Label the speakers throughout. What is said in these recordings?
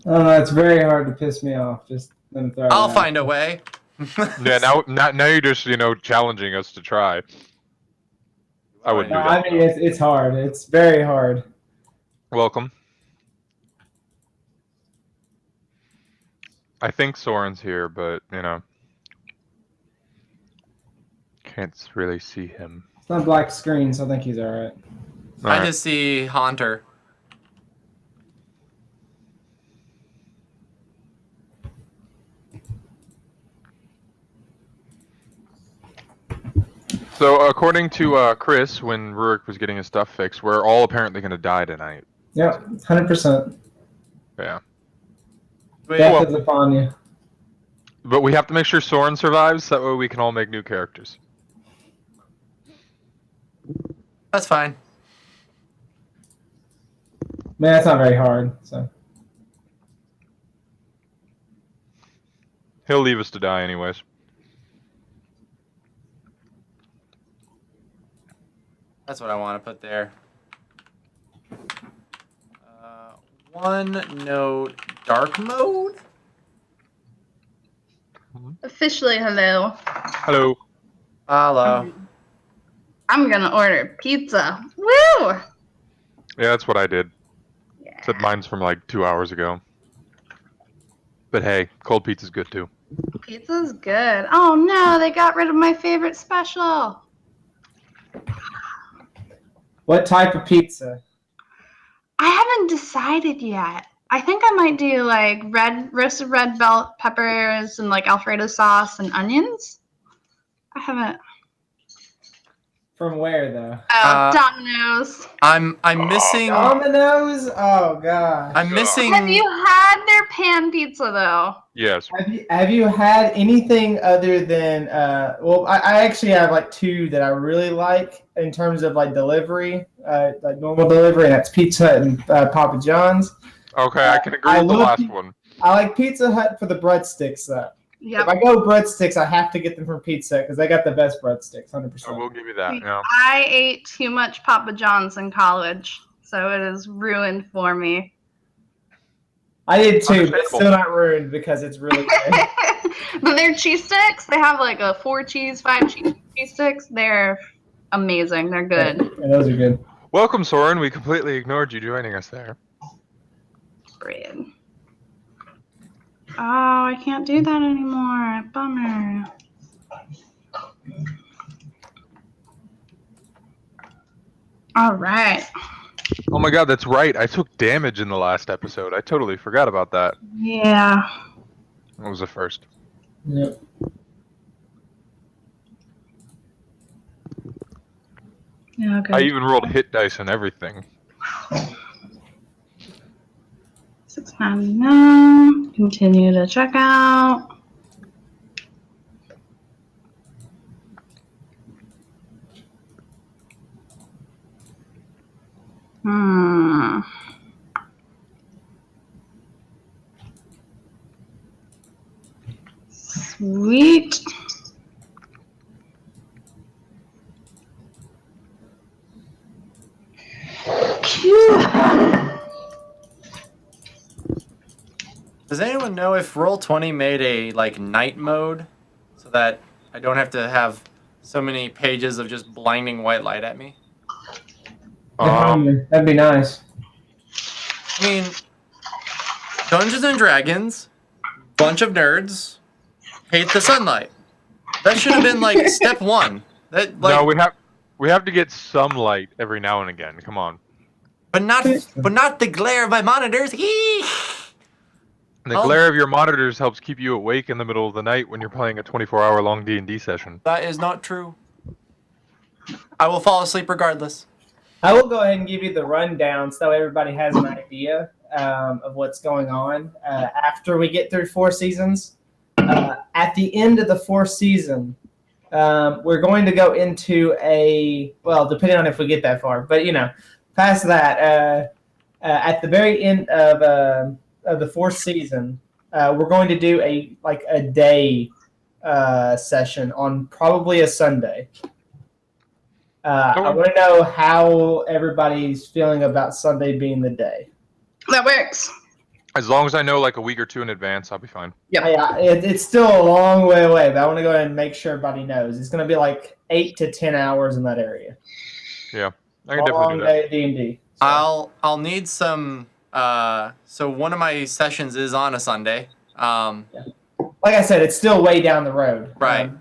Speaker 1: I don't know. It's very hard to piss me off. Just let me throw it
Speaker 2: I'll
Speaker 1: out.
Speaker 2: find a way.
Speaker 3: Yeah, now you're just challenging us to try. I wouldn't
Speaker 1: No,
Speaker 3: do
Speaker 1: I
Speaker 3: that.
Speaker 1: mean it's hard. It's very hard.
Speaker 3: Welcome. I think Soren's here, but can't really see him.
Speaker 1: It's not black screen, so I think he's all right.
Speaker 2: I just see Haunter.
Speaker 3: So according to Chris, when Rurik was getting his stuff fixed, we're all apparently going to die tonight.
Speaker 1: Yep, 100%.
Speaker 3: Yeah.
Speaker 1: Death is upon you.
Speaker 3: But we have to make sure Soren survives, that way we can all make new characters.
Speaker 2: That's fine.
Speaker 1: Man, that's not very hard. So
Speaker 3: He'll leave us to die anyways.
Speaker 2: That's what I want to put there. One note, dark mode?
Speaker 4: Officially, hello.
Speaker 3: Hello.
Speaker 2: Hello.
Speaker 4: I'm gonna order pizza. Woo!
Speaker 3: Yeah, that's what I did.
Speaker 4: Yeah.
Speaker 3: Except mine's from like 2 hours ago. But hey, cold pizza's good too.
Speaker 4: Pizza's good. Oh no, they got rid of my favorite special.
Speaker 1: what type of pizza?
Speaker 4: I haven't decided yet. I think I might do like roasted red bell peppers and like Alfredo sauce and onions. I haven't.
Speaker 1: From where though?
Speaker 4: Oh, Domino's.
Speaker 2: I'm missing.
Speaker 1: Domino's? Oh god.
Speaker 2: I'm missing.
Speaker 4: Have you had their pan pizza though?
Speaker 3: Yes.
Speaker 1: Have you had anything other than well I actually have like two that I really like in terms of like delivery, like normal delivery, and that's Pizza Hut and Papa John's.
Speaker 3: Okay, I can agree with the last one.
Speaker 1: I like Pizza Hut for the breadsticks though.
Speaker 4: Yep.
Speaker 1: If I go breadsticks, I have to get them from Pizza Hut because they got the best breadsticks, 100%.
Speaker 3: I will give you that. Yeah.
Speaker 4: I ate too much Papa John's in college, so it is ruined for me.
Speaker 1: I did too, but it's still not ruined because it's really good.
Speaker 4: But their cheese sticks, they have like a 4 cheese, 5 cheese sticks. They're amazing. They're good.
Speaker 1: Yeah, those are good.
Speaker 3: Welcome, Soren. We completely ignored you joining us there.
Speaker 4: Bread. Oh, I can't do that anymore. Bummer. All right.
Speaker 3: Oh my god, that's right. I took damage in the last episode. I totally forgot about that.
Speaker 4: Yeah.
Speaker 3: That was the first.
Speaker 1: Yep.
Speaker 4: Yeah, okay.
Speaker 3: I even rolled hit dice and everything.
Speaker 4: $6.99. Continue to check out. Sweet.
Speaker 2: Does anyone know if Roll20 made a like night mode so that I don't have to have so many pages of just blinding white light at me?
Speaker 1: That'd be nice.
Speaker 2: I mean, Dungeons and Dragons, bunch of nerds, hate the sunlight. That should have been like step one. That like,
Speaker 3: No, we have to get some light every now and again. Come on.
Speaker 2: but not the glare of my monitors. Eee!
Speaker 3: The glare of your monitors helps keep you awake in the middle of the night when you're playing a 24-hour long D&D session.
Speaker 2: That is not true. I will fall asleep regardless.
Speaker 1: I will go ahead and give you the rundown so everybody has an idea of what's going on after we get through 4 seasons. At the end of the 4th season, we're going to go into depending on if we get that far, but past that, at the very end of the 4th season, we're going to do a day session on probably a Sunday. I want to know how everybody's feeling about Sunday being the day.
Speaker 4: That works.
Speaker 3: As long as I know like a week or two in advance, I'll be fine.
Speaker 1: It's still a long way away, but I want to go ahead and make sure everybody knows. It's going to be like 8 to 10 hours in that area.
Speaker 3: Yeah, I can definitely
Speaker 1: Long
Speaker 3: do that.
Speaker 1: day of D&D. So.
Speaker 2: I'll need some. So one of my sessions is on a Sunday.
Speaker 1: Like I said, it's still way down the road.
Speaker 2: Right.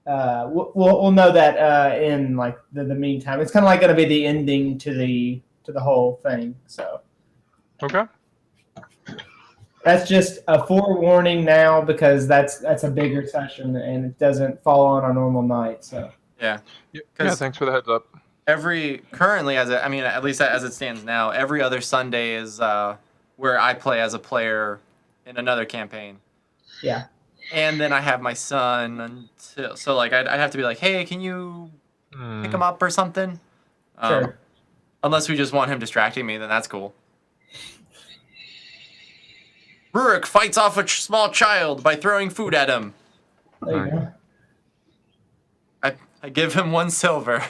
Speaker 1: We'll know that in like the meantime. It's kind of like going to be the ending to the whole thing. So.
Speaker 3: Okay.
Speaker 1: That's just a forewarning now because that's a bigger session and it doesn't fall on our normal night. So
Speaker 2: Yeah.
Speaker 3: Yeah. Thanks for the heads up.
Speaker 2: Currently at least as it stands now, every other Sunday is where I play as a player in another campaign.
Speaker 1: Yeah.
Speaker 2: And then I have my son so like I'd have to be like, hey, can you pick him up or something?
Speaker 1: Sure.
Speaker 2: Unless we just want him distracting me, then that's cool. Rurik fights off a small child by throwing food at him.
Speaker 1: There you go.
Speaker 2: I give him 1 silver.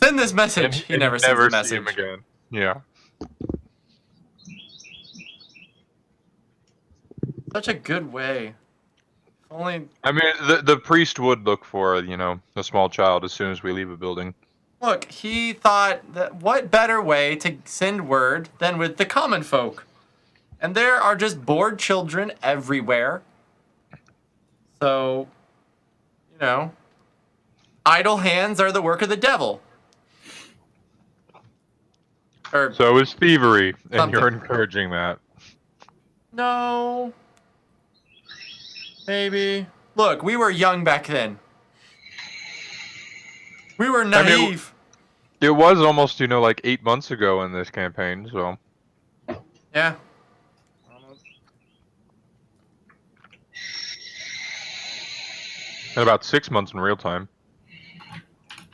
Speaker 2: Send this message. He never sends the message.
Speaker 3: See him again. Yeah.
Speaker 2: Such a good way. Only.
Speaker 3: I mean, the priest would look for a small child as soon as we leave a building.
Speaker 2: Look, he thought that what better way to send word than with the common folk? And there are just bored children everywhere. So, idle hands are the work of the devil.
Speaker 3: So is thievery, and
Speaker 2: something.
Speaker 3: you're encouraging that.
Speaker 2: No. Maybe. Look, we were young back then. We were naive.
Speaker 3: It was almost, like 8 months ago in this campaign, so.
Speaker 2: Yeah.
Speaker 3: And about 6 months in real time.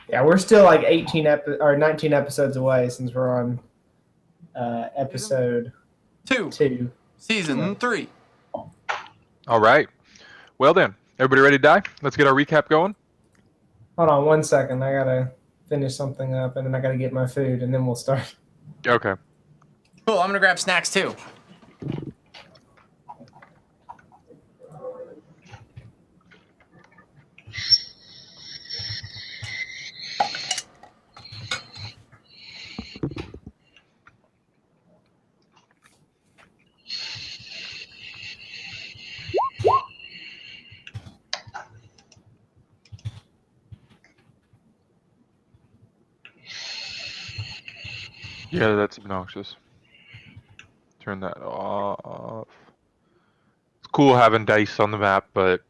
Speaker 1: Yeah, we're still like 19 episodes away since we're on episode 2.
Speaker 2: Season 3.
Speaker 3: All right. Well then, everybody ready to die? Let's get our recap going.
Speaker 1: Hold on 1 second. I gotta finish something up, and then I gotta get my food, and then we'll start.
Speaker 3: Okay.
Speaker 2: Cool. I'm gonna grab snacks too.
Speaker 3: Yeah, that's obnoxious. Turn that off. It's cool having dice on the map, but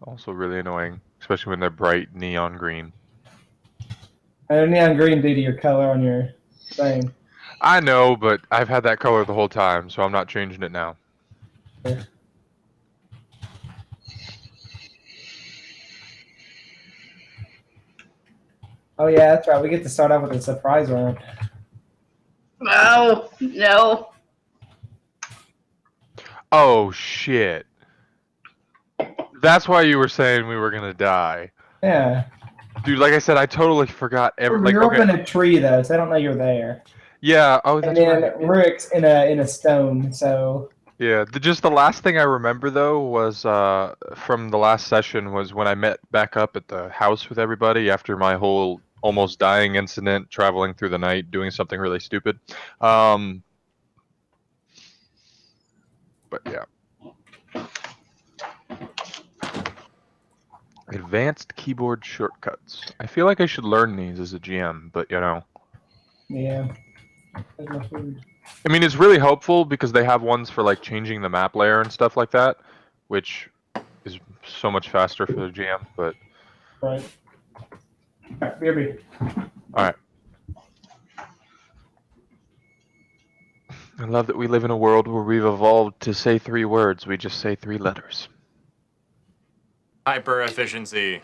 Speaker 3: also really annoying, especially when they're bright neon green.
Speaker 1: And neon green due to your color on your thing.
Speaker 3: I know, but I've had that color the whole time, so I'm not changing it now.
Speaker 1: Yeah. Oh yeah, that's right. We get to start off with a surprise round.
Speaker 4: No.
Speaker 3: Oh shit. That's why you were saying we were gonna die.
Speaker 1: Yeah.
Speaker 3: Dude, like I said, I totally forgot
Speaker 1: You're up in a tree though, so I don't know you're there.
Speaker 3: Yeah, oh that's
Speaker 1: and then
Speaker 3: right.
Speaker 1: Rick's in a stone, so
Speaker 3: Yeah, just the last thing I remember though was from the last session was when I met back up at the house with everybody after my whole almost dying incident, traveling through the night, doing something really stupid. But yeah. Advanced keyboard shortcuts. I feel like I should learn these as a GM, but
Speaker 1: Yeah.
Speaker 3: I mean, it's really helpful because they have ones for like changing the map layer and stuff like that, which is so much faster for the GM, but...
Speaker 1: Right. Alright, BRB.
Speaker 3: Alright. I love that we live in a world where we've evolved to say 3 words, we just say 3 letters.
Speaker 2: Hyper efficiency.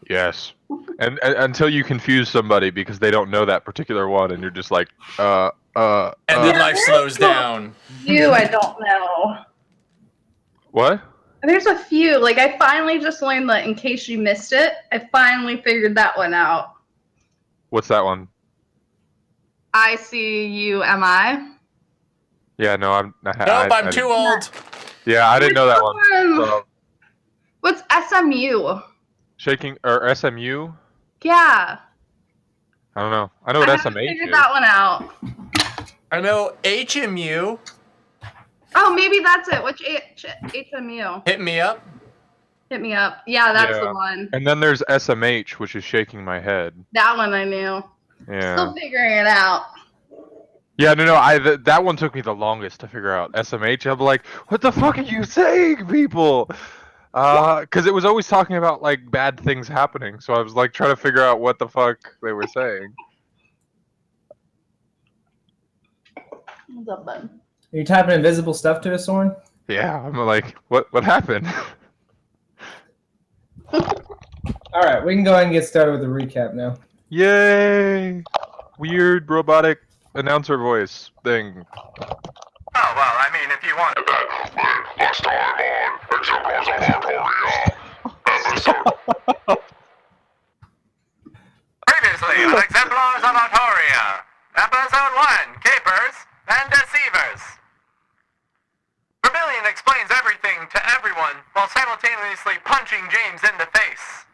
Speaker 3: Yes. And until you confuse somebody because they don't know that particular one, and you're just like,
Speaker 2: And then life slows down.
Speaker 4: I don't know.
Speaker 3: What?
Speaker 4: There's a few. Like, I finally just learned that in case you missed it, I finally figured that one out.
Speaker 3: What's that one?
Speaker 4: ICUMI.
Speaker 3: Yeah, no, I'm.
Speaker 2: Nope, I'm too old.
Speaker 3: Yeah, I didn't know that one. So,
Speaker 4: What's SMU?
Speaker 3: shaking or SMU?
Speaker 4: Yeah.
Speaker 3: I don't know. I know
Speaker 4: I
Speaker 3: what
Speaker 4: haven't
Speaker 3: SMH
Speaker 4: figured
Speaker 3: is.
Speaker 4: that one out.
Speaker 2: I know HMU.
Speaker 4: Oh, maybe that's it. Which HMU?
Speaker 2: Hit me up.
Speaker 4: Hit me up. Yeah, that's the
Speaker 3: Yeah.
Speaker 4: one.
Speaker 3: And then there's SMH, which is shaking my head.
Speaker 4: That one I knew.
Speaker 3: Yeah.
Speaker 4: Still figuring it out.
Speaker 3: Yeah, no. That one took me the longest to figure out. SMH. I'm like, what the fuck are you saying, people? Because it was always talking about like bad things happening, so I was like trying to figure out what the fuck they were saying.
Speaker 4: What's up, bud?
Speaker 1: Are you typing invisible stuff to us, Soren?
Speaker 3: Yeah, I'm like, what happened?
Speaker 1: All right, we can go ahead and get started with the recap now.
Speaker 3: Yay! Weird robotic announcer voice thing.
Speaker 2: Oh, well, I mean, if you want to.
Speaker 5: Last time on Exemplars of Autaria, episode.
Speaker 2: Previously on Exemplars of Autaria, Episode 1, Capers and Deceivers. Vermilion explains everything to everyone while simultaneously punching James in the face.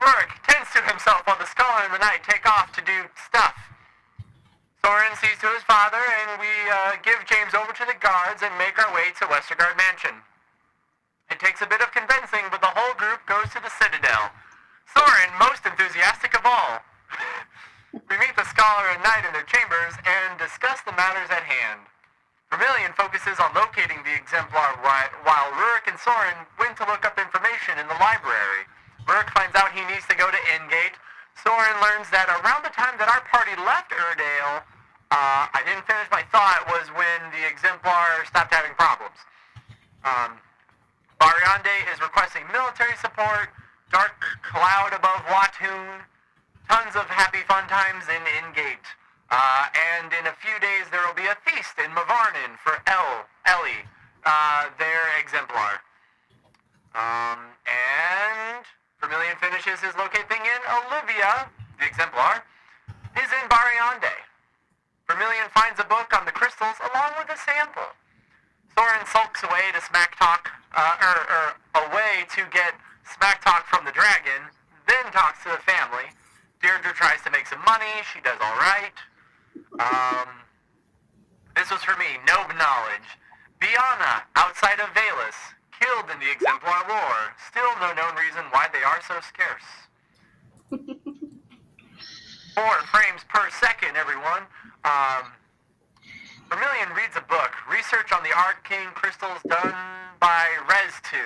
Speaker 2: Rourke tends to himself while the Scholar and the Knight take off to do stuff. Soren sees to his father, and we give James over to the guards and make our way to Westergaard Mansion. It takes a bit of convincing, but the whole group goes to the Citadel. Soren, most enthusiastic of all. We meet the Scholar and Knight in their chambers and discuss the matters at hand. Vermilion focuses on locating the Exemplar while Rurik and Soren went to look up information in the library. Rurik finds out he needs to go to Ingate. Soren learns that around the time that our party left Urdale, I didn't finish my thought, was when the Exemplar stopped having problems. Bariande is requesting military support, dark cloud above Watoon, tons of happy fun times in Ingate. And in a few days there will be a feast in Mavarnin for Ellie, their Exemplar. And Vermilion finishes his locate thing in Olivia, the Exemplar, is in Bariande. Vermilion finds a book on the crystals along with a sample. Soren sulks away to smack talk, away to get smack talk from the dragon, then talks to the family. Deirdre tries to make some money, she does alright. This was for me, no knowledge. Biana, outside of Valus, killed in the Exemplar War. Still no known reason why they are so scarce. 4 frames per second, everyone. Vermilion reads a book, research on the arcane crystals done by Res2,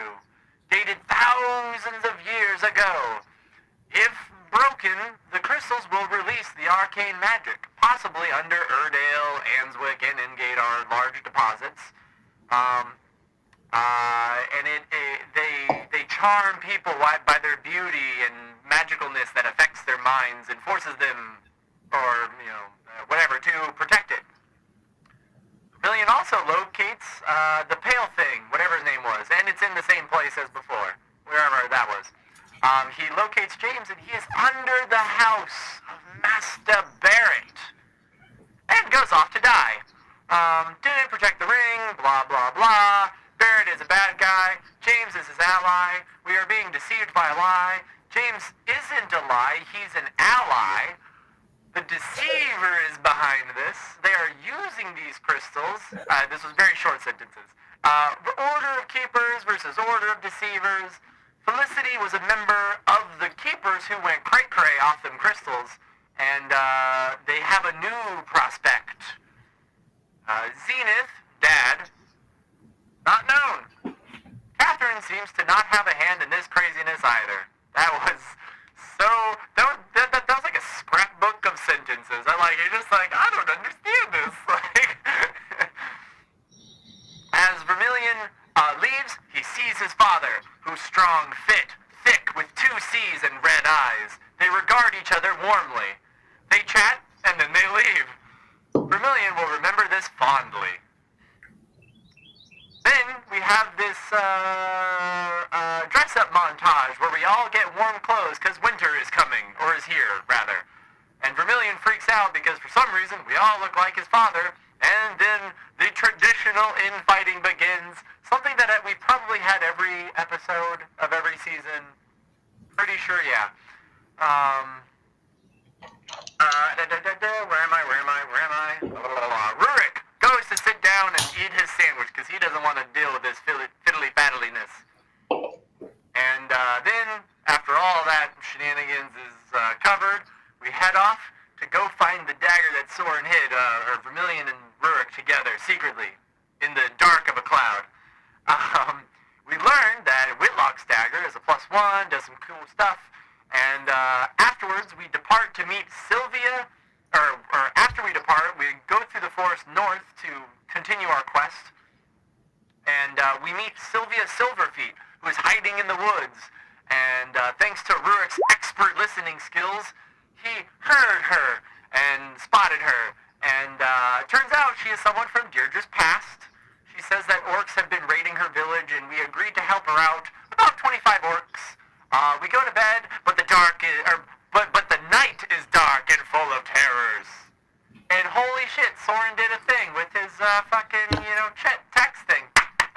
Speaker 2: dated thousands of years ago. If broken, the crystals will release the arcane magic, possibly under Urdale, Answick, and Ingate are large deposits. And they charm people by their beauty and magicalness that affects their minds and forces them, or whatever, to protect it. Vermilion also locates the pale thing, whatever his name was, and it's in the same place as before, wherever that was. He locates James, and he is under the house of Master Barrett, and goes off to die. Didn't protect the ring, blah, blah, blah. Barrett is a bad guy. James is his ally. We are being deceived by a lie. James isn't a lie. He's an ally. The deceiver is behind this. They are using these crystals. This was very short sentences. Order of Keepers versus Order of Deceivers. Felicity was a member of the Keepers who went cray-cray off them crystals. And they have a new prospect. Zenith, Dad, not known. Catherine seems to not have a hand in this craziness either. That was so... That was like a scrapbook of sentences. You're just like, I don't understand this. As Vermilion leaves, he sees his father, who's strong, fit, thick, with 2 C's and red eyes. They regard each other warmly. They chat, and then they leave. Vermilion will remember this fondly. Then we have this dress-up montage where we all get warm clothes because winter is coming, or is here, rather. And Vermilion freaks out because for some reason we all look like his father. And then the traditional infighting begins. Something that we probably had every episode of every season. Pretty sure, yeah. Where am I? Rurik goes to sit down and eat his sandwich because he doesn't want to deal with this fiddly-faddliness. And then, after all that shenanigans is covered, we head off to go find the dagger that Soren hid, or Vermilion and Rurik together secretly in the dark of a cloud. We learned that Whitlock's dagger is a +1, does some cool stuff, and afterwards we depart to meet Sylvia, or after we depart, we go through the forest north to continue our quest, and we meet Sylvia Silverfeet, who is hiding in the woods, and thanks to Rurik's expert listening skills, he heard her and spotted her, and turns out she is someone from Deirdre's past. She says that orcs have been raiding her village, and we agreed to help her out. About 25 orcs. We go to bed, but the night is dark and full of terrors. And holy shit, Soren did a thing with his fucking, text thing.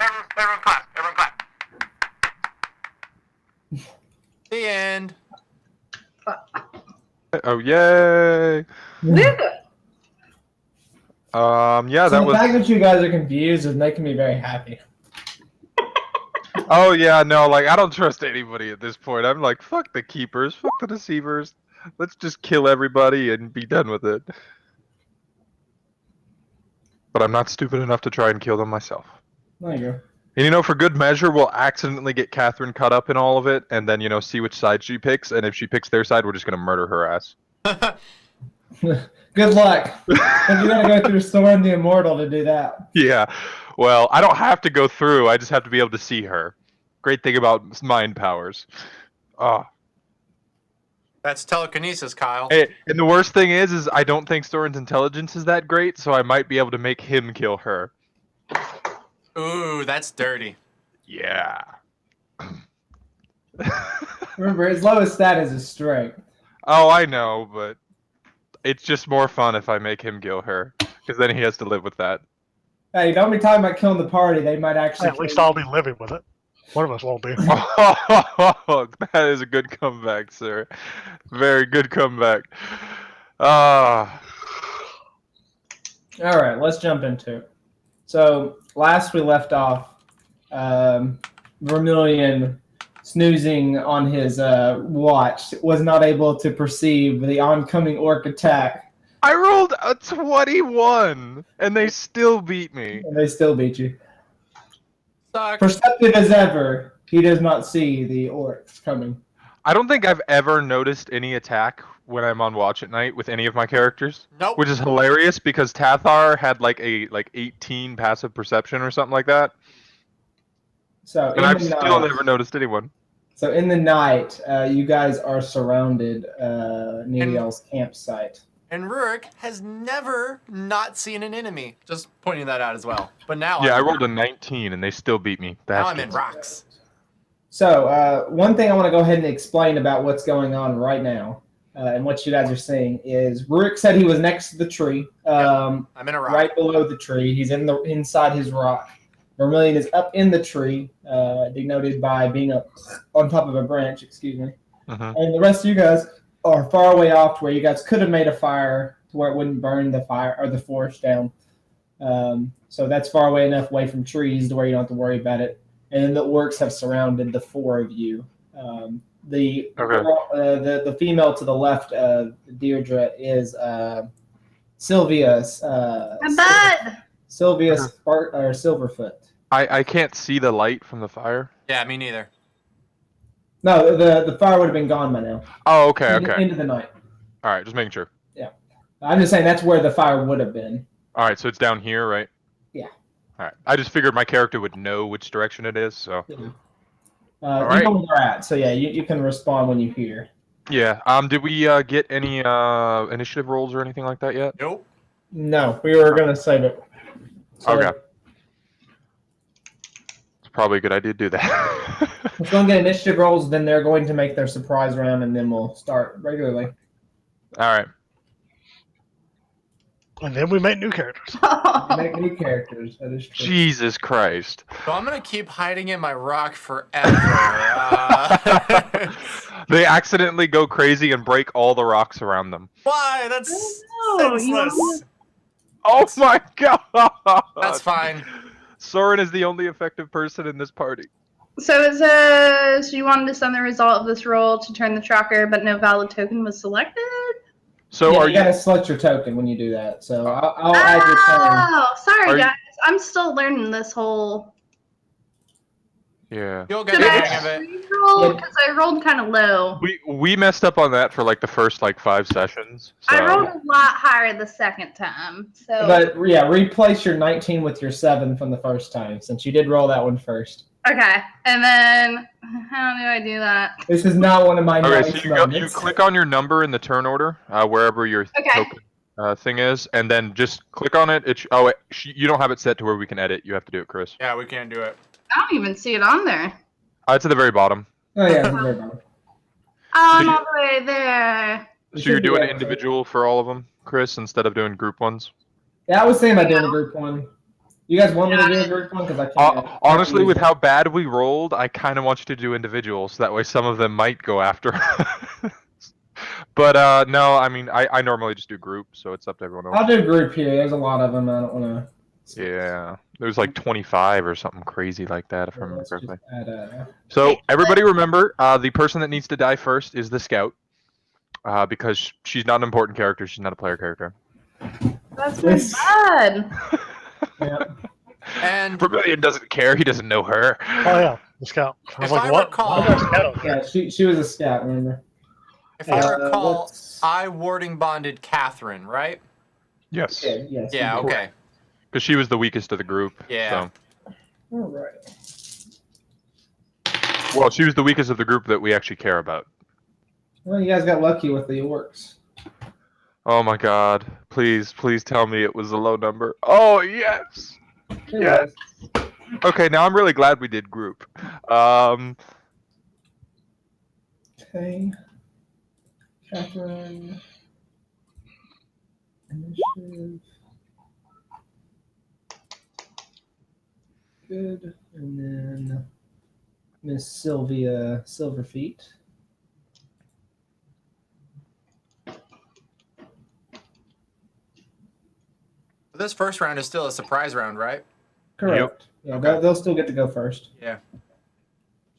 Speaker 2: Everyone clap. Everyone clap. The end.
Speaker 3: Oh, yay! Yeah,
Speaker 1: So
Speaker 3: that
Speaker 1: the
Speaker 3: was.
Speaker 1: fact that you guys are confused is making me very happy.
Speaker 3: Oh yeah, no, like I don't trust anybody at this point. I'm like, fuck the keepers, fuck the deceivers. Let's just kill everybody and be done with it. But I'm not stupid enough to try and kill them myself.
Speaker 1: There you go.
Speaker 3: And for good measure, we'll accidentally get Catherine caught up in all of it, and then see which side she picks. And if she picks their side, we're just gonna murder her ass.
Speaker 1: Good luck. And you gotta go through Soren the Immortal to do that.
Speaker 3: Yeah. Well, I don't have to go through. I just have to be able to see her. Great thing about mind powers.
Speaker 2: That's telekinesis, Kyle.
Speaker 3: Hey, and the worst thing is I don't think Soren's intelligence is that great, so I might be able to make him kill her.
Speaker 2: Ooh, that's dirty.
Speaker 3: Yeah.
Speaker 1: Remember, his lowest stat is his strength.
Speaker 3: Oh, I know, but it's just more fun if I make him kill her, because then he has to live with that.
Speaker 1: Hey, don't be talking about killing the party. They might actually.
Speaker 6: At least I'll be living with it. One of us won't be.
Speaker 3: Oh, that is a good comeback, sir. Very good comeback.
Speaker 1: All right, let's jump into it. So last we left off, Vermilion, snoozing on his watch, was not able to perceive the oncoming orc attack.
Speaker 3: I rolled a 21, and they still beat me.
Speaker 1: And they still beat you.
Speaker 2: Suck.
Speaker 1: Perceptive as ever, he does not see the orcs coming.
Speaker 3: I don't think I've ever noticed any attack when I'm on watch at night with any of my characters.
Speaker 2: Nope.
Speaker 3: Which is hilarious because Tathar had like 18 passive perception or something like that.
Speaker 1: So
Speaker 3: And I've still never noticed anyone.
Speaker 1: So in the night, you guys are surrounded near
Speaker 2: And-
Speaker 1: y'all's campsite.
Speaker 2: And Rurik has never not seen an enemy. Just pointing that out as well. But now
Speaker 3: Yeah, I rolled a 19 and they still beat me.
Speaker 2: now I'm in
Speaker 3: Bastards.
Speaker 2: rocks.
Speaker 1: So one thing I want to go ahead and explain about what's going on right now and what you guys are seeing is Rurik said he was next to the tree,
Speaker 2: I'm in a rock.
Speaker 1: right below the tree. He's inside his rock. Vermilion is up in the tree, denoted by being up on top of a branch, excuse me.
Speaker 3: Mhm.
Speaker 1: And the rest of you guys are far away off to where you guys could have made a fire to where it wouldn't burn the fire or the forest down. So that's far away enough away from trees to where you don't have to worry about it. And then the orcs have surrounded the four of you. The female to the left of Deirdre is Sylvia. Sylvia Silverfoot.
Speaker 3: I can't see the light from the fire.
Speaker 2: Yeah, me neither.
Speaker 1: No, the fire would have been gone by now.
Speaker 3: Oh, okay,
Speaker 1: Into-
Speaker 3: okay.
Speaker 1: Into the night.
Speaker 3: All right, just making sure.
Speaker 1: I'm just saying that's where the fire would have been.
Speaker 3: All right, so it's down here, right?
Speaker 1: Yeah.
Speaker 3: All right. I just figured my character would know which direction it is, so.
Speaker 1: You
Speaker 3: right.
Speaker 1: know where they're at, so yeah, you can respond when you hear.
Speaker 3: Yeah. Did we get any initiative rolls or anything like that yet?
Speaker 2: Nope.
Speaker 1: No, we were gonna save it. So
Speaker 3: Okay. It's probably a good idea to do that.
Speaker 1: We're going to get initiative rolls, then they're going to make their surprise round, and then we'll start regularly.
Speaker 3: All right.
Speaker 6: And then we make new characters.
Speaker 1: Make new characters. That is true.
Speaker 3: Jesus Christ.
Speaker 7: So I'm gonna keep hiding in my rock forever.
Speaker 3: They accidentally go crazy and break all the rocks around them.
Speaker 7: Why? That's
Speaker 4: Oh, you
Speaker 7: senseless.
Speaker 4: want-
Speaker 3: Oh my god!
Speaker 7: That's fine.
Speaker 3: Soren is the only effective person in this party.
Speaker 4: So it says you wanted to send the result of this roll to turn the tracker, but no valid token was selected.
Speaker 3: So
Speaker 1: yeah,
Speaker 3: are
Speaker 1: you
Speaker 3: you?
Speaker 1: gotta select your token when you do that. So I'll add your turn.
Speaker 4: Oh, sorry
Speaker 3: Are you-
Speaker 4: guys. I'm still learning this whole.
Speaker 3: Yeah.
Speaker 7: You'll get
Speaker 4: Did
Speaker 7: the
Speaker 4: I
Speaker 7: hang of it.
Speaker 4: roll?
Speaker 1: Yeah.
Speaker 4: Because I rolled kind of low.
Speaker 3: We messed up on that for like the first like 5 sessions. So.
Speaker 4: I rolled a lot higher the second time. So
Speaker 1: But yeah, replace your 19 with your 7 from the first time, since you did roll that one first.
Speaker 4: okay, and then how do I do that?
Speaker 1: This is not one of my
Speaker 3: Okay,
Speaker 1: nice
Speaker 3: so you
Speaker 1: moments.
Speaker 3: click on your number in the turn order, wherever your
Speaker 4: Okay.
Speaker 3: token thing is, and then just click on it. You don't have it set to where we can edit. You have to do it, Chris.
Speaker 7: Yeah, we can't do it.
Speaker 4: I don't even see it on there.
Speaker 3: It's at the very bottom.
Speaker 1: Oh yeah, very bad.
Speaker 4: Oh, I'm
Speaker 3: you-
Speaker 4: all the way there.
Speaker 3: So you're doing individual for all of them, Chris, instead of doing group ones.
Speaker 1: Yeah, I was thinking about doing a group one. You guys want me to do a group one? Because I can't.
Speaker 3: Honestly, with how bad we rolled, I kind of want you to do individuals. That way, some of them might go after. But no, I mean, I normally just do group, so it's up to everyone else.
Speaker 1: I'll do a group here. There's a lot of them. I don't want to.
Speaker 3: Yeah, there's like 25 or something crazy like that, if I remember
Speaker 1: Let's
Speaker 3: correctly.
Speaker 1: just add,
Speaker 3: So everybody remember, the person that needs to die first is the scout, because she's not an important character. She's not a player character.
Speaker 4: That's
Speaker 1: Yes.
Speaker 4: bad.
Speaker 1: yeah.
Speaker 7: And
Speaker 3: Vermilion doesn't care. He doesn't know her.
Speaker 6: Oh yeah, the scout. I was
Speaker 7: If
Speaker 6: like,
Speaker 7: I
Speaker 6: what?
Speaker 7: recall-
Speaker 6: Why is there a scout over
Speaker 1: Yeah,
Speaker 6: there?
Speaker 1: she was a scout. Remember?
Speaker 7: if I recall,
Speaker 1: let's-
Speaker 7: I warding bonded Catherine, right?
Speaker 3: Yes.
Speaker 1: Yeah, yes.
Speaker 7: Yeah,
Speaker 1: you did.
Speaker 7: okay.
Speaker 3: Because she was the weakest of the group.
Speaker 7: Yeah.
Speaker 3: So.
Speaker 1: All right.
Speaker 3: Well, she was the weakest of the group that we actually care about.
Speaker 1: Well, you guys got lucky with the orcs.
Speaker 3: Oh my god. Please, please tell me it was a low number. Oh, yes!
Speaker 1: It
Speaker 3: Yeah.
Speaker 1: was.
Speaker 3: Okay, now I'm really glad we did group.
Speaker 1: Okay. Catherine. Initiative. Good. And then Miss Sylvia Silverfeet.
Speaker 7: This first round is still a surprise round, right?
Speaker 1: Correct. Yeah,
Speaker 7: Okay.
Speaker 1: they'll still get to go first.
Speaker 7: Yeah.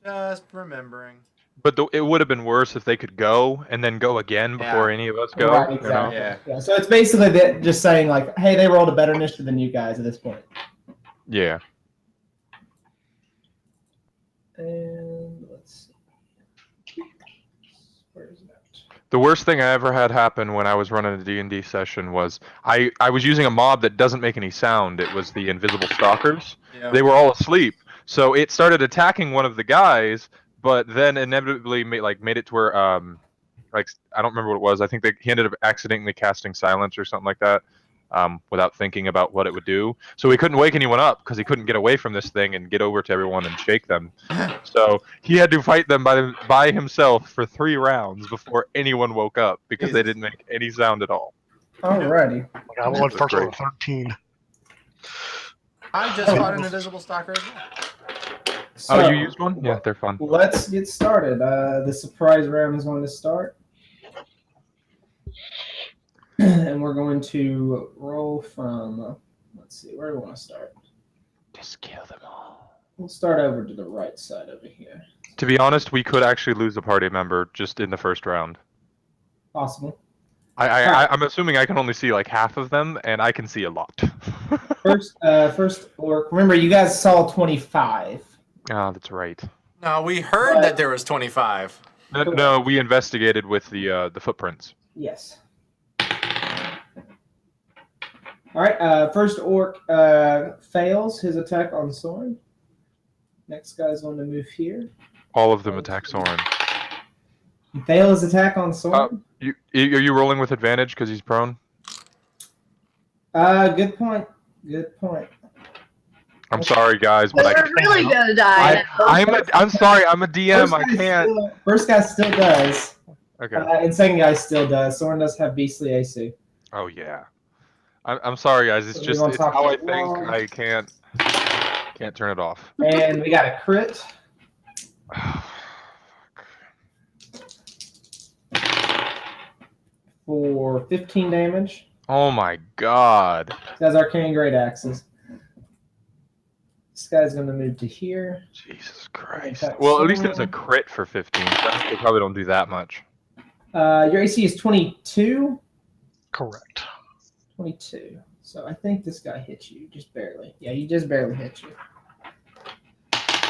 Speaker 7: Just remembering.
Speaker 3: But it would have been worse if they could go and then go again before
Speaker 7: Yeah.
Speaker 3: any of us go.
Speaker 1: Right,
Speaker 3: you know?
Speaker 1: exactly.
Speaker 7: Yeah.
Speaker 1: So it's basically just saying like, hey, they rolled a better initiative than you guys at this point.
Speaker 3: Yeah.
Speaker 1: And let's see. Where is that?
Speaker 3: The worst thing I ever had happen when I was running a D&D session was I was using a mob that doesn't make any sound. It was the invisible stalkers.
Speaker 7: Yeah.
Speaker 3: They were all asleep. So it started attacking one of the guys, but then inevitably made it to where like I don't remember what it was. I think he ended up accidentally casting silence or something like that, without thinking about what it would do. So he couldn't wake anyone up because he couldn't get away from this thing and get over to everyone and shake them. So he had to fight them by himself for 3 rounds before anyone woke up because they didn't make any sound at all.
Speaker 1: Alrighty.
Speaker 6: Like, I went
Speaker 3: That's
Speaker 6: first
Speaker 3: great.
Speaker 6: with 13.
Speaker 7: I just fought an invisible stalker as well.
Speaker 1: So,
Speaker 3: Oh, you used one? Yeah, they're fun.
Speaker 1: Let's get started. The surprise round is going to start. And we're going to roll from, let's see, where do we want to start?
Speaker 3: Just kill them all.
Speaker 1: We'll start over to the right side over here.
Speaker 3: To be honest, we could actually lose a party member just in the first round.
Speaker 1: Possible.
Speaker 3: I'm assuming I can only see like half of them, and I can see a lot.
Speaker 1: First orc. Remember, you guys saw 25.
Speaker 3: Ah, that's right.
Speaker 7: No, we heard that there was 25.
Speaker 3: No, we investigated with the footprints.
Speaker 1: Yes. All right. First orc fails his attack on Soren. Next guy's going to move here.
Speaker 3: All of them attack Soren.
Speaker 1: Fail his attack on Soren.
Speaker 3: Are you rolling with advantage because he's prone?
Speaker 1: Good point. Good point.
Speaker 3: I'm sorry, guys, but
Speaker 4: We're really gonna die.
Speaker 3: I'm sorry. I'm a DM. I can't.
Speaker 1: First guy still does.
Speaker 3: Okay.
Speaker 1: And second guy still does. Soren does have beastly AC.
Speaker 3: Oh yeah. I'm sorry, guys. It's
Speaker 1: We
Speaker 3: just
Speaker 1: want
Speaker 3: it's
Speaker 1: to talk
Speaker 3: how I
Speaker 1: about
Speaker 3: think.
Speaker 1: log.
Speaker 3: I can't turn it off.
Speaker 1: And we got a crit for 15 damage.
Speaker 3: Oh my god.
Speaker 1: This guy's arcane great axes. This guy's gonna move to here.
Speaker 3: Jesus Christ.
Speaker 1: Attack
Speaker 3: Well, at least it was a
Speaker 1: someone.
Speaker 3: crit for 15. They probably don't do that much.
Speaker 1: Your AC is 22.
Speaker 6: Correct.
Speaker 1: 22. So I think this guy hits you just barely. Yeah, he just barely hit you.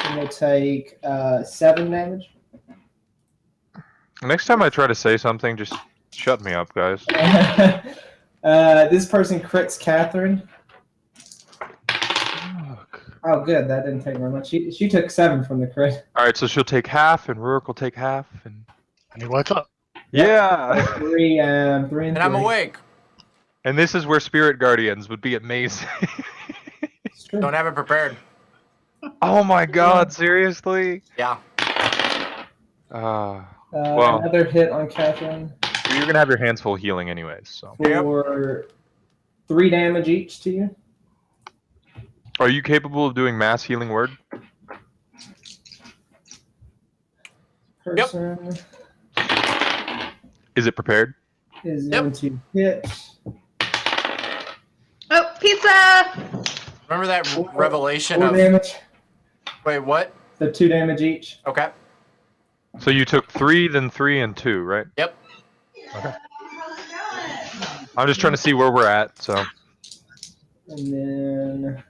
Speaker 1: And we'll take 7 damage.
Speaker 3: Next time I try to say something, just shut me up, guys.
Speaker 1: This person crits Catherine. Oh, good. That didn't take very much. She took 7 from the crit.
Speaker 3: All right, so she'll take half, and Rurik will take half, and
Speaker 6: And he lights up.
Speaker 3: yeah.
Speaker 1: 3 and 3.
Speaker 7: And I'm awake.
Speaker 3: And this is where Spirit Guardians would be amazing.
Speaker 1: It's true.
Speaker 7: Don't have it prepared.
Speaker 3: Oh my God! Seriously?
Speaker 7: Yeah.
Speaker 3: Well.
Speaker 1: Another hit on Catherine
Speaker 3: You're gonna have your hands full healing anyways. So.
Speaker 1: for 3 damage each to you.
Speaker 3: Are you capable of doing mass healing word?
Speaker 1: Person
Speaker 3: Is it prepared?
Speaker 1: is
Speaker 7: Yep.
Speaker 1: going to hit.
Speaker 4: Oh, pizza!
Speaker 2: Remember that revelation
Speaker 1: 4
Speaker 2: of...
Speaker 1: damage.
Speaker 2: Wait, what?
Speaker 1: So 2 damage each.
Speaker 2: Okay.
Speaker 3: So you took 3, then 3, and 2, right?
Speaker 2: Yep.
Speaker 3: Okay. I'm just trying to see where we're at. So.
Speaker 1: And then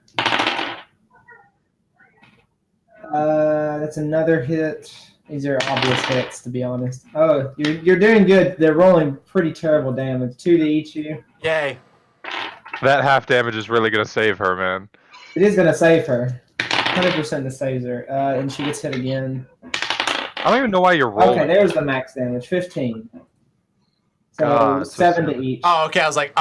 Speaker 1: that's another hit. These are obvious hits, to be honest. Oh, you're doing good. They're rolling pretty terrible damage. 2 to each of you.
Speaker 2: Yay.
Speaker 3: That half damage is really gonna save her, man.
Speaker 1: It is gonna save her. 100% it saves her. And she gets hit again.
Speaker 3: I don't even know why you're rolling.
Speaker 1: Okay, there's the max damage. 15. So
Speaker 3: God, so
Speaker 1: 7 to
Speaker 3: silly.
Speaker 1: each.
Speaker 2: Oh, okay. I was like,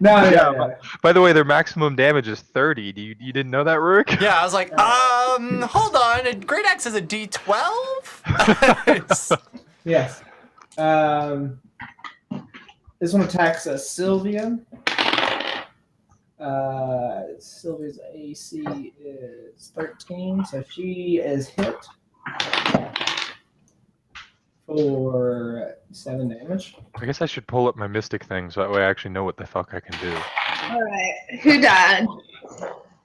Speaker 1: No.
Speaker 3: By the way, their maximum damage is 30. You didn't know that, Rurik?
Speaker 2: Yeah, I was like, hold on. A Great Axe is a D12?
Speaker 1: Yes. This one attacks Sylvia. Sylvia's AC is 13, so she is hit for 7 damage.
Speaker 3: I guess I should pull up my mystic thing so that way I actually know what the fuck I can do.
Speaker 4: Alright, who died?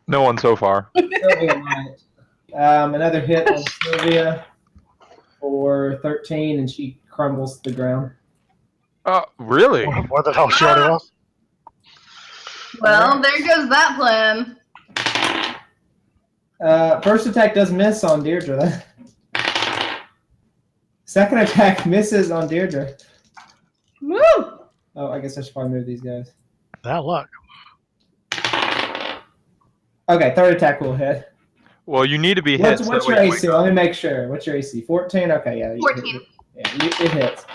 Speaker 3: No one so far.
Speaker 1: Sylvia might. Another hit on Sylvia for 13, and she crumbles to the ground.
Speaker 3: Really?
Speaker 6: More than how she already was.
Speaker 4: Well, there goes that plan.
Speaker 1: First attack does miss on Deirdre. Second attack misses on Deirdre.
Speaker 4: Woo!
Speaker 1: Oh, I guess I should probably move these guys.
Speaker 6: That luck.
Speaker 1: Okay, third attack will hit.
Speaker 3: Well, you need to be hit.
Speaker 1: What's
Speaker 3: so
Speaker 1: your
Speaker 3: that way you
Speaker 1: AC?
Speaker 3: wake up.
Speaker 1: Let me make sure. What's your AC? 14? Okay, yeah.
Speaker 4: 14.
Speaker 1: It hits.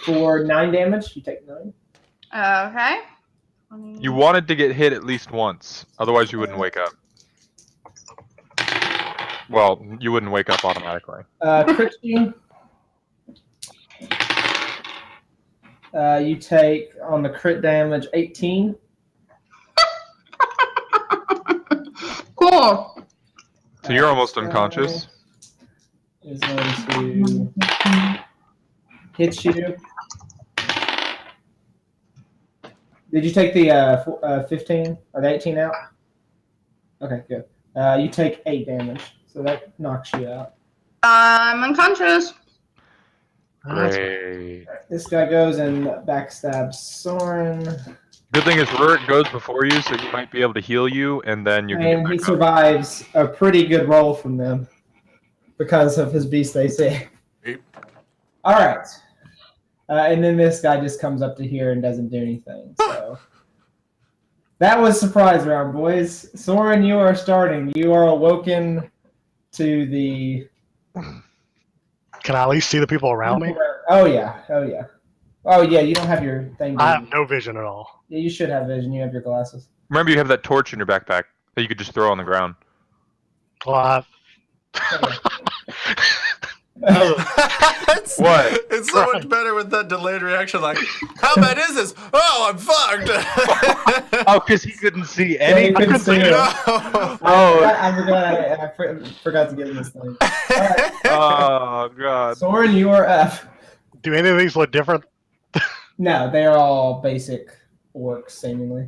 Speaker 1: For 9 damage, you take 9.
Speaker 4: Okay.
Speaker 3: You wanted to get hit at least once, otherwise you wouldn't wake up. Well, you wouldn't wake up automatically.
Speaker 1: Crit you. You take on the crit damage 18.
Speaker 4: Cool.
Speaker 3: So you're almost unconscious.
Speaker 1: Is going to hit you. Did you take the 15 or the 18 out? Okay, good. You take 8 damage, so that knocks you out.
Speaker 4: I'm unconscious.
Speaker 3: Great.
Speaker 1: This guy goes and backstabs Soren,
Speaker 3: Good thing is Rurik goes before you, so he might be able to heal you, and then you can
Speaker 1: and
Speaker 3: get
Speaker 1: he
Speaker 3: back up.
Speaker 1: survives a pretty good roll from them because of his beast AC.
Speaker 2: Yep.
Speaker 1: All right. And then this guy just comes up to here and doesn't do anything. So that was surprise round, boys. Soren, you are starting. You are awoken to the.
Speaker 6: Can I at least see the people around me?
Speaker 1: Oh yeah. Oh yeah. You don't have your thing. do
Speaker 6: I
Speaker 1: you?
Speaker 6: have no vision at all.
Speaker 1: Yeah, you should have vision. You have your glasses.
Speaker 3: Remember, you have that torch in your backpack that you could just throw on the ground.
Speaker 6: Well,
Speaker 7: It's,
Speaker 3: What?
Speaker 7: It's so much better with that delayed reaction. Like, how bad is this? Oh, I'm fucked.
Speaker 3: Oh, because he couldn't see
Speaker 1: Yeah,
Speaker 3: any.
Speaker 1: he couldn't see it.
Speaker 7: No.
Speaker 1: I forgot to give him this thing. Alright,
Speaker 3: Oh god.
Speaker 1: Soren, you are up.
Speaker 6: Do any of these look different?
Speaker 1: No, they are all basic orcs, seemingly.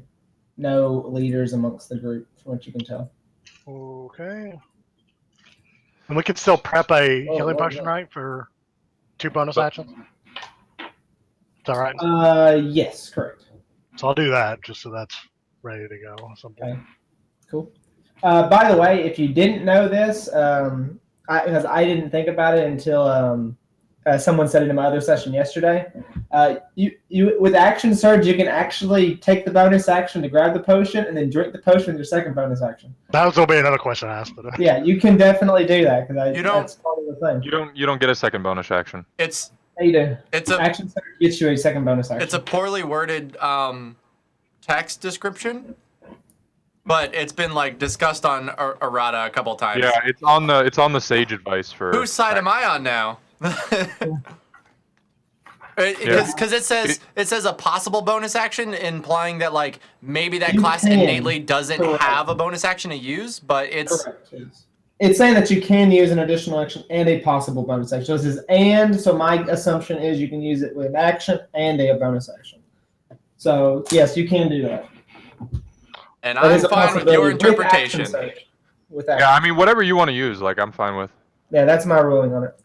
Speaker 1: No leaders amongst the group, from what you can tell.
Speaker 6: Okay. And we can still prep a
Speaker 1: Oh,
Speaker 6: healing
Speaker 1: oh,
Speaker 6: potion,
Speaker 1: yeah.
Speaker 6: right? For 2 bonus actions? Is that right?
Speaker 1: Yes, correct.
Speaker 6: So I'll do that just so that's ready to go. At some point.
Speaker 1: Okay. Cool. By the way, if you didn't know this, because I didn't think about it until someone said it in my other session yesterday. You with action surge, you can actually take the bonus action to grab the potion and then drink the potion with your second bonus action.
Speaker 6: That was going to be another question I asked. But,
Speaker 1: Yeah, you can definitely do that because
Speaker 7: You don't-
Speaker 1: that's part of the thing.
Speaker 3: You don't get a second bonus action.
Speaker 7: It's
Speaker 1: Yeah, you do.
Speaker 7: it's a
Speaker 1: Action surge gets you a second bonus action.
Speaker 7: it's a poorly worded text description, but it's been like discussed on errata a couple times.
Speaker 3: Yeah, it's on the sage advice for.
Speaker 7: Whose side am I on now? Because it says a possible bonus action, implying that like maybe that
Speaker 1: You
Speaker 7: class
Speaker 1: can.
Speaker 7: innately doesn't
Speaker 1: Correct.
Speaker 7: have a bonus action to use, but it's
Speaker 1: Correct. It's saying that you can use an additional action and a possible bonus action. So it says and, so my assumption is you can use it with an action and a bonus action. So yes, you can do that.
Speaker 7: and
Speaker 1: That
Speaker 7: I'm
Speaker 1: is a
Speaker 7: fine with your
Speaker 1: possibility with action
Speaker 7: interpretation.
Speaker 1: surge. With action.
Speaker 3: Yeah, I mean whatever you want to use, like I'm fine with.
Speaker 1: Yeah, that's my ruling on it.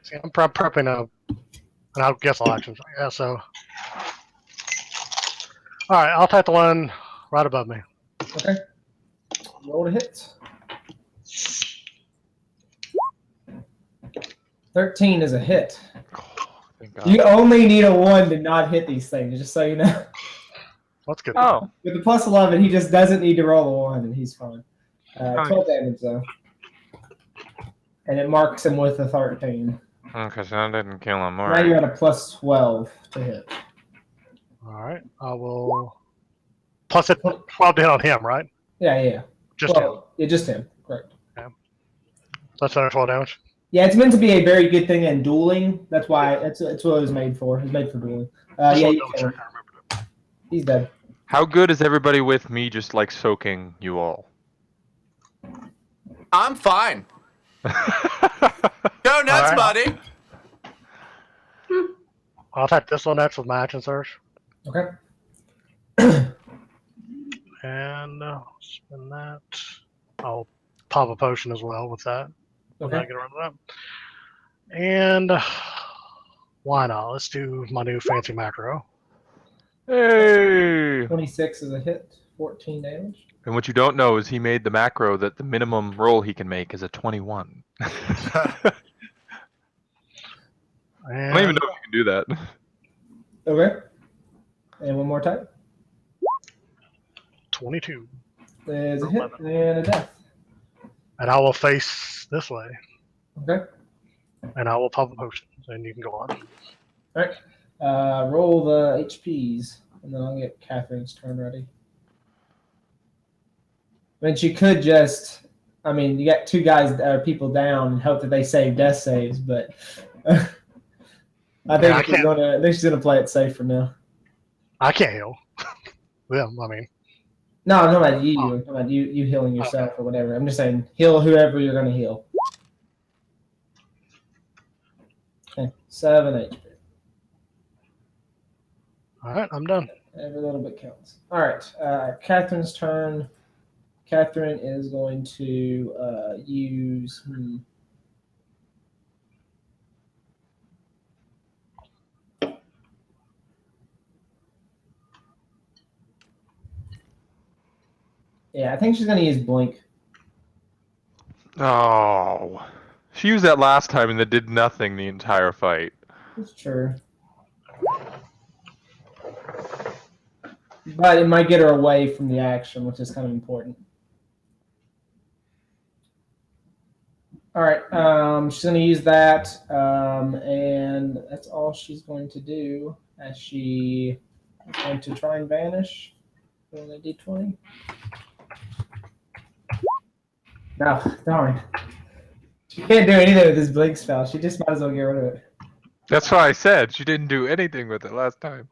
Speaker 6: see, I'm prepping and I'll guess all actions. Yeah, so. Alright, I'll type the one right above me.
Speaker 1: Okay. Roll to hit. 13 is a hit.
Speaker 3: Thank God.
Speaker 1: You only need a 1 to not hit these things, just so you know.
Speaker 6: That's good.
Speaker 3: Oh,
Speaker 1: With the plus 11, he just doesn't need to roll a 1, and he's fine. 12 damage, though. And it marks him with a 13.
Speaker 3: okay, so that didn't kill him. All
Speaker 1: Now
Speaker 3: right.
Speaker 1: you're at a plus 12 to hit.
Speaker 6: Alright, I will. Plus it 12 to hit on him, right?
Speaker 1: Yeah.
Speaker 6: Just him.
Speaker 1: Well, yeah, just him. Correct.
Speaker 6: That's another 12 damage.
Speaker 1: Yeah, it's meant to be a very good thing in dueling. That's why it's what it was made for. It's made for dueling.
Speaker 6: Just
Speaker 1: Yeah,
Speaker 6: wanna
Speaker 1: you
Speaker 6: double
Speaker 1: kill
Speaker 6: check
Speaker 1: him.
Speaker 6: I remembered it.
Speaker 1: He's dead.
Speaker 3: How good is everybody with me just like soaking you all?
Speaker 7: I'm fine. Go nuts,
Speaker 6: Alright.
Speaker 7: buddy.
Speaker 6: I'll type this one next with my action surge.
Speaker 1: Okay.
Speaker 6: And spin that. I'll pop a potion as well with that.
Speaker 1: Okay.
Speaker 6: Get around that. And why not? Let's do my new fancy macro.
Speaker 3: Hey!
Speaker 1: 26 is a hit. 14 damage.
Speaker 3: And what you don't know is he made the macro that the minimum roll he can make is a 21. I
Speaker 6: And
Speaker 3: don't even know if you can do that.
Speaker 1: Okay. And one more time.
Speaker 6: 22.
Speaker 1: There's a hit and a death.
Speaker 6: And I will face this way.
Speaker 1: Okay.
Speaker 6: And I will pop a potion. And you can go on.
Speaker 1: All right. Roll the HPs, and then I'll get Catherine's turn ready. But you could just, I mean, you got 2 guys, people down, and hope that they save death saves. But I think
Speaker 6: Yeah, I
Speaker 1: she's gonna play it safe for now.
Speaker 6: I can't heal. Them, I mean.
Speaker 1: No, I'm talking about you. I'm talking about you healing yourself or whatever. I'm just saying heal whoever you're gonna heal. Okay, 7 HP.
Speaker 6: Alright, I'm done.
Speaker 1: Every little bit counts. All right, Catherine's turn. Catherine is going to use. Yeah, I think she's going to use Blink.
Speaker 3: Oh. She used that last time and it did nothing the entire fight.
Speaker 1: That's true. But it might get her away from the action, which is kind of important. All right, she's going to use that, and that's all she's going to do as she is going to try and vanish. Roll a d20. No, darn. She can't do anything with this blink spell. She just might as well get rid of it.
Speaker 3: That's why I said she didn't do anything with it last time.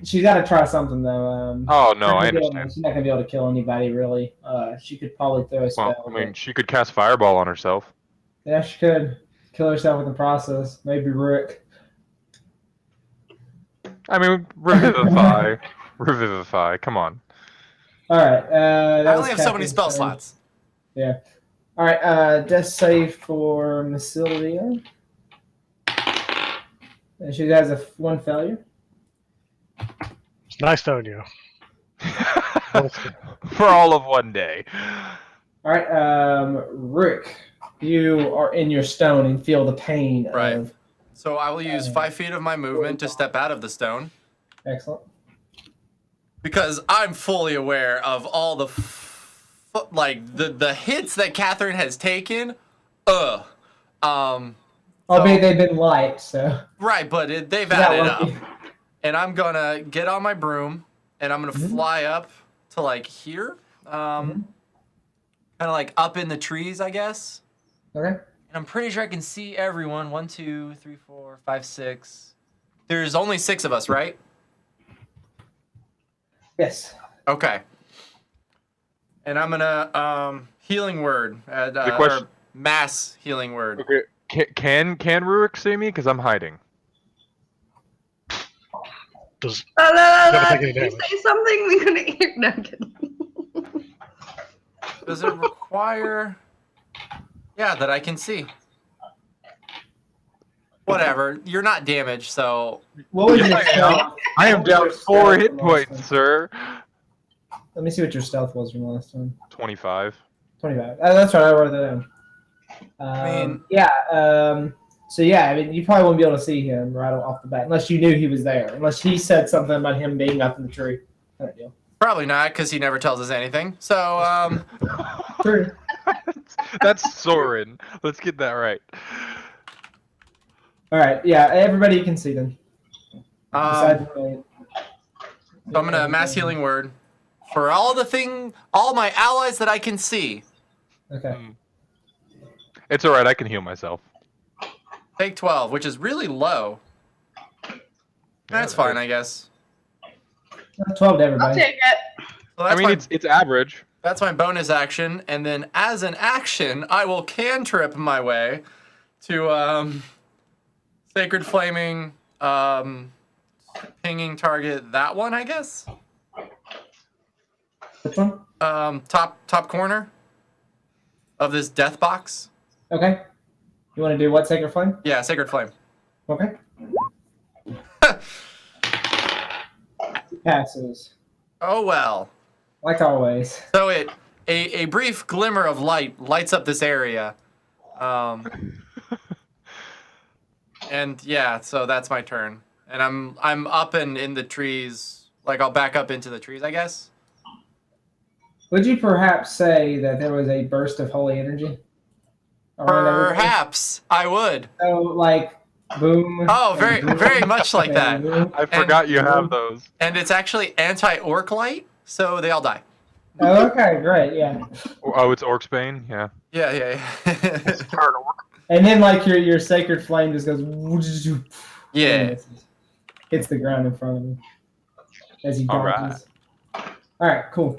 Speaker 1: She's got to try something though.
Speaker 3: Oh no, I understand.
Speaker 1: She's not gonna be able to kill anybody really. She could probably throw a spell.
Speaker 3: Well, I mean, she could cast Fireball on herself.
Speaker 1: Yeah, she could kill herself in the process. Maybe Rook.
Speaker 3: I mean, Revivify. Revivify, come on.
Speaker 1: All right.
Speaker 7: I only have so many spell slots.
Speaker 1: Yeah. All right. Death save for Massilia. And she has one failure.
Speaker 6: It's nice knowing you.
Speaker 3: For all of one day.
Speaker 1: All right. Rook, you are in your stone and feel the pain
Speaker 7: Right.
Speaker 1: of.
Speaker 7: So I will use 5 feet of my movement to step out of the stone.
Speaker 1: Excellent.
Speaker 7: Because I'm fully aware of all the the hits that Catherine has taken.
Speaker 1: Albeit they've been light, so.
Speaker 7: Right, but they've
Speaker 1: Is that
Speaker 7: added up.
Speaker 1: lucky?
Speaker 7: And I'm gonna get on my broom and I'm gonna fly up to like here. Kind of like up in the trees, I guess.
Speaker 1: Okay.
Speaker 7: And I'm pretty sure I can see everyone. 1, 2, 3, 4, 5, 6. There's only 6 of us, right?
Speaker 1: Yes.
Speaker 7: Okay. And I'm gonna healing word,
Speaker 3: question-
Speaker 7: or mass healing word.
Speaker 3: Okay. Can Rurik see me? Because I'm hiding.
Speaker 6: Does
Speaker 4: Did
Speaker 6: take any
Speaker 4: you
Speaker 6: damage.
Speaker 4: say something we couldn't hear? No, I'm kidding.
Speaker 7: Does it require? Yeah, that I can see. Whatever. You're not damaged, so
Speaker 1: What was your
Speaker 3: Yeah,
Speaker 1: stealth?
Speaker 3: I am
Speaker 1: What was
Speaker 3: down
Speaker 1: your
Speaker 3: 4
Speaker 1: stealth
Speaker 3: hit
Speaker 1: from last
Speaker 3: points,
Speaker 1: time?
Speaker 3: sir.
Speaker 1: Let me see what your stealth was from last time.
Speaker 3: 25.
Speaker 1: 25. That's right. I wrote that down.
Speaker 7: mean-
Speaker 1: yeah. So yeah, I mean, you probably wouldn't be able to see him right off the bat unless you knew he was there. Unless he said something about him being up in the tree. Kind of deal.
Speaker 7: probably not, because he never tells us anything. So
Speaker 1: True.
Speaker 3: That's Soren. Let's get that right.
Speaker 1: All right. Yeah. Everybody can see them. Besides me.
Speaker 7: So I'm gonna mass healing word for all my allies that I can see.
Speaker 1: Okay.
Speaker 3: It's alright, I can heal myself.
Speaker 7: Take 12, which is really low. That's
Speaker 3: Yeah,
Speaker 7: fine, I guess.
Speaker 1: 12 to
Speaker 4: I'll
Speaker 1: everybody.
Speaker 4: take it.
Speaker 7: So
Speaker 3: I
Speaker 7: that's
Speaker 3: mean,
Speaker 7: my,
Speaker 3: it's average.
Speaker 7: that's my bonus action, and then as an action, I will cantrip my way to Sacred Flaming, pinging target. That one, I guess.
Speaker 1: Which one?
Speaker 7: Top corner of this death box.
Speaker 1: Okay. You want to do what? Sacred Flame?
Speaker 7: Yeah, Sacred Flame.
Speaker 1: Okay. Passes.
Speaker 7: Oh well.
Speaker 1: Like always.
Speaker 7: So a brief glimmer of light lights up this area. And yeah, so that's my turn. And I'm up and in the trees. Like I'll back up into the trees, I guess.
Speaker 1: Would you perhaps say that there was a burst of holy energy? around everybody?
Speaker 7: Perhaps I would.
Speaker 1: So, like, boom.
Speaker 7: Oh,
Speaker 1: and
Speaker 7: very
Speaker 1: boom,
Speaker 7: very much like
Speaker 1: and
Speaker 7: that.
Speaker 1: boom.
Speaker 3: I forgot you have those.
Speaker 7: And it's actually anti-orc light, so they all die.
Speaker 1: Oh, okay, great, yeah.
Speaker 3: Oh, it's Orcsbane? Yeah.
Speaker 7: Yeah.
Speaker 1: And then, like, your sacred flame just goes.
Speaker 7: Yeah.
Speaker 1: Hits the ground in front of him as he
Speaker 3: All
Speaker 1: bounces. All right, cool.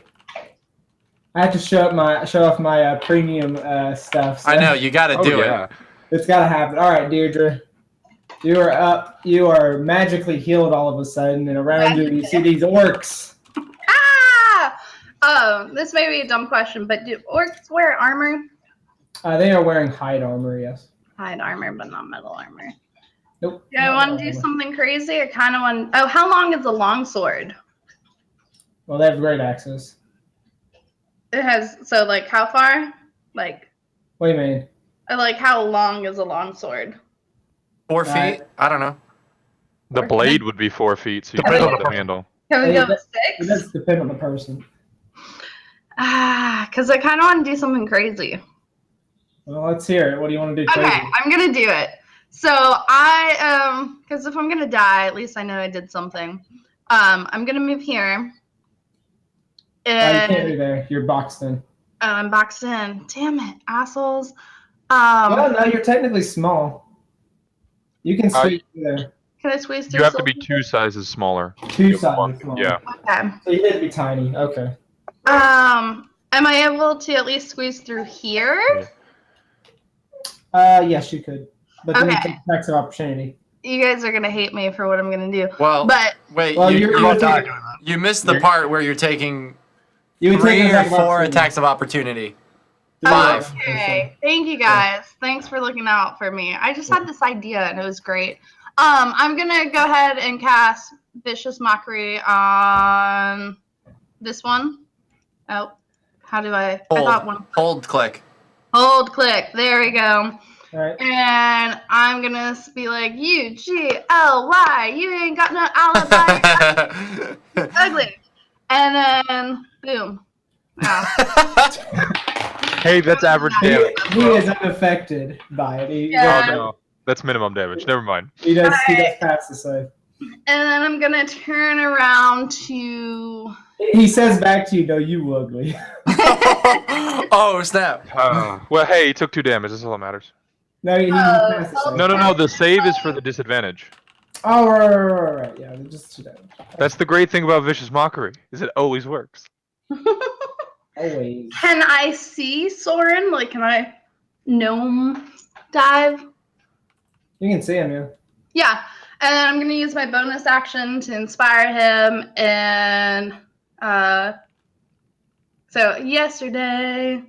Speaker 1: I have to show off my premium stuff. So
Speaker 7: I know you got to do
Speaker 3: yeah.
Speaker 7: it.
Speaker 1: it's got to happen. All right, Deirdre, you are up. You are magically healed all of a sudden, and around you see these orcs.
Speaker 4: Ah! Oh, this may be a dumb question, but do orcs wear armor?
Speaker 1: They are wearing hide armor. Yes.
Speaker 4: Hide armor, but not metal armor.
Speaker 1: Nope.
Speaker 4: Do I want to do something crazy? I kind of want. Oh, how long is a longsword?
Speaker 1: Well, they have great axes.
Speaker 4: It has. So, like, how far? Like,
Speaker 1: What do you mean?
Speaker 4: like how long is a longsword?
Speaker 7: 4 feet?
Speaker 1: Right.
Speaker 7: I don't know.
Speaker 3: The blade would be 4 feet, so you
Speaker 6: Depends
Speaker 3: can
Speaker 6: on
Speaker 3: hold
Speaker 6: the
Speaker 3: the handle.
Speaker 4: Can we
Speaker 1: Hey,
Speaker 4: go
Speaker 1: that-
Speaker 4: with
Speaker 1: It
Speaker 4: 6?
Speaker 1: does depend on the person.
Speaker 4: Because I kind of want to do something crazy.
Speaker 1: Well, let's hear it. What do you want to do?
Speaker 4: Okay,
Speaker 1: Crazy?
Speaker 4: I'm gonna do it. So because if I'm gonna die, at least I know I did something. I'm gonna move here.
Speaker 1: Oh, you can't
Speaker 4: And
Speaker 1: do there. You're boxed in.
Speaker 4: I'm boxed in. Damn it, assholes.
Speaker 1: Well, no, you're technically small. You can squeeze through there.
Speaker 4: Can I squeeze through?
Speaker 3: You have to be
Speaker 4: Soul?
Speaker 3: 2 sizes smaller.
Speaker 1: Two
Speaker 3: You
Speaker 1: sizes
Speaker 3: want-
Speaker 1: smaller.
Speaker 3: Yeah.
Speaker 4: Okay.
Speaker 1: So you had to be tiny. Okay.
Speaker 4: Am I able to at least squeeze through here?
Speaker 1: Yes, you could. But then you
Speaker 4: Okay.
Speaker 1: take attacks of opportunity.
Speaker 4: You guys are gonna hate me for what I'm gonna do.
Speaker 7: Well,
Speaker 4: But
Speaker 7: wait,
Speaker 1: Well,
Speaker 7: you,
Speaker 1: you're
Speaker 7: you,
Speaker 1: not
Speaker 6: Not doing that.
Speaker 7: you missed the part where you're taking
Speaker 1: You would take
Speaker 7: 3
Speaker 1: an
Speaker 7: or
Speaker 1: attack of
Speaker 7: 4
Speaker 1: opportunity.
Speaker 7: attacks of opportunity.
Speaker 1: Three.
Speaker 7: Five.
Speaker 4: okay. Thank you guys. Thanks for looking out for me. I just had this idea and it was great. I'm gonna go ahead and cast Vicious Mockery on this one. Oh, how do I thought one.
Speaker 7: Hold, click.
Speaker 4: Hold, click. There we go.
Speaker 1: All right.
Speaker 4: And I'm gonna be like, UGLY, you ain't got no alibi. Ugly. And then, boom. Wow.
Speaker 3: Hey, that's average
Speaker 1: He,
Speaker 3: damage.
Speaker 1: he is unaffected by it.
Speaker 4: Yeah.
Speaker 3: Oh no, that's minimum damage. Never mind.
Speaker 1: He does
Speaker 4: Alright.
Speaker 1: pass the save.
Speaker 4: And then I'm gonna turn around to.
Speaker 1: He says back to you, "No, you ugly."
Speaker 7: Oh, snap.
Speaker 3: Well, hey, he took 2 damage. That's all that matters.
Speaker 1: No, he passed the save.
Speaker 3: No. The save is for the disadvantage.
Speaker 1: Oh, right. Yeah, just 2 damage.
Speaker 3: That's the great thing about Vicious Mockery, is it always works.
Speaker 1: Always.
Speaker 4: Can I see Soren? Like, can I gnome dive?
Speaker 1: You can see him, yeah.
Speaker 4: Yeah. And then I'm gonna use my bonus action to inspire him. And so yesterday,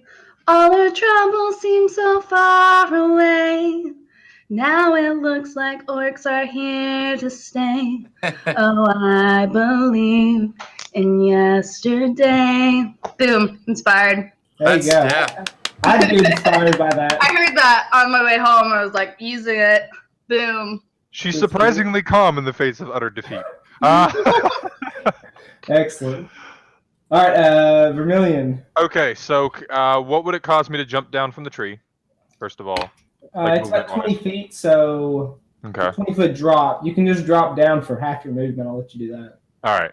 Speaker 4: all our troubles seemed so far away. Now it looks like orcs are here to stay. Oh, I believe in yesterday. Boom, inspired.
Speaker 1: There you go.
Speaker 7: Yeah.
Speaker 1: I'd be inspired by that.
Speaker 4: I heard that on my way home. I was like, using it. Boom.
Speaker 3: She's surprisingly calm in the face of utter defeat.
Speaker 1: Excellent. All right, Vermilion.
Speaker 3: Okay, so what would it cost me to jump down from the tree, first of all? Like
Speaker 1: It's about
Speaker 3: movement-wise.
Speaker 1: 20 feet, so
Speaker 3: Okay.
Speaker 1: 20-foot drop. You can just drop down for half your movement. I'll let you do that.
Speaker 3: All right.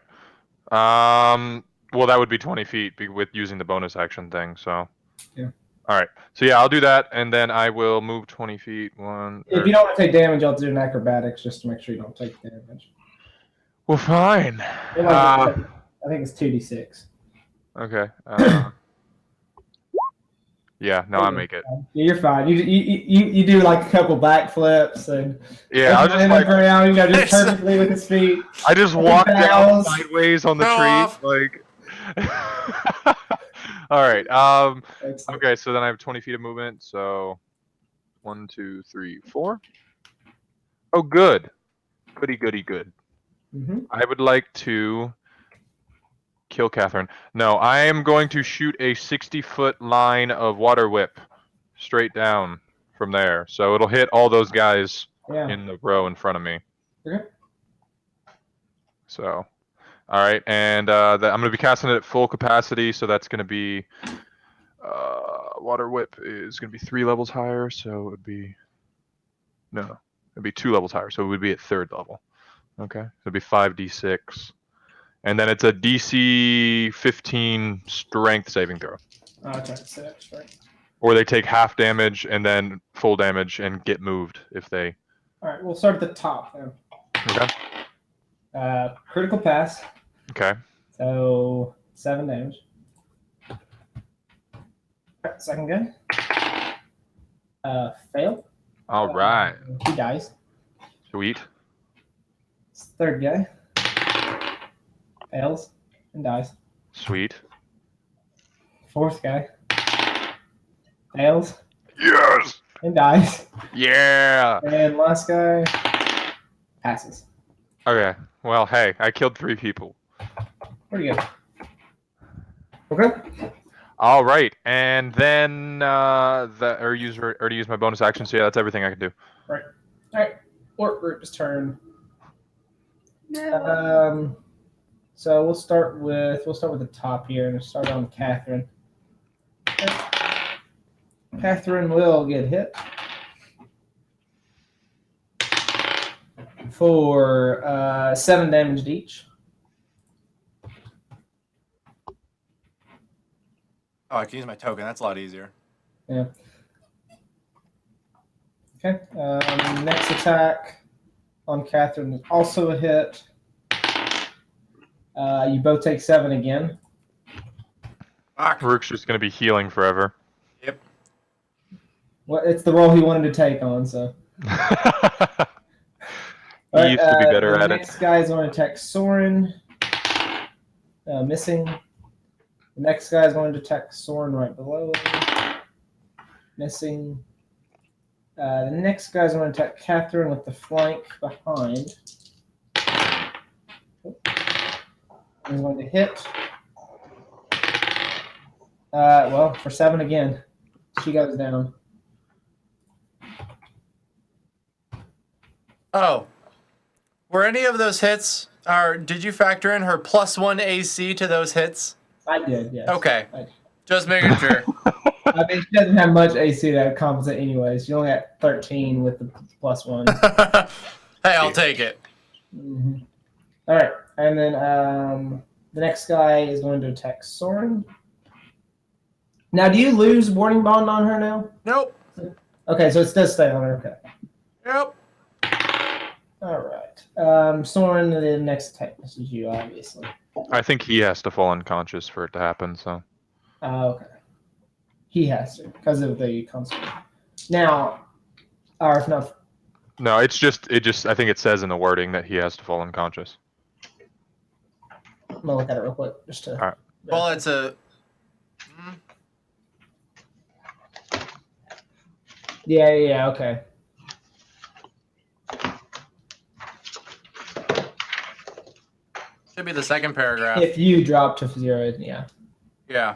Speaker 3: Well, that would be 20 feet with using the bonus action thing. So.
Speaker 1: Yeah.
Speaker 3: All right. So yeah, I'll do that, and then I will move 20 feet.
Speaker 1: If you don't want to take damage, I'll do an acrobatics just to make sure you don't take damage.
Speaker 3: Well, fine.
Speaker 1: I think it's 2d6.
Speaker 3: Okay. Yeah. No, I make it.
Speaker 1: Yeah, you're fine. You do like a couple backflips and
Speaker 3: Yeah, I'll just
Speaker 1: land
Speaker 3: like
Speaker 1: around. You know, just perfectly with his feet.
Speaker 3: I just walk down
Speaker 1: bows.
Speaker 3: sideways on the
Speaker 7: Go
Speaker 3: tree,
Speaker 7: off.
Speaker 3: like. All right.
Speaker 1: Excellent.
Speaker 3: Okay, so then I have 20 feet of movement. So 1, 2, 3, 4. Oh, good. Goody, good.
Speaker 1: Mm-hmm.
Speaker 3: I would like to kill Catherine. No, I am going to shoot a 60-foot line of water whip straight down from there. So it'll hit all those guys
Speaker 1: Yeah.
Speaker 3: in the row in front of me.
Speaker 1: Okay.
Speaker 3: So, all right, and I'm going to be casting it at full capacity. So that's going to be water whip is going to be 3 levels higher. So it would be it'd be 2 levels higher. So it would be at 3rd level. Okay, it'd be 5d6. And then it's a DC 15 strength saving throw.
Speaker 1: Okay, so that's right.
Speaker 3: Or they take half damage and then full damage and get moved if they.
Speaker 1: All right, we'll start at the top then.
Speaker 3: Okay.
Speaker 1: Critical pass.
Speaker 3: Okay.
Speaker 1: So 7 damage. All right, second guy. Fail.
Speaker 3: All right.
Speaker 1: He dies.
Speaker 3: Sweet.
Speaker 1: Third guy. Fails and dies.
Speaker 3: Sweet.
Speaker 1: Fourth guy. Fails
Speaker 3: Yes.
Speaker 1: and dies.
Speaker 3: Yeah.
Speaker 1: And last guy passes.
Speaker 3: Okay. Well, hey, I killed 3 people.
Speaker 1: Pretty good. Okay.
Speaker 3: All right, and then to use my bonus action. So yeah, that's everything I can do.
Speaker 1: Right. All right. Orc group's turn.
Speaker 4: No.
Speaker 1: So we'll start with the top here and start on Catherine. Catherine will get hit for 7 damage each.
Speaker 7: Oh, I can use my token. That's a lot easier.
Speaker 1: Yeah. Okay. Next attack on Catherine is also a hit. You both take 7 again.
Speaker 7: Fuck.
Speaker 3: Rook's just gonna be healing forever.
Speaker 7: Yep.
Speaker 1: Well, it's the role he wanted to take on, so.
Speaker 3: He
Speaker 1: Alright,
Speaker 3: used to be better
Speaker 1: the
Speaker 3: at it.
Speaker 1: next guy is going to attack Soren. Missing. The next guy is going to attack Soren right below him. Missing. The next guy is going to attack Catherine with the flank behind. He's going to hit. Well, for 7 again. She goes down.
Speaker 7: Oh. Were any of those hits, or did you factor in her +1 AC to those hits?
Speaker 1: I did, yes.
Speaker 7: Okay.
Speaker 1: I-
Speaker 7: Just making sure.
Speaker 1: I mean, she doesn't have much AC to compensate anyway. She only got 13 with the +1.
Speaker 7: Hey, I'll take it.
Speaker 1: Mm-hmm. All right, and then the next guy is going to attack Soren. Now, do you lose warding bond on her now?
Speaker 7: Nope.
Speaker 1: Okay, so it does stay on her. Okay.
Speaker 7: Yep.
Speaker 1: All right. Soren, the next attack misses you, obviously.
Speaker 3: I think he has to fall unconscious for it to happen. So.
Speaker 1: Okay. He has to because of the construct. Now, or if not,
Speaker 3: No, it just. I think it says in the wording that he has to fall unconscious.
Speaker 1: I'm gonna look at it real quick just to.
Speaker 3: All right.
Speaker 7: Well, it's a.
Speaker 1: Yeah. Okay.
Speaker 7: Should be the second paragraph.
Speaker 1: If you drop to 0, yeah,
Speaker 7: Yeah.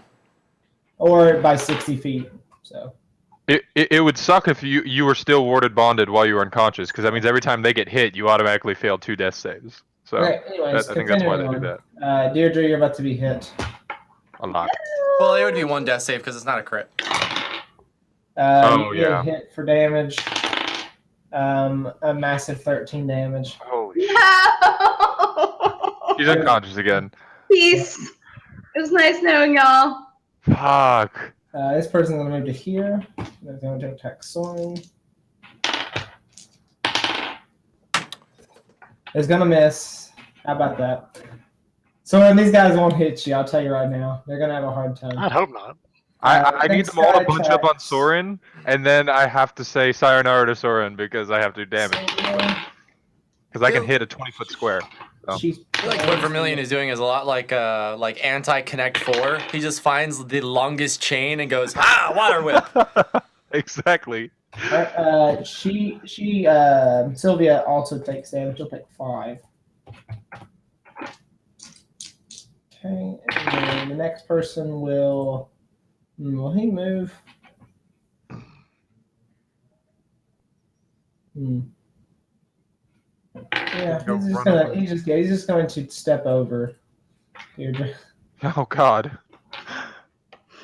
Speaker 1: or by 60 feet. So.
Speaker 3: It would suck if you were still warded bonded while you were unconscious, because that means every time they get hit, you automatically fail 2 death saves. So
Speaker 1: Okay. Anyways,
Speaker 3: I think that's why they do
Speaker 1: continuing
Speaker 3: that.
Speaker 1: on. Deirdre, you're about to be hit.
Speaker 3: A lot.
Speaker 7: Well, it would be 1 death save because it's not a crit.
Speaker 3: Oh,
Speaker 1: You get
Speaker 3: yeah.
Speaker 1: hit for damage. A massive 13 damage.
Speaker 3: Holy shit.
Speaker 4: No!
Speaker 3: She's unconscious again.
Speaker 4: Peace. It was nice knowing y'all.
Speaker 3: Fuck.
Speaker 1: This person's going to move to here. They're going to attack Soren. It's going to miss. How about that? Soren, these guys won't hit you, I'll tell you right now. They're going to have a hard time.
Speaker 6: I'd hope not.
Speaker 3: I need
Speaker 1: next
Speaker 3: them all to
Speaker 1: guy
Speaker 3: bunch up on
Speaker 1: attacks.
Speaker 3: Soren, and then I have to say sayonara to Soren because I have to do damage. Because I can hit a 20-foot square.
Speaker 1: She's
Speaker 7: I feel like what Vermilion is doing is a lot like anti-Connect 4. He just finds the longest chain and goes, water whip.
Speaker 3: Exactly.
Speaker 1: Sylvia also takes damage. She'll take 5. Okay, and then the next person will he move? Yeah, he's just going to step over Deirdre.
Speaker 3: Oh God.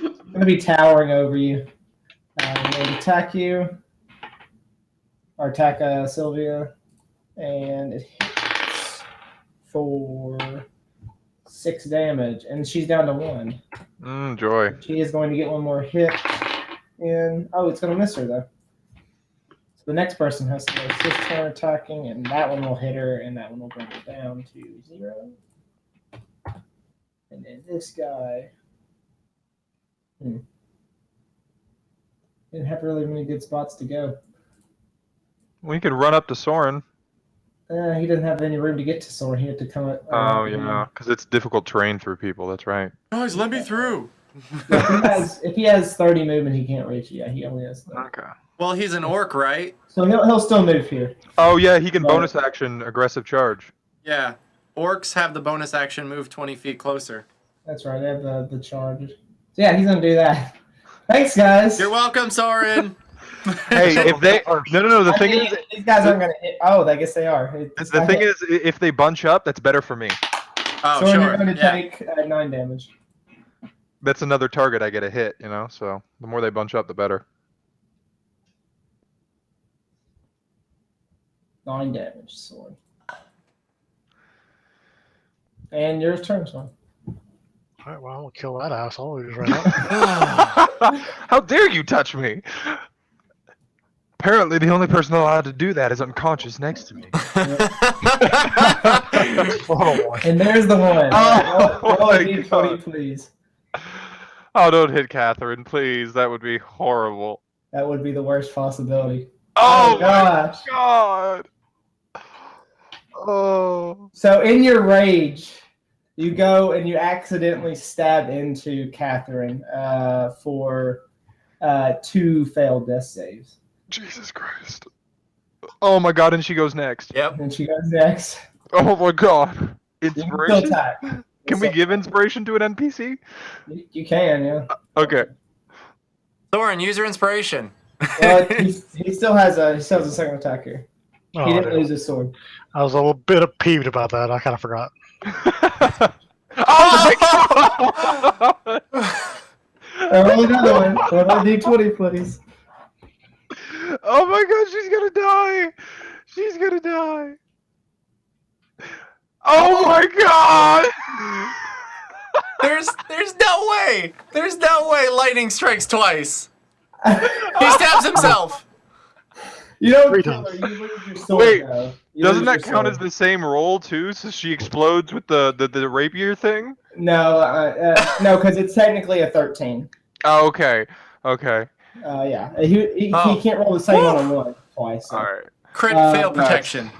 Speaker 1: I'm going to be towering over you. I'm going to attack you. Or attack Sylvia. And it hits for 6 damage. And she's down to 1.
Speaker 3: Joy.
Speaker 1: She is going to get 1 more hit. And it's going to miss her, though. So the next person has to go 6 turn attacking, and that one will hit her, and that one will bring her down to 0. And then this guy. Didn't have really many good spots to go.
Speaker 3: We could run up to Soren.
Speaker 1: He doesn't have any room to get to Soren. He had to come.
Speaker 3: Oh yeah, because it's difficult terrain through people. That's right.
Speaker 7: Guys, let me through.
Speaker 1: If he has 30 movement, he can't reach you. Yeah, he only has 30.
Speaker 3: Okay.
Speaker 7: Well, he's an orc, right?
Speaker 1: So he'll still move here.
Speaker 3: Oh yeah, he can
Speaker 1: Right.
Speaker 3: bonus action aggressive charge.
Speaker 7: Yeah. Orcs have the bonus action move 20 feet closer.
Speaker 1: That's right. They have the charge. So yeah, he's gonna do that. Thanks, guys.
Speaker 7: You're welcome, Soren.
Speaker 3: Hey, if they no, the thing is,
Speaker 1: these guys aren't gonna hit. Oh, I guess they are.
Speaker 3: the thing is, if they bunch up, that's better for me.
Speaker 7: Oh,
Speaker 1: Soren,
Speaker 7: sure.
Speaker 1: you're going to
Speaker 7: Yeah.
Speaker 1: take 9 damage.
Speaker 3: That's another target I get a hit. So the more they bunch up, the better.
Speaker 1: 9 damage, Soren. And your turn, Soren.
Speaker 6: All right, well, we'll kill that asshole who just ran up.
Speaker 3: How dare you touch me? Apparently, the only person allowed to do that is unconscious next to me.
Speaker 6: Oh,
Speaker 1: And there's the one.
Speaker 3: Oh,
Speaker 1: Roll
Speaker 3: my
Speaker 1: a d20,
Speaker 3: God.
Speaker 1: please.
Speaker 3: Oh, don't hit Catherine, please. That would be horrible.
Speaker 1: That would be the worst possibility.
Speaker 3: Oh,
Speaker 1: gosh.
Speaker 3: my God. Oh.
Speaker 1: So in your rage, you go and you accidentally stab into Catherine for 2 failed death saves.
Speaker 3: Jesus Christ. Oh my God, and she goes next.
Speaker 7: Yep.
Speaker 1: And she goes next.
Speaker 3: Oh my God.
Speaker 1: You can still
Speaker 3: Inspiration?
Speaker 1: attack.
Speaker 3: Can we give inspiration to an NPC?
Speaker 1: You can, yeah.
Speaker 3: Okay.
Speaker 7: Soren, use your inspiration.
Speaker 1: Well, he still has a second attack here. He
Speaker 6: I
Speaker 1: didn't
Speaker 6: do.
Speaker 1: lose his sword.
Speaker 6: I was a little bit peeved about that. I kind of forgot.
Speaker 3: Oh my God!
Speaker 1: Roll another one. Roll a d20, please.
Speaker 3: Oh my God, she's gonna die! She's gonna die! Oh my God!
Speaker 7: There's no way. There's no way lightning strikes twice. He stabs himself.
Speaker 1: You don't
Speaker 6: 3
Speaker 1: kill
Speaker 6: times.
Speaker 1: her. You lose your sword,
Speaker 3: Wait,
Speaker 1: though. You
Speaker 3: Doesn't
Speaker 1: lose
Speaker 3: that
Speaker 1: your
Speaker 3: count as
Speaker 1: sword.
Speaker 3: the same roll too? So she explodes with the rapier thing?
Speaker 1: No, no, because it's technically a 13.
Speaker 3: Oh, okay. Okay.
Speaker 1: Yeah, he
Speaker 7: Oh.
Speaker 1: can't roll the same on a 1 twice. So.
Speaker 3: All right.
Speaker 7: Crit fail
Speaker 3: nice.
Speaker 7: protection.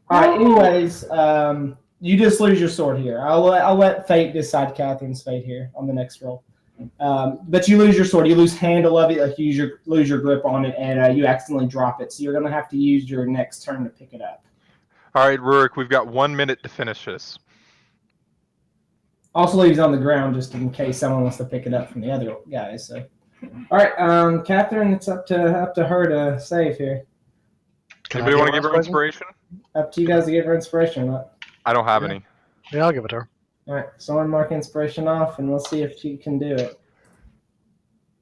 Speaker 1: All right. Anyways, you just lose your sword here. I'll let fate decide Catherine's fate here on the next roll. But you lose your sword. You lose handle of it. Like you lose your grip on it, and you accidentally drop it. So you're gonna have to use your next turn to pick it up.
Speaker 3: All right, Rurik, we've got 1 minute to finish this.
Speaker 1: Also leaves it on the ground just in case someone wants to pick it up from the other guys. So, all right, Catherine, it's up to her to save here.
Speaker 6: Can I
Speaker 3: Anybody want to
Speaker 6: give
Speaker 3: give her inspiration?
Speaker 1: Up to you guys to give her inspiration or not.
Speaker 3: I don't have
Speaker 6: Yeah.
Speaker 3: any.
Speaker 6: Yeah, I'll give it to her.
Speaker 1: All right, someone mark inspiration off, and we'll see if she can do it.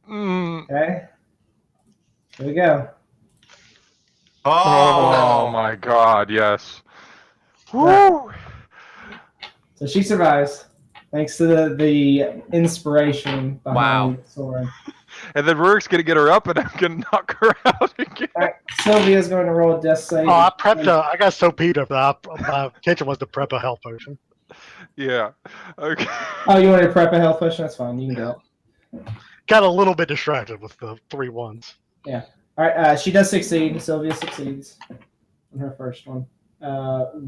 Speaker 3: Mm.
Speaker 1: Okay. Here we go.
Speaker 3: Oh my God! Yes. Woo!
Speaker 1: So she survives, thanks to the inspiration behind Soren.
Speaker 3: And then Rurik's gonna get her up, and I'm gonna knock her out again.
Speaker 1: All right, Sylvia's going to roll a death save.
Speaker 6: Oh, I prepped I got so peeved up that my intention was to prep a health potion.
Speaker 3: Yeah. Okay.
Speaker 1: Oh, you want to prep a health potion? That's fine. You can do it.
Speaker 6: Got a little bit distracted with the 3 ones.
Speaker 1: All right, she does succeed. Sylvia succeeds on her first one.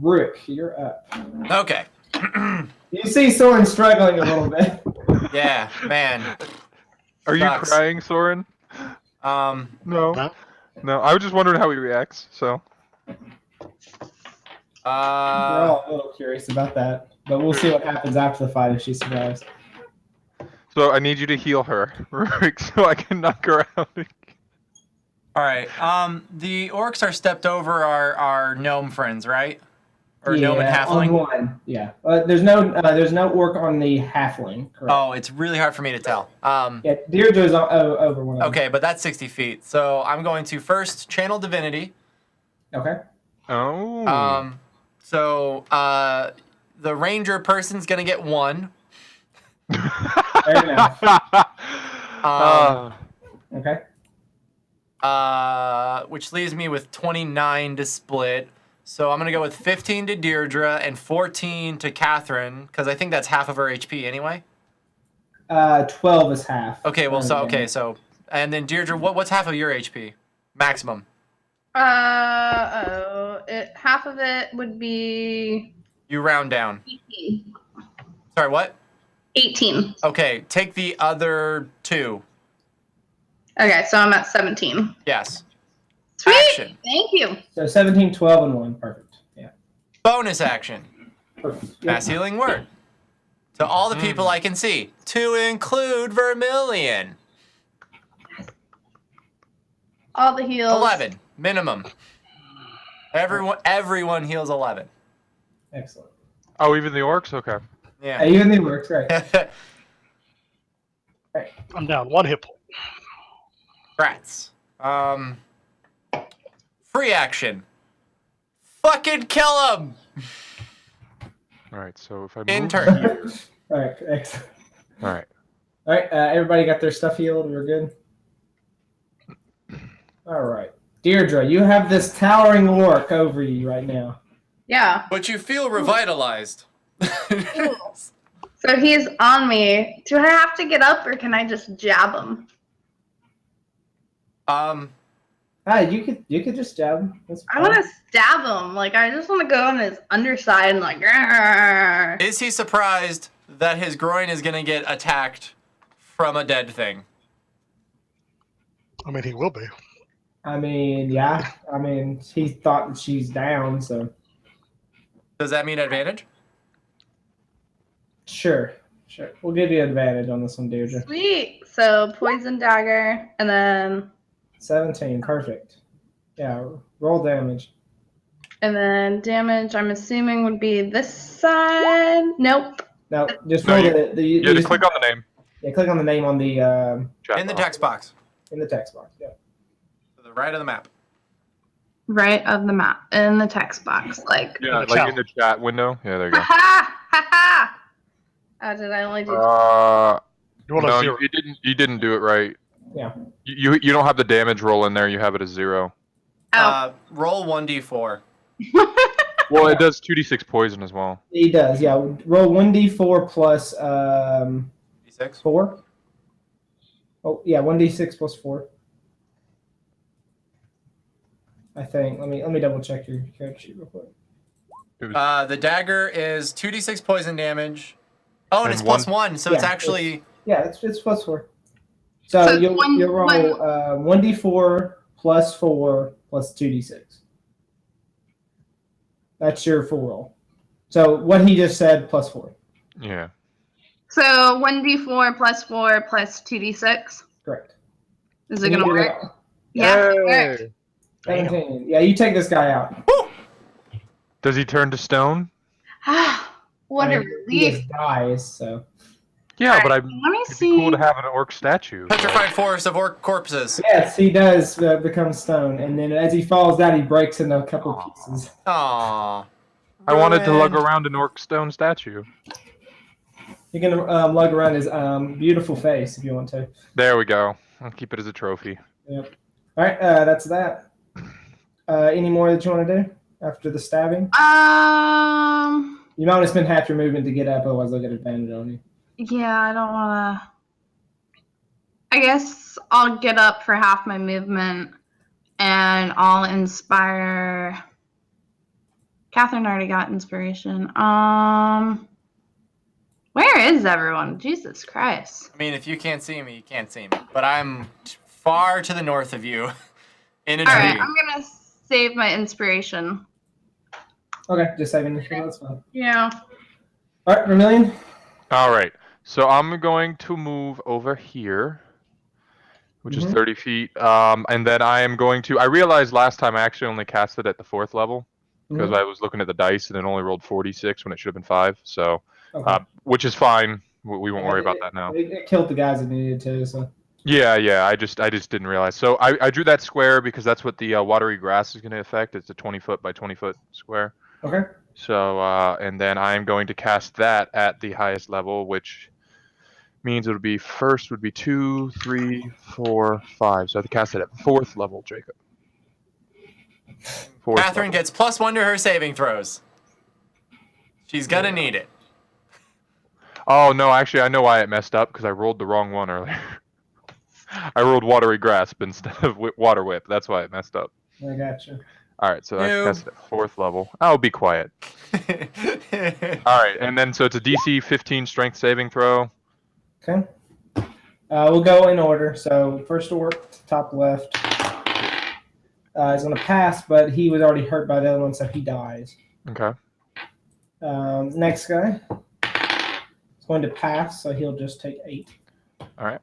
Speaker 1: Rook, you're up.
Speaker 7: Okay.
Speaker 1: You see Soren struggling a little bit.
Speaker 7: Yeah, man.
Speaker 3: Are you
Speaker 7: Sucks.
Speaker 3: crying, Soren?
Speaker 7: Um.
Speaker 3: No.
Speaker 6: No?
Speaker 3: No. I was just wondering how he reacts. So.
Speaker 1: We're all a little curious about that, but we'll see what happens after the fight if she survives.
Speaker 3: So I need you to heal her, Rurik, so I can knock her out.
Speaker 7: All right. The orcs are stepped over our gnome friends, right? Or gnome and
Speaker 1: On
Speaker 7: halfling.
Speaker 1: one. Yeah. There's no orc on the halfling. Correct.
Speaker 7: Oh, it's really hard for me to tell.
Speaker 1: Yeah, Deirdre's over one of them.
Speaker 7: Okay, but that's 60 feet. So I'm going to first channel divinity.
Speaker 1: Okay.
Speaker 3: Oh.
Speaker 7: So the ranger person's gonna get 1.
Speaker 1: Fair enough. Okay.
Speaker 7: Which leaves me with 29 to split. So I'm gonna go with 15 to Deirdre and 14 to Catherine because I think that's half of her HP anyway.
Speaker 1: 12 is half.
Speaker 7: Okay, well, so and then Deirdre, what's half of your HP maximum?
Speaker 4: Half of it would be
Speaker 7: You round down.
Speaker 4: 18.
Speaker 7: Sorry, what?
Speaker 4: 18.
Speaker 7: Okay, take the other 2.
Speaker 4: Okay, so I'm at 17.
Speaker 7: Yes.
Speaker 4: Sweet.
Speaker 7: Action.
Speaker 4: Thank you.
Speaker 1: So 17, 12, and 1. Perfect. Yeah.
Speaker 7: Bonus action.
Speaker 1: Perfect.
Speaker 7: Mass healing word. To all the people I can see, to include Vermilion.
Speaker 4: All the heals.
Speaker 7: 11 minimum. Everyone heals 11.
Speaker 1: Excellent.
Speaker 3: Oh, even the orcs? Okay.
Speaker 7: Yeah.
Speaker 1: Even the works, right.
Speaker 6: I'm down 1 hit point.
Speaker 7: Rats. Free action. Fucking kill him.
Speaker 3: All right. So if I move.
Speaker 7: Intern.
Speaker 1: All right. Excellent.
Speaker 3: All right.
Speaker 1: All right. Everybody got their stuff healed. We're good. All right. Deirdre, you have this towering orc over you right now.
Speaker 4: Yeah.
Speaker 7: But you feel revitalized.
Speaker 4: So he's on me. Do I have to get up or can I just jab him?
Speaker 1: You could just jab him. That's
Speaker 4: I
Speaker 1: fine.
Speaker 4: want to stab him. Like, I just want to go on his underside and like, "Grrr."
Speaker 7: Is he surprised that his groin is going to get attacked from a dead thing?
Speaker 6: I mean, he will be.
Speaker 1: I mean, yeah. I mean, he thought that she's down, so
Speaker 7: Does that mean advantage?
Speaker 1: sure. We'll give you advantage on this one, Deirdre.
Speaker 4: Sweet. So poison dagger and then
Speaker 1: 17, perfect. Yeah, roll damage.
Speaker 4: damage. I'm assuming would be this side. Nope.
Speaker 1: Now, just
Speaker 3: No,
Speaker 1: roll
Speaker 3: you-
Speaker 1: the
Speaker 3: Yeah, just click on the name.
Speaker 1: Yeah, click on the name on the
Speaker 3: Chat
Speaker 7: In the
Speaker 3: box.
Speaker 7: text box.
Speaker 1: in the text box. Yeah.
Speaker 7: To the right of the map.
Speaker 4: Right of the map in the text box. Like,
Speaker 3: Yeah,
Speaker 6: In the
Speaker 3: like
Speaker 6: chat.
Speaker 3: in the chat window. Yeah, there you go.
Speaker 4: ha ha. Oh, did I only do?
Speaker 6: You rolled a
Speaker 3: No,
Speaker 6: 0.
Speaker 3: you didn't do it right.
Speaker 1: Yeah.
Speaker 3: You don't have the damage roll in there. You have it as 0.
Speaker 4: Oh.
Speaker 7: Roll 1d4.
Speaker 3: Well, it does 2d6 poison as well.
Speaker 1: He does. Yeah. Roll 1d4 plus
Speaker 7: D6.
Speaker 1: 4. Oh yeah, 1d6 plus 4. I think. Let me double check your character sheet real quick.
Speaker 7: The dagger is 2d6 poison damage. Oh, and
Speaker 3: And
Speaker 7: it's plus
Speaker 3: one-
Speaker 7: 1, so it's
Speaker 1: Yeah,
Speaker 7: actually...
Speaker 1: Yeah, it's plus 4. So,
Speaker 4: So
Speaker 1: you'll roll 1d4 plus 4 plus 2d6. That's your full roll. So what he just said plus 4.
Speaker 3: Yeah.
Speaker 4: So 1d4 plus 4 plus 2d6.
Speaker 1: Correct.
Speaker 4: Is it gonna
Speaker 1: You did
Speaker 4: work?
Speaker 1: it.
Speaker 4: Yeah, it worked.
Speaker 6: Damn.
Speaker 1: 17. Yeah, you take this guy out.
Speaker 3: Does he turn to stone?
Speaker 4: What
Speaker 1: I
Speaker 4: a
Speaker 1: mean, He
Speaker 4: relief.
Speaker 1: just dies. So
Speaker 3: Yeah, but
Speaker 4: Let me
Speaker 3: it'd
Speaker 4: see.
Speaker 3: be cool to have an orc statue.
Speaker 7: Petrified forest of orc corpses.
Speaker 1: yes, he does become stone, and then as he falls down, he breaks into a couple pieces.
Speaker 7: Aww.
Speaker 3: I wanted to lug
Speaker 7: Ruined.
Speaker 3: around an orc stone statue.
Speaker 1: You can lug around his beautiful face if you want to.
Speaker 3: There we go. I'll keep it as a trophy.
Speaker 1: Yep. All right, that's that. Any more that you want to do after the stabbing? You might want to spend half your movement to get up, otherwise they'll get advantage on you.
Speaker 4: Yeah, I don't wanna. I guess I'll get up for half my movement and I'll inspire. Catherine already got inspiration. Where is everyone? Jesus Christ.
Speaker 7: I mean, if you can't see me, you can't see me. But I'm far to the north of you in a
Speaker 4: All
Speaker 7: tree.
Speaker 4: right, I'm gonna save my inspiration.
Speaker 1: Okay, just saving your that's fine.
Speaker 4: Yeah.
Speaker 1: All right, Vermilion.
Speaker 3: All right. So I'm going to move over here, which is 30 feet. And then I am going to. I realized last time I actually only cast it at the 4th level because I was looking at the dice and it only rolled 46 when it should have been 5. So,
Speaker 1: Okay.
Speaker 3: which is fine. We won't worry about that now.
Speaker 1: It killed the guys that needed to. So
Speaker 3: Yeah. I just didn't realize. So I drew that square because that's what the watery grass is going to affect. It's a 20-foot by 20-foot square.
Speaker 1: okay.
Speaker 3: So and then I'm going to cast that at the highest level, which means it would be first would be 2, 3, 4, 5. So I have to cast it at 4th level, Jacob. 4th
Speaker 7: Catherine
Speaker 3: level.
Speaker 7: gets +1 to her saving throws. She's gonna need it.
Speaker 3: Oh no, actually I know why it messed up because I rolled the wrong one earlier. I rolled watery grasp instead of water whip. That's why it messed up.
Speaker 1: I got you.
Speaker 3: All right, so I
Speaker 7: Ew.
Speaker 3: cast it at 4th level. I'll be quiet. All right, and then so it's a DC 15 strength saving throw.
Speaker 1: Okay. We'll go in order. So first orc, top left. Is going to pass, but he was already hurt by the other one, so he dies.
Speaker 3: Okay.
Speaker 1: Next guy is going to pass, so he'll just take 8.
Speaker 3: All right.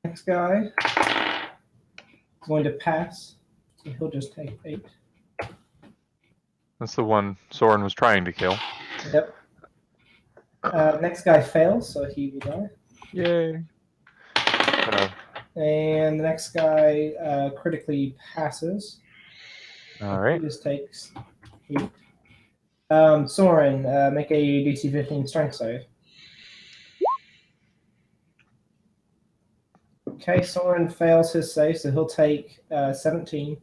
Speaker 1: Next guy is going to pass, so he'll just take 8.
Speaker 3: That's the one Soren was trying to kill.
Speaker 1: Yep. Next guy fails, so he will die.
Speaker 3: Yay.
Speaker 1: And the next guy critically passes.
Speaker 3: All right.
Speaker 1: He just takes 8. Soren, make a DC 15 strength save. Okay, Soren fails his save, so he'll take 17.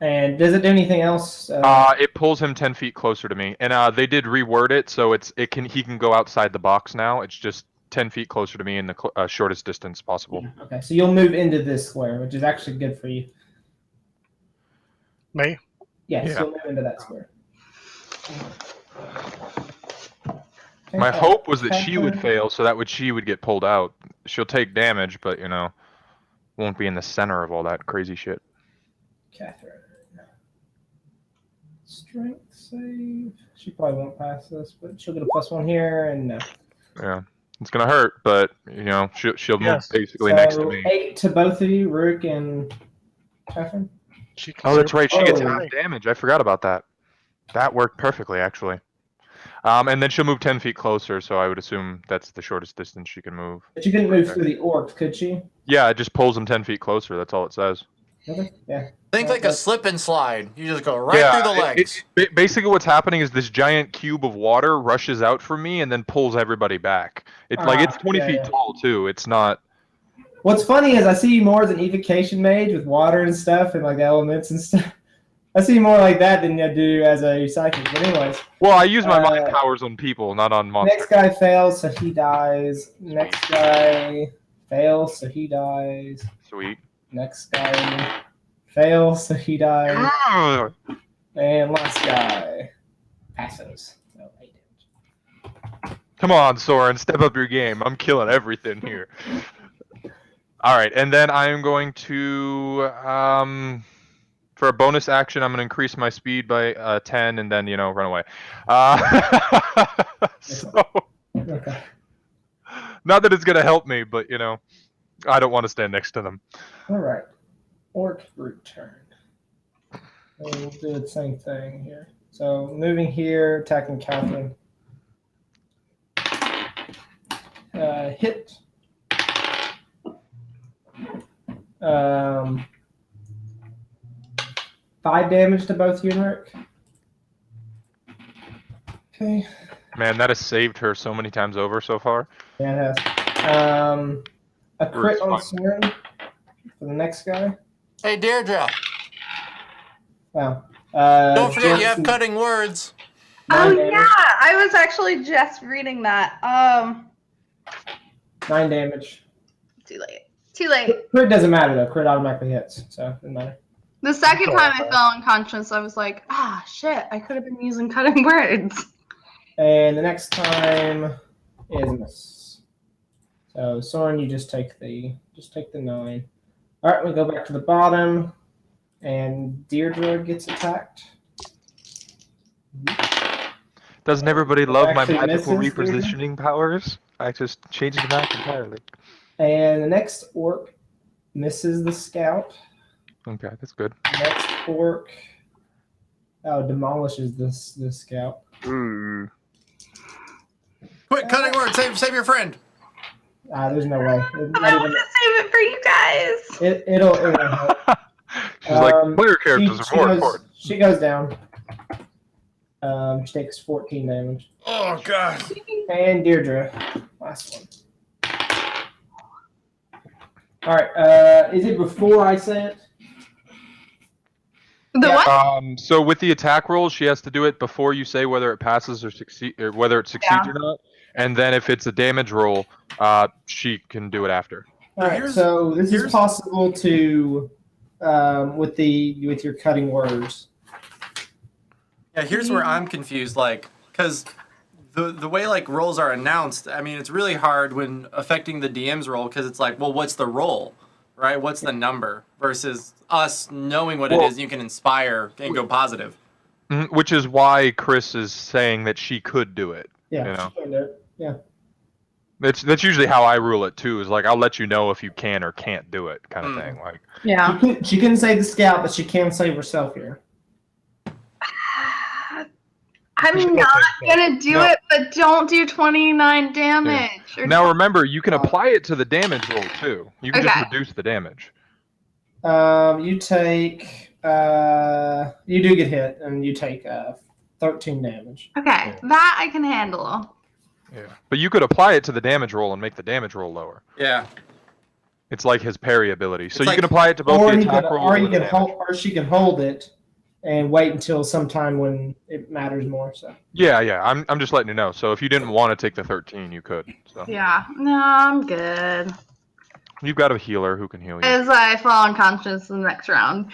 Speaker 1: And does it do anything else?
Speaker 3: It pulls him 10 feet closer to me, and they did reword it so he can go outside the box now. It's just 10 feet closer to me in the shortest distance possible.
Speaker 1: Okay, so you'll move into this square, which is actually good for you.
Speaker 6: Me?
Speaker 1: Yes,
Speaker 3: Yeah.
Speaker 1: you'll move into that square. Okay,
Speaker 3: My hope was that she would
Speaker 1: Catherine.
Speaker 3: fail, so that she would get pulled out. She'll take damage, but won't be in the center of all that crazy shit.
Speaker 1: Catherine. Strength save. She probably won't pass this, but she'll get a +1 here, and no.
Speaker 3: Yeah, it's gonna hurt, but she'll move
Speaker 6: Yes.
Speaker 3: basically next to me.
Speaker 1: 8 to both of you, Rook and Catherine.
Speaker 6: She can
Speaker 3: Oh, that's right. She gets
Speaker 1: Oh.
Speaker 3: half damage. I forgot about that. That worked perfectly, actually. And then she'll move 10 feet closer, so I would assume that's the shortest distance she can move.
Speaker 1: But you couldn't move through the orc, could she?
Speaker 3: Yeah, it just pulls him 10 feet closer. That's all it says.
Speaker 1: Okay. Yeah.
Speaker 7: Think like a slip and slide. You just go right through the legs.
Speaker 3: Basically, what's happening is this giant cube of water rushes out from me and then pulls everybody back. It's 20 feet tall too. It's not.
Speaker 1: What's funny is I see you more as an evocation mage with water and stuff and like elements and stuff. I see you more like that than I do as a psychic. But anyways.
Speaker 3: Well, I use my mind powers on people, not on monsters.
Speaker 1: Next guy fails, so he dies. Next guy fails, so he dies.
Speaker 3: Sweet.
Speaker 1: Next guy fails, so he dies.
Speaker 3: Ah!
Speaker 1: And last guy passes. So 8 damage.
Speaker 3: Come on, Soren, step up your game. I'm killing everything here. All right, and then I'm going to, for a bonus action, I'm going to increase my speed by 10 and then, run away. So,
Speaker 1: Okay.
Speaker 3: not that it's going to help me, but, I don't want to stand next to them.
Speaker 1: All right. Orc brute turn. We'll do the same thing here. So moving here, attacking Catherine. Hit. 5 damage to both you and Rick. Okay.
Speaker 3: Man, that has saved her so many times over so far.
Speaker 1: Yeah, it has. A crit
Speaker 3: Rick's
Speaker 1: on
Speaker 3: fine.
Speaker 1: Soren for the next guy.
Speaker 7: Hey, Deirdre.
Speaker 1: Wow.
Speaker 7: Don't forget you have
Speaker 1: Jensen,
Speaker 7: cutting words.
Speaker 1: 9
Speaker 4: Oh
Speaker 1: damage.
Speaker 4: yeah, I was actually just reading that.
Speaker 1: 9 damage.
Speaker 4: Too late. Too late.
Speaker 1: Crit doesn't matter though. Crit automatically hits, so it doesn't matter.
Speaker 4: The second time I fell unconscious, I was like, shit, I could have been using cutting words.
Speaker 1: And the next time is miss. So Soren, you just take the 9. All right, we go back to the bottom, and Deirdre gets attacked.
Speaker 3: Doesn't everybody love my
Speaker 1: Actually
Speaker 3: magical
Speaker 1: misses, Deirdre.
Speaker 3: repositioning powers? I just changed the map entirely.
Speaker 1: And the next orc misses the scout.
Speaker 3: Okay, that's good.
Speaker 1: Next orc demolishes this scout.
Speaker 3: Ooh.
Speaker 7: Quick, cutting word. Save your friend.
Speaker 1: There's no way.
Speaker 4: I want to save it for you guys.
Speaker 1: It'll help.
Speaker 3: She's like, player characters are more important.
Speaker 1: She goes down. She takes 14 damage.
Speaker 7: Oh, God.
Speaker 1: And Deirdre, last one. All right. Is it before I say it?
Speaker 4: The
Speaker 1: Yeah.
Speaker 4: what?
Speaker 3: So with the attack roll, she has to do it before you say whether it passes or succeed, or whether it succeeds or not. And then if it's a damage roll, she can do it after.
Speaker 1: All right. So this is possible to with your cutting words.
Speaker 7: Yeah, here's where I'm confused, because the way rolls are announced, I mean, it's really hard when affecting the DM's roll, because it's like, well, what's the roll, right? What's the number versus us knowing what it is, and you can inspire and go positive.
Speaker 3: Which is why Chris is saying that she could do it.
Speaker 1: Yeah, she can do it. Yeah.
Speaker 3: That's usually how I rule it too. Is like I'll let you know if you can or can't do it, kind of thing. Like
Speaker 4: Yeah.
Speaker 1: She couldn't save the scout, but she can save herself here.
Speaker 4: I'm not gonna do it, but don't do 29 damage. or
Speaker 3: now, remember, you can apply it to the damage roll too. You can just
Speaker 4: Okay.
Speaker 3: reduce the damage.
Speaker 1: You take you do get hit, and you take 13 damage.
Speaker 4: Okay, that I can handle.
Speaker 3: Yeah. But you could apply it to the damage roll and make the damage roll lower.
Speaker 7: Yeah.
Speaker 3: It's like his parry ability. So
Speaker 7: It's
Speaker 3: you
Speaker 7: like-
Speaker 3: can apply it to both
Speaker 1: Or
Speaker 3: the
Speaker 1: he
Speaker 3: attack
Speaker 1: could,
Speaker 3: roll
Speaker 1: or
Speaker 3: and
Speaker 1: he
Speaker 3: the
Speaker 1: can
Speaker 3: damage.
Speaker 1: hold, or she can hold it and wait until sometime when it matters more. So
Speaker 3: Yeah. I'm just letting you know. So if you didn't want to take the 13, you could. So
Speaker 4: Yeah, no, I'm good.
Speaker 3: you've got a healer who can heal you.
Speaker 4: As I fall unconscious in the next round.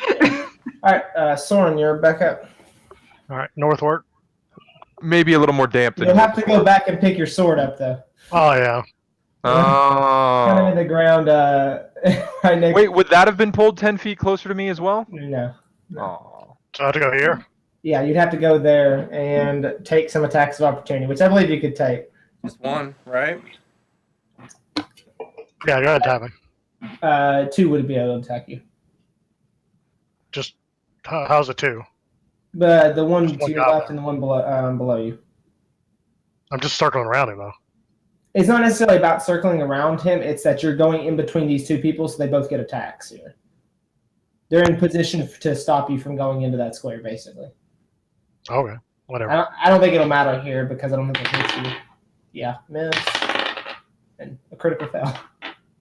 Speaker 1: all right, Soren, you're back up.
Speaker 6: All right, northward.
Speaker 3: Maybe a little more damp than
Speaker 1: You'll
Speaker 3: you
Speaker 1: have to go back and pick your sword up though.
Speaker 6: Oh yeah.
Speaker 1: Kind of in
Speaker 3: Oh.
Speaker 1: the ground, right next.
Speaker 3: Wait, would that have been pulled 10 feet closer to me as well?
Speaker 1: No.
Speaker 3: Oh.
Speaker 6: So I have to go here.
Speaker 1: Yeah, you'd have to go there and take some attacks of opportunity, which I believe you could take.
Speaker 7: Just one, right?
Speaker 6: Yeah, go ahead, tap me.
Speaker 1: 2 would be able to attack you.
Speaker 6: Just how's it 2?
Speaker 1: But the one
Speaker 6: Just
Speaker 1: to
Speaker 6: one
Speaker 1: your
Speaker 6: guy
Speaker 1: left
Speaker 6: there.
Speaker 1: and the one below you.
Speaker 6: I'm just circling around him though.
Speaker 1: It's not necessarily about circling around him. It's that you're going in between these two people, so they both get attacks here. They're in position to stop you from going into that square, basically.
Speaker 6: Okay, whatever.
Speaker 1: I don't think it'll matter here because I don't think it hits you. Yeah, miss. And a critical fail.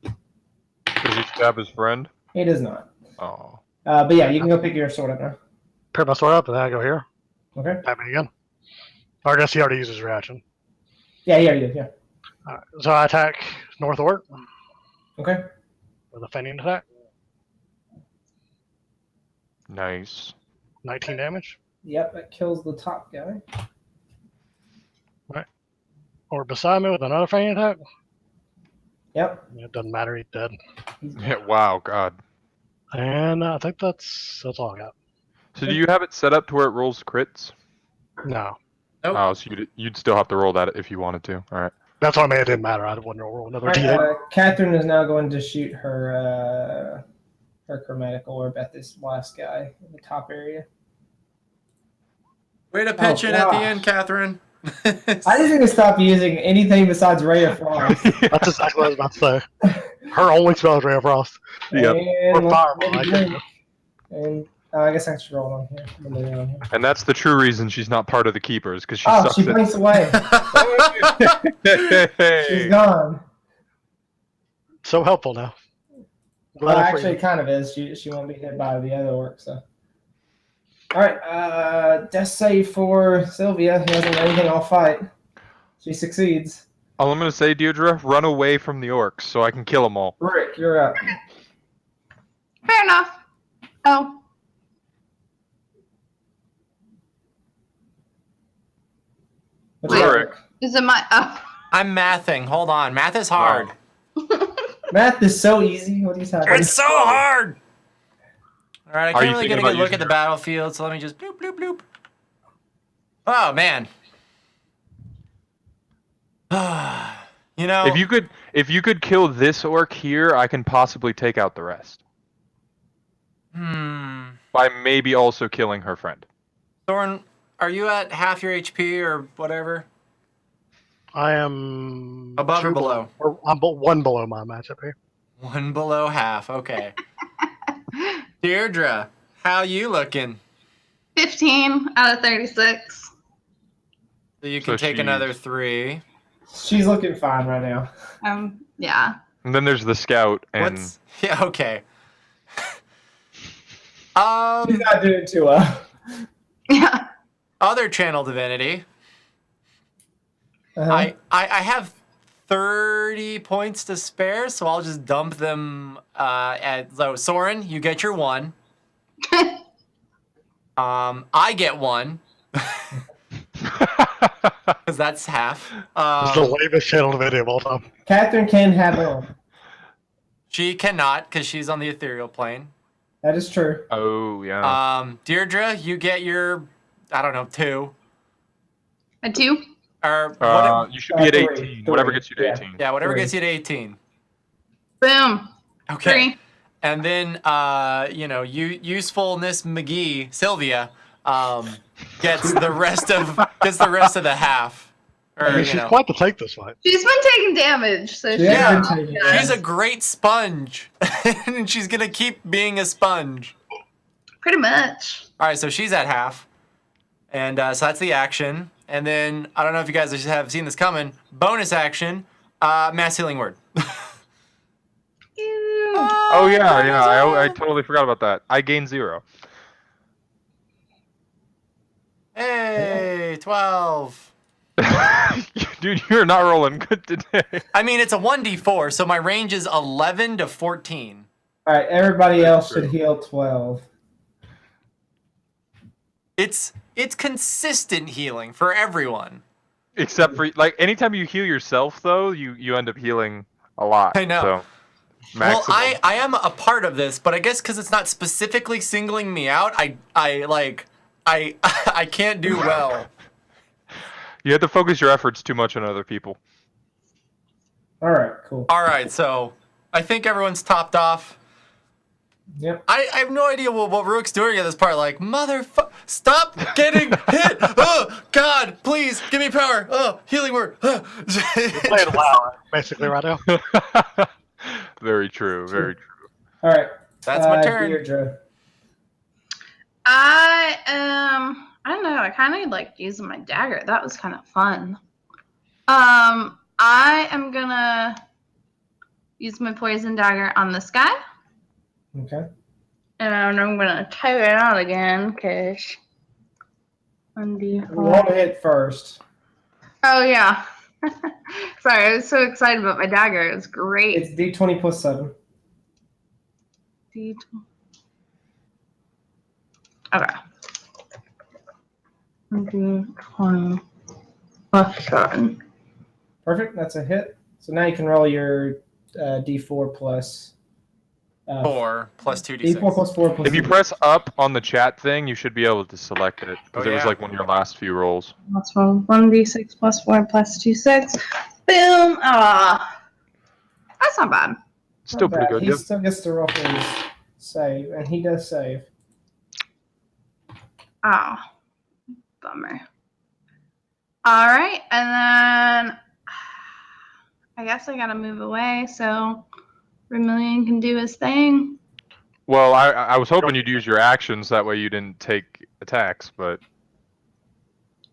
Speaker 3: Does he stab his friend?
Speaker 1: He does not.
Speaker 3: Oh.
Speaker 1: But yeah, you can go pick your sword up now.
Speaker 6: Pick my sword up and then I go here.
Speaker 1: Okay.
Speaker 6: Tap me again. Or I guess he already used his reaction.
Speaker 1: Yeah, you did. Yeah.
Speaker 6: All right, so I attack northward
Speaker 1: Okay.
Speaker 6: with a fending attack.
Speaker 3: Nice.
Speaker 6: 19 damage.
Speaker 1: Yep, that kills the top guy.
Speaker 6: Or beside me with another fending attack.
Speaker 1: Yep.
Speaker 6: It doesn't matter. He's dead.
Speaker 3: Yeah, wow, God.
Speaker 6: And I think that's all I got.
Speaker 3: So do you have it set up to where it rolls crits?
Speaker 6: No,
Speaker 7: Nope.
Speaker 3: Oh, so you'd still have to roll that if you wanted to. All right.
Speaker 6: that's what I mean. It didn't matter. I wouldn't roll another
Speaker 1: All right,
Speaker 6: D8.
Speaker 1: Catherine is now going to shoot her chromatic orb at this last guy in the top area.
Speaker 7: Way to pitch in at the
Speaker 1: gosh.
Speaker 7: end, Catherine.
Speaker 1: I just need to stop using anything besides Ray of Frost.
Speaker 6: That's exactly what I was about to say. Her only spell is Ray of Frost.
Speaker 3: Yep.
Speaker 1: And
Speaker 6: Or Fireball,
Speaker 1: maybe
Speaker 6: I
Speaker 1: drink.
Speaker 6: guess.
Speaker 1: And I guess I should roll on here. I'm gonna do it on here.
Speaker 3: And that's the true reason she's not part of the keepers, because she
Speaker 1: Oh,
Speaker 3: sucks
Speaker 1: she blinks away. She's gone.
Speaker 6: So helpful now.
Speaker 1: Well,
Speaker 6: Glad I
Speaker 1: actually,
Speaker 6: freed
Speaker 1: it kind of is. She won't be hit by the other orc, so. All right, death save for Sylvia. He hasn't done anything all fight. She succeeds.
Speaker 3: All I'm going to say, Deirdre, run away from the orcs so I can kill them all.
Speaker 1: Rick, you're up.
Speaker 4: Fair enough. Oh,
Speaker 1: What's
Speaker 4: Wait.
Speaker 1: up,
Speaker 3: Rick.
Speaker 4: is it my... Oh.
Speaker 7: I'm mathing. Hold on. Math is hard.
Speaker 1: Math is so easy. What are you talking about?
Speaker 7: It's so hard. All right, I
Speaker 3: Are
Speaker 7: can't
Speaker 3: you
Speaker 7: really
Speaker 3: thinking
Speaker 7: get a
Speaker 3: about
Speaker 7: good look
Speaker 3: using
Speaker 7: at the
Speaker 3: your-
Speaker 7: battlefield, so let me just bloop, bloop, bloop. Oh, man. You know,
Speaker 3: If you could kill this orc here, I can possibly take out the rest. By maybe also killing her friend.
Speaker 7: Thorin, are you at half your HP or whatever?
Speaker 6: I am
Speaker 7: Above or
Speaker 6: 2
Speaker 7: below?
Speaker 6: Or I'm 1 below my matchup here.
Speaker 7: 1 below half. Okay. Deirdre, how you looking?
Speaker 4: 15 out of 36.
Speaker 7: So you can
Speaker 3: So
Speaker 7: take
Speaker 3: she's-
Speaker 7: another 3.
Speaker 1: She's looking fine right now.
Speaker 4: Yeah.
Speaker 3: And then there's the scout, and
Speaker 7: What's... Yeah, okay.
Speaker 1: She's not doing too well.
Speaker 4: Yeah.
Speaker 7: Other channel divinity.
Speaker 1: Uh-huh.
Speaker 7: I have 30 points to spare, so I'll just dump them at so Soren, you get your 1. I get 1. Because that's half.
Speaker 6: It's the lamest channel video of all time.
Speaker 1: Catherine can have one.
Speaker 7: She cannot, because she's on the ethereal plane.
Speaker 1: That is true.
Speaker 3: oh yeah.
Speaker 7: Deirdre, you get your, I don't know, 2.
Speaker 4: A 2?
Speaker 7: Or what?
Speaker 3: You should be at
Speaker 1: 3,
Speaker 3: 18. Whatever gets you to
Speaker 1: yeah.
Speaker 3: 18.
Speaker 7: Yeah, whatever
Speaker 1: 3.
Speaker 7: gets you to 18.
Speaker 4: Boom.
Speaker 7: Okay.
Speaker 4: 3.
Speaker 7: And then, usefulness McGee, Sylvia, gets the rest of the half. Or,
Speaker 6: I mean, she's quite the take this fight.
Speaker 4: She's been taking damage, so she's
Speaker 1: Yeah.
Speaker 4: not
Speaker 1: Taking
Speaker 4: good.
Speaker 1: damage.
Speaker 7: she's a great sponge, and she's gonna keep being a sponge.
Speaker 4: Pretty much.
Speaker 7: All right, so she's at half,
Speaker 2: And so that's the action. And then, I don't know if you guys have seen this coming. Bonus action, mass healing word.
Speaker 3: Oh yeah. I totally forgot about that. I gain 0.
Speaker 2: Hey, 12.
Speaker 3: Dude, you're not rolling good today.
Speaker 2: I mean, it's a 1d4, so my range is 11 to 14.
Speaker 1: All right, everybody else
Speaker 3: true.
Speaker 1: should heal 12.
Speaker 2: It's consistent healing for everyone.
Speaker 3: Except for like anytime you heal yourself though, you end up healing a lot.
Speaker 2: I know.
Speaker 3: So,
Speaker 2: Well,
Speaker 3: maximum.
Speaker 2: I am a part of this, but I guess because it's not specifically singling me out, I can't do well.
Speaker 3: You have to focus your efforts too much on other people.
Speaker 1: All right, cool.
Speaker 2: All right, so I think everyone's topped off.
Speaker 1: Yep.
Speaker 2: I have no idea what Rook's doing at this part. Like, stop getting hit! Oh, God, please, give me power! Oh, healing word!
Speaker 6: You're playing WoW, basically, right now.
Speaker 3: Very true. Very true.
Speaker 1: All right.
Speaker 2: That's my turn.
Speaker 1: Deirdre.
Speaker 4: I don't know. I kind of liked using my dagger. That was kind of fun. I am gonna use my poison dagger on this guy,
Speaker 1: Okay.
Speaker 4: and I'm gonna type it out again because 1d4.
Speaker 1: Roll to hit first.
Speaker 4: Oh yeah. Sorry, I was so excited about my dagger. It was great.
Speaker 1: It's D20 plus 7.
Speaker 4: D20. Okay. D20 plus 7.
Speaker 1: Perfect. That's a hit. So now you can roll your D4 plus
Speaker 2: 4 plus 2d6.
Speaker 1: D4 plus 4 plus
Speaker 3: If you
Speaker 1: 2.
Speaker 3: press up on the chat thing, you should be able to select it because
Speaker 2: Oh,
Speaker 3: it was
Speaker 2: yeah.
Speaker 3: like one of your last few rolls.
Speaker 4: Let's roll 1d6 plus 4 plus 2, 6. Boom! Ah, that's not bad.
Speaker 3: Still
Speaker 1: Not
Speaker 3: pretty
Speaker 1: bad.
Speaker 3: good.
Speaker 1: He
Speaker 3: Yep.
Speaker 1: still gets to roll for his save, and he does save.
Speaker 4: Oh, bummer. All right, and then I guess I gotta move away so Vermilion can do his thing.
Speaker 3: Well, I was hoping you'd use your actions that way you didn't take attacks, but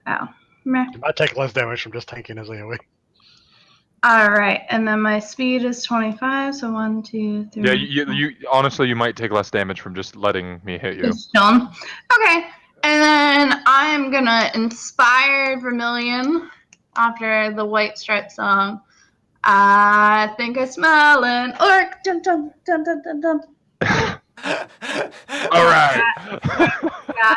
Speaker 4: Oh, meh.
Speaker 6: You might take less damage from just tanking his AoE.
Speaker 4: All right, and then my speed is 25, so 1, 2, 3.
Speaker 3: yeah, you honestly you might take less damage from just letting me hit you.
Speaker 4: Just chilling. Okay, and then I am gonna inspire Vermilion after the White Stripe song. I think I smell an orc. Dun, dun, dun, dun, dun, dun.
Speaker 3: All right.
Speaker 4: Yeah.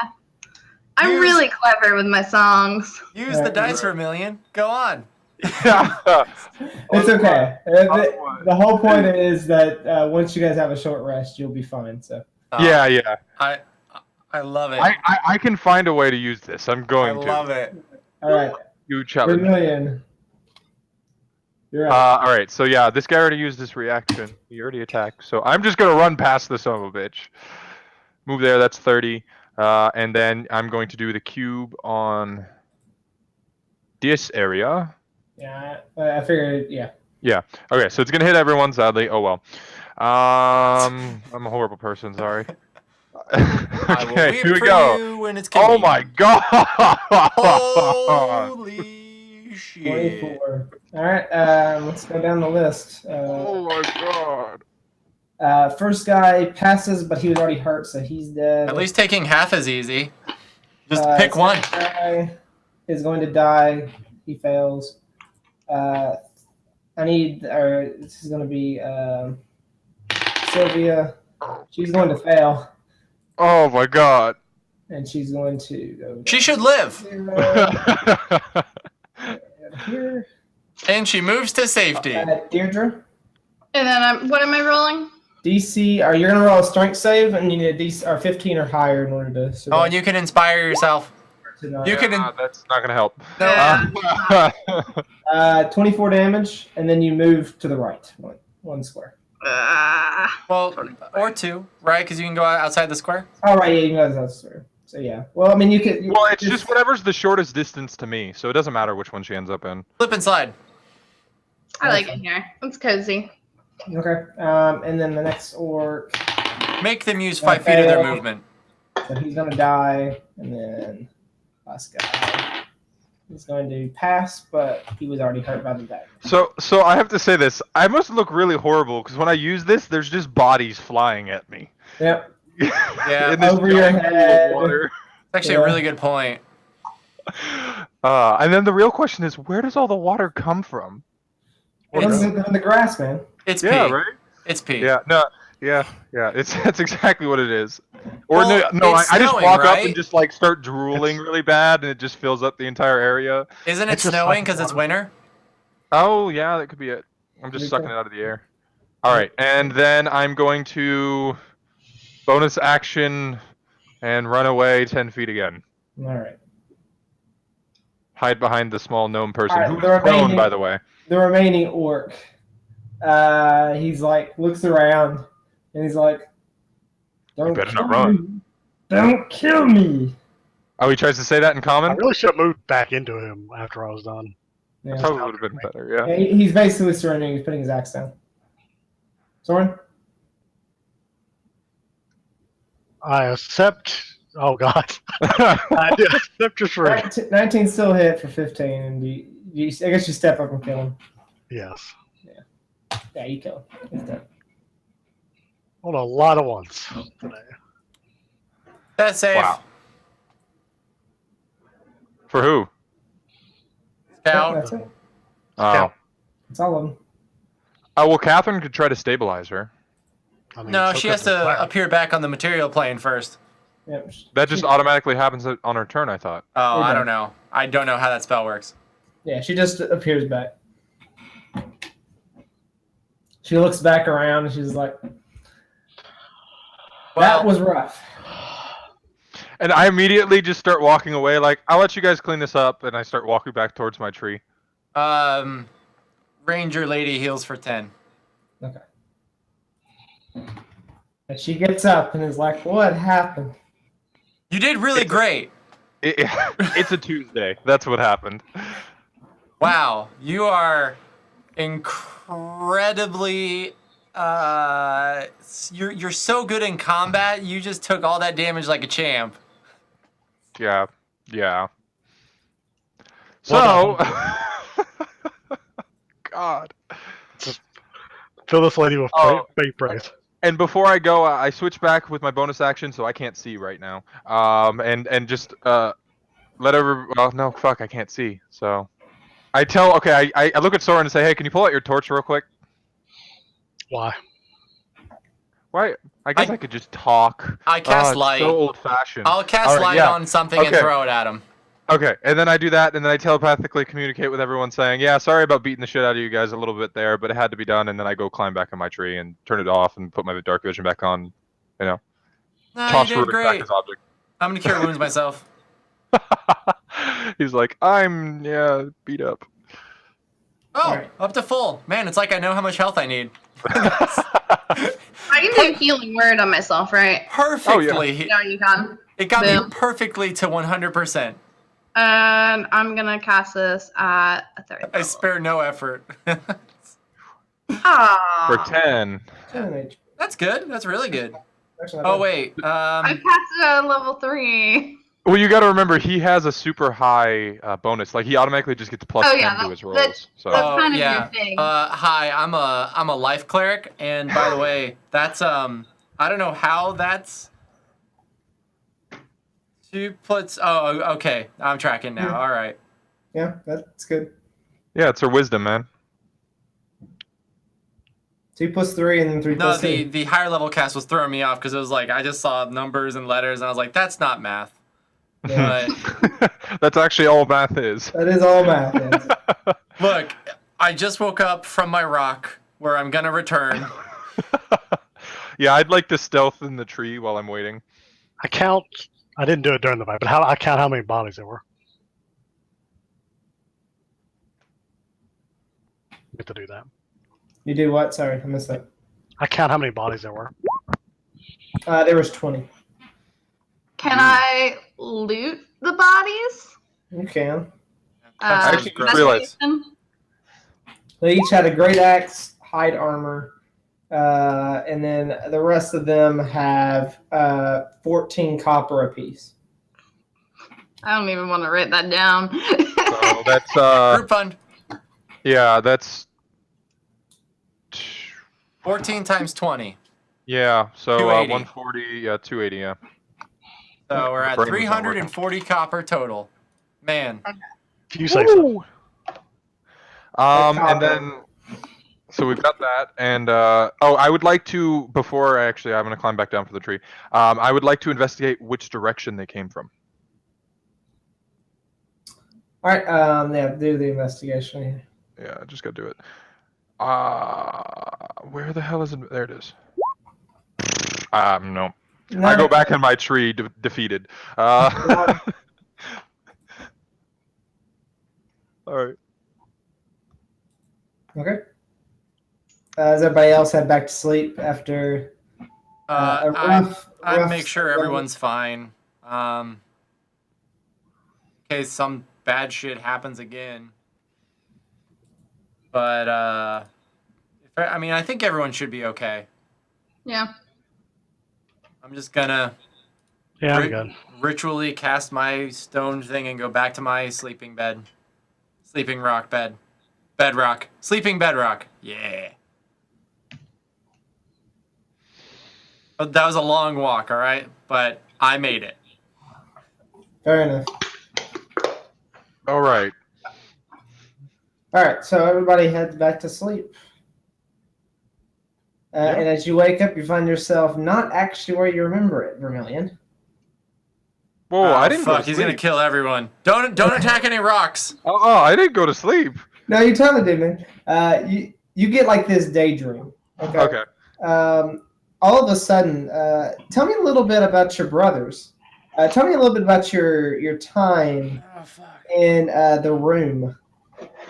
Speaker 4: I'm
Speaker 2: Use-
Speaker 4: really clever with my songs.
Speaker 2: Use the dice, Vermilion. Go on.
Speaker 1: It's okay. The whole point is that once you guys have a short rest, you'll be fine. So
Speaker 3: Yeah.
Speaker 2: I love it.
Speaker 3: I can find a way to use this. I'm
Speaker 2: I
Speaker 3: going to.
Speaker 2: love it.
Speaker 1: all right,
Speaker 3: You challenge.
Speaker 1: Vermilion. You're up.
Speaker 3: All right, so yeah, this guy already used his reaction. He already attacked, so I'm just gonna run past the son of a bitch. Move there. That's 30, and then I'm going to do the cube on this area.
Speaker 1: Yeah, I figured. Yeah.
Speaker 3: Okay, so it's gonna hit everyone. Sadly, oh well. I'm a horrible person. Sorry.
Speaker 2: I will
Speaker 3: Okay,
Speaker 2: weep
Speaker 3: here we
Speaker 2: for
Speaker 3: go.
Speaker 2: you when it's
Speaker 3: Oh
Speaker 2: convenient.
Speaker 3: my god!
Speaker 2: Holy shit.
Speaker 1: 24. All right, let's go down the list.
Speaker 3: Oh my god!
Speaker 1: First guy passes, but he was already hurt, so he's dead.
Speaker 2: At least taking half is easy. Just pick
Speaker 1: Second
Speaker 2: one.
Speaker 1: guy is going to die. He fails. This is going to be Sylvia. She's going to fail,
Speaker 3: Oh my god!
Speaker 1: and she's going to go.
Speaker 2: She should live.
Speaker 1: 0. Here.
Speaker 2: And she moves to safety.
Speaker 1: Deirdre.
Speaker 4: And then what am I rolling?
Speaker 1: DC, you're going to roll a strength save, and you need a DC or 15 or higher in order to survive.
Speaker 2: Oh, and you can inspire yourself. You can.
Speaker 3: That's not gonna help.
Speaker 4: Yeah.
Speaker 1: 24 damage, and then you move to the right, one square.
Speaker 2: Well, or 2, right? Because you can go outside the square.
Speaker 1: All right, yeah, you guys have square. So yeah. Well, I mean, you could.
Speaker 3: Well, it's just whatever's the shortest distance to me, so it doesn't matter which one she ends up in.
Speaker 2: Flip and slide.
Speaker 4: I like it here. It's cozy.
Speaker 1: Okay. And then the next orc.
Speaker 2: Make them use 5 feet of their
Speaker 1: Okay.
Speaker 2: movement.
Speaker 1: So he's gonna die, and then Last guy. He's going to pass, but he was already hurt by the dagger.
Speaker 3: So I have to say this. I must look really horrible because when I use this, there's just bodies flying at me.
Speaker 1: Yep.
Speaker 7: Yeah,
Speaker 3: In this
Speaker 1: over your
Speaker 3: giant pool of
Speaker 1: head.
Speaker 3: water.
Speaker 7: It's actually a really good point.
Speaker 3: And then the real question is, where does all the water come from?
Speaker 1: It comes in the grass, man.
Speaker 7: It's
Speaker 3: Yeah,
Speaker 7: pee.
Speaker 3: right?
Speaker 7: It's pee.
Speaker 3: Yeah, no, yeah. That's exactly what it is. Or
Speaker 7: Well,
Speaker 3: no,
Speaker 7: it's
Speaker 3: I just
Speaker 7: snowing,
Speaker 3: walk up
Speaker 7: right?
Speaker 3: and just like start drooling really bad, and it just fills up the entire area.
Speaker 7: Isn't it
Speaker 6: It's just
Speaker 7: snowing
Speaker 6: like
Speaker 7: because it's
Speaker 6: water.
Speaker 7: winter?
Speaker 3: Oh yeah, that could be it. I'm just sucking it out of the air. All right, and then I'm going to bonus action and run away 10 feet again.
Speaker 1: All right.
Speaker 3: Hide behind the small gnome person.
Speaker 1: All right,
Speaker 3: Who's
Speaker 1: the
Speaker 3: prone,
Speaker 1: remaining-
Speaker 3: by the way?
Speaker 1: The remaining orc. He's like looks around and he's like, "Don't
Speaker 3: better
Speaker 1: kill
Speaker 3: not run."
Speaker 1: me. Don't kill me."
Speaker 3: Oh, he tries to say that in
Speaker 6: I
Speaker 3: common?
Speaker 6: really should have moved back into him after I was done.
Speaker 1: Yeah.
Speaker 3: Probably would have been better, yeah.
Speaker 1: Yeah, he's basically surrendering. He's putting his axe down. Soren?
Speaker 6: I accept. Oh God, I do accept your surrender.
Speaker 1: 19 still hit for 15, and I guess you step up and kill him.
Speaker 6: Yes.
Speaker 1: Yeah, you kill him. He's dead.
Speaker 6: Hold a lot of ones today.
Speaker 7: That's safe.
Speaker 3: Wow. For who?
Speaker 7: Scout.
Speaker 1: That's it.
Speaker 3: Oh.
Speaker 1: That's all of them.
Speaker 3: Oh, well, Catherine could try to stabilize her.
Speaker 6: I mean,
Speaker 7: No,
Speaker 6: so
Speaker 7: she has
Speaker 6: could the
Speaker 7: to
Speaker 6: cleric.
Speaker 7: appear back on the material plane first.
Speaker 1: Yep.
Speaker 3: That just automatically happens on her turn, I thought.
Speaker 7: Oh,
Speaker 1: You're
Speaker 7: I
Speaker 1: done.
Speaker 7: don't know. I don't know how that spell works.
Speaker 1: Yeah, she just appears back. She looks back around and she's like, "That
Speaker 7: Well,
Speaker 1: was rough."
Speaker 3: And I immediately just start walking away, like, I'll let you guys clean this up, and I start walking back towards my tree.
Speaker 7: Ranger lady heals for 10.
Speaker 1: Okay. And she gets up and is like, "What happened?"
Speaker 7: You did really great.
Speaker 3: It's a Tuesday. That's what happened.
Speaker 7: Wow, you are incredibly. You're so good in combat. You just took all that damage like a champ.
Speaker 3: Yeah.
Speaker 6: Well
Speaker 3: So, God.
Speaker 6: Fill this lady with
Speaker 3: Oh.
Speaker 6: faith praise.
Speaker 3: And before I go, I switch back with my bonus action, so I can't see right now. And just let over. Well, no, fuck, I can't see. So, I look at Soren and say, "Hey, can you pull out your torch real quick?"
Speaker 6: Why?
Speaker 3: Why? I guess I could just talk.
Speaker 7: I cast
Speaker 3: it's
Speaker 7: light.
Speaker 3: So old-fashioned.
Speaker 7: I'll cast
Speaker 3: All right,
Speaker 7: light
Speaker 3: yeah.
Speaker 7: on something and
Speaker 3: Okay.
Speaker 7: throw it at him.
Speaker 3: Okay, and then I do that, and then I telepathically communicate with everyone saying, "Yeah, sorry about beating the shit out of you guys a little bit there, but it had to be done." And then I go climb back in my tree and turn it off and put my dark vision back on. You know,
Speaker 7: No, you
Speaker 3: toss
Speaker 7: did
Speaker 3: Rurik back
Speaker 7: great.
Speaker 3: his object.
Speaker 7: I'm gonna cure wounds myself.
Speaker 3: He's like, I'm beat up.
Speaker 7: Oh,
Speaker 1: Alright.
Speaker 7: up to full. Man, it's like I know how much health I need.
Speaker 4: I can do a healing word on myself, right?
Speaker 7: Perfectly.
Speaker 4: No, you can.
Speaker 7: It got me
Speaker 4: Boom.
Speaker 7: perfectly to 100%.
Speaker 4: And I'm gonna cast this at a third
Speaker 7: I
Speaker 4: level.
Speaker 7: spare no effort.
Speaker 4: Aww.
Speaker 3: For 10.
Speaker 1: 10 HP.
Speaker 7: That's good. That's really good.
Speaker 1: Actually, not
Speaker 7: Oh
Speaker 1: bad.
Speaker 7: wait.
Speaker 4: I passed it at level 3.
Speaker 3: Well, you got to remember, he has a super high bonus. Like, he automatically just gets plus
Speaker 4: Oh,
Speaker 3: 10
Speaker 4: yeah,
Speaker 3: to
Speaker 4: that-
Speaker 3: his rolls.
Speaker 4: that's-
Speaker 3: So.
Speaker 4: that's kind of
Speaker 7: yeah.
Speaker 4: your thing.
Speaker 7: Hi, I'm a life cleric, and by the way, that's I don't know how that's 2 plus. Oh, okay. I'm tracking now.
Speaker 1: Yeah.
Speaker 7: All right.
Speaker 1: Yeah, that's good.
Speaker 3: Yeah, it's her wisdom, man.
Speaker 1: 2 plus 3 and then 3
Speaker 7: No,
Speaker 1: plus 2.
Speaker 7: the higher level cast was throwing me off because it was like I just saw numbers and letters, and I was like, that's not math.
Speaker 1: Yeah.
Speaker 7: But
Speaker 3: That's actually all math is.
Speaker 1: That is all math. Yes.
Speaker 7: look, I just woke up from my rock where I'm gonna return.
Speaker 3: Yeah, I'd like to stealth in the tree while I'm waiting.
Speaker 6: I didn't do it during the fight, but I count how many bodies there were. Get to do that.
Speaker 1: You do what? Sorry, I missed that.
Speaker 6: I count how many bodies there were.
Speaker 1: There was 20.
Speaker 4: Can I loot the bodies?
Speaker 1: You can.
Speaker 7: I
Speaker 3: actually just realized-
Speaker 4: investigation?
Speaker 1: They each had a great axe, hide armor, and then the rest of them have 14 copper apiece.
Speaker 4: I don't even want to write that down.
Speaker 3: So that's
Speaker 7: Group fund.
Speaker 3: yeah, that's
Speaker 7: 14 times 20.
Speaker 3: yeah. So
Speaker 7: 280.
Speaker 3: 140, yeah, 280, yeah.
Speaker 7: So we're
Speaker 3: My
Speaker 7: at
Speaker 3: brain was not working.
Speaker 7: 340 copper total. Man.
Speaker 6: If you say so.
Speaker 3: Woo! And then so we've got that, and I would like to before actually I'm gonna climb back down for the tree. I would like to investigate which direction they came from.
Speaker 1: All right. Yeah. Do the investigation.
Speaker 3: Yeah, I just gotta do it. Where the hell is it? There it is. No.
Speaker 1: No.
Speaker 3: I go back in my tree, defeated. All right.
Speaker 1: Okay. Does everybody else head back to sleep after a rough?
Speaker 7: I'd make sure everyone's fine. In case some bad shit happens again. But I think everyone should be okay.
Speaker 4: Yeah.
Speaker 7: I'm just gonna
Speaker 6: Yeah, I'm good.
Speaker 7: ritually cast my stone thing and go back to my sleeping bed. Sleeping rock bed. Bedrock. Sleeping bedrock. Yeah. But that was a long walk, all right? But I made it.
Speaker 1: Fair enough.
Speaker 3: All right.
Speaker 1: All right. So everybody heads back to sleep. And as you wake up, you find yourself not actually where you remember it, Vermilion.
Speaker 3: Whoa, I didn't go
Speaker 7: Fuck,
Speaker 3: to
Speaker 7: he's
Speaker 3: sleep.
Speaker 7: gonna kill everyone. Don't attack any rocks.
Speaker 3: Oh, I didn't go to sleep.
Speaker 1: No, you totally did, man. You get like this daydream.
Speaker 3: Okay.
Speaker 1: All of a sudden, tell me a little bit about your brothers. Tell me a little bit about your time in the room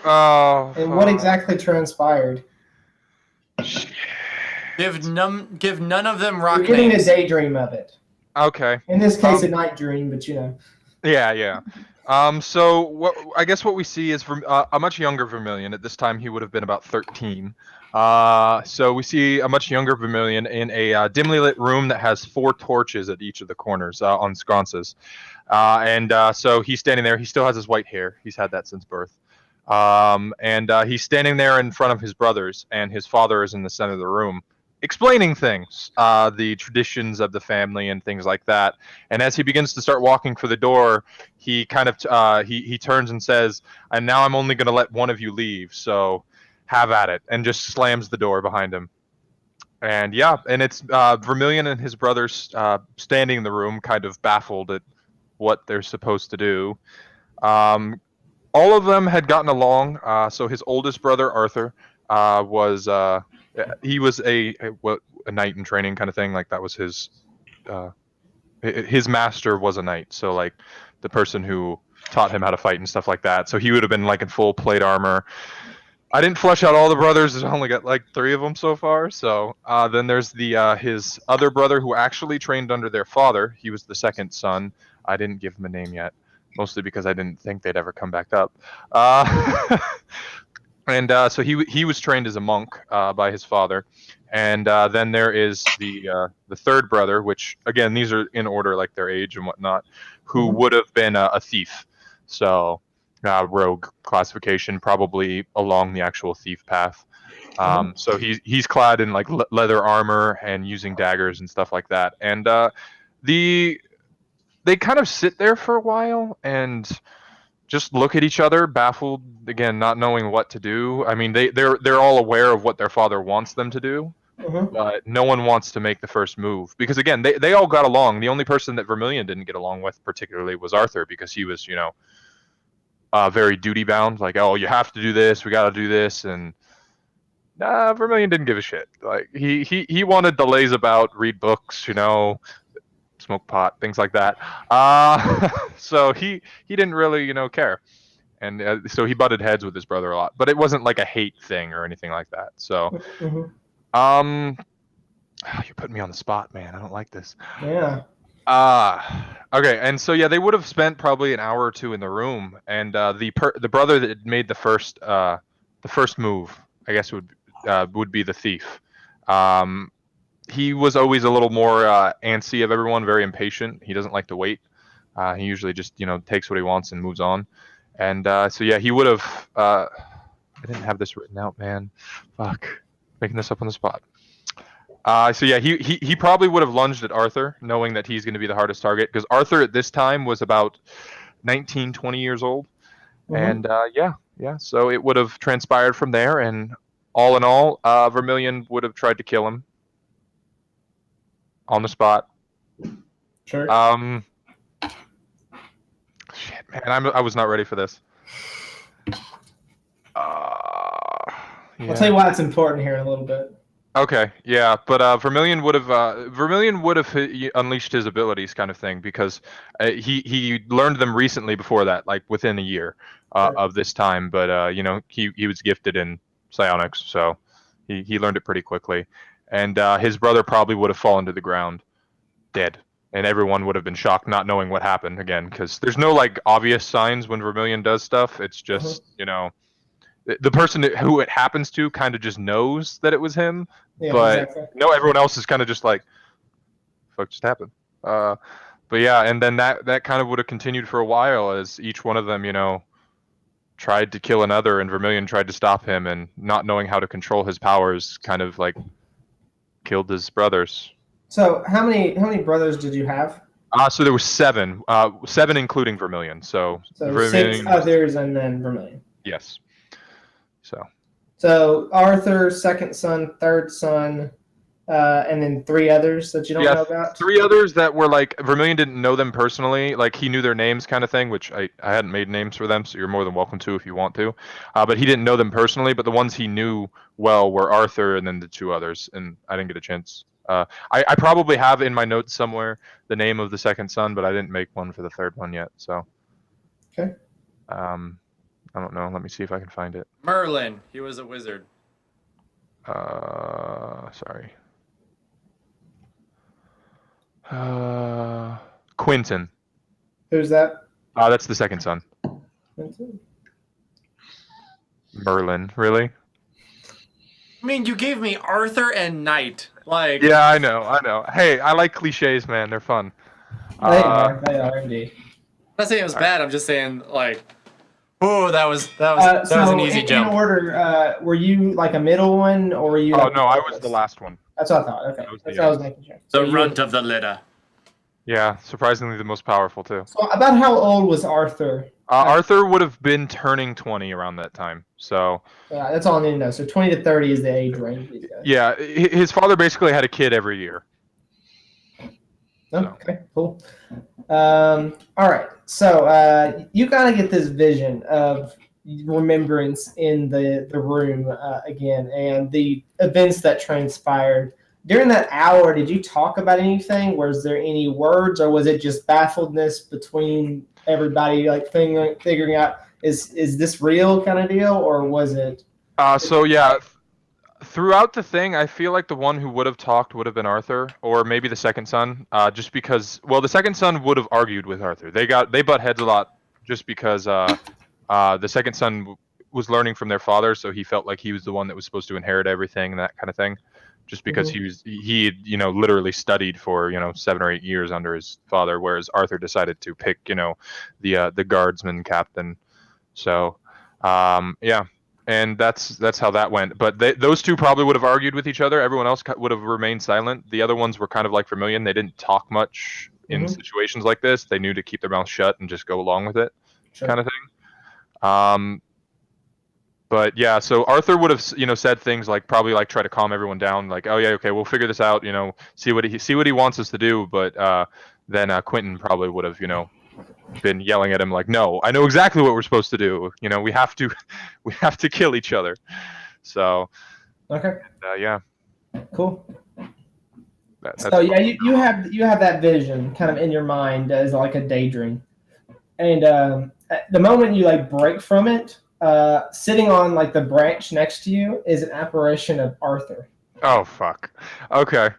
Speaker 3: Oh.
Speaker 1: and what exactly transpired.
Speaker 7: Give none of them rock
Speaker 1: You're getting
Speaker 7: names.
Speaker 1: a daydream of it.
Speaker 3: Okay.
Speaker 1: In this case, a night dream, but you know.
Speaker 3: Yeah. So I guess what we see is a much younger Vermilion. At this time, he would have been about 13. So we see a much younger Vermilion in a dimly lit room that has 4 torches at each of the corners on sconces. So he's standing there. He still has his white hair. He's had that since birth. He's standing there in front of his brothers, and his father is in the center of the room, explaining things, the traditions of the family and things like that. And as he begins to start walking for the door, he kind of he turns and says, "And now I'm only going to let one of you leave, so have at it," and just slams the door behind him. And it's Vermilion and his brothers standing in the room, kind of baffled at what they're supposed to do. All of them had gotten along. So his oldest brother Arthur was he was a knight in training kind of thing. Like that was his master was a knight. So like the person who taught him how to fight and stuff like that. So he would have been like in full plate armor. I didn't flesh out all the brothers. I only got like 3 of them so far. So then there's his other brother who actually trained under their father. He was the second son. I didn't give him a name yet, mostly because I didn't think they'd ever come back up. So he was trained as a monk by his father. And then there is the third brother, which again these are in order like their age and whatnot, who would have been a thief. So rogue classification, probably along the actual thief path. So he's clad in like leather armor and using daggers and stuff like that. And they kind of sit there for a while and just look at each other, baffled again, not knowing what to do. I mean, they're all aware of what their father wants them to do, but no one wants to make the first move because again, they all got along. The only person that Vermilion didn't get along with particularly was Arthur because he was, very duty bound. Like, oh, you have to do this. We got to do this, and Vermilion didn't give a shit. Like he wanted to laze about, read books, smoke pot, things like that. So he didn't really, care. And so he butted heads with his brother a lot, but it wasn't like a hate thing or anything like that. So, you're putting me on the spot, man. I don't like this.
Speaker 1: Yeah.
Speaker 3: Okay, and so they would have spent probably an hour or 2 in the room, and the brother that made the first move, I guess would be the thief. He was always a little more antsy of everyone, very impatient. He doesn't like to wait. He usually just takes what he wants and moves on. And so yeah, he would have. I didn't have this written out, man. Fuck, making this up on the spot. So yeah, he probably would have lunged at Arthur, knowing that he's going to be the hardest target, because Arthur at this time was about 19, 20 years old. And yeah. So it would have transpired from there, and all in all, Vermilion would have tried to kill him on the spot.
Speaker 1: Sure.
Speaker 3: Shit, man, I was not ready for this.
Speaker 1: I'll tell you why it's important here in a little bit.
Speaker 3: Okay, yeah, but Vermilion would have unleashed his abilities, kind of thing, because he learned them recently before that, like within a year
Speaker 1: Sure.
Speaker 3: of this time. But he was gifted in psionics, so he learned it pretty quickly. And his brother probably would have fallen to the ground, dead, and everyone would have been shocked, not knowing what happened again, because there's no like obvious signs when Vermilion does stuff. It's just the person who it happens to kind of just knows that it was him,
Speaker 1: Yeah,
Speaker 3: but
Speaker 1: exactly.
Speaker 3: everyone else is kind of just like, "Fuck just happened." But yeah, and then that kind of would have continued for a while as each one of them, tried to kill another, and Vermilion tried to stop him, and not knowing how to control his powers, kind of like killed his brothers.
Speaker 1: So how many brothers did you have?
Speaker 3: So there was seven, seven including Vermilion. So Vermilion,
Speaker 1: 6 others and then Vermilion.
Speaker 3: yes.
Speaker 1: So Arthur, second son, third son, and then 3 others that you don't know about?
Speaker 3: 3 others that were like, Vermilion didn't know them personally, like he knew their names kind of thing, which I hadn't made names for them, so you're more than welcome to if you want to. But he didn't know them personally, but the ones he knew well were Arthur and then the 2 others, and I didn't get a chance. I probably have in my notes somewhere the name of the second son, but I didn't make one for the third one yet, so.
Speaker 1: Okay.
Speaker 3: I don't know. Let me see if I can find it.
Speaker 7: Merlin. He was a wizard.
Speaker 3: Sorry. Quentin.
Speaker 1: Who's that?
Speaker 3: That's the second son. Merlin, really?
Speaker 7: I mean, you gave me Arthur and Knight. Like.
Speaker 3: Yeah, I know. Hey, I like cliches, man. They're fun.
Speaker 1: They are indeed.
Speaker 7: I'm not saying it was bad. I'm just saying, like, oh, that was an easy jump.
Speaker 1: In order, were you like a middle one, or were you?
Speaker 3: Oh no, I was the last one.
Speaker 1: That's what I thought. Okay, that's what I was making sure.
Speaker 7: The runt of the litter.
Speaker 3: Yeah, surprisingly the most powerful too.
Speaker 1: So about how old was Arthur?
Speaker 3: Arthur would have been turning 20 around that time. So.
Speaker 1: That's all I need to know. So 20 to 30 is the age range of these guys.
Speaker 3: Yeah, his father basically had a kid every year.
Speaker 1: Okay, cool. All right. So you kind of get this vision of remembrance in the room again, and the events that transpired during that hour. Did you talk about anything? Was there any words, or was it just baffledness between everybody, like figuring out is this real kind of deal, or was it?
Speaker 3: So yeah. Throughout the thing, I feel like the one who would have talked would have been Arthur, or maybe the second son, just because. Well, the second son would have argued with Arthur. They butt heads a lot, just because the second son was learning from their father, so he felt like he was the one that was supposed to inherit everything and that kind of thing. Just because he had literally studied for 7 or 8 years under his father, whereas Arthur decided to pick the guardsman captain. So yeah. And that's how that went. But those 2 probably would have argued with each other. Everyone else would have remained silent. The other ones were kind of like Vermilion. They didn't talk much in situations like this. They knew to keep their mouth shut and just go along with it, kind of thing. But yeah, so Arthur would have said things like, probably like try to calm everyone down, like, oh yeah, okay, we'll figure this out. See what he wants us to do. But then Quentin probably would have been yelling at him like, no, I know exactly what we're supposed to do. We have to kill each other. So
Speaker 1: okay,
Speaker 3: yeah,
Speaker 1: cool.
Speaker 3: That's
Speaker 1: so yeah, you have that vision kind of in your mind as like a daydream, and the moment you like break from it, sitting on like the branch next to you is an apparition of Arthur.
Speaker 3: Oh fuck. Okay.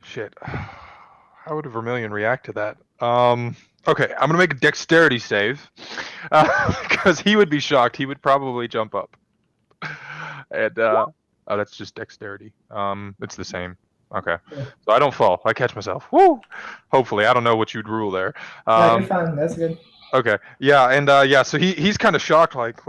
Speaker 3: Shit. How would a Vermilion react to that? Okay, I'm gonna make a dexterity save, because he would be shocked. He would probably jump up, and oh, that's just dexterity. It's the same. Okay.
Speaker 1: Yeah.
Speaker 3: So I don't fall. I catch myself. Woo! Hopefully. I don't know what you'd rule there.
Speaker 1: No, you're fine. That's good.
Speaker 3: Okay. Yeah, and so he's kind of shocked, like,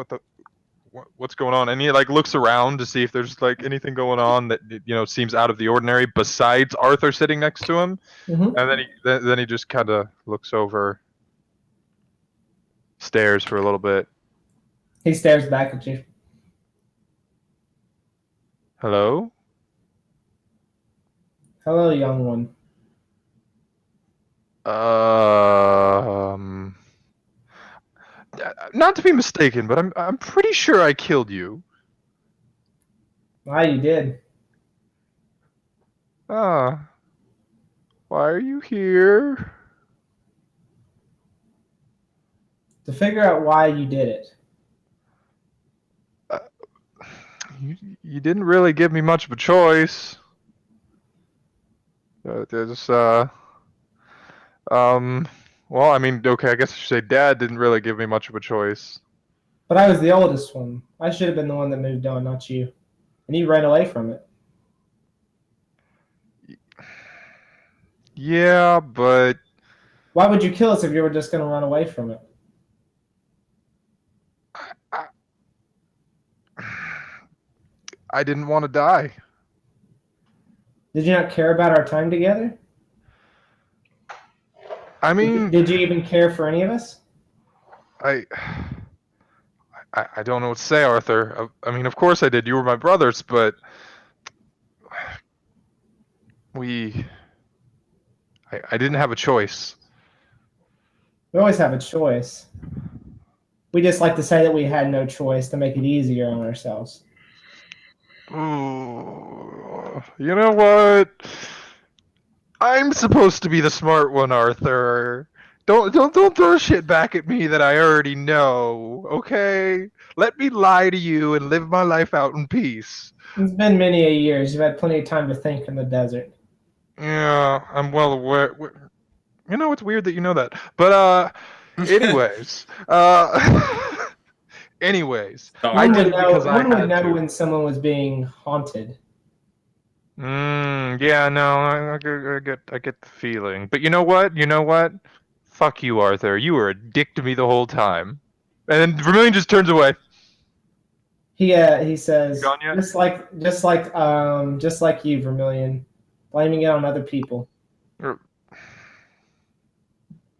Speaker 3: what's going on? And he like looks around to see if there's like anything going on that seems out of the ordinary besides Arthur sitting next to him.
Speaker 1: Mm-hmm.
Speaker 3: And then he just kind of looks over, stares for a little bit.
Speaker 1: He stares back at you.
Speaker 3: Hello?
Speaker 1: Hello, young one.
Speaker 3: Not to be mistaken, but I'm pretty sure I killed you.
Speaker 1: Ah, you did.
Speaker 3: Ah. Why are you here?
Speaker 1: To figure out why you did it.
Speaker 3: You didn't really give me much of a choice. Well, I mean, okay, I guess I should say Dad didn't really give me much of a choice.
Speaker 1: But I was the oldest one. I should have been the one that moved on, not you. And you ran away from it.
Speaker 3: Yeah, but
Speaker 1: Why would you kill us if you were just going to run away from it?
Speaker 3: I didn't want to die.
Speaker 1: Did you not care about our time together?
Speaker 3: I mean,
Speaker 1: Did you even care for any of us?
Speaker 3: I don't know what to say, Arthur. I mean, of course I did. You were my brothers, but I didn't have a choice.
Speaker 1: We always have a choice. We just like to say that we had no choice to make it easier on ourselves.
Speaker 3: Ooh, you know what? I'm supposed to be the smart one, Arthur. Don't throw shit back at me that I already know, okay? Let me lie to you and live my life out in peace.
Speaker 1: It's been many a years. You've had plenty of time to think in the desert.
Speaker 3: Yeah, I'm well aware. You know, it's weird that you know that. But anyways, anyways, I did it because I
Speaker 1: One would
Speaker 3: had
Speaker 1: know
Speaker 3: to.
Speaker 1: when someone was being haunted.
Speaker 3: Yeah, no, I get the feeling. But you know what? You know what? Fuck you, Arthur. You were a dick to me the whole time. And then Vermilion just turns away.
Speaker 1: He says,
Speaker 3: Gone yet?
Speaker 1: just like you, Vermilion, blaming it on other people.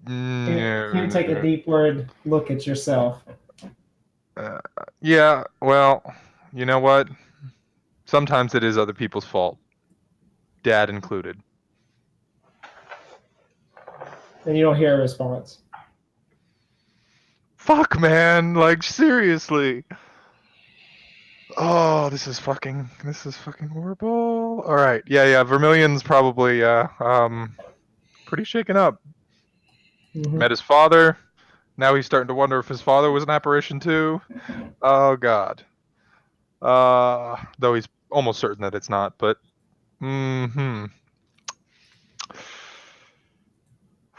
Speaker 1: Can't take a deep word look at yourself.
Speaker 3: Yeah, well, you know what? Sometimes it is other people's fault. Dad included.
Speaker 1: And you don't hear a response.
Speaker 3: Fuck, man. Like, seriously. Oh, this is fucking horrible. All right. Yeah, Vermilion's probably pretty shaken up.
Speaker 1: Mm-hmm.
Speaker 3: Met his father. Now he's starting to wonder if his father was an apparition too. Oh god. Though he's almost certain that it's not, but
Speaker 1: I mean,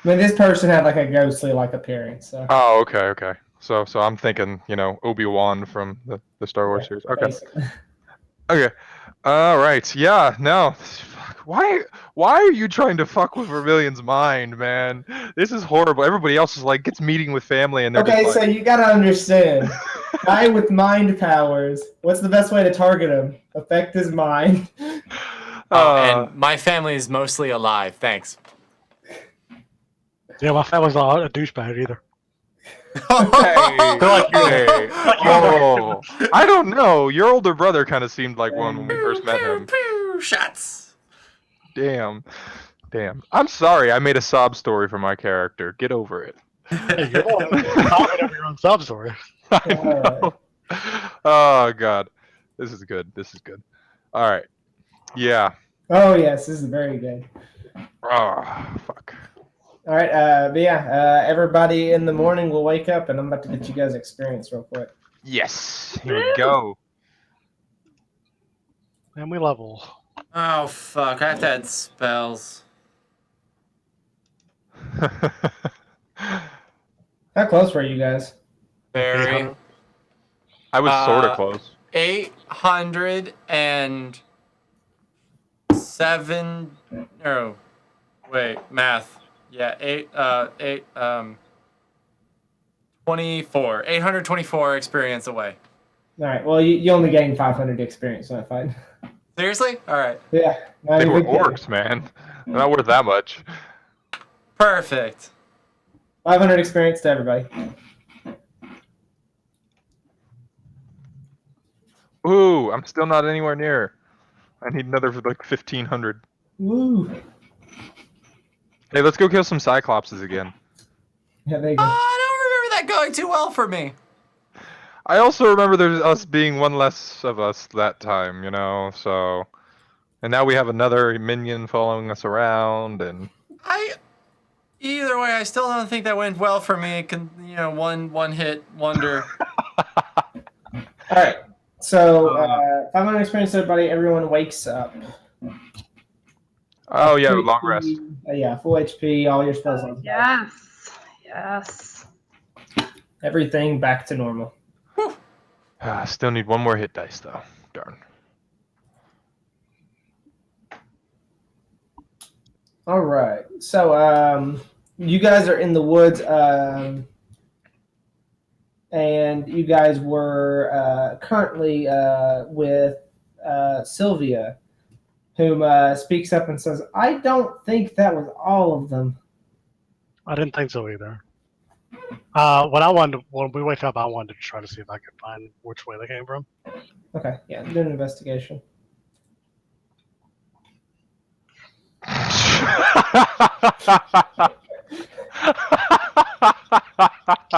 Speaker 1: this person had like a ghostly-like appearance. So.
Speaker 3: Oh, okay. So I'm thinking, Obi-Wan from the Star Wars series. Okay.
Speaker 1: Basically.
Speaker 3: Okay. All right. Yeah. No. Fuck. Why are you trying to fuck with Vermilion's mind, man? This is horrible. Everybody else is like gets meeting with family and they're
Speaker 1: Okay,
Speaker 3: just
Speaker 1: so
Speaker 3: like,
Speaker 1: you gotta understand. Guy with mind powers. What's the best way to target him? Affect his mind.
Speaker 2: And my family is mostly alive. Thanks.
Speaker 6: Yeah, my family's not a douchebag either.
Speaker 3: Okay.
Speaker 6: They're like you.
Speaker 3: Okay. Oh, I don't know. Your older brother kind of seemed like one when we first met him.
Speaker 2: Shots.
Speaker 3: Damn. I'm sorry. I made a sob story for my character. Get over it.
Speaker 6: Hey, you're the one comment over your own sub story.
Speaker 3: I know. Oh god. This is good. All right. Yeah.
Speaker 1: Oh yes, this is very good.
Speaker 3: Oh, fuck.
Speaker 1: All right, but yeah, everybody in the morning will wake up, and I'm about to get you guys experience real quick.
Speaker 3: Yes. Here we go.
Speaker 6: And we level.
Speaker 2: Oh fuck! I have to add spells.
Speaker 1: How close were you guys?
Speaker 2: Very.
Speaker 3: I was sort of close.
Speaker 2: 860. 7. Oh, wait, math. Yeah, 24. 824 experience away.
Speaker 1: All right. Well, you only gained 500 experience on that fight.
Speaker 2: Seriously? All right.
Speaker 1: Yeah. Not
Speaker 3: They
Speaker 1: even
Speaker 3: were
Speaker 1: big deal.
Speaker 3: orcs, man. They're not worth that much.
Speaker 2: Perfect.
Speaker 1: 500 experience to everybody.
Speaker 3: Ooh, I'm still not anywhere near. I need another like 1,500.
Speaker 1: Woo.
Speaker 3: Hey, let's go kill some cyclopses again.
Speaker 1: Yeah, there you go.
Speaker 2: I don't remember that going too well for me.
Speaker 3: I also remember there's us being one less of us that time, you know, so... And now we have another minion following us around, and...
Speaker 2: Either way, I still don't think that went well for me. One hit wonder.
Speaker 1: All right. So 500 experience to everybody. Everyone wakes up.
Speaker 3: Oh, yeah,
Speaker 1: Full
Speaker 3: long
Speaker 1: HP,
Speaker 3: rest.
Speaker 1: yeah, full HP. All your spells on.
Speaker 4: Yes. Yes.
Speaker 1: Everything back to normal.
Speaker 3: Still need one more hit dice, though. Darn.
Speaker 1: All right. So you guys are in the woods, and you guys were currently with Sylvia, whom speaks up and says, "I don't think that was all of them."
Speaker 6: I didn't think so either. When we wake up, I wanted to try to see if I could find which way they came from.
Speaker 1: Okay, yeah, do an investigation.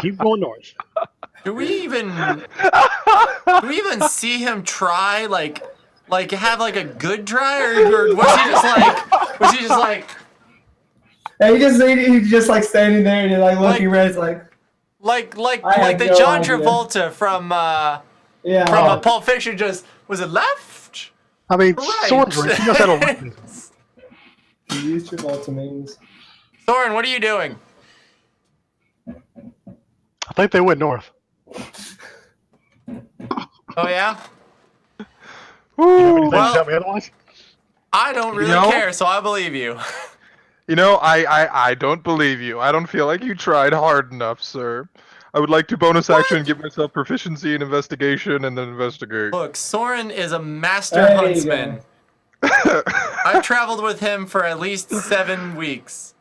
Speaker 6: Keep going north.
Speaker 2: Do we even see him try like have like a good try, or was he just like
Speaker 1: And he's just like standing there and you're like looking around, like
Speaker 2: the
Speaker 1: no
Speaker 2: John
Speaker 1: idea.
Speaker 2: Travolta from
Speaker 1: yeah.
Speaker 2: Pulp Fiction? Just was it left?
Speaker 6: I mean,
Speaker 2: Right.
Speaker 6: sorcery. You knows how to run.
Speaker 1: You used your Volta memes.
Speaker 2: Soren, what are you doing?
Speaker 6: I think they went north.
Speaker 2: Oh yeah?
Speaker 6: You have anything
Speaker 2: Well-
Speaker 6: to tell me otherwise?
Speaker 2: I don't really
Speaker 3: know-
Speaker 2: care, so I believe you.
Speaker 3: You know, I don't believe you. I don't feel like you tried hard enough, sir. I would like to bonus action, give myself proficiency in investigation, and then investigate.
Speaker 2: Look, Soren is a master
Speaker 1: There you
Speaker 2: huntsman. I've traveled with him for at least 7 weeks.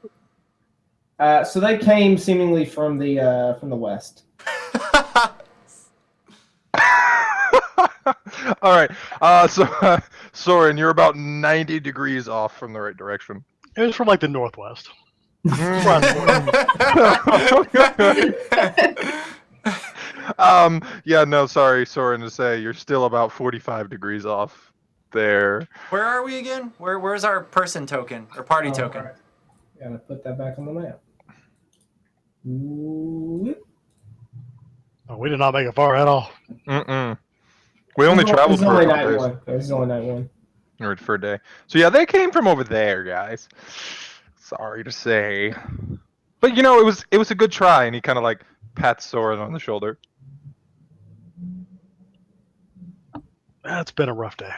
Speaker 1: So they came seemingly from the west.
Speaker 3: All right. So, Soren, you're about 90 degrees off from the right direction.
Speaker 6: It was from like the northwest.
Speaker 3: Yeah, no, sorry, Soren, to say you're still about 45 degrees off there.
Speaker 2: Where are we again? Where's our person token or party token?
Speaker 1: Right. Gotta put that back on the map. Ooh.
Speaker 6: Oh, we did not make it far at all.
Speaker 3: Mm-mm. We only traveled
Speaker 1: This is
Speaker 3: for
Speaker 1: only
Speaker 3: a couple
Speaker 1: night
Speaker 3: days.
Speaker 1: one. This is only night one.
Speaker 3: Or for a day. So yeah, they came from over there, guys. Sorry to say. But you know, it was a good try, and he kind of like pats Soren on the shoulder.
Speaker 6: It's been a rough day.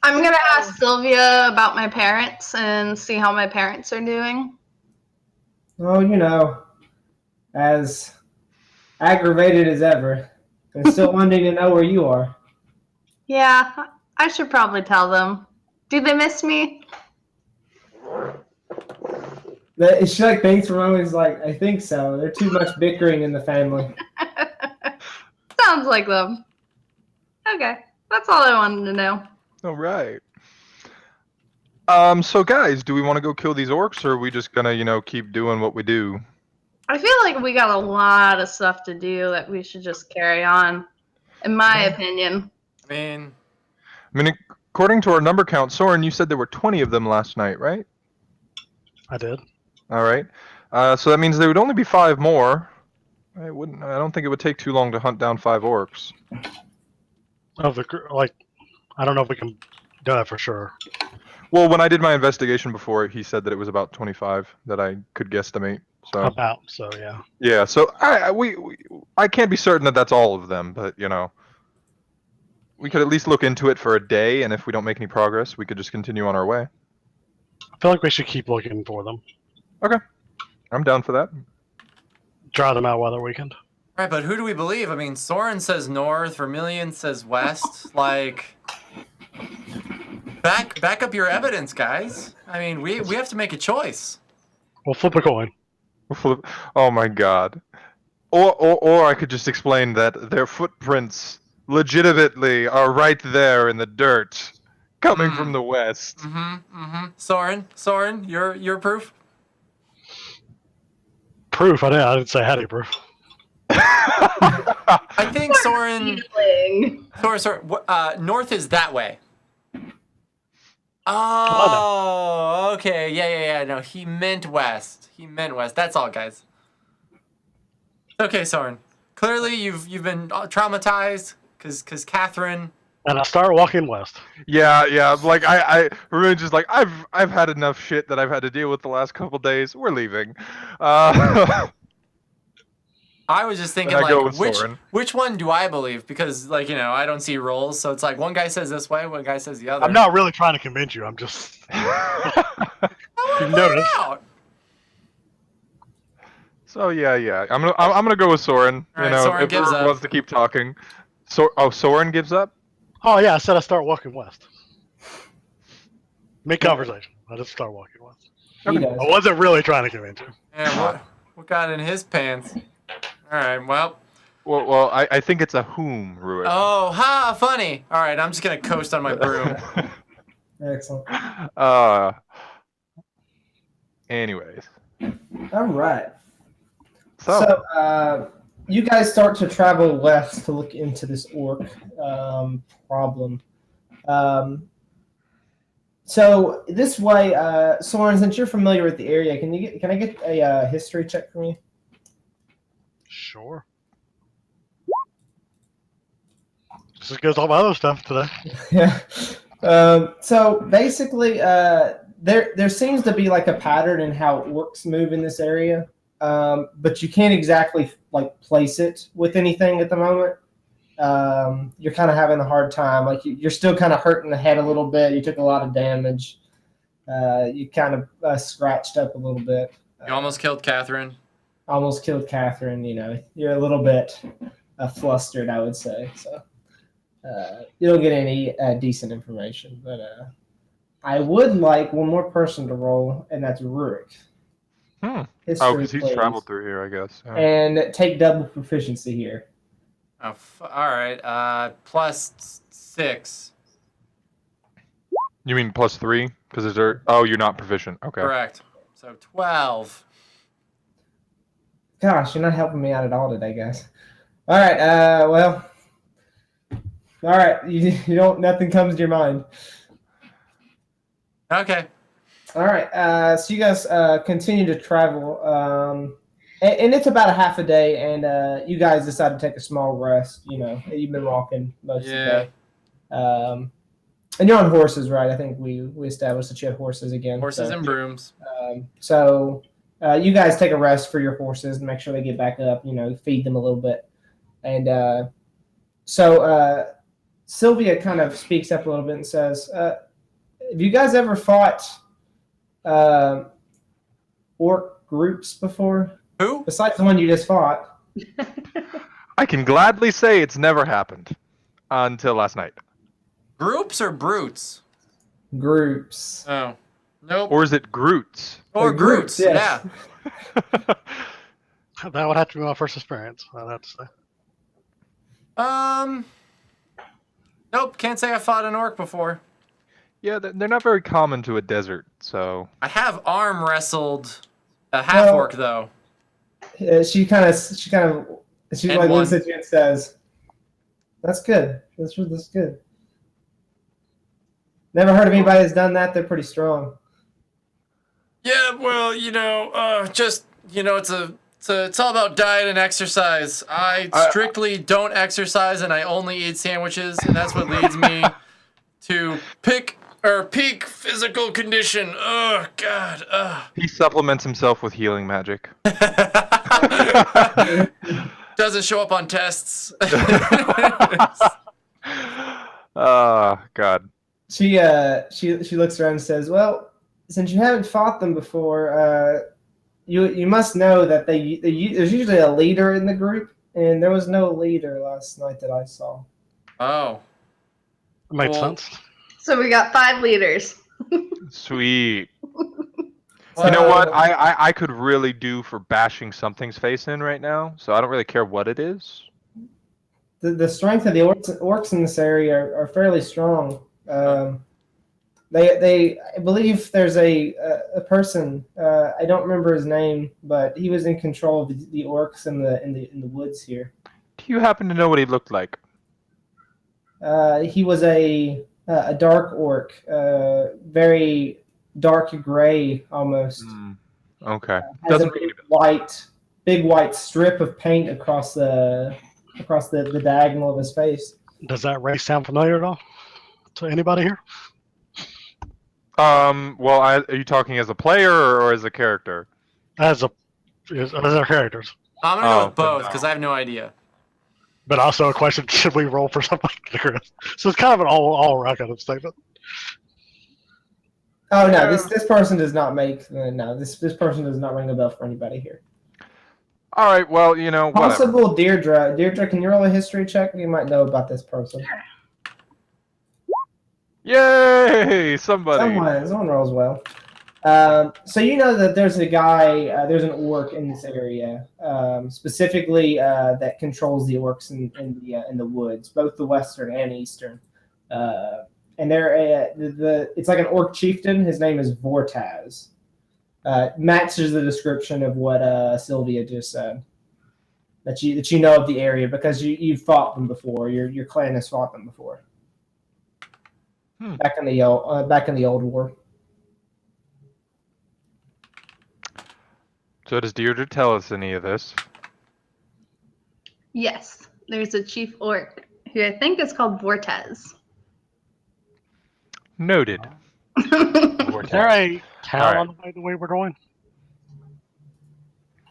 Speaker 4: I'm gonna ask Sylvia about my parents and see how my parents are doing.
Speaker 1: Oh, you know, as aggravated as ever. They're still wanting to know where you are.
Speaker 4: Yeah, I should probably tell them. Do they miss me?
Speaker 1: She like thinks for a moment. He's like, I think so. There's too much bickering in the family.
Speaker 4: Sounds like them. Okay, that's all I wanted to know.
Speaker 3: All right. So guys, do we want to go kill these orcs, or are we just gonna, you know, keep doing what we do?
Speaker 4: I feel like we got a lot of stuff to do that we should just carry on, in my opinion.
Speaker 2: I
Speaker 3: mean, according to our number count, Soren, you said there were 20 of them last night, right?
Speaker 6: I did.
Speaker 3: All right. So that means there would only be 5 more. I don't think it would take too long to hunt down 5 orcs.
Speaker 6: I don't know if we can do that for sure.
Speaker 3: Well, when I did my investigation before, he said that it was about 25 that I could guesstimate. So
Speaker 6: Yeah.
Speaker 3: yeah. So I can't be certain that that's all of them, but you know, we could at least look into it for a day, and if we don't make any progress, we could just continue on our way.
Speaker 6: feel like we should keep looking for them.
Speaker 3: I'm down for that.
Speaker 6: Try them out while they're weekend.
Speaker 7: Right, but who do we believe? I mean, Soren says north, Vermilion says west. Like, back up your evidence, guys. I mean, we have to make a choice.
Speaker 6: We'll flip a coin.
Speaker 3: Oh my god. Or I could just explain that their footprints legitimately are right there in the dirt, coming from the west.
Speaker 7: Soren, your proof?
Speaker 6: Proof? I didn't say I had any proof.
Speaker 7: I think Soren.
Speaker 4: Feeling.
Speaker 7: Soren, north is that way. Oh, okay. Yeah. No, he meant west. That's all, guys. Okay, Soren. Clearly, you've been traumatized because Catherine.
Speaker 6: And I start walking west.
Speaker 3: Yeah. Like I really just like I've had enough shit that I've had to deal with the last couple days. We're leaving.
Speaker 7: I was just thinking,
Speaker 3: And I go
Speaker 7: like,
Speaker 3: with Soren.
Speaker 7: which one do I believe? Because, like, I don't see rolls, so it's like one guy says this way, one guy says the other.
Speaker 6: I'm not really trying to convince you. I'm just. You notice.
Speaker 3: So yeah. I'm gonna go with Soren.
Speaker 7: All right, Soren
Speaker 3: if
Speaker 7: gives
Speaker 3: Rurik
Speaker 7: up.
Speaker 3: wants to keep talking. Soren gives up.
Speaker 6: Oh yeah, I said I start walking west. Mid conversation. I just start walking west.
Speaker 1: He does.
Speaker 6: I wasn't really trying to convince you.
Speaker 7: Yeah, what got in his pants? All right, well.
Speaker 3: Well, I think it's a whom, Rurik.
Speaker 7: Oh, funny. All right, I'm just going to coast on my broom.
Speaker 1: Excellent.
Speaker 3: Anyways.
Speaker 1: All right.
Speaker 3: So
Speaker 1: So, you guys start to travel west to look into this orc problem. So this way, Soren, since you're familiar with the area, can I get a history check from you?
Speaker 6: Sure. Just as good as all my other stuff today.
Speaker 1: Yeah. So basically, there seems to be like a pattern in how orcs move in this area, but you can't exactly like place it with anything at the moment. You're kind of having a hard time. Like you're still kind of hurting the head a little bit. You took a lot of damage. You kind of scratched up a little bit.
Speaker 7: You almost killed Catherine.
Speaker 1: Almost killed Catherine. You're a little bit flustered, I would say. So you don't get any decent information. But I would like one more person to roll, and that's Rurik. History,
Speaker 3: because he's
Speaker 1: please.
Speaker 3: traveled through here, I guess. Yeah.
Speaker 1: And take double proficiency here.
Speaker 7: Oh, all right. +6.
Speaker 3: You mean +3? Because you're not proficient. Okay.
Speaker 7: Correct. So 12.
Speaker 1: Gosh, you're not helping me out at all today, guys. All right. Well. All right. You don't. Nothing comes to your mind.
Speaker 7: Okay.
Speaker 1: All right. So you guys continue to travel, and it's about a half a day, and you guys decide to take a small rest. You've been walking most of the day. And you're on horses, right? I think we established that you had horses again.
Speaker 7: Horses and brooms.
Speaker 1: So you guys take a rest for your horses and make sure they get back up. Feed them a little bit, and so Sylvia kind of speaks up a little bit and says, "Have you guys ever fought orc groups before?
Speaker 7: Who?
Speaker 1: Besides the one you just fought?"
Speaker 3: I can gladly say it's never happened until last night.
Speaker 7: Groups or brutes?
Speaker 1: Groups.
Speaker 7: Oh. Nope.
Speaker 3: Or is it Groots?
Speaker 7: Or
Speaker 1: Groots,
Speaker 7: Groots,
Speaker 1: yes.
Speaker 7: yeah.
Speaker 6: That would have to be my first experience, I'd have to say.
Speaker 7: Nope, can't say I fought an orc before.
Speaker 3: Yeah, they're not very common to a desert, so.
Speaker 7: I have arm wrestled a half orc though.
Speaker 1: She looks at you and says, "That's good. That's good. Never heard of anybody that's done that. They're pretty strong."
Speaker 7: Yeah, well, it's all about diet and exercise. I strictly don't exercise, and I only eat sandwiches, and that's what leads me to peak physical condition. Oh God.
Speaker 3: He supplements himself with healing magic.
Speaker 7: Doesn't show up on tests.
Speaker 3: God.
Speaker 1: She looks around and says, "Well, since you haven't fought them before, you must know that there's usually a leader in the group, and there was no leader last night that I saw.
Speaker 7: Oh.
Speaker 6: Makes
Speaker 7: Well,
Speaker 6: sense.
Speaker 4: So we got 5 leaders.
Speaker 3: Sweet.
Speaker 1: So,
Speaker 3: You know what? I could really do for bashing something's face in right now, so I don't really care what it is.
Speaker 1: the strength of the orcs in this area are fairly strong. I believe there's a person. I don't remember his name, but he was in control of the orcs in the woods here.
Speaker 3: Do you happen to know what he looked like?
Speaker 1: He was a dark orc, very dark gray almost.
Speaker 3: Okay.
Speaker 1: Has
Speaker 3: Doesn't
Speaker 1: a
Speaker 3: ring
Speaker 1: big white strip of paint across the diagonal of his face.
Speaker 6: Does that race sound familiar at all to anybody here?
Speaker 3: Well, are you talking as a player or as a character?
Speaker 6: As our characters.
Speaker 7: I'm gonna go
Speaker 3: Oh,
Speaker 7: with both
Speaker 3: no.
Speaker 7: because I have no idea.
Speaker 6: But also a question: should we roll for somebody? So it's kind of an all-around kind of statement.
Speaker 1: Oh no, this person does not make no. This person does not ring a bell for anybody here.
Speaker 3: All right. Well, you know, whatever.
Speaker 1: Possible Deirdre. Deirdre, can you roll a history check? You might know about this person.
Speaker 3: Yay! Somebody.
Speaker 1: Someone rolls well. So you know that there's a guy, there's an orc in this area, specifically that controls the orcs in the woods, both the western and eastern. And it's like an orc chieftain. His name is Vortaz. Matches the description of what Sylvia just said. That you know of the area because you've fought them before. Your clan has fought them before. Back in the old war.
Speaker 3: So does Deirdre tell us any of this?
Speaker 4: Yes, there's a chief orc who I think is called Vortez.
Speaker 3: Noted.
Speaker 6: Is there a town
Speaker 3: All right.
Speaker 6: on the way we're going?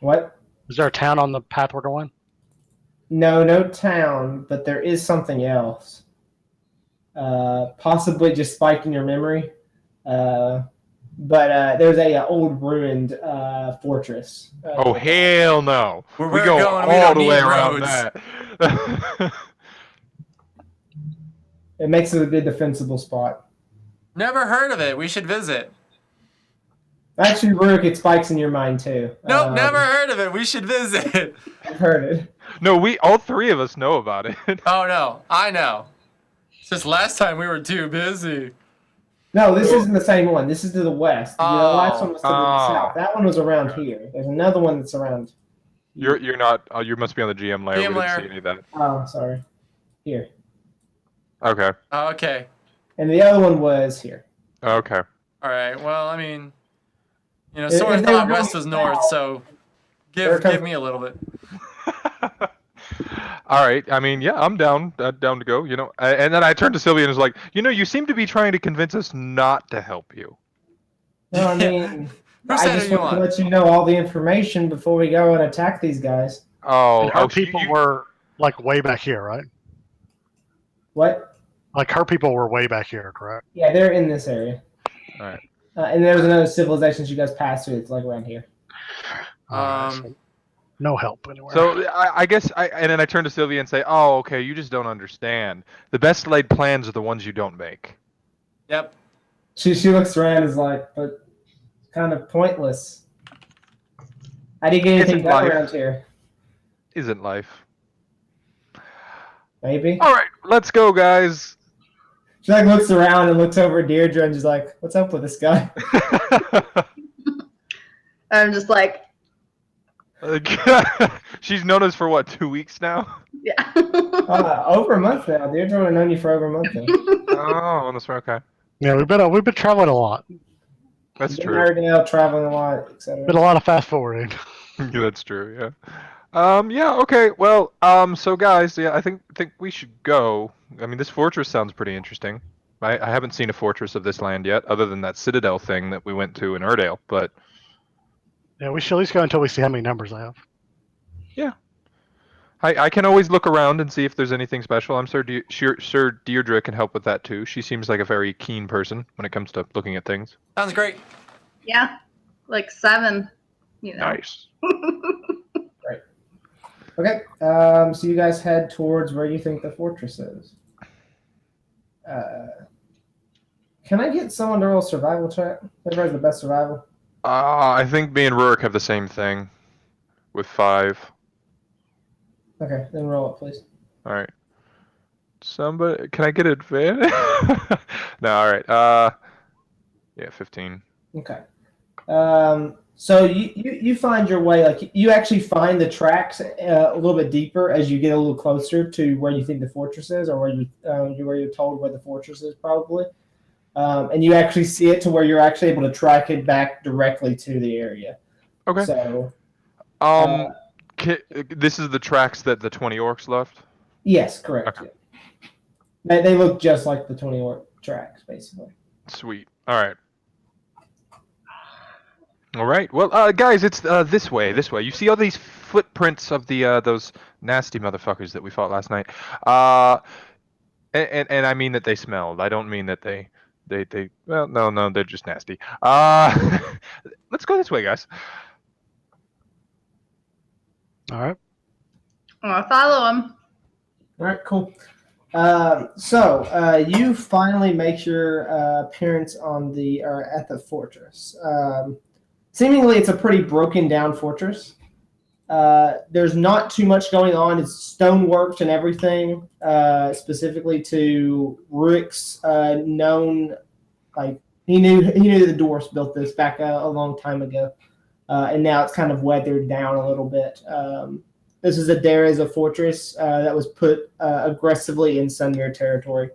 Speaker 1: What?
Speaker 6: Is there a town on the path we're going?
Speaker 1: No town, but there is something else. Possibly just spiked in your memory. But there's a old ruined fortress.
Speaker 3: Oh hell no!
Speaker 7: Where
Speaker 3: we
Speaker 7: we're
Speaker 3: go
Speaker 7: going, we
Speaker 3: all
Speaker 7: don't
Speaker 3: the way
Speaker 7: need
Speaker 3: around
Speaker 7: roads.
Speaker 3: that.
Speaker 1: It makes it a good defensible spot.
Speaker 7: Never heard of it. We should visit.
Speaker 1: Actually, Rook, it spikes in your mind too.
Speaker 7: Nope, never heard of it. We should visit.
Speaker 1: I've heard it.
Speaker 3: No, all 3 of us know about it.
Speaker 7: Oh no, I know. It's just last time we were too busy.
Speaker 1: No, this isn't the same one. This is to the west. The last one was to the
Speaker 3: Oh.
Speaker 1: south. That one was around here. There's another one that's around.
Speaker 3: You're not. You must be on the GM layer.
Speaker 7: GM
Speaker 3: We didn't
Speaker 7: layer.
Speaker 3: see any of that.
Speaker 1: Oh, sorry. Here.
Speaker 3: Okay.
Speaker 7: Okay.
Speaker 1: And the other one was here.
Speaker 3: Okay.
Speaker 7: All right. Well, I mean, you know,
Speaker 1: If
Speaker 7: Soren
Speaker 1: they were
Speaker 7: thought west
Speaker 1: going
Speaker 7: was north,
Speaker 1: south,
Speaker 7: so
Speaker 1: they're
Speaker 7: give me a little bit.
Speaker 3: All right. I mean, yeah, I'm down to go. You know, and then I turned to Sylvia and was like, you know, you seem to be trying to convince us not to help you.
Speaker 1: No, I mean,
Speaker 7: Who
Speaker 1: I
Speaker 7: said
Speaker 1: just
Speaker 7: it you
Speaker 1: want to
Speaker 7: want?
Speaker 1: let you know all the information before we go and attack these guys.
Speaker 3: Oh,
Speaker 6: And her
Speaker 3: oh,
Speaker 6: people were like way back here, right?
Speaker 1: What?
Speaker 6: Like her people were way back here, correct?
Speaker 1: Yeah, they're in this area.
Speaker 3: All right.
Speaker 1: And there was another civilization you guys passed through. It's like around here.
Speaker 6: Alright, so no help anywhere.
Speaker 3: So I guess and then I turn to Sylvia and say, oh, okay, you just don't understand. The best laid plans are the ones you don't make.
Speaker 7: Yep.
Speaker 1: She looks around and is like, but kind of pointless. How do you get anything
Speaker 3: Isn't
Speaker 1: done
Speaker 3: life.
Speaker 1: around here?
Speaker 3: Isn't life?
Speaker 1: Maybe.
Speaker 3: All right, let's go, guys.
Speaker 1: She like looks around and looks over at Deirdre and just like, what's up with this guy?
Speaker 4: I'm just like,
Speaker 3: She's known us for what, 2 weeks now?
Speaker 4: yeah.
Speaker 1: Over a month now. Deirdre would have known you for over a month now.
Speaker 3: Oh, that's right. Okay,
Speaker 6: Yeah, we've been traveling a lot.
Speaker 3: that's
Speaker 1: Been
Speaker 3: true.
Speaker 1: Airedale, traveling a lot,
Speaker 6: Been
Speaker 1: etc.
Speaker 6: a lot of fast forwarding.
Speaker 3: Yeah, that's true. Yeah. Yeah. Okay. Well. So guys, yeah, I think we should go. I mean, this fortress sounds pretty interesting. I haven't seen a fortress of this land yet, other than that citadel thing that we went to in Erdale. But
Speaker 6: Yeah, we should at least go until we see how many numbers I have.
Speaker 3: I can always look around and see if there's anything special. I'm sure Deirdre can help with that too. She seems like a very keen person when it comes to looking at things.
Speaker 7: Sounds great.
Speaker 4: Yeah, like 7. You know.
Speaker 3: Nice.
Speaker 1: Okay. So you guys head towards where you think the fortress is. Can I get someone to roll survival check? Everybody's the best survival.
Speaker 3: I think me and Rurik have the same thing, with 5.
Speaker 1: Okay, then roll it, please.
Speaker 3: All right. Somebody, can I get advantage? No. All right. Yeah, 15.
Speaker 1: Okay. So you find your way, like you actually find the tracks a little bit deeper as you get a little closer to where you think the fortress is, or where you're told where the fortress is probably, and you actually see it to where you're actually able to track it back directly to the area.
Speaker 3: Okay.
Speaker 1: So
Speaker 3: This is the tracks that the 20 orcs left.
Speaker 1: yes, correct.
Speaker 3: Okay.
Speaker 1: Yeah. They look just like the 20 orc tracks, basically.
Speaker 3: Sweet. All right. All right. Well, guys, it's this way. This way. You see all these footprints of the those nasty motherfuckers that we fought last night. And I mean that they smelled. I don't mean that they. Well, no, they're just nasty. Let's go this way, guys.
Speaker 6: All right.
Speaker 4: I'll follow him.
Speaker 1: All right, cool. You finally make your appearance on at the fortress. Seemingly, it's a pretty broken down fortress. There's not too much going on. It's stoneworked and everything. Specifically to Rick's known, like he knew the Dwarfs built this back a long time ago, and now it's kind of weathered down a little bit. This is a fortress that was put aggressively in Sunmere territory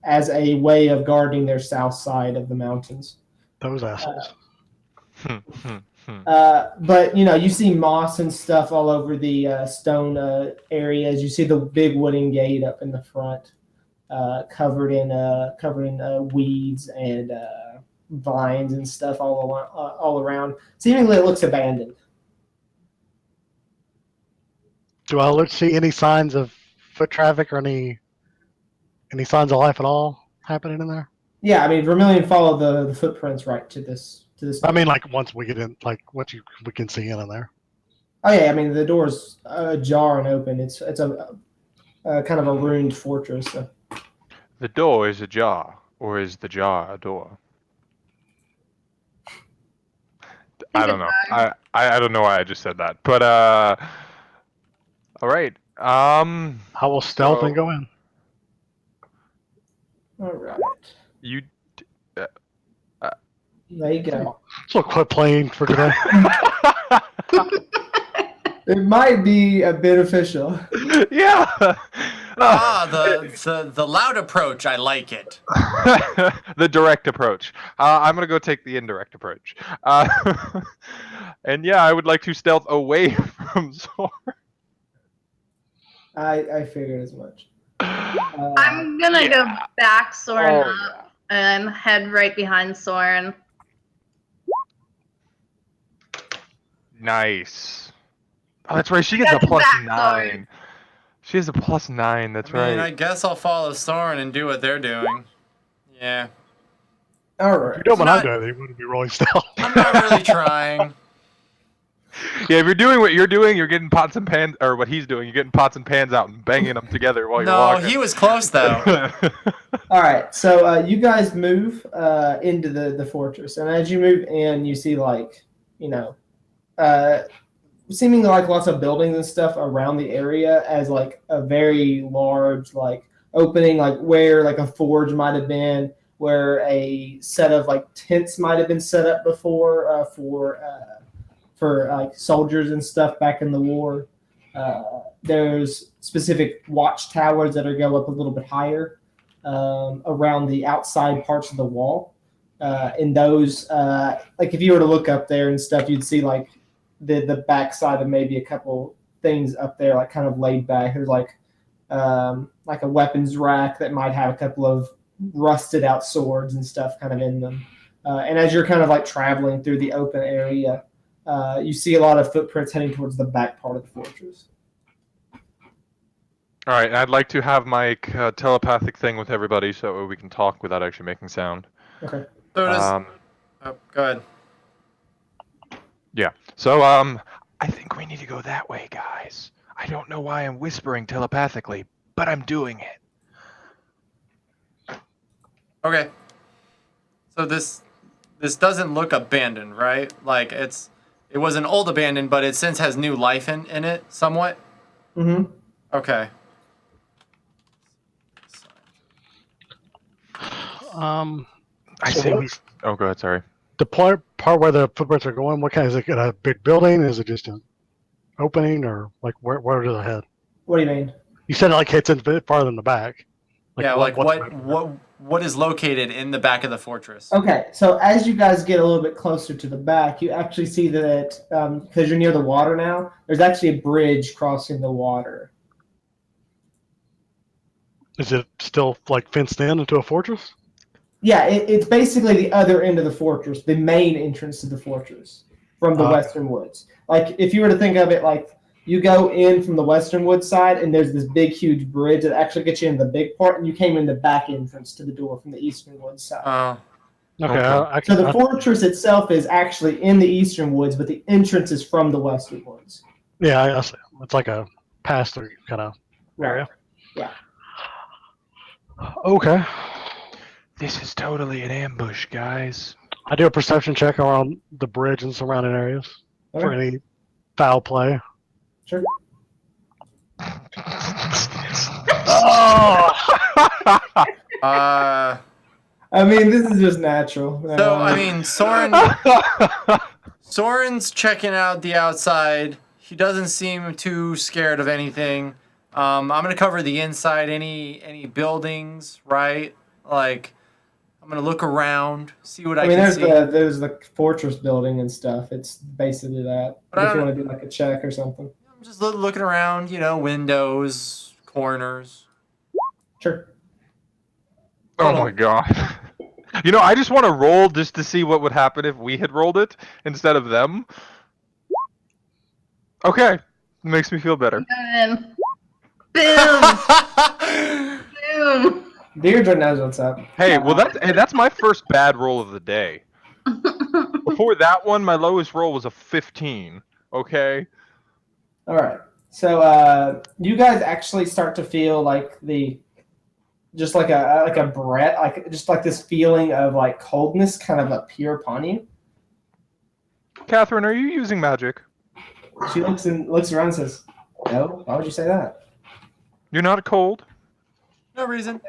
Speaker 1: as a way of guarding their south side of the mountains.
Speaker 6: Those assholes.
Speaker 1: But you see moss and stuff all over the stone areas. You see the big wooden gate up in the front, covered in weeds and vines and stuff all around. Seemingly, it looks abandoned.
Speaker 6: Do I see any signs of foot traffic or any signs of life at all happening in there?
Speaker 1: Yeah, I mean, Vermilion followed the footprints right to this.
Speaker 6: I mean, like once we get in, like we can see in there.
Speaker 1: Oh yeah, I mean the door's ajar and open. It's a kind of a ruined fortress. So.
Speaker 3: The door is ajar, or is the jar a door? I don't know. I don't know why I just said that, but all right.
Speaker 6: I will stealth and go in.
Speaker 1: All right.
Speaker 3: You.
Speaker 1: There you go.
Speaker 6: So quit playing for today.
Speaker 1: It might be beneficial.
Speaker 3: Yeah.
Speaker 7: The loud approach. I like it.
Speaker 3: The direct approach. I'm gonna go take the indirect approach. And yeah, I would like to stealth away from Zor.
Speaker 1: I figured as much.
Speaker 4: I'm gonna go back Soren up and head right behind Soren.
Speaker 3: Nice. Oh, that's right. She gets a +9. She has a +9. That's right.
Speaker 7: I guess I'll follow Soren and do what they're doing. Yeah.
Speaker 1: All right.
Speaker 6: If you don't what I'm doing, you wouldn't be rolling stealth.
Speaker 7: I'm not really trying.
Speaker 3: Yeah, if you're doing what you're doing, you're getting pots and pans, or what he's doing, you're getting pots and pans out and banging them together while you're walking.
Speaker 7: No, he was close though.
Speaker 1: All right, so you guys move into the fortress, and as you move in, you see seemingly like lots of buildings and stuff around the area as like a very large like opening, like where like a forge might have been, where a set of like tents might have been set up before for like soldiers and stuff back in the war. There's specific watchtowers that go up a little bit higher around the outside parts of the wall. And those, like if you were to look up there and stuff, you'd see like the backside of maybe a couple things up there, like kind of laid back. There's like a weapons rack that might have a couple of rusted out swords and stuff kind of in them. And as you're kind of like traveling through the open area, you see a lot of footprints heading towards the back part of the fortress.
Speaker 3: All right, I'd like to have my telepathic thing with everybody so we can talk without actually making sound.
Speaker 1: Okay.
Speaker 7: So Oh, go ahead.
Speaker 3: Yeah. So, I think we need to go that way, guys. I don't know why I'm whispering telepathically, but I'm doing it.
Speaker 7: Okay. So this doesn't look abandoned, right? Like it was an old abandoned, but it since has new life in it somewhat.
Speaker 1: Mm-hmm.
Speaker 7: Okay.
Speaker 3: I
Speaker 6: So
Speaker 3: say
Speaker 6: what-
Speaker 3: we. Oh, go ahead. Sorry.
Speaker 6: The part where the footprints are going, what kind is it? A big building? Is it just an opening, or like where does it head?
Speaker 1: What do you mean?
Speaker 6: You said it like hits a bit farther in the back.
Speaker 7: Yeah, like
Speaker 6: what's back there?
Speaker 7: what is located in the back of the fortress?
Speaker 1: Okay, so as you guys get a little bit closer to the back, you actually see that because you're near the water now, there's actually a bridge crossing the water.
Speaker 6: Is it still like fenced in into a fortress?
Speaker 1: Yeah, it's basically the other end of the fortress, the main entrance to the fortress from the Western Woods. Like, if you were to think of it like you go in from the Western Woods side, and there's this big, huge bridge that actually gets you in the big part, and you came in the back entrance to the door from the Eastern Woods side.
Speaker 6: Okay.
Speaker 3: Okay.
Speaker 1: So the fortress itself is actually in the Eastern Woods, but the entrance is from the Western Woods.
Speaker 6: Yeah, I see. It's like a pass-through kind of area.
Speaker 1: Yeah.
Speaker 6: Okay.
Speaker 3: This is totally an ambush, guys.
Speaker 6: I do a perception check around the bridge and surrounding areas for
Speaker 1: Okay.
Speaker 6: any foul play.
Speaker 1: Sure.
Speaker 7: Uh,
Speaker 1: I mean, this is just natural.
Speaker 7: so I mean, Soren's checking out the outside. He doesn't seem too scared of anything. I'm gonna cover the inside. Any buildings, right? Like, I'm gonna look around, see what I
Speaker 1: mean,
Speaker 7: can
Speaker 1: there's
Speaker 7: see.
Speaker 1: there's the fortress building and stuff. It's basically that.
Speaker 7: But I
Speaker 1: If you
Speaker 7: don't-
Speaker 1: want to do like a check or something.
Speaker 7: I'm just looking around, windows, corners.
Speaker 1: Sure.
Speaker 3: Oh my god. I just want to roll just to see what would happen if we had rolled it instead of them. Okay. Makes me feel better.
Speaker 4: And boom, boom.
Speaker 1: Deirdre knows what's up.
Speaker 3: Hey, well that's my first bad roll of the day. Before that one, my lowest roll was a 15. Okay?
Speaker 1: All right. So you guys actually start to feel like just like a breath, like just like this feeling of like coldness kind of appear upon you.
Speaker 3: Catherine, are you using magic?
Speaker 1: She looks around and says, "No, why would you say that?"
Speaker 3: You're not cold?
Speaker 7: No reason.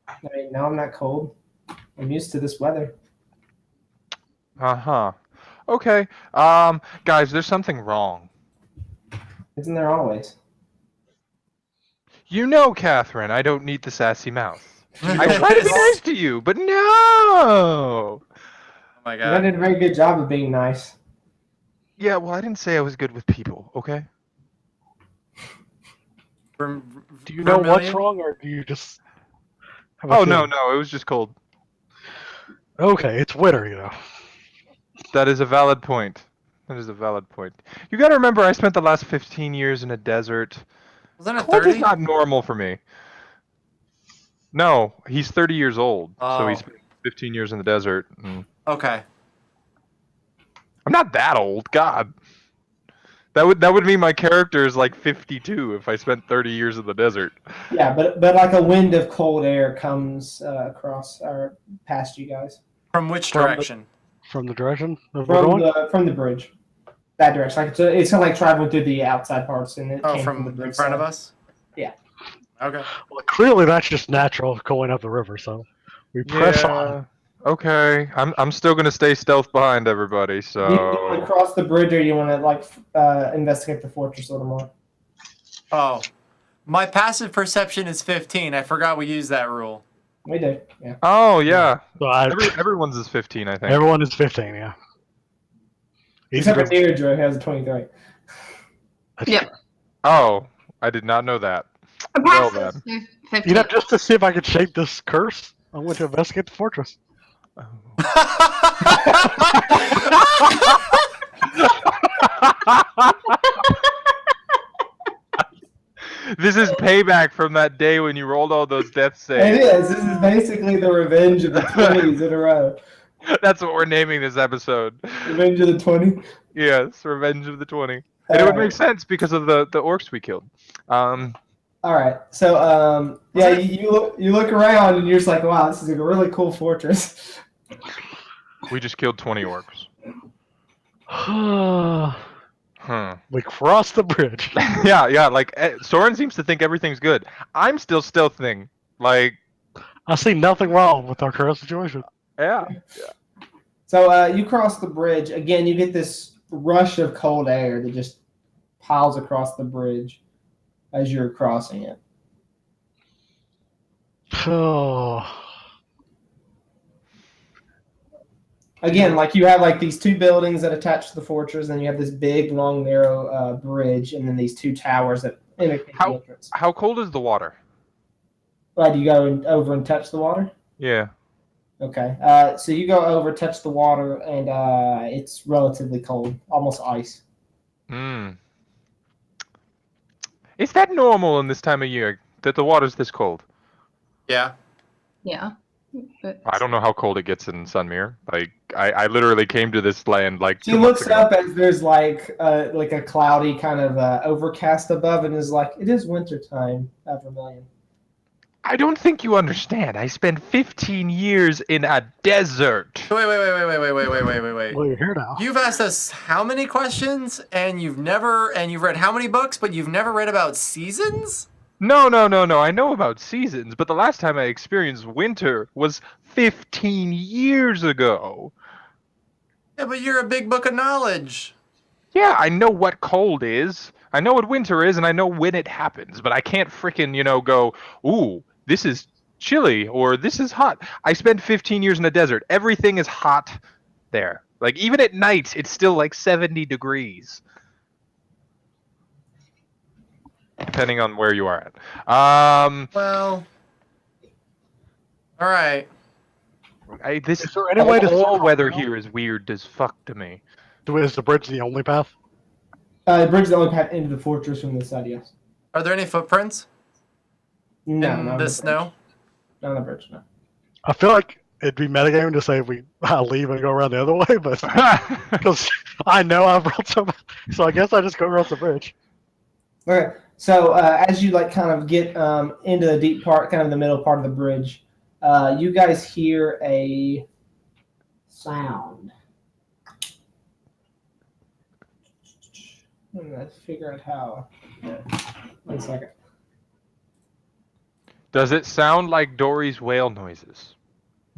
Speaker 1: I mean, no, I'm not cold. I'm used to this weather.
Speaker 3: Uh-huh. Okay. Guys, there's something wrong.
Speaker 1: Isn't there always?
Speaker 3: Catherine, I don't need the sassy mouth. I try to be nice to you, but no!
Speaker 7: Oh my
Speaker 1: You did a very good job of being nice.
Speaker 3: Yeah, well, I didn't say I was good with people, okay?
Speaker 6: Do you know what's
Speaker 7: Vermilion?
Speaker 6: wrong, or do you just? Have a
Speaker 3: Oh,
Speaker 6: feeling?
Speaker 3: no, it was just cold.
Speaker 6: Okay, it's winter,
Speaker 3: That is a valid point. That is a valid point. You gotta remember, I spent the last 15 years in a desert.
Speaker 7: Wasn't it
Speaker 3: Cold is
Speaker 7: 30?
Speaker 3: not normal for me. No, he's 30 years old, so he
Speaker 7: Oh.
Speaker 3: spent 15 years in the desert. And
Speaker 7: Okay.
Speaker 3: I'm not that old, God. That would mean my character is like 52 if I spent 30 years in the desert.
Speaker 1: Yeah, but like a wind of cold air comes across or past you guys
Speaker 7: From which
Speaker 6: From the-
Speaker 7: direction?
Speaker 6: From the direction of we're going.
Speaker 1: from the bridge. That direction. Like it's kind of like traveling through the outside parts, and it
Speaker 7: Oh,
Speaker 1: came
Speaker 7: from
Speaker 1: the
Speaker 7: in
Speaker 1: bridge
Speaker 7: front of
Speaker 1: side.
Speaker 7: us?
Speaker 1: Yeah.
Speaker 7: Okay.
Speaker 6: Well, clearly, that's just natural going up the river. So we press on.
Speaker 3: Okay. I'm still gonna stay stealth behind everybody.
Speaker 1: Do you want to
Speaker 3: So
Speaker 1: cross the bridge, or you want to like investigate the fortress a little more?
Speaker 7: Oh. My passive perception is 15. I forgot we used that rule.
Speaker 1: We do. Yeah.
Speaker 3: oh yeah,
Speaker 6: So
Speaker 3: everyone's is 15, I think.
Speaker 6: everyone is 15. Yeah. Easy
Speaker 1: Except for
Speaker 6: to-
Speaker 1: Deirdre, who has a 23.
Speaker 6: that's
Speaker 4: Yep.
Speaker 6: true.
Speaker 3: Oh, I did not know that.
Speaker 4: A
Speaker 3: Well
Speaker 4: passive
Speaker 3: then.
Speaker 4: 15.
Speaker 6: Just to see if I could shake this curse, I went to investigate the fortress.
Speaker 3: This is payback from that day when you rolled all those death
Speaker 1: It
Speaker 3: saves.
Speaker 1: is. This is basically the revenge of the 20s in a row.
Speaker 3: That's what we're naming this episode.
Speaker 1: Revenge of the 20.
Speaker 3: Yes, Revenge of the 20. And it would make sense because of the orcs we killed.
Speaker 1: All right. So yeah, you look around and you're just like, wow, this is a really cool fortress.
Speaker 3: We just killed 20 orcs. Huh.
Speaker 6: We crossed the bridge.
Speaker 3: Yeah, like Soren seems to think everything's good. I'm still stealthing. Like,
Speaker 6: I see nothing wrong with our current situation.
Speaker 3: yeah.
Speaker 1: So you cross the bridge. Again, you get this rush of cold air that just piles across the bridge as you're crossing it.
Speaker 6: Oh.
Speaker 1: Again, like you have like these two buildings that attach to the fortress, and you have this big, long, narrow bridge, and then these two towers that indicate the entrance.
Speaker 3: How cold is the water?
Speaker 1: Do you go over and touch the water?
Speaker 3: Yeah.
Speaker 1: Okay. So you go over, touch the water, and it's relatively cold, almost ice.
Speaker 3: Is that normal in this time of year that the water's this cold?
Speaker 7: Yeah.
Speaker 4: Yeah.
Speaker 3: I don't know how cold it gets in Sunmere. Like, I literally came to this land like.
Speaker 1: She looks up as there's like a cloudy kind of overcast above, and is like, it is wintertime at Vermilion.
Speaker 3: I don't think you understand. I spent 15 years in a desert.
Speaker 7: Wait.
Speaker 6: Well, you're here now.
Speaker 7: You've asked us how many questions, and you've read how many books, but you've never read about seasons?
Speaker 3: No. I know about seasons, but the last time I experienced winter was 15 years ago.
Speaker 7: Yeah, but you're a big book of knowledge.
Speaker 3: Yeah, I know what cold is. I know what winter is, and I know when it happens, but I can't frickin', go, ooh, this is chilly, or this is hot. I spent 15 years in the desert. Everything is hot there. Like, even at night, it's still like 70 degrees. Depending on where you are at.
Speaker 7: Well, all right.
Speaker 3: This
Speaker 6: Is there any way to
Speaker 3: all
Speaker 6: circle
Speaker 3: weather
Speaker 6: around?
Speaker 3: here is weird as fuck to me.
Speaker 6: Is the bridge the only path?
Speaker 1: The bridge is the only path into the fortress from this side, yes.
Speaker 7: Are there any footprints
Speaker 1: No,
Speaker 7: in
Speaker 1: not on
Speaker 7: the
Speaker 1: bridge.
Speaker 7: snow?
Speaker 1: Not on the bridge, no.
Speaker 6: I feel like it'd be metagaming to say we leave and go around the other way, but because I know I've rolled so I guess I just go across the bridge.
Speaker 1: Okay, so as you like kind of get into the deep part, kind of the middle part of the bridge, you guys hear a sound. I'm gonna figure out how. 1 second.
Speaker 3: Does it sound like Dory's whale noises?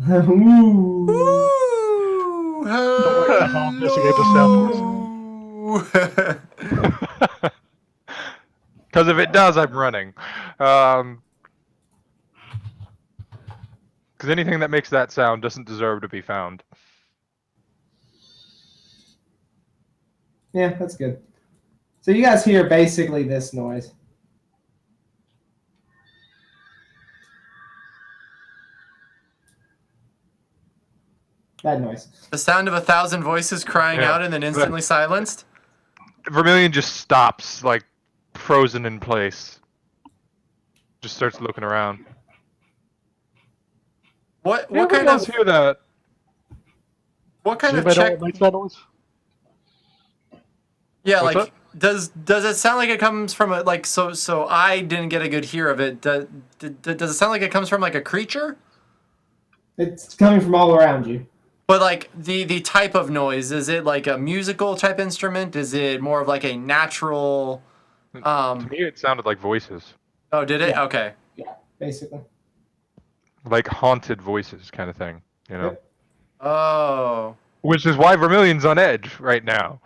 Speaker 1: Ooh.
Speaker 7: Ooh,
Speaker 6: I'll investigate the sound
Speaker 3: Because if it does, I'm running. Because anything that makes that sound doesn't deserve to be found.
Speaker 1: Yeah, that's good. So you guys hear basically this noise. That noise.
Speaker 7: The sound of 1,000 voices crying
Speaker 3: Yeah.
Speaker 7: out and then instantly silenced?
Speaker 3: Vermilion just stops, like, frozen in place. Just starts looking around.
Speaker 7: What
Speaker 3: Anybody
Speaker 7: kind
Speaker 3: else
Speaker 7: of
Speaker 3: hear that?
Speaker 7: what kind of
Speaker 6: Anybody know
Speaker 7: check?
Speaker 6: what makes that noise?
Speaker 7: Yeah,
Speaker 3: What's
Speaker 7: like does it sound like it comes from a like so I didn't get a good hear of it. Does it sound like it comes from like a creature?
Speaker 1: It's coming from all around you.
Speaker 7: But like the type of noise, is it like a musical type instrument? Is it more of like a natural
Speaker 3: To me, it sounded like voices.
Speaker 7: Oh, did it?
Speaker 1: Yeah.
Speaker 7: Okay.
Speaker 1: Yeah, basically.
Speaker 3: Like haunted voices kind of thing, you know?
Speaker 1: Yep.
Speaker 7: Oh.
Speaker 3: Which is why Vermilion's on edge right now.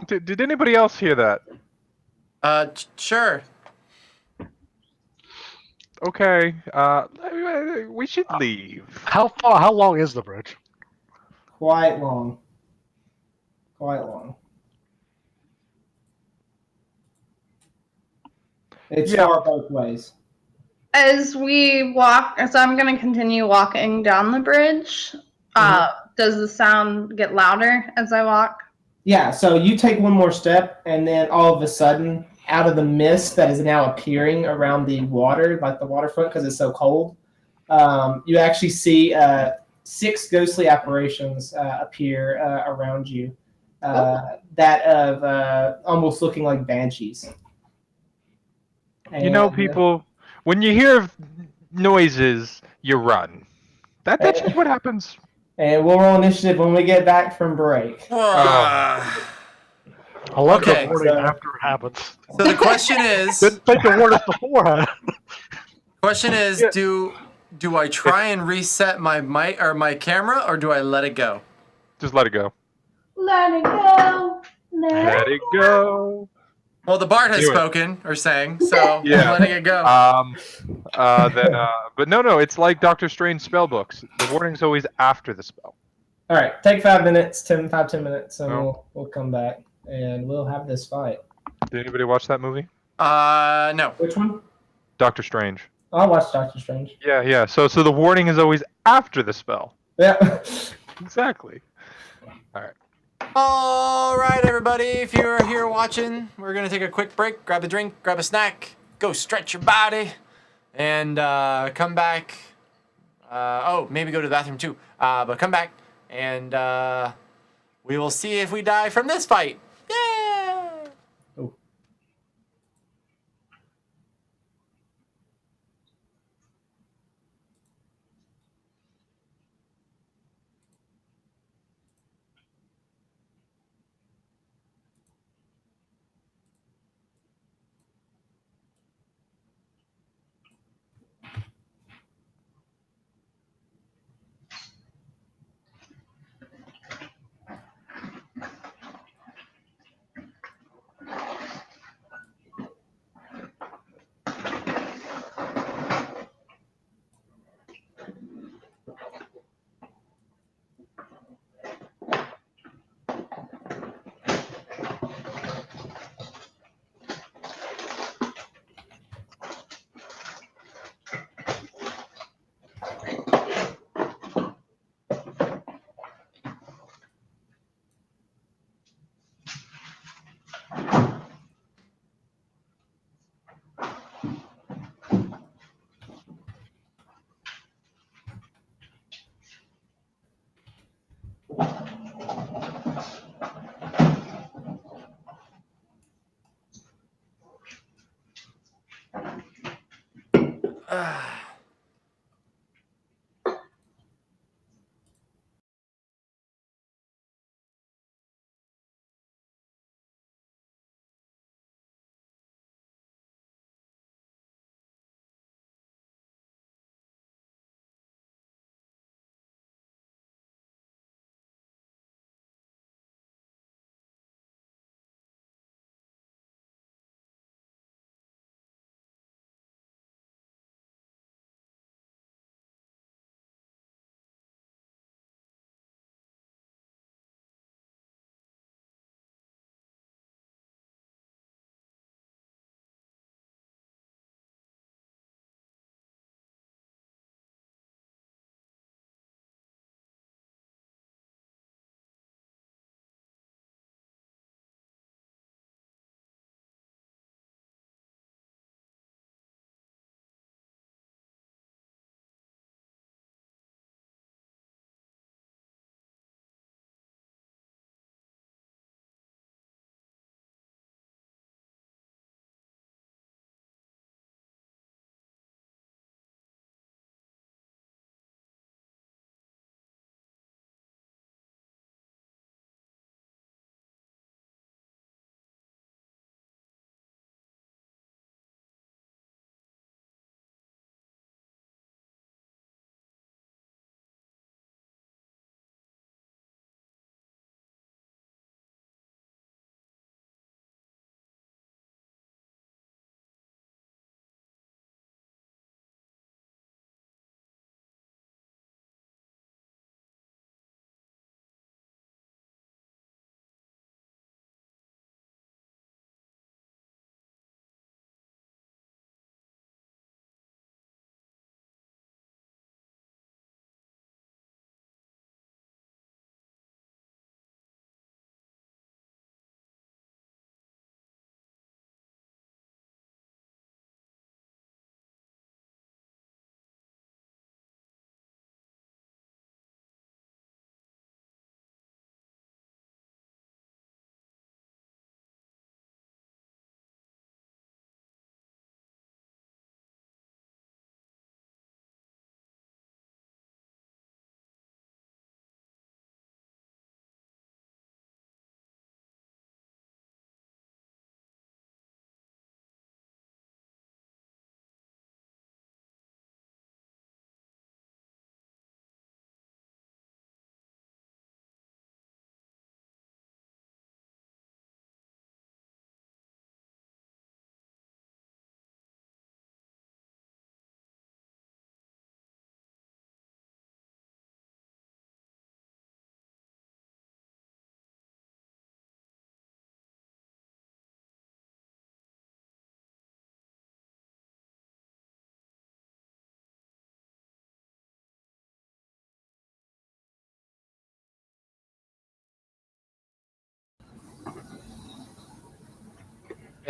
Speaker 3: Did anybody else hear that?
Speaker 7: Sure.
Speaker 3: Okay, we should leave.
Speaker 6: How long is the bridge?
Speaker 1: Quite long. Quite long. It's
Speaker 3: Yeah.
Speaker 1: far both ways.
Speaker 4: As we walk, so I'm going to continue walking down the bridge. Does the sound get louder as I walk?
Speaker 1: Yeah, so you take one more step, and then all of a sudden, out of the mist that is now appearing around the water, like the waterfront, because it's so cold, you actually see 6 ghostly apparitions appear around you, that of almost looking like banshees.
Speaker 3: You know,
Speaker 1: And,
Speaker 3: people, when you hear noises, you run. That's just what happens.
Speaker 1: And we'll roll initiative when we get back from break.
Speaker 7: Ah.
Speaker 6: I love
Speaker 7: Okay.
Speaker 6: the warning
Speaker 1: So-
Speaker 6: after it happens.
Speaker 7: So the question is,
Speaker 6: Didn't think to warn us beforehand.
Speaker 3: Yeah.
Speaker 7: do I try and reset my mic or my camera, or do I let it go?
Speaker 3: Just let it go.
Speaker 4: Let it go.
Speaker 3: Let it go.
Speaker 7: Well, the Bard has
Speaker 3: Anyway.
Speaker 7: spoken or sang, so
Speaker 3: Yeah.
Speaker 7: I'm letting it go.
Speaker 3: But no, it's like Doctor Strange spell books. The warning's always after the spell.
Speaker 1: All right, take 5 minutes, 10 minutes, and
Speaker 3: Oh.
Speaker 1: we'll come back and we'll have this fight.
Speaker 3: Did anybody watch that movie?
Speaker 7: No.
Speaker 1: Which one?
Speaker 3: Doctor Strange.
Speaker 1: I'll watch Doctor Strange.
Speaker 3: Yeah. So the warning is always after the spell.
Speaker 1: Yeah.
Speaker 3: Exactly.
Speaker 7: All right, everybody. If you're here watching, we're gonna take a quick break. Grab a drink, grab a snack, go stretch your body, and come back. Maybe go to the bathroom too. But come back, and we will see if we die from this fight. Yeah.
Speaker 1: Oh.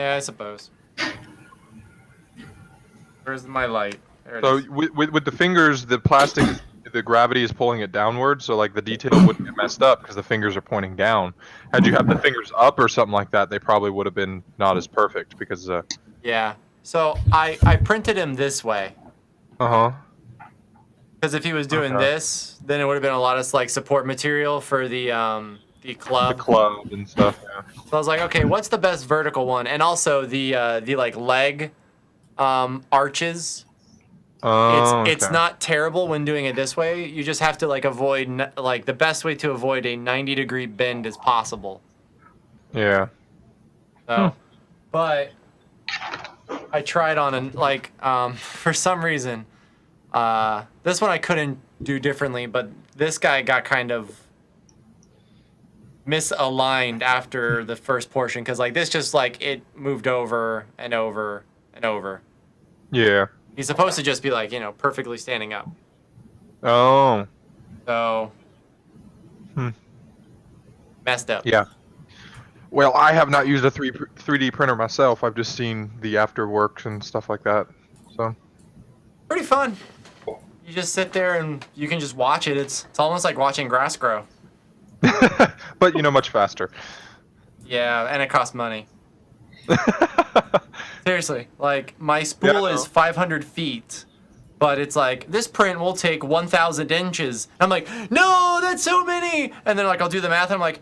Speaker 7: Yeah, I suppose. Where's my light? There it
Speaker 3: So
Speaker 7: is.
Speaker 3: with the fingers, the plastic, the gravity is pulling it downward, so like the detail wouldn't get messed up because the fingers are pointing down. Had you had the fingers up or something like that, they probably would have been not as perfect because
Speaker 7: Yeah. So I printed him this way.
Speaker 3: uh-huh.
Speaker 7: Because if he was doing
Speaker 3: Okay.
Speaker 7: this, then it would have been a lot of like support material for the
Speaker 3: The
Speaker 7: club.
Speaker 3: club and stuff. Yeah.
Speaker 7: So I was like, okay, what's the best vertical one? And also the like leg arches.
Speaker 3: Oh,
Speaker 7: It's
Speaker 3: okay.
Speaker 7: not terrible when doing it this way. You just have to like avoid like the best way to avoid a 90-degree bend is possible.
Speaker 3: Yeah.
Speaker 7: So, but I tried on and like for some reason this one I couldn't do differently, but this guy got kind of misaligned after the first portion because like this just like it moved over and over and over.
Speaker 3: Yeah.
Speaker 7: He's supposed to just be like, perfectly standing up.
Speaker 3: Oh.
Speaker 7: So messed up.
Speaker 3: Yeah. Well, I have not used a 3D printer myself. I've just seen the afterworks and stuff like that. So.
Speaker 7: Pretty fun. You just sit there and you can just watch it. It's almost like watching grass grow.
Speaker 3: But much faster.
Speaker 7: Yeah, and it costs money. Seriously, like my spool
Speaker 3: Yeah,
Speaker 7: is 500 feet, but it's like this print will take 1,000 inches. I'm like, no, that's so many. And then like I'll do the math. And I'm like,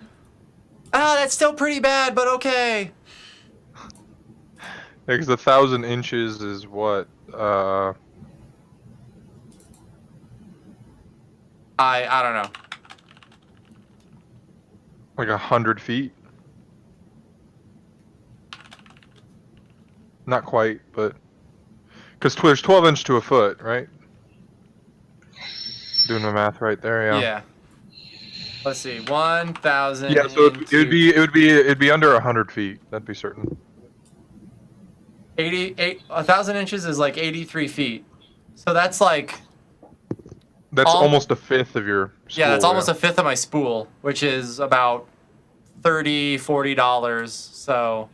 Speaker 7: that's still pretty bad, but okay.
Speaker 3: Because 1,000 inches is what?
Speaker 7: I don't know.
Speaker 3: Like 100 feet? Not quite, but because there's 12 inch to a foot, right? Doing the math right there, yeah.
Speaker 7: Yeah. Let's see, 1,000.
Speaker 3: Yeah, so it'd be under 100 feet. That'd be certain.
Speaker 7: 1,000 inches is like 83 feet. So that's like.
Speaker 3: That's almost a fifth of your spool.
Speaker 7: Yeah, that's almost a fifth of my spool, which is about $30-$40. So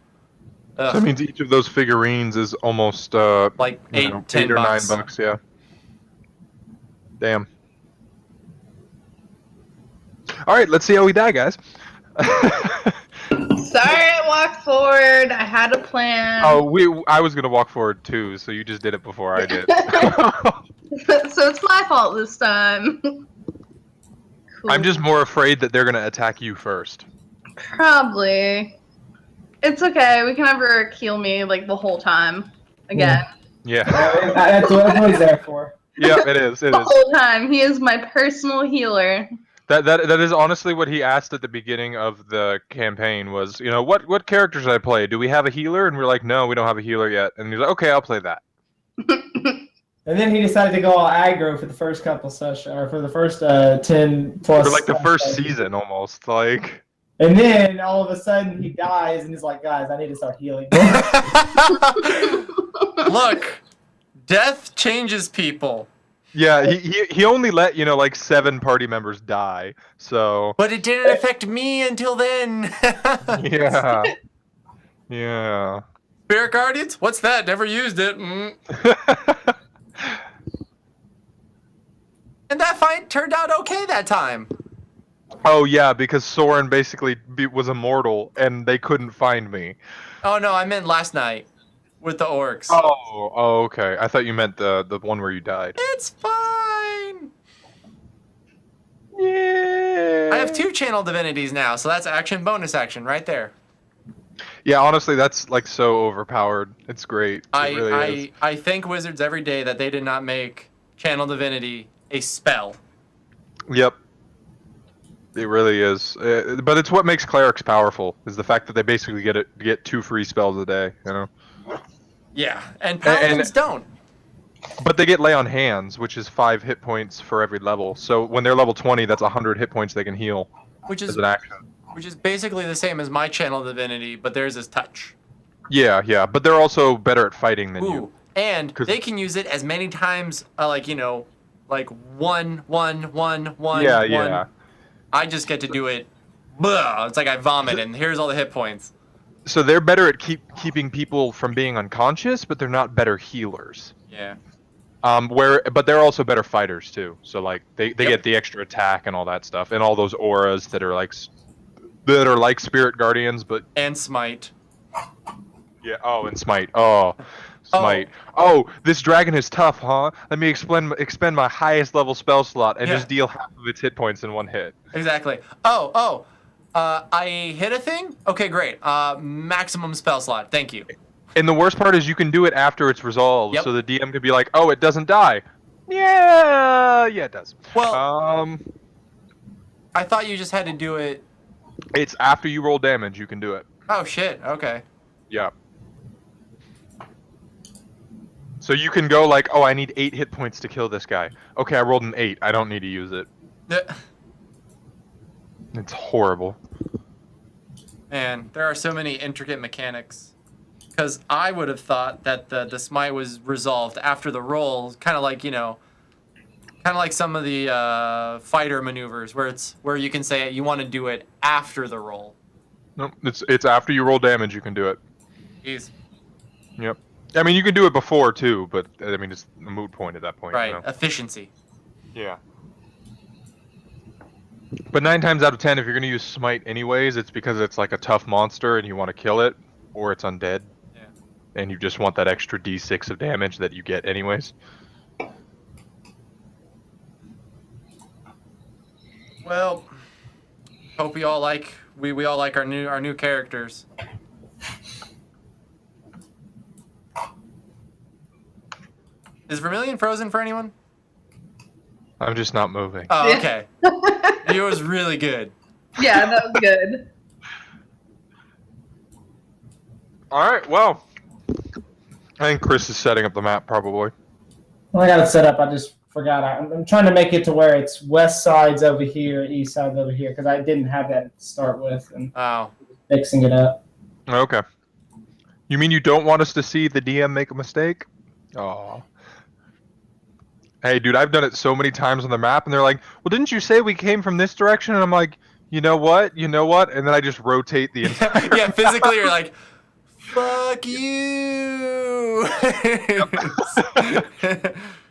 Speaker 3: that means each of those figurines is almost
Speaker 7: like $8 or
Speaker 3: $10 or
Speaker 7: $9.
Speaker 3: $9, yeah. Damn. All right, let's see how we die, guys.
Speaker 4: Sorry, I walked forward. I had a plan.
Speaker 3: I was gonna walk forward too, so you just did it before I did.
Speaker 4: So it's my fault this time. Cool.
Speaker 3: I'm just more afraid that they're gonna attack you first.
Speaker 4: Probably. It's okay. We can have her heal me like the whole time. Again.
Speaker 3: Yeah.
Speaker 1: That's what he's there for.
Speaker 3: Yeah, it is. It
Speaker 4: The
Speaker 3: is.
Speaker 4: whole time. He is my personal healer.
Speaker 3: That is honestly what he asked at the beginning of the campaign was, what characters I play? Do we have a healer? And we're like, no, we don't have a healer yet. And he's like, okay, I'll play that.
Speaker 1: And then he decided to go all aggro for the first couple sessions, or for the first 10 plus.
Speaker 3: For like the first
Speaker 1: sessions.
Speaker 3: season, almost like.
Speaker 1: And then all of a sudden he dies, and he's like, "Guys, I need to start healing."
Speaker 7: Look, death changes people.
Speaker 3: Yeah, he only let like 7 party members die, so.
Speaker 7: But it didn't affect me until then.
Speaker 3: Yeah. Yeah.
Speaker 7: Spirit Guardians? What's that? Never used it. And that fight turned out okay that time.
Speaker 3: Oh yeah, because Soren basically was immortal, and they couldn't find me.
Speaker 7: Oh no, I meant last night with the orcs.
Speaker 3: Oh, okay. I thought you meant the one where you died.
Speaker 7: It's fine.
Speaker 3: Yeah.
Speaker 7: I have 2 channel divinities now, so that's action, bonus action right there.
Speaker 3: Yeah, honestly, that's like so overpowered. It's great. It really is.
Speaker 7: I thank wizards every day that they did not make channel divinity a spell.
Speaker 3: Yep. It really is. But it's what makes clerics powerful, is the fact that they basically get 2 free spells a day,
Speaker 7: Yeah, and paladins don't.
Speaker 3: But they get lay on hands, which is 5 hit points for every level. So when they're level 20, that's 100 hit points they can heal as an action.
Speaker 7: Which is basically the same as my channel divinity, but theirs is touch.
Speaker 3: Yeah, but they're also better at fighting than you.
Speaker 7: And they can use it as many times, like one.
Speaker 3: Yeah.
Speaker 7: I just get to do it. Blah, it's like I vomit, and here's all the hit points.
Speaker 3: So they're better at keeping people from being unconscious, but they're not better healers.
Speaker 7: Yeah.
Speaker 3: But they're also better fighters too. So like they
Speaker 7: Yep.
Speaker 3: get the extra attack and all that stuff, and all those auras that are like spirit guardians, but
Speaker 7: And smite.
Speaker 3: yeah. Oh, and smite. Oh, smite. Oh, this dragon is tough, huh? Let me expend my highest level spell slot and
Speaker 7: Yeah.
Speaker 3: just deal half of its hit points in one hit.
Speaker 7: Exactly. I hit a thing? Okay, great. Maximum spell slot. Thank you.
Speaker 3: And the worst part is you can do it after it's resolved,
Speaker 7: Yep.
Speaker 3: so the DM can be like, "Oh, it doesn't die." Yeah, it does.
Speaker 7: Well, I thought you just had to do it.
Speaker 3: It's after you roll damage you can do it.
Speaker 7: Oh shit. Okay.
Speaker 3: Yeah. So you can go like, "Oh, I need 8 hit points to kill this guy." Okay, I rolled an 8. I don't need to use it. It's horrible.
Speaker 7: Man, there are so many intricate mechanics. Because I would have thought that the smite was resolved after the roll, kind of like some of the fighter maneuvers where you can say you want to do it after the roll.
Speaker 3: No, it's after you roll damage you can do it.
Speaker 7: Jeez.
Speaker 3: Yep. I mean, you can do it before too, but I mean, it's a moot point at that point.
Speaker 7: Right.
Speaker 3: You know?
Speaker 7: Efficiency.
Speaker 3: Yeah. But 9 times out of 10, if you're gonna use smite anyways, it's because it's like a tough monster and you want to kill it, or it's undead.
Speaker 7: Yeah.
Speaker 3: And you just want that extra d6 of damage that you get anyways.
Speaker 7: Well, hope we all like our new characters. Is Vermilion frozen for anyone?
Speaker 3: I'm just not moving.
Speaker 7: Oh,
Speaker 4: Yeah.
Speaker 7: okay. It was really good.
Speaker 4: Yeah, that was good.
Speaker 3: All right. Well, I think Chris is setting up the map probably.
Speaker 1: Well, I got it set up. I just forgot. I'm trying to make it to where it's west side's over here, east side's over here, because I didn't have that to start with, and
Speaker 7: Oh.
Speaker 1: fixing it up.
Speaker 3: Okay. You mean you don't want us to see the DM make a mistake? Oh. Hey, dude, I've done it so many times on the map, and they're like, "Well, didn't you say we came from this direction?" And I'm like, "You know what? You know what?" And then I just rotate the entire.
Speaker 7: Yeah, physically you're like, fuck you.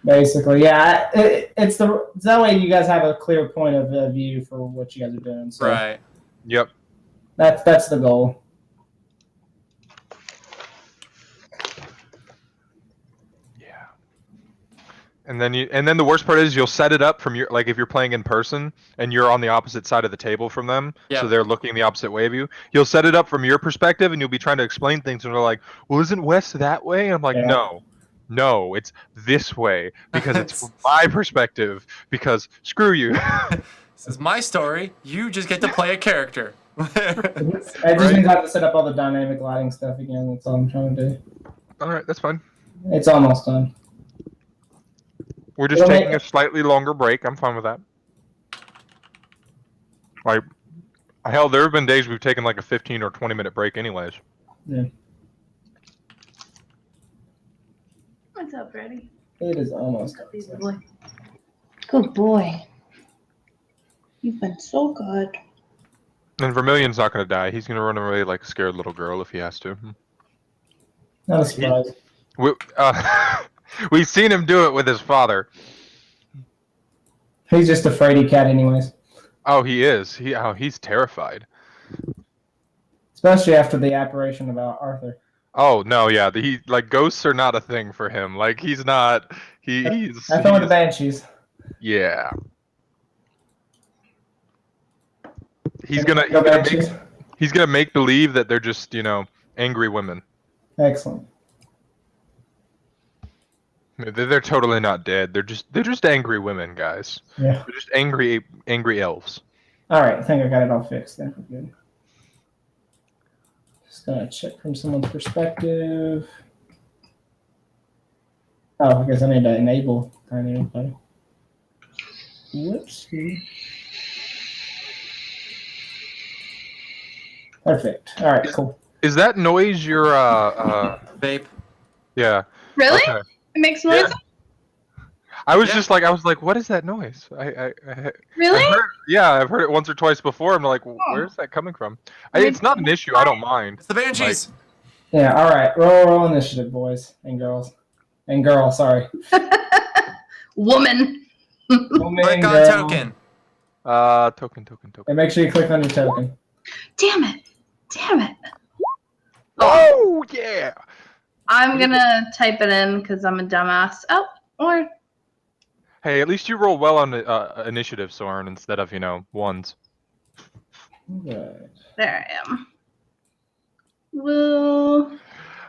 Speaker 1: Basically, yeah. It's that way you guys have a clear point of view for what you guys are doing. So
Speaker 7: Right.
Speaker 3: Yep.
Speaker 1: That's the goal.
Speaker 3: Yeah. And then the worst part is you'll set it up from your, like, if you're playing in person and you're on the opposite side of the table from them,
Speaker 7: Yeah.
Speaker 3: so they're looking the opposite way of you. You'll set it up from your perspective and you'll be trying to explain things and they're like, "Well, isn't west that way?" And I'm like,
Speaker 1: Yeah.
Speaker 3: No, it's this way because it's from my perspective because screw you.
Speaker 7: This is my story. You just get to play a character.
Speaker 1: It just means I have to set up all the dynamic lighting stuff again. That's all I'm trying to do.
Speaker 3: All right, that's fine.
Speaker 1: It's almost done.
Speaker 3: We're just
Speaker 1: It'll
Speaker 3: taking
Speaker 1: make-
Speaker 3: a slightly longer break. I'm fine with that. Like, hell, there have been days we've taken like a 15 or 20-minute break anyways.
Speaker 1: Yeah,
Speaker 4: What's up, Freddie?
Speaker 1: it is almost done.
Speaker 4: Good boy. Good boy. You've been so good.
Speaker 3: And Vermilion's not going to die. He's going to run away like a scared little girl if he has to.
Speaker 1: Not a surprise.
Speaker 3: We've seen him do it with his father.
Speaker 1: He's just a fraidy cat, anyways.
Speaker 3: Oh, he is. He's terrified.
Speaker 1: Especially after the apparition about Arthur.
Speaker 3: Oh no, yeah. Like ghosts are not a thing for him. Like he's not. He's.
Speaker 1: I thought with the banshees.
Speaker 3: Yeah. He's
Speaker 1: Go
Speaker 3: gonna
Speaker 1: Banshees.
Speaker 3: he's gonna make believe that they're just angry women.
Speaker 1: Excellent.
Speaker 3: They're totally not dead. They're just angry women, guys.
Speaker 1: Yeah.
Speaker 3: They're just angry elves.
Speaker 1: All right, I think I got it all fixed. Then we're good. Just gonna check from someone's perspective. Oh, I guess I need to enable tiny info. Whoops. Perfect. All right, cool.
Speaker 3: Is that noise your
Speaker 7: Vape.
Speaker 3: Yeah.
Speaker 4: Really?
Speaker 3: Okay.
Speaker 4: It makes noise?
Speaker 3: Yeah. I was
Speaker 7: Yeah.
Speaker 3: just like, I was like, what is that noise?
Speaker 4: Really?
Speaker 3: I've heard it once or twice before. I'm like, where's that coming from? It's not an issue. I don't mind.
Speaker 7: It's the Banshees.
Speaker 1: Yeah, all right. Roll initiative, boys and girls. And girl, sorry.
Speaker 4: Woman.
Speaker 1: Woman,
Speaker 7: Click on
Speaker 1: girl.
Speaker 7: token.
Speaker 3: Token.
Speaker 1: And make sure you click on your token.
Speaker 4: Damn it.
Speaker 3: Oh yeah.
Speaker 4: I'm gonna type it in because I'm a dumbass. Oh, or
Speaker 3: Hey, at least you roll well on the initiative, Soren, instead of ones.
Speaker 1: Right.
Speaker 4: there I am. Well,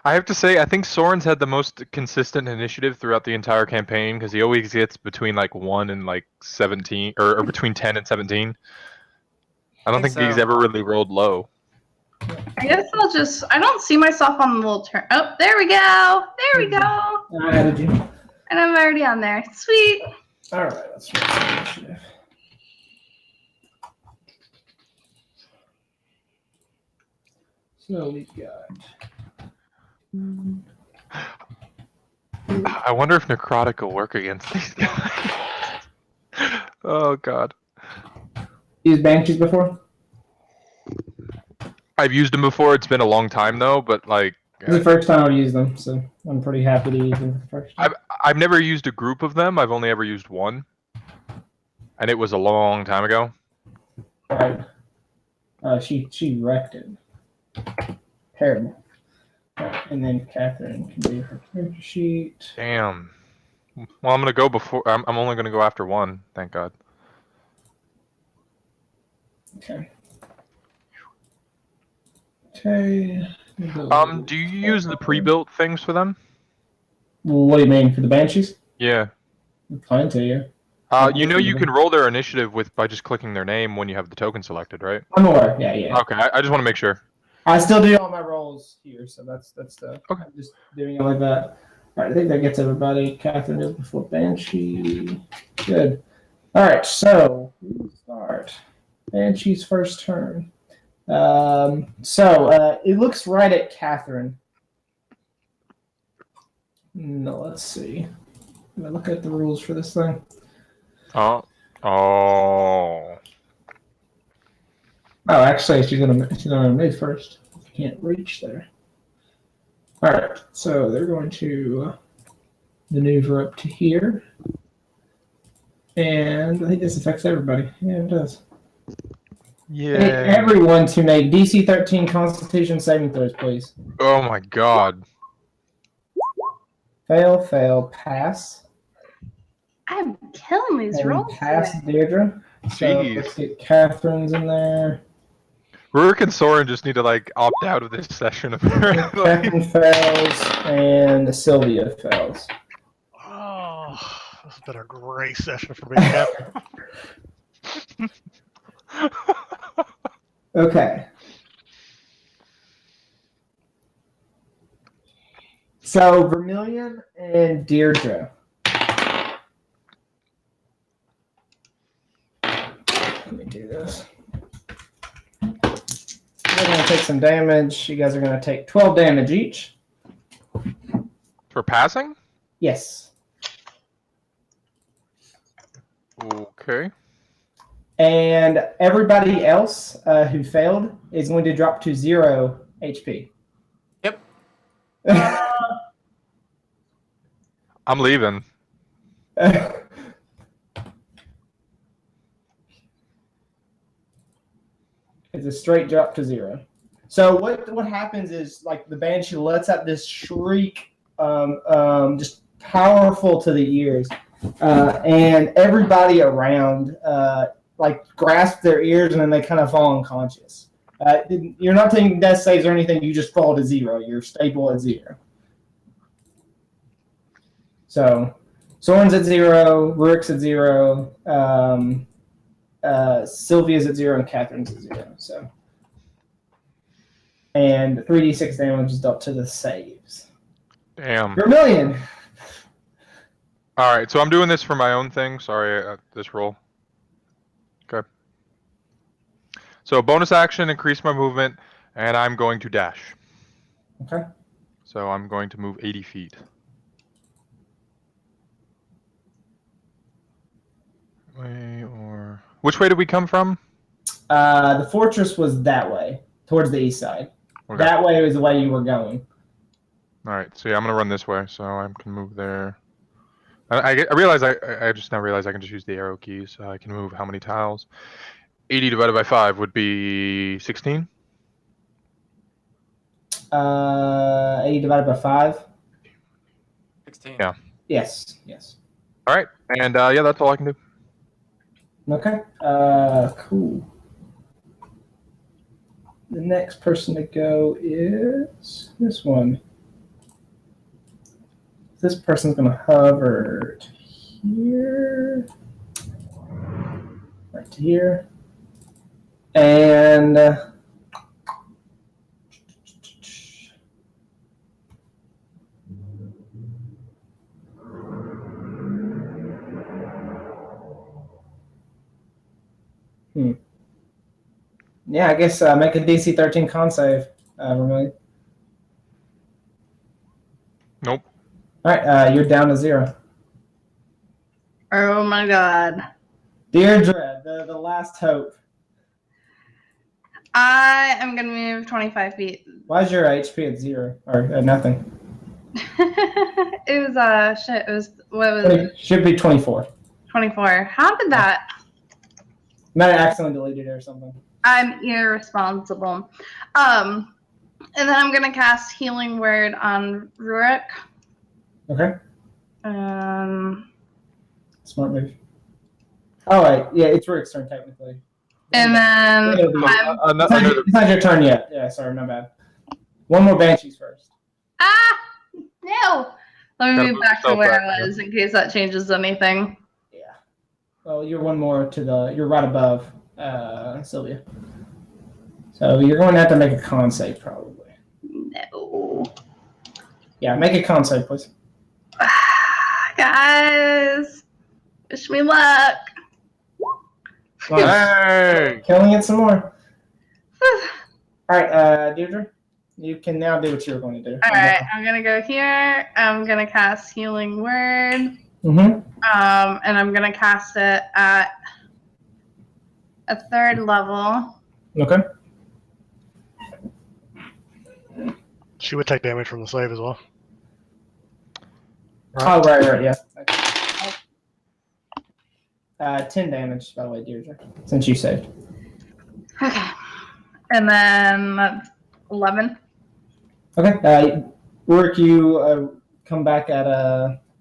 Speaker 3: I have to say, I think Soren's had the most consistent initiative throughout the entire campaign because he always gets between like 1 and like 17, or between 10 and 17. I don't think he's
Speaker 7: so.
Speaker 3: ever really rolled low.
Speaker 4: I guess I'll just. I don't see myself on the little turn. Oh, there we go.
Speaker 1: I added you.
Speaker 4: And I'm already on there. Sweet.
Speaker 1: All right, let's roll some initiative. So we've got.
Speaker 3: I wonder if necrotic will work against these guys. Oh god.
Speaker 1: Used Banshees before?
Speaker 3: I've used them before. It's been a long time though, but like
Speaker 1: This is the first time I've used them, so I'm pretty happy to use them for the first time.
Speaker 3: I've never used a group of them. I've only ever used one, and it was a long time ago.
Speaker 1: Right. She wrecked it. Terrible. Right, and then Catherine can do her character sheet.
Speaker 3: Damn. Well, I'm gonna go before. I'm only gonna go after one. Thank God.
Speaker 1: Okay. Okay.
Speaker 3: Do you use the pre-built things for them?
Speaker 1: What do you mean for the Banshees?
Speaker 3: Yeah.
Speaker 1: I'm fine to you.
Speaker 3: You can roll their initiative by just clicking their name when you have the token selected, right?
Speaker 1: I'm aware. Yeah.
Speaker 3: Okay, I just want to make sure.
Speaker 1: I still do all my rolls here, so that's the.
Speaker 3: Okay.
Speaker 1: I'm just doing it like that. All right, I think that gets everybody. Catherine is before Banshee. Good. All right, so we start. Banshee's first turn. It looks right at Catherine. No, let's see. Let me look at the rules for this thing.
Speaker 3: Oh.
Speaker 1: Oh, actually, she's gonna move first. Can't reach there. All right, so they're going to maneuver up to here, and I think this affects everybody. Yeah, it does.
Speaker 3: Yeah.
Speaker 1: Everyone to make DC 13 Constitution saving throws, please.
Speaker 3: Oh my God.
Speaker 1: Fail, pass.
Speaker 4: I'm killing these
Speaker 1: And
Speaker 4: rolls.
Speaker 1: pass
Speaker 4: today.
Speaker 1: Deirdre. So
Speaker 3: Jeez.
Speaker 1: let's get Catherine's in there.
Speaker 3: Rurik and Soren just need to like opt out of this session apparently.
Speaker 1: Catherine fails, and Sylvia fails.
Speaker 6: Oh, this has been a great session for me, Captain.
Speaker 1: Okay. So Vermilion and Deirdre. Let me do this. You're going to take some damage. You guys are going to take 12 damage each.
Speaker 3: For passing?
Speaker 1: Yes.
Speaker 3: Okay.
Speaker 1: And everybody else who failed is going to drop to 0 HP.
Speaker 7: Yep.
Speaker 3: I'm leaving.
Speaker 1: It's a straight drop to 0. So what happens is like the Banshee lets out this shriek, just powerful to the ears, and everybody around like grasp their ears and then they kind of fall unconscious. You're not taking death saves or anything. You just fall to 0. You're stable at 0. So Soren's at 0, Rurik's at 0. Sylvia's at 0 and Catherine's at 0. So, and 3d6 damage is dealt to the saves.
Speaker 3: Damn.
Speaker 1: Vermilion.
Speaker 3: All right, so I'm doing this for my own thing. Sorry, this roll. Okay. So bonus action, increase my movement, and I'm going to dash.
Speaker 1: Okay.
Speaker 3: So I'm going to move 80 feet. way or which way did we come from?
Speaker 1: The fortress was that way, towards the east side.
Speaker 3: Okay.
Speaker 1: That way was the way you were going.
Speaker 3: All right. So yeah, I'm gonna run this way, so I can move there. I realize I just now realized I can just use the arrow keys. I can move how many tiles? 80 divided by 5 would be 16.
Speaker 1: 80 divided by 5.
Speaker 7: 16.
Speaker 3: Yeah.
Speaker 1: Yes.
Speaker 3: All right, and yeah, that's all I can do.
Speaker 1: Okay. Cool. The next person to go is this one. This person's going to hover to here. Right to here. And yeah, I guess make a DC 13 con save, Vermilion.
Speaker 3: Nope.
Speaker 1: All right, you're down to 0.
Speaker 4: Oh my god.
Speaker 1: Deirdre, the last hope.
Speaker 4: I am gonna move 25 feet.
Speaker 1: Why is your HP at 0 or nothing?
Speaker 4: It was shit. It was what was it?
Speaker 1: It should be 24.
Speaker 4: 24. How did that?
Speaker 1: Might have accidentally deleted it or something.
Speaker 4: I'm irresponsible. And then I'm gonna cast Healing Word on Rurik.
Speaker 1: Okay,
Speaker 4: And
Speaker 1: smart move. All right, yeah, it's Rick's turn technically.
Speaker 4: then
Speaker 1: It'll be-
Speaker 4: I'm,
Speaker 1: it's not your turn yet. Yeah, sorry, my bad. One more Banshees first.
Speaker 4: no. Let me
Speaker 3: Gotta
Speaker 4: move
Speaker 3: move
Speaker 4: back to
Speaker 3: yourself
Speaker 4: where
Speaker 3: back,
Speaker 4: I was in case that changes anything.
Speaker 1: Yeah. Well, you're one more to the. You're right above Sylvia. So you're going to have to make a con save probably.
Speaker 4: No.
Speaker 1: Yeah, make a con save, please.
Speaker 4: Guys, wish me luck.
Speaker 1: Come on,
Speaker 3: Hey!
Speaker 1: killing it some more. All right, Deirdre, you can now do what you were going to do.
Speaker 4: All right, I'm gonna go here. I'm gonna cast Healing Word.
Speaker 1: Mm-hmm.
Speaker 4: And I'm gonna cast it at a 3rd level.
Speaker 1: Okay.
Speaker 6: She would take damage from the save as well.
Speaker 1: Oh, right, yeah. Okay. 10 damage, by the way, Deirdre, since you saved.
Speaker 4: Okay. And then that's 11.
Speaker 1: Okay. Rourke, you come back at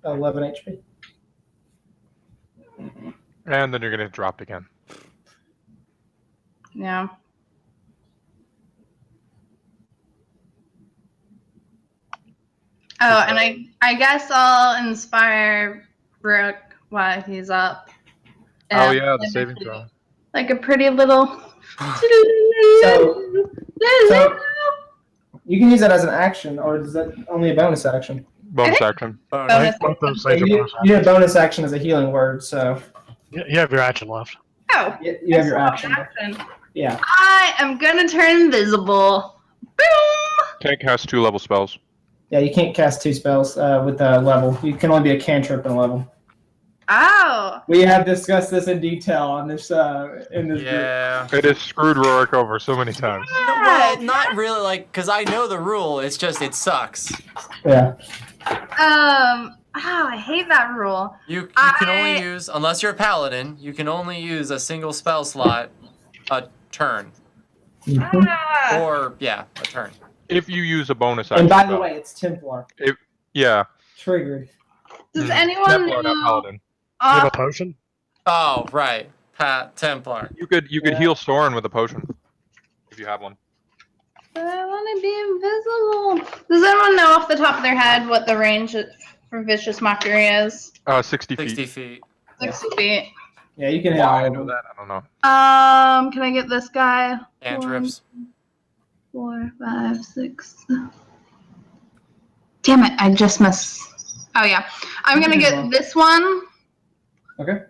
Speaker 1: 11 HP.
Speaker 3: And then you're gonna drop again.
Speaker 4: Yeah. Oh, and I guess I'll inspire Brooke while he's up.
Speaker 3: Oh
Speaker 4: And
Speaker 3: yeah, the saving throw.
Speaker 4: like a pretty little.
Speaker 1: So you can use that as an action, or is that only a bonus action?
Speaker 3: Bonus action.
Speaker 7: Oh,
Speaker 6: I
Speaker 7: no.
Speaker 6: think both those saves are
Speaker 1: You
Speaker 6: bonus
Speaker 1: need a bonus action as a healing word, so
Speaker 6: You have your action left.
Speaker 4: Oh,
Speaker 1: you have your action. Yeah.
Speaker 4: I am gonna turn invisible. Boom!
Speaker 3: Can't cast 2 level spells.
Speaker 1: Yeah, you can't cast 2 spells with a level. You can only be a cantrip and a level.
Speaker 4: Oh.
Speaker 1: We have discussed this in detail on this in this group.
Speaker 7: Yeah.
Speaker 3: It has screwed Rorik over so many times.
Speaker 7: Well, not really, like, because I know the rule. It's just, it sucks.
Speaker 1: Yeah.
Speaker 4: Oh, I hate that rule.
Speaker 7: You can only use, unless you're a paladin, you can only use a single spell slot a turn.
Speaker 1: Mhm.
Speaker 4: Ah.
Speaker 7: Or, yeah, a turn.
Speaker 3: If you use a bonus action.
Speaker 1: And by the
Speaker 3: spell.
Speaker 1: way, it's Templar.
Speaker 3: Yeah.
Speaker 1: Triggered.
Speaker 4: Does anyone
Speaker 3: Templar, not
Speaker 4: know?
Speaker 3: Paladin.
Speaker 6: You have a potion?
Speaker 7: Oh, right. Templar.
Speaker 3: You could
Speaker 1: Yeah.
Speaker 3: heal Soren with a potion. If you have one.
Speaker 4: I want to be invisible. Does anyone know off the top of their head what the range for Vicious Mockery is?
Speaker 3: 60 feet.
Speaker 7: 60 feet.
Speaker 4: 60 feet.
Speaker 1: Yeah, you can hit
Speaker 3: Why I
Speaker 1: all of
Speaker 3: know
Speaker 1: them.
Speaker 3: that, I don't know.
Speaker 4: Can I get this guy?
Speaker 7: Cantrips.
Speaker 4: 4, 5, 6. Damn it! I just missed. Oh yeah, I'm gonna get this one.
Speaker 1: Okay.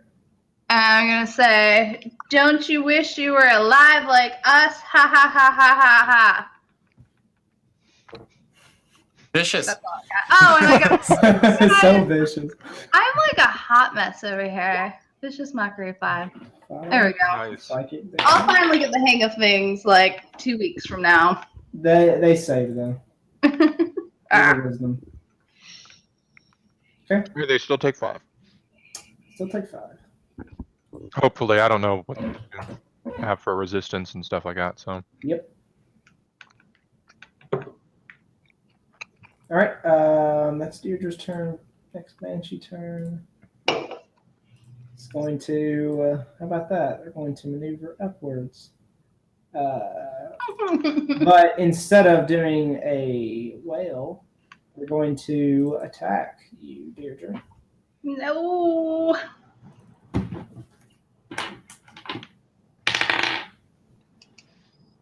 Speaker 4: And I'm gonna say, "Don't you wish you were alive like us?" Ha ha ha ha ha ha.
Speaker 7: Vicious.
Speaker 4: That's all I got. Oh, and I got.
Speaker 1: It's so vicious.
Speaker 4: I'm like a hot mess over here. Vicious Mockery 5.
Speaker 1: 5.
Speaker 4: There we go.
Speaker 3: Nice.
Speaker 1: Psychic
Speaker 4: I'll
Speaker 1: damage.
Speaker 4: finally get the hang of things like 2 weeks from now.
Speaker 1: They save them.
Speaker 4: Ah.
Speaker 1: Give it wisdom. Okay.
Speaker 3: Here, they still take 5.
Speaker 1: Still take 5.
Speaker 3: Hopefully, I don't know what they have for resistance and stuff like that. So.
Speaker 1: Yep. All right. That's Deirdre's turn. Next Banshee turn. It's going to. How about that? They're going to maneuver upwards. But instead of doing a whale, they're going to attack you, Deirdre.
Speaker 4: No.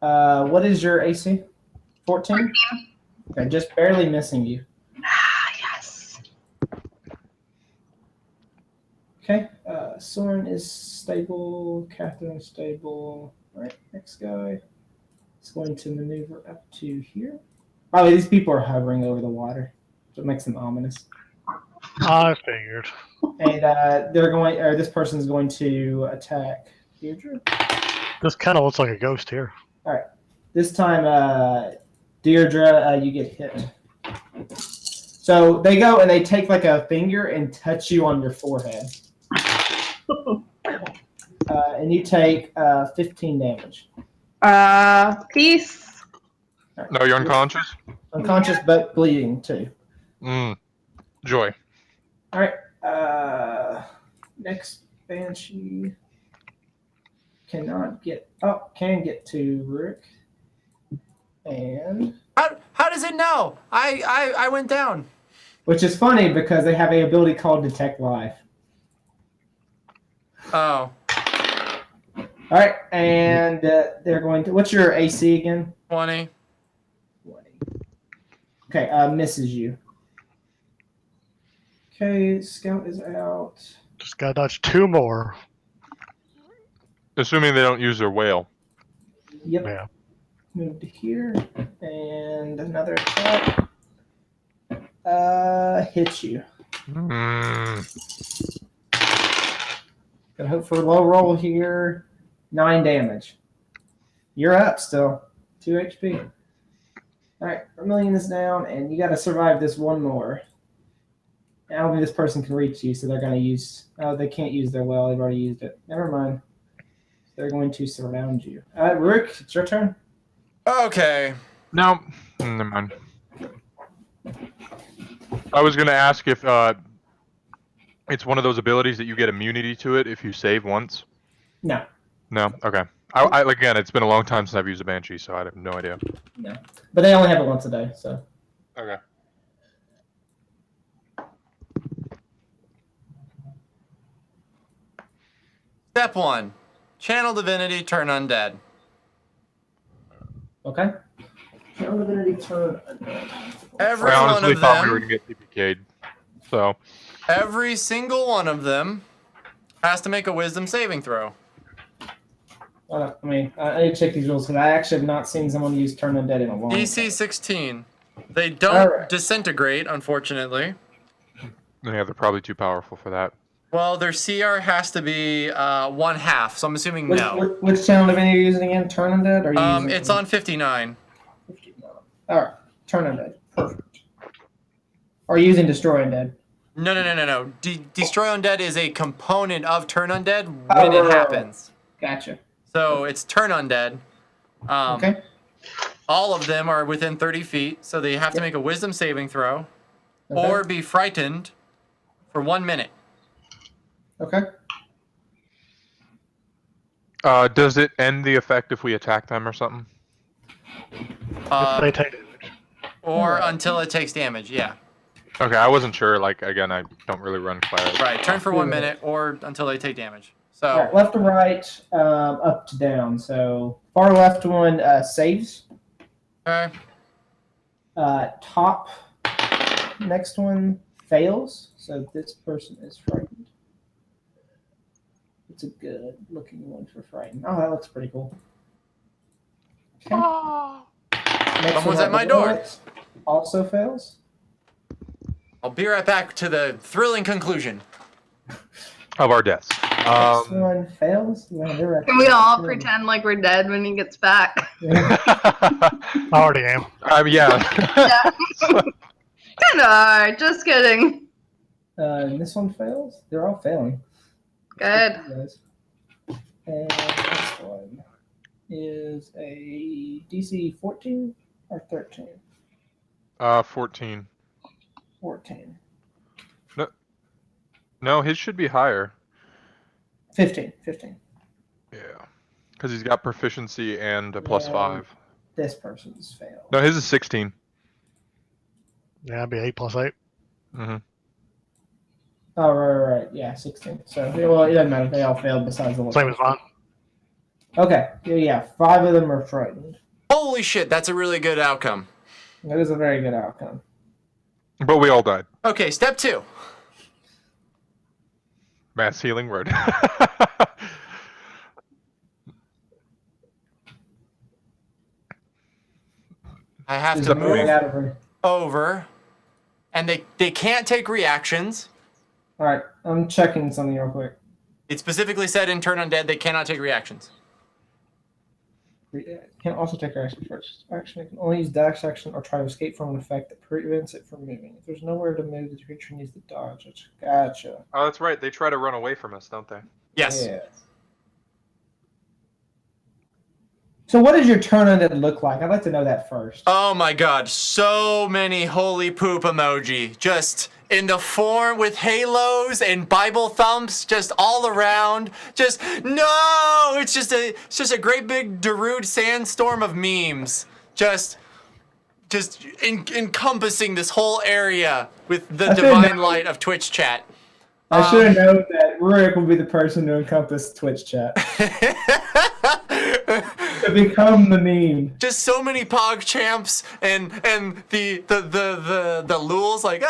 Speaker 1: What is your AC? 14? Okay, just barely missing you.
Speaker 4: Yes.
Speaker 1: Okay, Soren is stable, Catherine is stable. All right, next guy is going to maneuver up to here. Oh, these people are hovering over the water, so it makes them ominous.
Speaker 6: I figured.
Speaker 1: And this person is going to attack Deirdre.
Speaker 6: This kind of looks like a ghost here.
Speaker 1: This time, Deirdre, you get hit. So they go and they take like a finger and touch you on your forehead. And you take 15 damage.
Speaker 4: Peace.
Speaker 1: Right.
Speaker 3: No, you're unconscious.
Speaker 1: Unconscious but bleeding too.
Speaker 3: Joy.
Speaker 1: All right. Next Banshee cannot get. Oh, can get to Rick. And
Speaker 7: How does it know? I went down.
Speaker 1: which is funny because they have an ability called Detect Life.
Speaker 7: Oh.
Speaker 1: All right, and they're going to. What's your AC again?
Speaker 7: 20.
Speaker 1: 20. Okay, misses you. Okay, Scout is out.
Speaker 6: Just gotta dodge 2 more.
Speaker 3: Assuming they don't use their whale.
Speaker 1: Yep.
Speaker 6: Yeah.
Speaker 1: Move to here, and another attack. Hits you. Gotta hope for a low roll here. 9 damage. You're up still. 2 HP. Alright, Vermilion is down, and you gotta survive this one more. I don't think this person can reach you, so they're gonna use. Oh, they can't use their well, they've already used it. Never mind. They're going to surround you. Rook, it's your turn.
Speaker 7: Okay.
Speaker 3: No, never mind. I was gonna ask if it's one of those abilities that you get immunity to it if you save once.
Speaker 1: No.
Speaker 3: No, okay. I again, it's been a long time since I've used a Banshee, so I have no idea.
Speaker 1: No. But they only have it once a day, so.
Speaker 3: Okay.
Speaker 7: Step 1. Channel Divinity, turn undead.
Speaker 1: Okay. Channel Divinity turn.
Speaker 7: Every
Speaker 3: I
Speaker 7: one
Speaker 3: honestly
Speaker 7: of
Speaker 3: thought we were
Speaker 7: them,
Speaker 3: gonna get TPK'd. So.
Speaker 7: every single one of them has to make a wisdom saving throw.
Speaker 1: I need to check these rules because I actually have not seen someone use turn undead in a long time.
Speaker 7: DC 16. They don't
Speaker 1: Alright.
Speaker 7: disintegrate, unfortunately.
Speaker 3: Yeah, they're probably too powerful for that.
Speaker 7: Well, their CR has to be 1/2, so I'm assuming no.
Speaker 1: Which channel divinity are you using again? Turn undead? Or are you using
Speaker 7: It's on 59.
Speaker 1: 59? All right, turn undead. Perfect. Or using destroy undead?
Speaker 7: No. Destroy Undead is a component of Turn Undead when
Speaker 1: Oh,
Speaker 7: it
Speaker 1: right.
Speaker 7: happens.
Speaker 1: Gotcha.
Speaker 7: So it's Turn Undead.
Speaker 1: Okay.
Speaker 7: All of them are within 30 feet, so they have to make a Wisdom saving throw
Speaker 1: Okay.
Speaker 7: or be frightened for 1 minute.
Speaker 1: Okay.
Speaker 3: Does it end the effect if we attack them or something?
Speaker 6: They take damage.
Speaker 7: Or until it takes damage, yeah.
Speaker 3: Okay, I wasn't sure. Like, again, I don't really run cleric.
Speaker 7: Right, turn for 1 minute or until they take damage. So
Speaker 1: All right, left to right, up to down. So far left one saves.
Speaker 7: okay.
Speaker 1: Top next one fails. So this person is frightened. It's a good looking one for frightened. Oh, that looks pretty cool. Okay. Next
Speaker 7: Someone's
Speaker 1: one
Speaker 7: at my
Speaker 1: right
Speaker 7: door.
Speaker 1: below it also fails.
Speaker 7: I'll be right back to the thrilling conclusion.
Speaker 3: Of our deaths.
Speaker 1: Next one fails.
Speaker 4: Can we all pretend like we're dead when he gets back?
Speaker 6: I already am.
Speaker 3: Yeah.
Speaker 4: Yeah. Kind of are. Just kidding.
Speaker 1: This one fails. They're all failing.
Speaker 4: Good.
Speaker 1: And this one is a DC 14 or 13?
Speaker 3: 14.
Speaker 1: 14.
Speaker 3: No, his should be higher.
Speaker 1: 15. 15.
Speaker 3: Yeah. Because he's got proficiency and a +5.
Speaker 1: This person's failed.
Speaker 3: No, his is 16.
Speaker 6: Yeah, it'd be 8 plus 8.
Speaker 3: Mm-hmm.
Speaker 1: Oh, right. Yeah, 16. So, well, it doesn't matter. They all failed besides the one.
Speaker 6: Same as mine.
Speaker 1: Okay. Yeah, 5 of them are frightened.
Speaker 7: Holy shit, that's a really good outcome.
Speaker 1: That is a very good outcome.
Speaker 3: But we all died.
Speaker 7: Okay, step 2.
Speaker 3: Mass healing word.
Speaker 7: I have
Speaker 3: Is
Speaker 7: to
Speaker 3: that
Speaker 7: move
Speaker 1: Getting out of here.
Speaker 7: over, and they can't take reactions.
Speaker 1: All right, I'm checking something real quick.
Speaker 7: It specifically said in Turn Undead they cannot take reactions.
Speaker 1: Can also take action first. Action, it can only use dash action or try to escape from an effect that prevents it from moving. If there's nowhere to move, the creature needs to dodge it. Gotcha.
Speaker 3: Oh, that's right. They try to run away from us, don't they?
Speaker 7: Yes.
Speaker 1: Yeah. So what does your turn on it look like? I'd like to know that first.
Speaker 7: Oh my god, so many holy poop emoji. Just in the form with halos and Bible thumps just all around. Just no, it's just a great big Darude sandstorm of memes. Just encompassing this whole area with the
Speaker 1: I should
Speaker 7: divine
Speaker 1: know.
Speaker 7: light of Twitch chat.
Speaker 1: I should have known that Rurik will be the person to encompass Twitch chat. To become the meme.
Speaker 7: Just so many pog champs and the lules like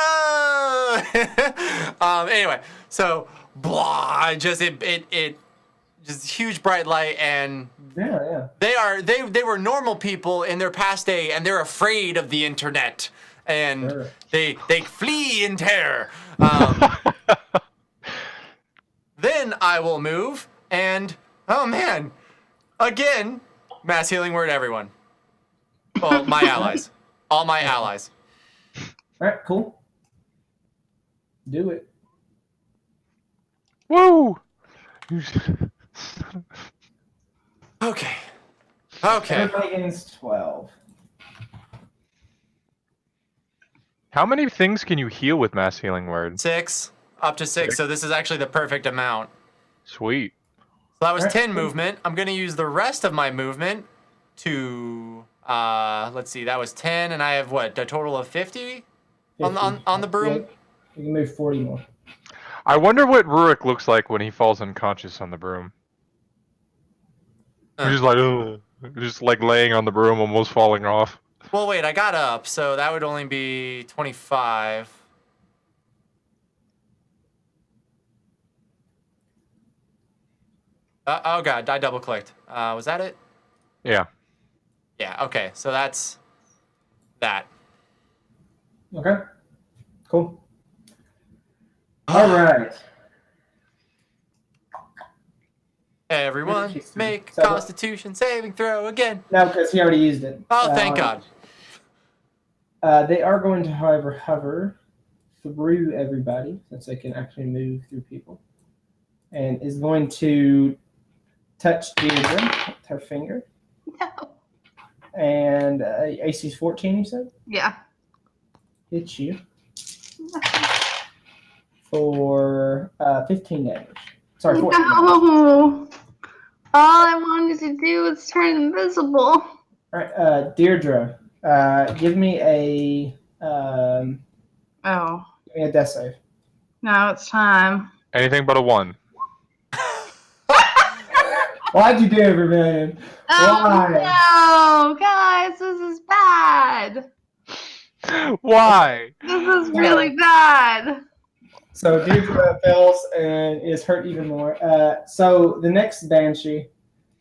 Speaker 7: anyway, so blah, just it just huge bright light, and
Speaker 1: Yeah.
Speaker 7: they were normal people in their past day, and they're afraid of the internet, and
Speaker 1: Sure.
Speaker 7: they flee in terror. Then I will move, and oh man, again, mass healing word, everyone. Well, my allies, all my allies.
Speaker 1: All right, cool. Do it.
Speaker 3: Woo!
Speaker 7: Okay.
Speaker 1: Everybody gains 12.
Speaker 3: How many things can you heal with mass healing word?
Speaker 7: 6, up to 6. So this is actually the perfect amount.
Speaker 3: Sweet.
Speaker 7: So that was
Speaker 1: Alright.
Speaker 7: 10 movement. I'm gonna use the rest of my movement to let's see, that was 10, and I have what, a total of 50 on the broom?
Speaker 1: Yeah, you can move 40 more.
Speaker 3: I wonder what Rurik looks like when he falls unconscious on the broom.
Speaker 7: Uh.
Speaker 3: He's just like, ugh. Just like laying on the broom, almost falling off.
Speaker 7: Well, wait, I got up, so that would only be 25. Oh god, I double clicked. Was that it?
Speaker 3: Yeah.
Speaker 7: Yeah, okay, so that's that.
Speaker 1: Okay. Cool. All right.
Speaker 7: Everyone,
Speaker 1: Jeez.
Speaker 7: make
Speaker 1: So-
Speaker 7: Constitution saving throw again.
Speaker 1: No, because he already used it.
Speaker 7: Oh, thank God.
Speaker 1: They are going to, however, hover through everybody, since they can actually move through people, and is going to touch Deirdre with her finger.
Speaker 4: No.
Speaker 1: And AC's 14, you said?
Speaker 4: Yeah.
Speaker 1: Hits you for 15 damage. Sorry, 14 damage.
Speaker 4: No. All I wanted to do was turn invisible.
Speaker 1: All right, Deirdre, give me a
Speaker 4: Oh,
Speaker 1: death save.
Speaker 4: now it's time.
Speaker 3: Anything but a 1.
Speaker 1: Why'd you do it, man?
Speaker 4: Oh no, guys, this is bad.
Speaker 3: Why?
Speaker 4: This is really bad.
Speaker 1: So Deirdre fails and is hurt even more. So the next Banshee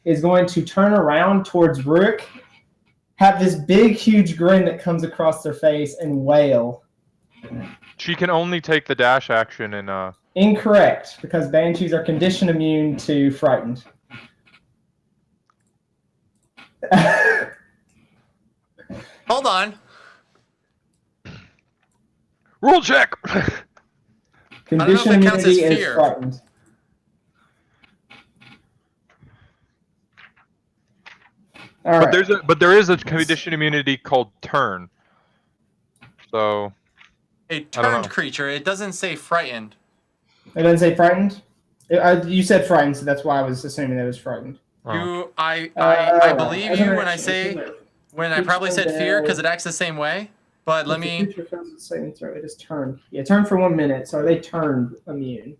Speaker 1: is going to turn around towards Rook, have this big, huge grin that comes across their face, and wail.
Speaker 3: She can only take the dash action and
Speaker 1: Incorrect, because banshees are condition immune to frightened.
Speaker 7: Hold on.
Speaker 3: Rule check.
Speaker 1: Condition
Speaker 7: if it counts as
Speaker 1: immunity is
Speaker 7: fear.
Speaker 1: frightened. All
Speaker 3: But
Speaker 1: right.
Speaker 3: there is a condition immunity called turn. So
Speaker 7: A
Speaker 3: I don't know.
Speaker 7: turned creature. It doesn't say frightened.
Speaker 1: It doesn't say frightened? You said frightened, so that's why I was assuming that it was frightened.
Speaker 7: You, I
Speaker 1: Alright.
Speaker 7: believe you when I say when I probably said fear because it acts the same way. But let
Speaker 1: If the
Speaker 7: me.
Speaker 1: creature fails its saving throw, it is turned. Yeah, turn for 1 minute. So are they turned immune?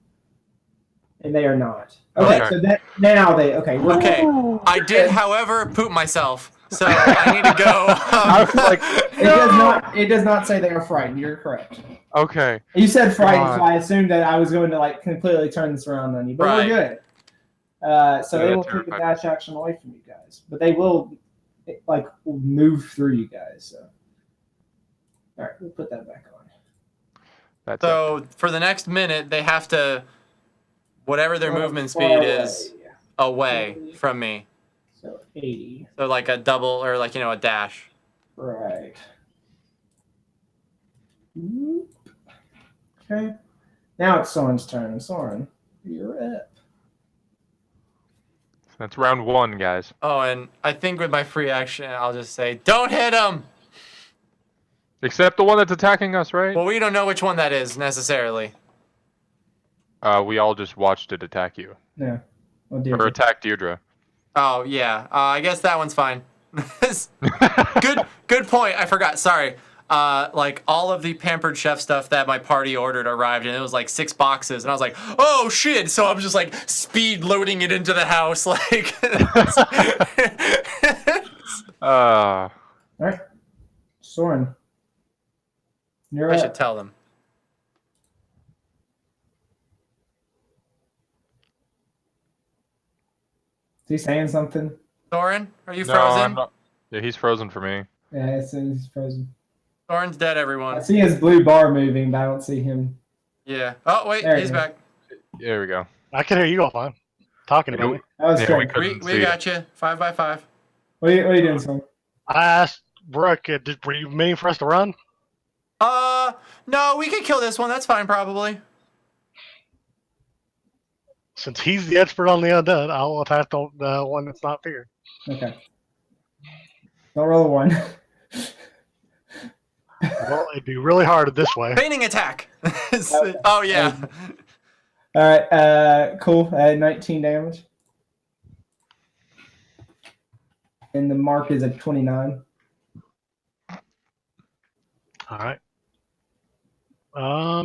Speaker 1: And they are not. Okay,
Speaker 3: Okay.
Speaker 1: so that now they we're
Speaker 7: Okay, I did,
Speaker 1: Okay.
Speaker 7: however, poop myself, so I need to go.
Speaker 3: I was like,
Speaker 1: It does not say they are frightened. You're correct.
Speaker 3: okay.
Speaker 1: You said frightened,
Speaker 3: God.
Speaker 1: so I assumed that I was going to like completely turn this around on you. But
Speaker 7: Right.
Speaker 1: we're good. So
Speaker 3: Yeah,
Speaker 1: they will
Speaker 3: that's
Speaker 1: take a
Speaker 3: terrifying.
Speaker 1: dash action away from you guys. But they will like move through you guys. So alright, we'll put that back on.
Speaker 3: That's it.
Speaker 7: So for the next minute, they have to, whatever their
Speaker 1: Well,
Speaker 7: movement
Speaker 1: far
Speaker 7: speed
Speaker 1: away,
Speaker 7: is, away from me.
Speaker 1: So 80.
Speaker 7: So like a double or like a dash.
Speaker 1: Right. Whoop. Okay. Now it's Soren's turn. Soren, you're up.
Speaker 3: That's round 1, guys.
Speaker 7: Oh, and I think with my free action, I'll just say, don't hit him!
Speaker 3: Except the one that's attacking us, right?
Speaker 7: Well, we don't know which one that is necessarily.
Speaker 3: We all just watched it attack you.
Speaker 1: Yeah. Well,
Speaker 3: Or attack Deirdre.
Speaker 7: Oh, yeah. I guess that one's fine. Good point. I forgot. Sorry. Like all of the Pampered Chef stuff that my party ordered arrived, and it was like 6 boxes, and I was like, "Oh shit!" So I'm just like speed loading it into the house, like.
Speaker 1: All right. Soren, you're
Speaker 7: I
Speaker 1: up.
Speaker 7: should tell them.
Speaker 1: Is he saying something?
Speaker 7: Soren, are you
Speaker 3: No,
Speaker 7: frozen?
Speaker 3: I'm not. Yeah, he's frozen for me.
Speaker 1: Yeah, he's frozen.
Speaker 7: Soren's dead,
Speaker 1: I
Speaker 7: everyone.
Speaker 1: see his blue bar moving, but I don't see him.
Speaker 7: Yeah. Oh wait,
Speaker 1: There he
Speaker 7: he's
Speaker 1: is.
Speaker 7: back.
Speaker 3: There we go.
Speaker 6: I can hear you all fine. Talking about me.
Speaker 1: That was
Speaker 3: Yeah, we
Speaker 1: great.
Speaker 3: couldn't
Speaker 7: We
Speaker 3: see
Speaker 7: got you. 5 by 5.
Speaker 1: What are you doing, Soren?
Speaker 6: I asked Brooke, were you meaning for us to run?
Speaker 7: No, we could kill this one. That's fine, probably.
Speaker 6: Since he's the expert on the undead, I'll attack the one that's not feared.
Speaker 1: Okay. Don't roll a 1.
Speaker 6: Well, it'd be really hard this way.
Speaker 7: Feigning attack. Oh yeah.
Speaker 1: All right. Cool. 19 damage. And the mark is at 29.
Speaker 6: All right.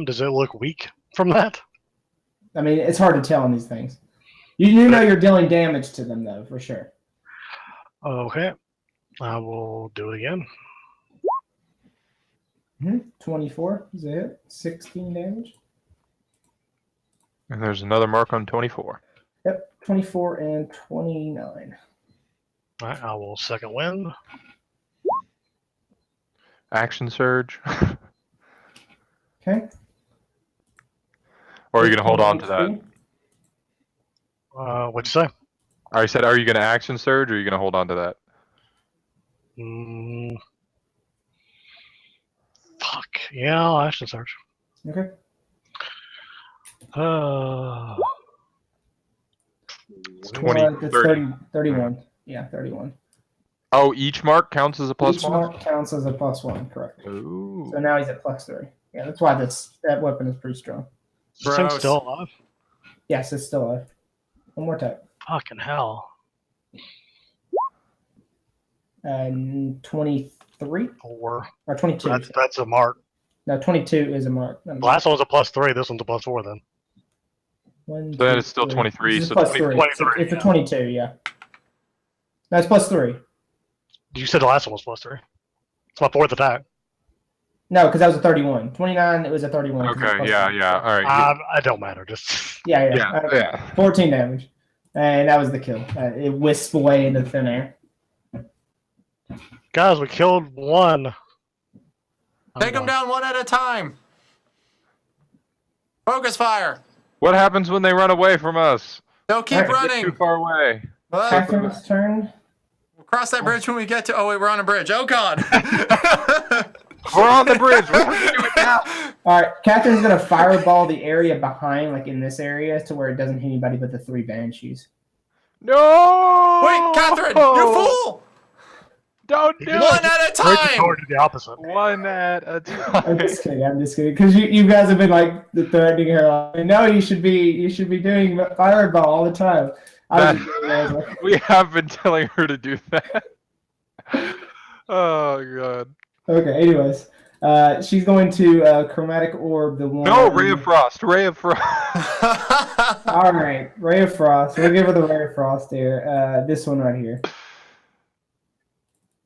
Speaker 6: Does it look weak from that?
Speaker 1: I mean, it's hard to tell on these things. You know you're dealing damage to them, though, for sure.
Speaker 6: Okay. I will do it again.
Speaker 1: 24 is a hit. 16 damage.
Speaker 3: And there's another mark on 24.
Speaker 1: Yep. 24 and 29.
Speaker 6: All right. I will second wind.
Speaker 3: Action surge.
Speaker 1: Okay.
Speaker 3: Or are you going to hold on to that?
Speaker 6: What'd you say?
Speaker 3: I said, are you going to action surge or are you going to hold on to that?
Speaker 6: Fuck. Yeah, I'll action search.
Speaker 1: Okay.
Speaker 3: It's
Speaker 1: 31. Yeah, 31.
Speaker 3: Oh, each mark counts as a plus
Speaker 1: Each
Speaker 3: 1?
Speaker 1: mark counts as a +1, correct.
Speaker 3: Ooh.
Speaker 1: So now he's at +3. Yeah, that's why that weapon is pretty strong.
Speaker 6: This thing's
Speaker 7: Gross.
Speaker 6: still alive?
Speaker 1: Yes, it's still alive. One more time.
Speaker 6: Fucking hell.
Speaker 1: 23
Speaker 6: 4.
Speaker 1: or 22.
Speaker 6: That's a mark.
Speaker 1: No, 22 is a mark.
Speaker 6: The last one was a +3. This one's a +4 then.
Speaker 1: One,
Speaker 3: So then
Speaker 1: two,
Speaker 3: it's still
Speaker 1: three.
Speaker 3: 23,
Speaker 1: This is
Speaker 3: so
Speaker 1: +3.
Speaker 6: 23,
Speaker 1: It's a 22, yeah. That's +3.
Speaker 6: You said the last one was +3. It's my 4th attack.
Speaker 1: No, because that was a 31. 29, it was a 31. 'cause it's
Speaker 3: Okay,
Speaker 1: +3.
Speaker 3: yeah. All right.
Speaker 6: It don't matter. Just
Speaker 1: Yeah. 14 damage. And that was the kill. It wisped away into thin air.
Speaker 6: guys, we killed one.
Speaker 7: Take them down one at a time. Focus fire.
Speaker 3: What happens when they run away from us?
Speaker 7: No, keep
Speaker 1: Alright.
Speaker 3: Get too
Speaker 7: running.
Speaker 3: far away.
Speaker 7: Well,
Speaker 1: Catherine's turn.
Speaker 7: we'll cross that bridge when we get to. Oh wait, we're on a bridge. Oh God.
Speaker 3: We're on the bridge. What are we doing now?
Speaker 1: All right, Catherine's gonna fireball the area behind, like in this area, to where it doesn't hit anybody but the 3 banshees.
Speaker 3: No!
Speaker 7: Wait, Catherine, you fool!
Speaker 3: Don't do
Speaker 7: One
Speaker 3: it!
Speaker 7: at a
Speaker 6: Break the
Speaker 7: time.
Speaker 6: cord to the opposite.
Speaker 3: One at a
Speaker 1: I'm
Speaker 3: time.
Speaker 1: just kidding. I'm just kidding. Because you guys have been like threatening her. Like, no, you should be doing fireball all the time. I was just kidding. I was like,
Speaker 3: We have been telling her to do that. Oh god.
Speaker 1: okay. Anyways, she's going to chromatic orb the one.
Speaker 3: No, Ray of Frost. Ray of Frost.
Speaker 1: All right, Ray of Frost. We'll give her the Ray of Frost here. This one right here.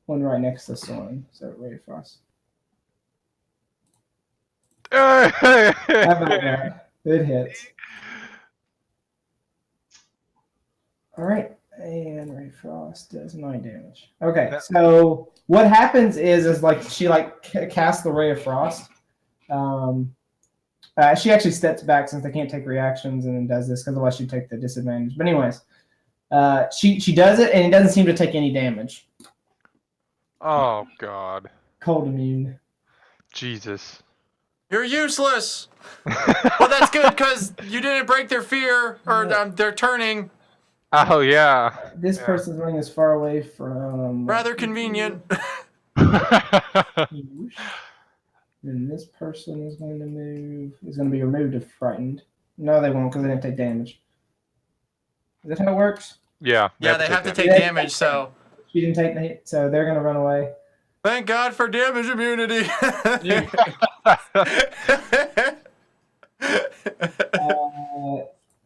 Speaker 1: One right next to this one. So Ray of Frost. How about that? It hits. All right, and Ray of Frost does 9 damage. Okay, so what happens is like she like casts the Ray of Frost. She actually steps back since they can't take reactions and then does this because otherwise she'd take the disadvantage. But anyways, she does it and it doesn't seem to take any damage.
Speaker 3: Oh god.
Speaker 1: Cold immune.
Speaker 3: Jesus.
Speaker 7: You're useless. Well, that's good because you didn't break their fear or their turning.
Speaker 3: Oh yeah.
Speaker 1: This person's running as far away from.
Speaker 7: Rather convenient.
Speaker 1: And this person is going to move. Is going to be removed if frightened. No, they won't because they didn't take damage. Is that how it works?
Speaker 3: Yeah.
Speaker 7: Yeah, they have to take
Speaker 1: Yeah.
Speaker 7: damage. So
Speaker 1: She didn't take the hit, so they're going to run away.
Speaker 7: thank God for damage immunity.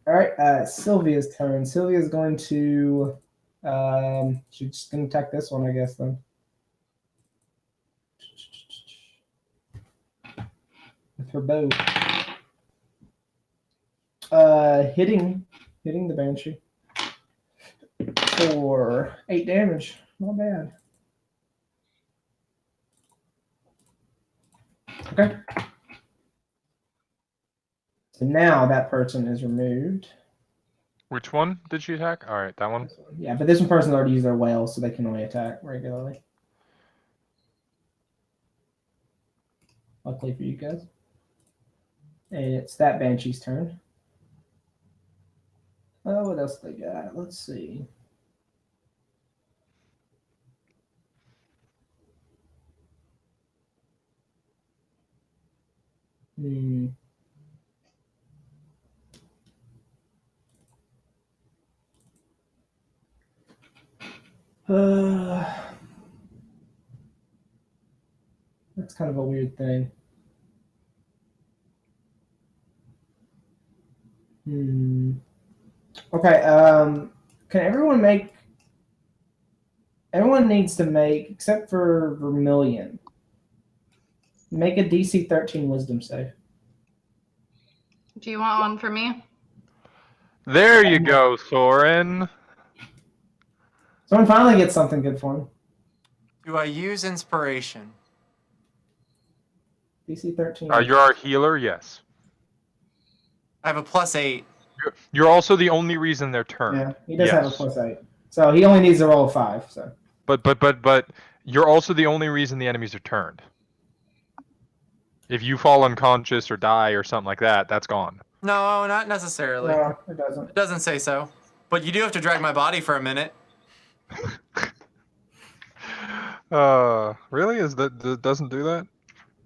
Speaker 1: All right, Sylvia's turn. Sylvia's going to. She's just going to attack this one, I guess, then. With her bow. Hitting the Banshee. For 8 damage. Not bad. Okay. So now that person is removed.
Speaker 3: Which one did she attack? Alright, that one.
Speaker 1: Yeah, but this one person's already used their whale, so they can only attack regularly. Luckily for you guys. And it's that Banshee's turn. Oh, what else they got? Let's see. That's kind of a weird thing. Okay, can everyone make... Everyone needs to make, except for Vermilion, make a DC 13 Wisdom save.
Speaker 4: Do you want one for me?
Speaker 3: There you go, Soren.
Speaker 1: Someone finally gets something good for him.
Speaker 7: Do I use inspiration?
Speaker 1: DC 13.
Speaker 3: You're our healer, yes.
Speaker 7: I have a +8.
Speaker 3: You're also the only reason they're turned.
Speaker 1: Yeah, he does have a +8. So he only needs to roll a 5. So.
Speaker 3: But you're also the only reason the enemies are turned. If you fall unconscious or die or something like that, that's gone.
Speaker 7: No, not necessarily.
Speaker 1: No, it doesn't.
Speaker 7: It doesn't say so. But you do have to drag my body for a minute.
Speaker 3: Really? Doesn't do that?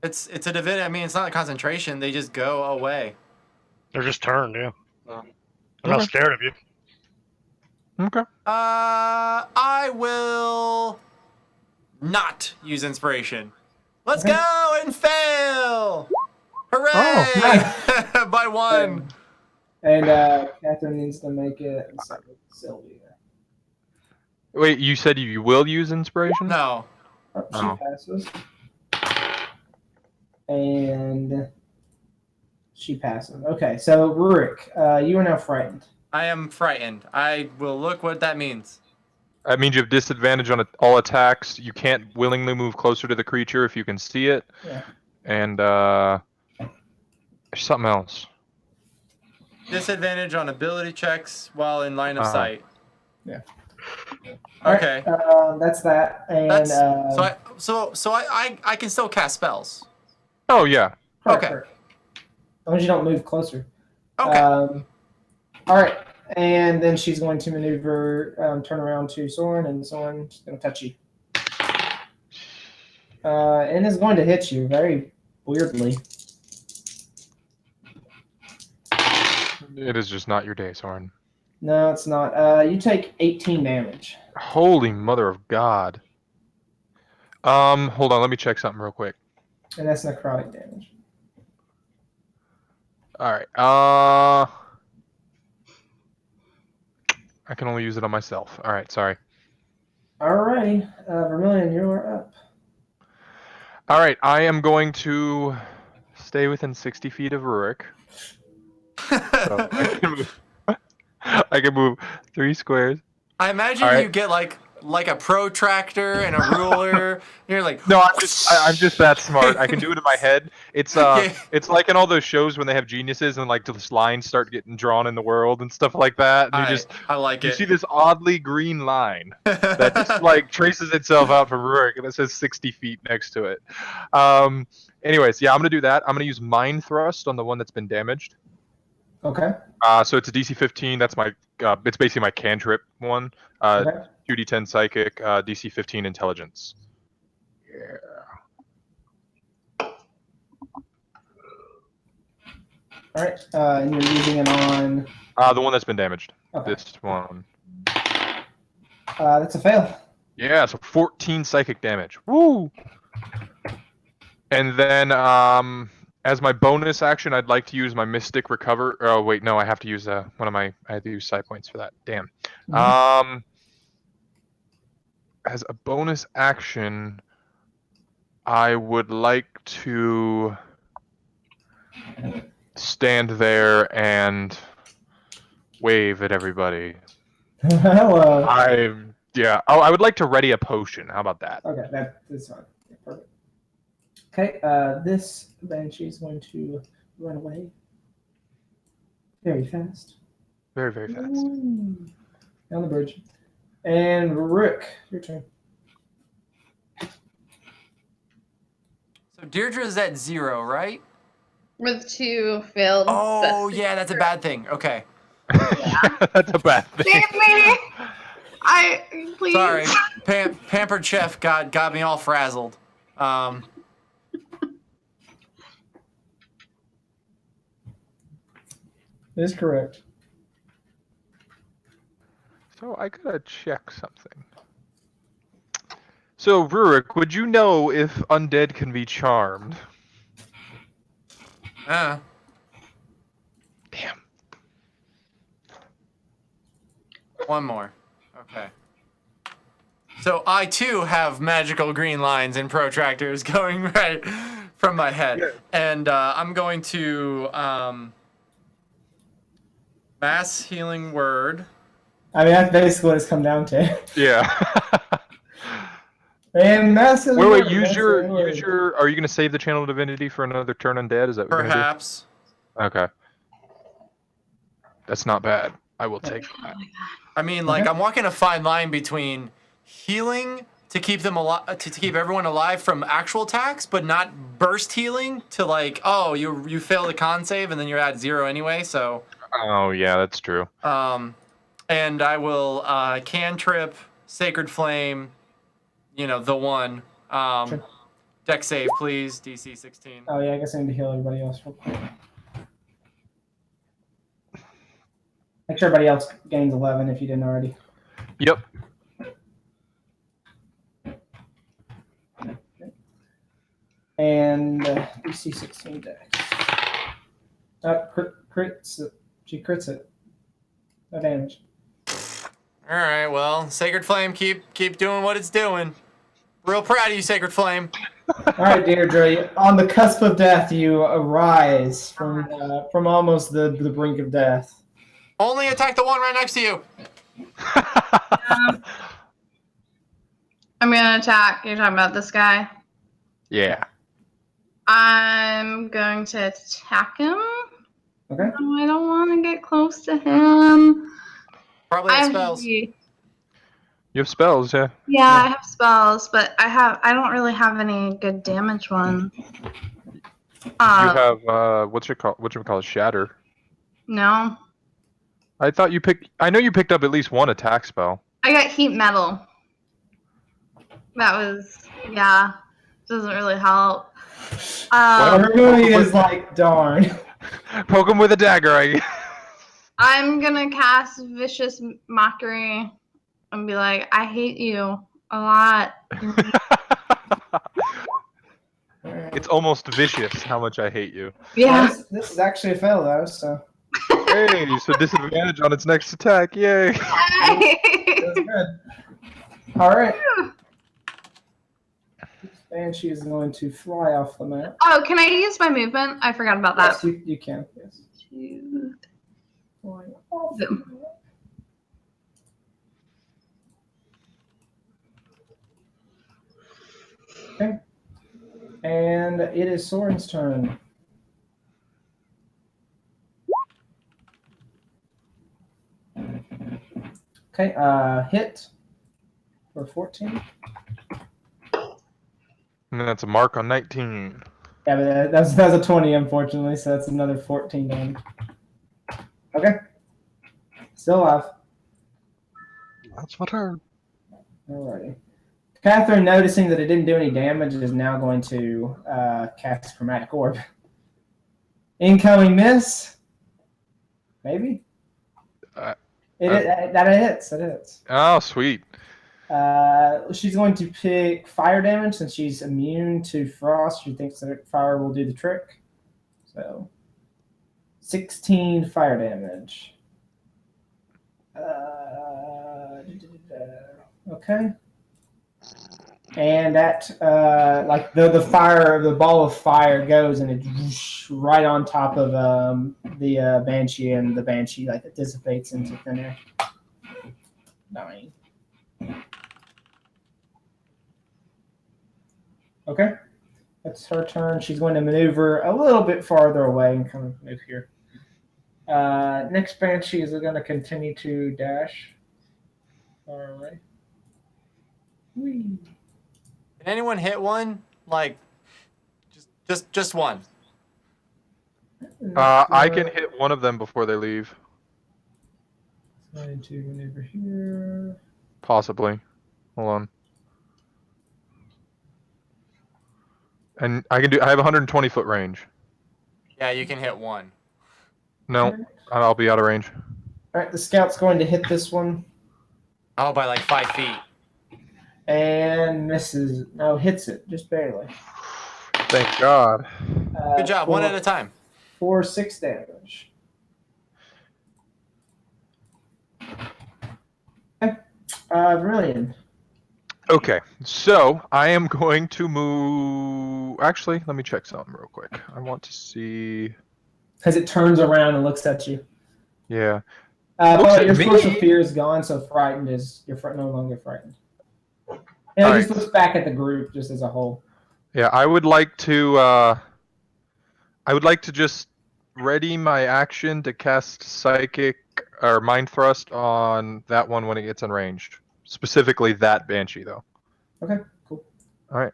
Speaker 7: It's a divinity. I mean, it's not a concentration. They just go away.
Speaker 6: They're just turned, yeah.
Speaker 3: Oh.
Speaker 6: I'm not
Speaker 3: Okay.
Speaker 6: scared of you.
Speaker 3: Okay.
Speaker 7: I will not use inspiration. Let's
Speaker 1: Okay.
Speaker 7: go and fail! Hooray!
Speaker 3: Oh,
Speaker 7: By 1.
Speaker 1: And Catherine needs to make it. And so with Sylvia.
Speaker 3: Wait, you said you will use inspiration?
Speaker 7: No.
Speaker 1: Oh, she
Speaker 3: Oh.
Speaker 1: passes. And she passes. Okay, so Rurik, you are now frightened.
Speaker 7: I am frightened. I will look what that means.
Speaker 3: That means you have disadvantage on all attacks. You can't willingly move closer to the creature if you can see it.
Speaker 1: Yeah.
Speaker 3: And there's something else.
Speaker 7: Disadvantage on ability checks while in line of
Speaker 3: Uh-huh.
Speaker 7: sight.
Speaker 1: Yeah. All
Speaker 7: Okay.
Speaker 1: right, that's that. And
Speaker 7: That's so I can still cast spells.
Speaker 3: Oh yeah.
Speaker 1: correct,
Speaker 7: Okay.
Speaker 1: correct. As long as you don't move closer.
Speaker 7: Okay.
Speaker 1: All right. And then she's going to maneuver, turn around to Soren, and Soren's going to touch you. And is going to hit you very weirdly.
Speaker 3: It is just not your day, Soren.
Speaker 1: No, it's not. You take 18 damage.
Speaker 3: Holy mother of God. Hold on, let me check something real quick.
Speaker 1: And that's necrotic damage.
Speaker 3: Alright, I can only use it on myself. Alright, sorry.
Speaker 1: Alrighty. Vermilion, you are up.
Speaker 3: Alright, I am going to stay within 60 feet of Rurik. So I can move 3 squares.
Speaker 7: I imagine
Speaker 3: All right.
Speaker 7: you get like a protractor and a ruler. And you're like,
Speaker 3: No, I'm just that smart. I can do it in my head. It's
Speaker 7: Yeah.
Speaker 3: it's like in all those shows when they have geniuses and like the lines start getting drawn in the world and stuff like that. And
Speaker 7: I like
Speaker 3: you
Speaker 7: it.
Speaker 3: see this oddly green line that just like traces itself out from Rurik and it says 60 feet next to it. Anyways, yeah, I'm gonna do that. I'm gonna use Mind Thrust on the one that's been damaged.
Speaker 1: Okay.
Speaker 3: So it's a DC 15. That's my it's basically my cantrip one.
Speaker 1: Okay.
Speaker 3: 2d10 psychic, DC 15 intelligence. Yeah.
Speaker 1: All right. And you're using it on.
Speaker 3: The one that's been damaged.
Speaker 1: Okay.
Speaker 3: This one.
Speaker 1: That's a fail.
Speaker 3: Yeah, so 14 psychic damage. Woo! And then, as my bonus action, I'd like to use my Mystic Recover. Oh wait, no, I have to use one of my. I have to use side points for that. Damn.
Speaker 1: Mm-hmm.
Speaker 3: As a bonus action, I would like to stand there and wave at everybody.
Speaker 1: Hello.
Speaker 3: Yeah. Oh, I would like to ready a potion. How about that?
Speaker 1: Okay, that's fine. Yeah, perfect. Okay, this banshee is going to run away very fast.
Speaker 3: Very, very fast.
Speaker 1: Ooh. Down the bridge. And Rook, your turn.
Speaker 7: So Deirdre's at 0, right?
Speaker 4: With 2 failed.
Speaker 7: Oh, yeah, that's a bad thing. Okay.
Speaker 3: That's a bad thing.
Speaker 4: Please.
Speaker 7: Sorry. Pampered Chef got me all frazzled.
Speaker 1: That is correct.
Speaker 3: So I gotta check something. So Rurik, would you know if undead can be charmed? Damn.
Speaker 7: One more. Okay. So I too have magical green lines and protractors going right from my head, and I'm going to mass healing word.
Speaker 1: I mean, that's basically what it's come down to.
Speaker 3: Yeah.
Speaker 1: And massive.
Speaker 3: Wait, use your. Are you gonna save the channel divinity for another turn undead? Is that what you're gonna
Speaker 7: Perhaps.
Speaker 3: do? Okay. That's not bad. I will take that.
Speaker 7: I mean, like, I'm walking a fine line between healing to keep them alive, to keep everyone alive from actual attacks, but not burst healing to like, oh, you fail the con save and then you're at 0 anyway. So.
Speaker 3: Oh yeah, that's true.
Speaker 7: And I will cantrip, Sacred Flame, the one.
Speaker 1: Sure.
Speaker 7: Deck save, please. DC 16.
Speaker 1: Oh yeah, I guess I need to heal everybody else real quick. Make sure everybody else gains 11 if you didn't already.
Speaker 3: Yep.
Speaker 1: And DC 16 dex. Crits it. She crits it. No damage.
Speaker 7: All right, well, Sacred Flame, keep doing what it's doing. Real proud of you, Sacred Flame.
Speaker 1: All right, Deirdre. On the cusp of death, you arise from almost the brink of death.
Speaker 7: Only attack the one right next to you.
Speaker 4: I'm gonna attack. You're talking about this guy?
Speaker 3: Yeah.
Speaker 4: I'm going to attack him.
Speaker 1: Okay.
Speaker 4: No, I don't want to get close to him.
Speaker 7: Probably
Speaker 4: I
Speaker 7: have
Speaker 4: have
Speaker 7: spells.
Speaker 3: You have spells, yeah.
Speaker 4: Yeah, I have spells, but I don't really have any good damage ones.
Speaker 3: You have what you call it, shatter.
Speaker 4: No.
Speaker 3: I thought you picked. I know you picked up at least one attack spell.
Speaker 4: I got heat metal. That was doesn't really help.
Speaker 1: Everybody is like, darn.
Speaker 3: Poke him with a dagger. I.
Speaker 4: I'm gonna cast vicious mockery and be like, I hate you a lot.
Speaker 3: It's almost vicious how much I hate you.
Speaker 4: Yeah.
Speaker 1: This is actually a fail though, so
Speaker 3: Hey, so disadvantage on its next attack. Yay!
Speaker 1: that's good. All right. Banshee is going to fly off the map.
Speaker 4: Oh, can I use my movement? I forgot about that.
Speaker 1: Yes, you can. Yes. Flying off the map. Okay. And it is Soren's turn. Okay, hit for 14.
Speaker 3: And that's a mark on 19.
Speaker 1: Yeah, but that's a 20, unfortunately, so that's another 14 damage. Okay. Still alive.
Speaker 6: That's my turn.
Speaker 1: Alrighty. Catherine, noticing that it didn't do any damage, is now going to cast Chromatic Orb. Incoming miss. Maybe? That hits. It hits.
Speaker 3: Oh, sweet.
Speaker 1: She's going to pick fire damage since she's immune to frost. She thinks that fire will do the trick. So, 16 fire damage. Okay. And that, like the fire, the ball of fire goes and it's right on top of the banshee, and the banshee like it dissipates into thin air. Dying. Okay, that's her turn. She's going to maneuver a little bit farther away and kind of move here. Next banshee is going to continue to dash far away. Whee.
Speaker 7: Can anyone hit one? Like, just one.
Speaker 3: I can hit one of them before they leave.
Speaker 1: Trying to maneuver here.
Speaker 3: Possibly. Hold on. And I have 120 foot range.
Speaker 7: Yeah, you can hit one.
Speaker 3: No, I'll be out of range.
Speaker 1: All right, the scout's going to hit this one
Speaker 7: Oh, by like 5 feet.
Speaker 1: and misses. No, hits it just barely.
Speaker 3: Thank God.
Speaker 7: Good job. One at a time.
Speaker 1: 4-6 damage. Okay. Brilliant.
Speaker 3: Okay, so I am going to move. Actually, let me check something real quick. I want to see.
Speaker 1: Because it turns around and looks at you.
Speaker 3: Yeah.
Speaker 1: But
Speaker 3: at
Speaker 1: your
Speaker 3: me.
Speaker 1: social fear is gone, so frightened is you're no longer frightened. And it just looks back at the group just as a whole.
Speaker 3: Yeah, I would like to just ready my action to cast Psychic or Mind Thrust on that one when it gets unranged. Specifically that Banshee, though.
Speaker 1: Okay, cool.
Speaker 3: All right.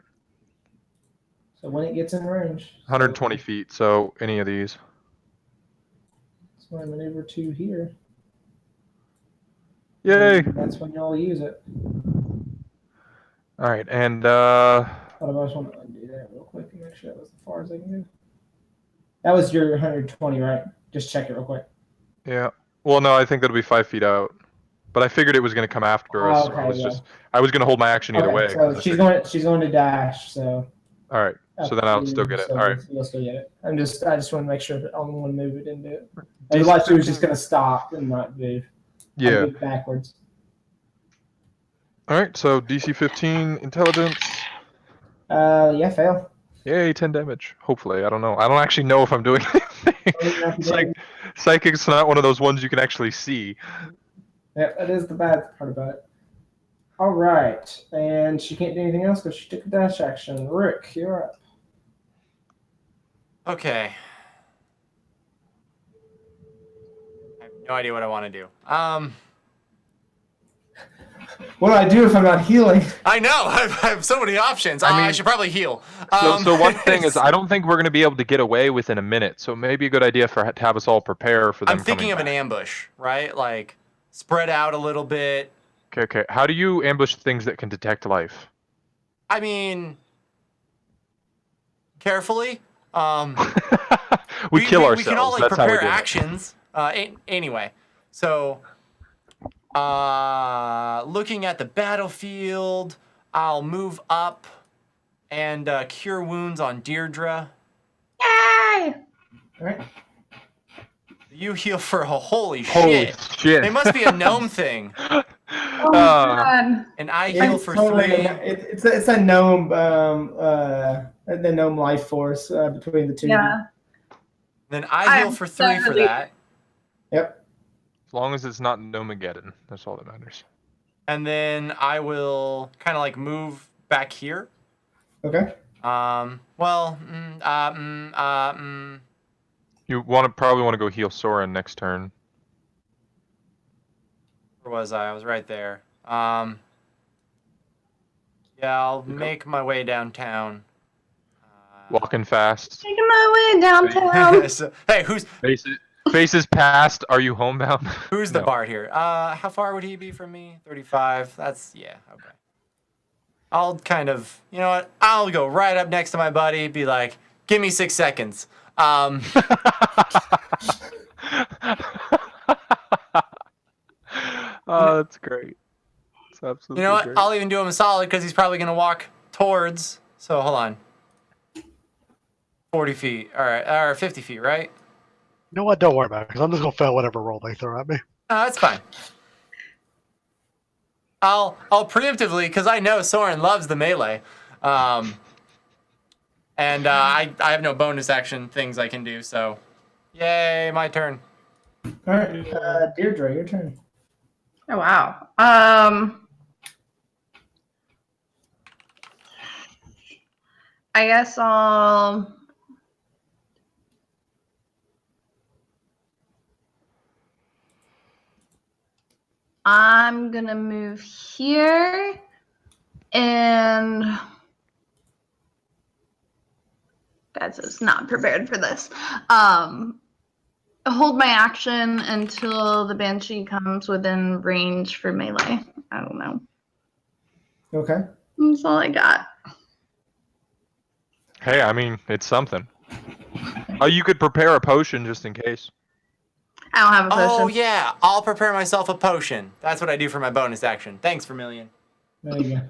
Speaker 1: So when it gets in range.
Speaker 3: 120 feet, so any of these.
Speaker 1: So I maneuver 2 here.
Speaker 3: Yay!
Speaker 1: And that's when you'll use it.
Speaker 3: All right, and
Speaker 1: I just want to undo that real quick and make sure that was as far as I can go. That was your 120, right? Just check it real quick.
Speaker 3: yeah. Well, no, I think that'll be 5 feet out. But I figured it was going to come after us.
Speaker 1: Okay,
Speaker 3: I was going to hold my action either way.
Speaker 1: So she's going to dash. So.
Speaker 3: All right. So then I'll still get it. All right.
Speaker 1: You'll still get it. I just want to make sure that only one move it didn't do it. Otherwise, she was just going to stop and not move.
Speaker 3: Yeah.
Speaker 1: Move backwards.
Speaker 3: All right. So DC 15 intelligence.
Speaker 1: Yeah, fail.
Speaker 3: Yay, 10 damage. Hopefully, I don't know. I don't actually know if I'm doing anything. Psychic's not one of those ones you can actually see.
Speaker 1: Yeah, that is the bad part about it. All right, and she can't do anything else because she took a dash action. Rick, you're up.
Speaker 7: Okay. No idea what I want to do.
Speaker 1: What do I do if I'm not healing?
Speaker 7: I know. I have so many options. I should probably heal.
Speaker 3: So one thing is, I don't think we're going to be able to get away within a minute. So maybe a good idea to have us all prepare for them.
Speaker 7: I'm thinking of
Speaker 3: coming
Speaker 7: an
Speaker 3: back.
Speaker 7: ambush, right? Like spread out a little bit.
Speaker 3: Okay. How do you ambush things that can detect life?
Speaker 7: I mean, carefully.
Speaker 3: we kill ourselves.
Speaker 7: We can all like
Speaker 3: That's how we
Speaker 7: prepare
Speaker 3: do it.
Speaker 7: actions. Anyway, so looking at the battlefield, I'll move up and cure wounds on Deirdre.
Speaker 4: Yay!
Speaker 1: All right.
Speaker 7: You heal for a holy
Speaker 3: Holy
Speaker 7: shit.
Speaker 3: shit!
Speaker 7: It must be a gnome thing.
Speaker 4: Oh my god.
Speaker 7: And I heal for
Speaker 1: totally
Speaker 7: 3.
Speaker 1: It's a gnome, the gnome life force between the two.
Speaker 4: Yeah.
Speaker 7: Then I heal
Speaker 4: I'm
Speaker 7: for 3 for
Speaker 4: totally-
Speaker 7: that.
Speaker 1: Yep.
Speaker 3: As long as it's not Nomageddon, that's all that matters.
Speaker 7: And then I will kind of like move back here.
Speaker 1: Okay.
Speaker 3: You probably want to go heal Soren next turn.
Speaker 7: Where was I? I was right there. Yeah, I'll make my way downtown.
Speaker 3: Walking fast.
Speaker 4: Taking my way downtown.
Speaker 7: So, hey, who's
Speaker 3: Faces past. Are you homebound?
Speaker 7: the
Speaker 3: No.
Speaker 7: bard here? How far would he be from me? 35. That's okay. I'll kind of, you know what? I'll go right up next to my buddy. Be like, give me 6 seconds.
Speaker 3: Oh, that's great. It's absolutely
Speaker 7: You know what?
Speaker 3: great.
Speaker 7: I'll even do him a solid because he's probably gonna walk towards. So hold on. 40 feet. All right, or 50 feet, right?
Speaker 6: You know what? Don't worry about it, because I'm just gonna fail whatever roll they throw at me.
Speaker 7: That's fine. I'll preemptively, because I know Soren loves the melee, and I have no bonus action things I can do. So, yay, my turn.
Speaker 1: All right. Deirdre, your turn.
Speaker 4: Oh wow. I guess I'll I'm gonna move here and guys, I was not prepared for this. Hold my action until the Banshee comes within range for melee. I don't know.
Speaker 1: Okay.
Speaker 4: That's all I got.
Speaker 3: Hey, I mean, it's something. Oh, you could prepare a potion just in case.
Speaker 4: I don't have a potion.
Speaker 7: Oh yeah, I'll prepare myself a potion. That's what I do for my bonus action. Thanks, Vermilion.
Speaker 1: There you go.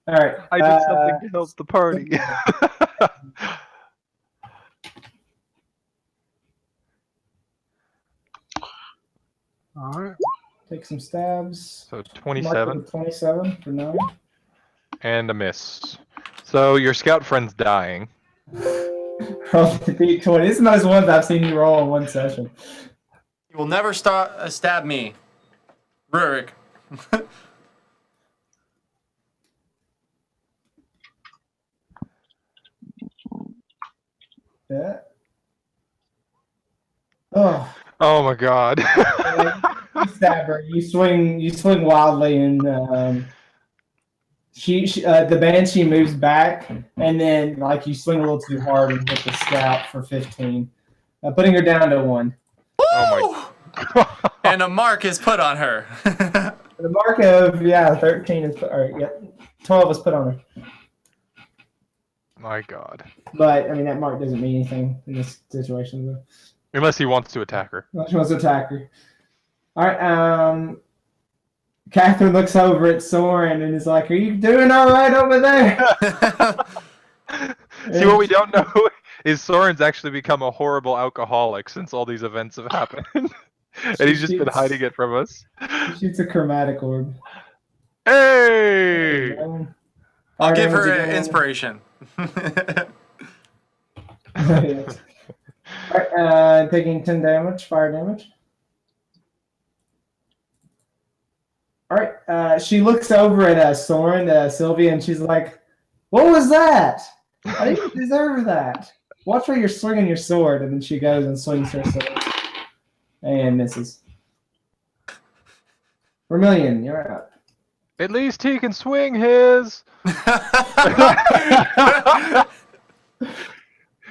Speaker 1: All right.
Speaker 3: I did something to help the party.
Speaker 6: All right.
Speaker 1: Take some stabs.
Speaker 3: So
Speaker 1: Mark
Speaker 3: 27
Speaker 1: with a 27 for 9.
Speaker 3: and a miss. So your scout friend's dying.
Speaker 1: Roll the d20. This is the most ones I've seen you roll in one session.
Speaker 7: You will never stab me, Rurik.
Speaker 1: Yeah. Oh.
Speaker 3: Oh my god.
Speaker 1: You stab her. You swing wildly, and the Banshee moves back, and then like you swing a little too hard and hit the scout for 15, putting her down to 1.
Speaker 3: Oh my god.
Speaker 7: And a mark is put on her.
Speaker 1: The mark of 13 is or 12 is put on her,
Speaker 3: My god.
Speaker 1: but I mean that mark doesn't mean anything in this situation. Though.
Speaker 3: Unless he wants to attack her.
Speaker 1: She wants to attack her. All right. Catherine looks over at Soren and is like, "Are you doing all right over there?"
Speaker 3: See, what we don't know is Soren's actually become a horrible alcoholic since all these events have happened. And he's just been hiding it from us.
Speaker 1: She shoots a chromatic orb.
Speaker 3: Hey!
Speaker 7: I'll give her
Speaker 1: Damage again.
Speaker 7: inspiration.
Speaker 1: Yes. Alright, taking 10 damage, fire damage. Alright, she looks over at Soren, Sylvia, and she's like, "What was that? I didn't deserve that. Watch where you're swinging your sword." And then she goes and swings her sword. And misses. Vermilion, you're up.
Speaker 3: At least he can swing his.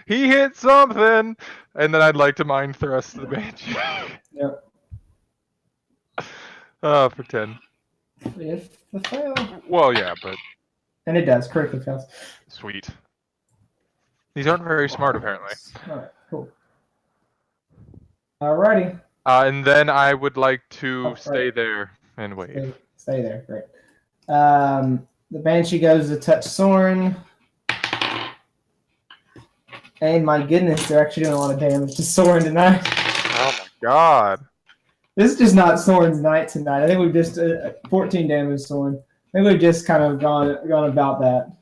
Speaker 3: He hit something, and then I'd like to mind thrust the Banshee.
Speaker 1: Yep.
Speaker 3: For 10.
Speaker 1: If the fail.
Speaker 3: Well, yeah, but
Speaker 1: And it does. Critically fails.
Speaker 3: sweet. These aren't very smart, apparently.
Speaker 1: Alright, cool. Alrighty.
Speaker 3: And then I would like to
Speaker 1: Oh,
Speaker 3: stay
Speaker 1: right.
Speaker 3: there and wait.
Speaker 1: Stay there. Great. The Banshee goes to touch Soren. And my goodness, they're actually doing a lot of damage to Soren tonight.
Speaker 3: Oh my god.
Speaker 1: This is just not Soren's night tonight. I think we've just 14 damage, Soren. I think we've just kind of gone about that.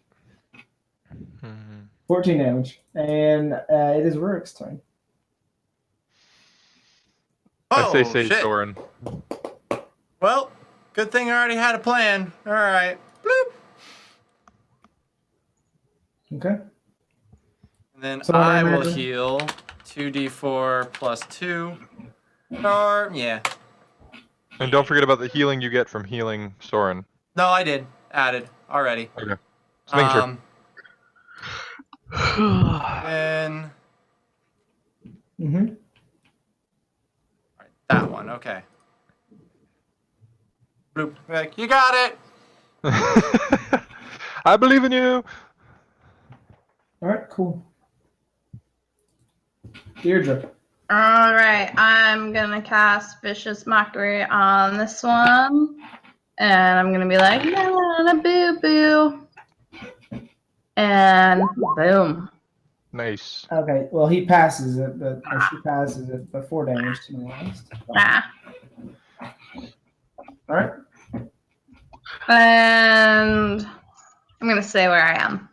Speaker 1: 14 damage. And it is Rurik's turn.
Speaker 3: I say
Speaker 2: Oh,
Speaker 3: save
Speaker 2: shit.
Speaker 3: Soren.
Speaker 7: Well, good thing I already had a plan. All right. Bloop.
Speaker 1: Okay.
Speaker 7: And then
Speaker 1: So
Speaker 7: I
Speaker 1: I
Speaker 7: will
Speaker 1: imagine-
Speaker 7: heal 2d4 plus 2. Or, yeah.
Speaker 3: And don't forget about the healing you get from healing Soren.
Speaker 7: No, I did. Added already.
Speaker 3: Okay. Just making sure.
Speaker 7: Then
Speaker 1: Mm-hmm.
Speaker 7: that one. Okay. Bloop. Like, you got it.
Speaker 3: I believe in you.
Speaker 1: All right, cool. Deirdre.
Speaker 4: All right, I'm gonna cast Vicious Mockery on this one, and I'm gonna be like, "Na boo boo," and boom.
Speaker 3: Nice.
Speaker 1: Okay, well, he passes it, but or she passes it, but 4 damage to my last.
Speaker 4: Ah.
Speaker 1: All right.
Speaker 4: And I'm gonna say where I am,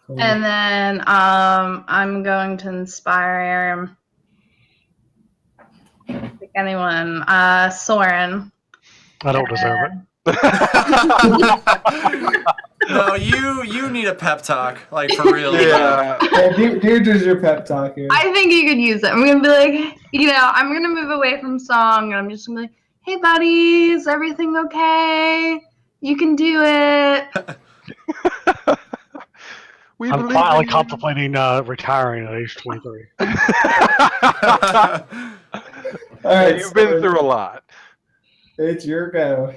Speaker 1: Cool.
Speaker 4: and then I'm going to inspire. Pick anyone. Soren.
Speaker 6: I don't deserve it.
Speaker 7: No, you need a pep talk, like for real.
Speaker 3: Yeah.
Speaker 1: Deirdre's your pep talk here.
Speaker 4: I think you could use it. I'm gonna be like, I'm gonna move away from song, and I'm just gonna be like, "Hey, buddies, everything okay? You can do it."
Speaker 3: We
Speaker 6: I'm
Speaker 3: believe
Speaker 6: quietly
Speaker 3: in you.
Speaker 6: contemplating retiring at age 23.
Speaker 1: All right,
Speaker 3: You've been
Speaker 1: Soren,
Speaker 3: through a lot.
Speaker 1: It's your go.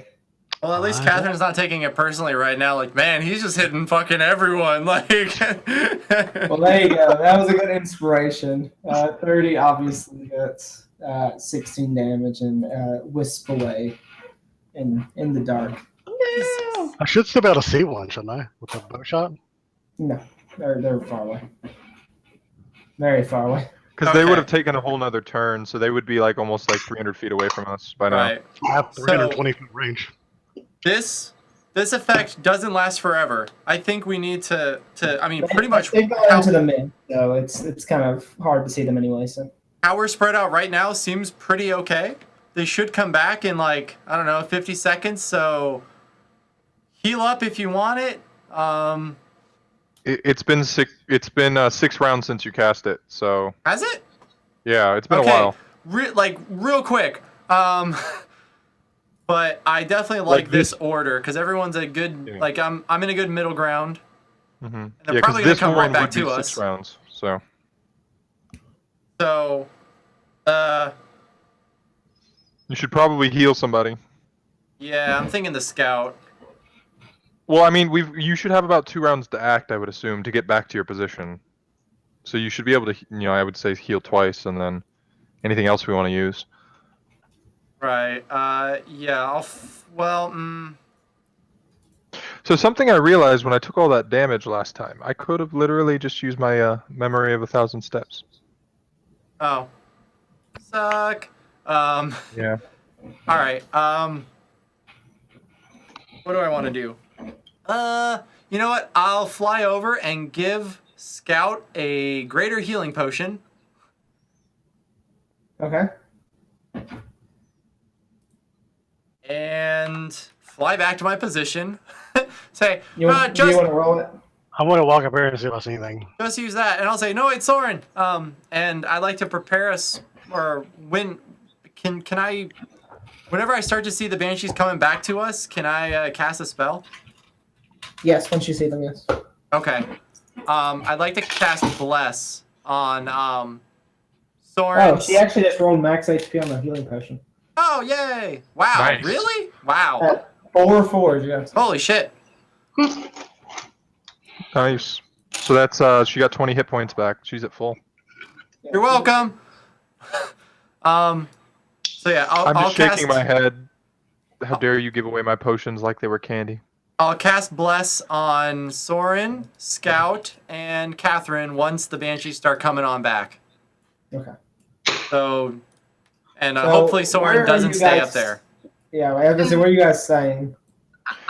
Speaker 7: Well, at least Catherine's not taking it personally right now. Like, man, he's just hitting fucking everyone. Like,
Speaker 1: Well, there you go. That was a good inspiration. 30 obviously gets 16 damage and wisp away in the dark.
Speaker 6: I should still be able to see one, shouldn't I? With a bow shot?
Speaker 1: No, they're far away. Very far away.
Speaker 3: Because they
Speaker 7: Okay.
Speaker 3: would have taken a whole nother turn, so they would be like almost like 300 feet away from us by now.
Speaker 7: right.
Speaker 6: I have 320 foot range.
Speaker 7: This effect doesn't last forever. I think we need to I mean, pretty much
Speaker 1: They go into the mid, so it's kind of hard to see them anyway. So
Speaker 7: how we're spread out right now seems pretty okay. They should come back in like, I don't know, 50 seconds. So heal up if you want it.
Speaker 3: It's been 6 rounds since you cast it, so
Speaker 7: Has it?
Speaker 3: yeah, it's been
Speaker 7: Okay.
Speaker 3: a while.
Speaker 7: Real quick. But I definitely like this order because everyone's a good.
Speaker 3: Yeah.
Speaker 7: Like I'm in a good middle ground.
Speaker 3: Mm-hmm.
Speaker 7: And they're
Speaker 3: Yeah,
Speaker 7: probably
Speaker 3: because
Speaker 7: gonna
Speaker 3: this
Speaker 7: come right
Speaker 3: one
Speaker 7: back
Speaker 3: would be
Speaker 7: to
Speaker 3: 6
Speaker 7: us.
Speaker 3: rounds. So
Speaker 7: So,
Speaker 3: you should probably heal somebody.
Speaker 7: yeah, I'm thinking the scout.
Speaker 3: Well, I mean, you should have about 2 rounds to act, I would assume, to get back to your position. So you should be able to, I would say heal twice, and then anything else we want to use.
Speaker 7: Right. Yeah.
Speaker 3: So something I realized when I took all that damage last time, I could have literally just used my memory of 1,000 steps.
Speaker 7: Oh. Suck.
Speaker 3: Yeah.
Speaker 7: All right. What do I want to do? You know what? I'll fly over and give Scout a greater healing potion.
Speaker 1: okay.
Speaker 7: And fly back to my position. Say,
Speaker 1: Do you want to roll it?
Speaker 6: I'm going to walk up here and see if I see anything.
Speaker 7: just use that. And I'll say, no, wait, Soren. And I'd like to prepare us, or when, can I Whenever I start to see the banshees coming back to us, can I cast a spell?
Speaker 1: Yes, once you see them, yes.
Speaker 7: Okay. I'd like to cast Bless on Soren.
Speaker 1: Oh, she actually just rolled max HP on the healing potion.
Speaker 7: Oh, yay! Wow,
Speaker 3: Nice.
Speaker 7: really? Wow.
Speaker 1: 4 4s, yes.
Speaker 7: Holy shit.
Speaker 3: Nice. So that's she got 20 hit points back. She's at full.
Speaker 7: You're welcome. So yeah,
Speaker 3: I'm
Speaker 7: I'll
Speaker 3: just
Speaker 7: cast.
Speaker 3: shaking my head. How dare you give away my potions like they were candy?
Speaker 7: I'll cast Bless on Soren, Scout, and Catherine once the banshees start coming on back.
Speaker 1: Okay.
Speaker 7: So, and
Speaker 1: So,
Speaker 7: hopefully
Speaker 1: where
Speaker 7: Soren
Speaker 1: are
Speaker 7: doesn't
Speaker 1: you
Speaker 7: stay
Speaker 1: guys-
Speaker 7: up there.
Speaker 1: Yeah, I was gonna say, what are you guys saying?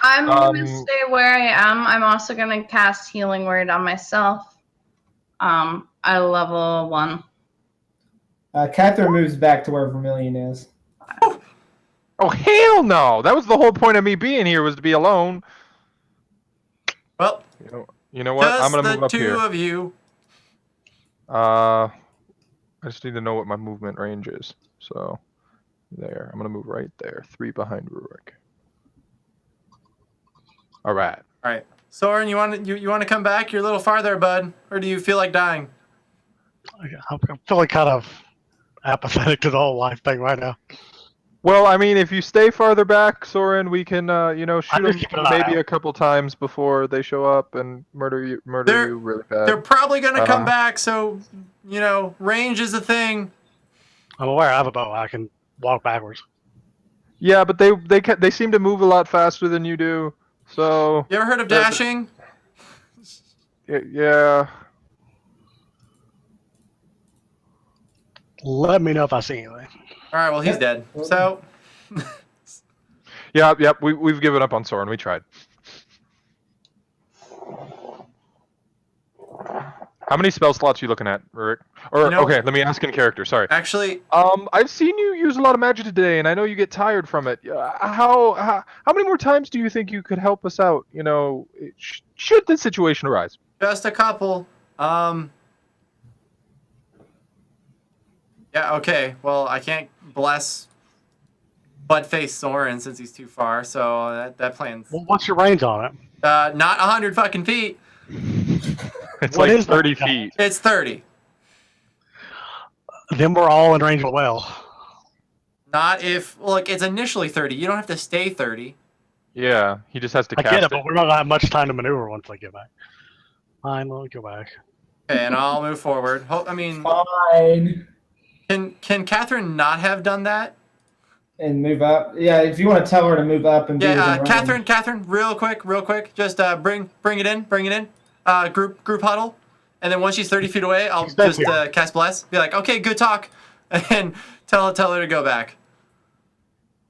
Speaker 4: I'm gonna stay where I am. I'm also gonna cast Healing Word on myself. I level 1.
Speaker 1: Catherine moves back to where Vermilion is.
Speaker 3: Oh hell no! That was the whole point of me being here, was to be alone.
Speaker 7: Well,
Speaker 3: You know what? I'm
Speaker 7: just
Speaker 3: gonna move
Speaker 7: the
Speaker 3: up
Speaker 7: two
Speaker 3: here.
Speaker 7: of you.
Speaker 3: I just need to know what my movement range is. So there, I'm gonna move right there, 3 behind Rurik. All right.
Speaker 7: All right, Soren, you want to come back? You're a little farther, bud, or do you feel like dying?
Speaker 6: I'm feeling kind of apathetic to the whole life thing right now.
Speaker 3: Well, I mean, if you stay farther back, Soren, we can, shoot
Speaker 6: just
Speaker 3: them
Speaker 6: keeping an eye
Speaker 3: maybe
Speaker 6: out.
Speaker 3: a couple times before they show up and murder you really bad.
Speaker 7: They're probably gonna come
Speaker 3: Uh,
Speaker 7: back, so range is a thing.
Speaker 6: I'm aware I have a bow. I can walk backwards.
Speaker 3: Yeah, but they seem to move a lot faster than you do. So
Speaker 7: You ever heard of
Speaker 3: They're-
Speaker 7: dashing?
Speaker 3: yeah.
Speaker 6: Let me know if I see anything.
Speaker 7: All right, well he's dead. So
Speaker 3: Yep. We've given up on Soren. We tried. How many spell slots are you looking at, Rurik? Or okay, let me ask in character. Sorry.
Speaker 7: actually,
Speaker 3: I've seen you use a lot of magic today, and I know you get tired from it. How many more times do you think you could help us out? Should this situation arise?
Speaker 7: just a couple. Yeah. Okay. Well, I can't bless butt-face Soren since he's too far. So that plan's
Speaker 6: Well, what's your range on it?
Speaker 7: not 100 fucking feet.
Speaker 3: It's
Speaker 6: What
Speaker 3: like
Speaker 6: is that?
Speaker 3: 30 feet.
Speaker 7: It's 30.
Speaker 6: Then we're all in range of the well.
Speaker 7: Not if look. It's initially 30. You don't have to stay 30.
Speaker 3: Yeah, he just has to
Speaker 6: I
Speaker 3: cast
Speaker 6: get it,
Speaker 3: it.
Speaker 6: but we're not gonna have much time to maneuver once I get back. Fine, let me go back.
Speaker 7: Okay, and I'll move forward. I mean,
Speaker 1: Fine.
Speaker 7: can Catherine not have done that?
Speaker 1: And move up. Yeah, if you want to tell her to move up and be
Speaker 7: Yeah,
Speaker 1: within range.
Speaker 7: Catherine, real quick. Just bring it in. Group huddle, and then once she's 30 feet away, I'll just cast bless. Be like, okay, good talk, and tell her to go back.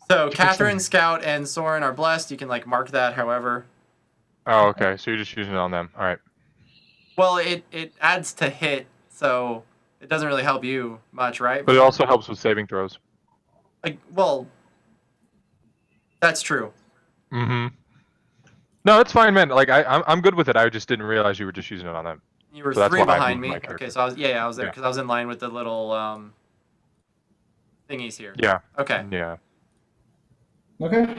Speaker 7: So Catherine, Scout, and Soren are blessed. You can mark that however.
Speaker 3: Oh, okay. So you're just using it on them. All right.
Speaker 7: Well, it adds to hit, so it doesn't really help you much, right?
Speaker 3: But it also helps with saving throws.
Speaker 7: Well, that's true.
Speaker 3: Mm-hmm. No, it's fine, man. I'm good with it. I just didn't realize you were just using it on them.
Speaker 7: You were
Speaker 3: So that's
Speaker 7: 3
Speaker 3: why I
Speaker 7: behind
Speaker 3: moved
Speaker 7: me.
Speaker 3: my character.
Speaker 7: Okay, so I was I was there
Speaker 3: Yeah.
Speaker 7: because I was in line with the little thingies here.
Speaker 3: Yeah.
Speaker 7: Okay.
Speaker 3: Yeah.
Speaker 1: Okay.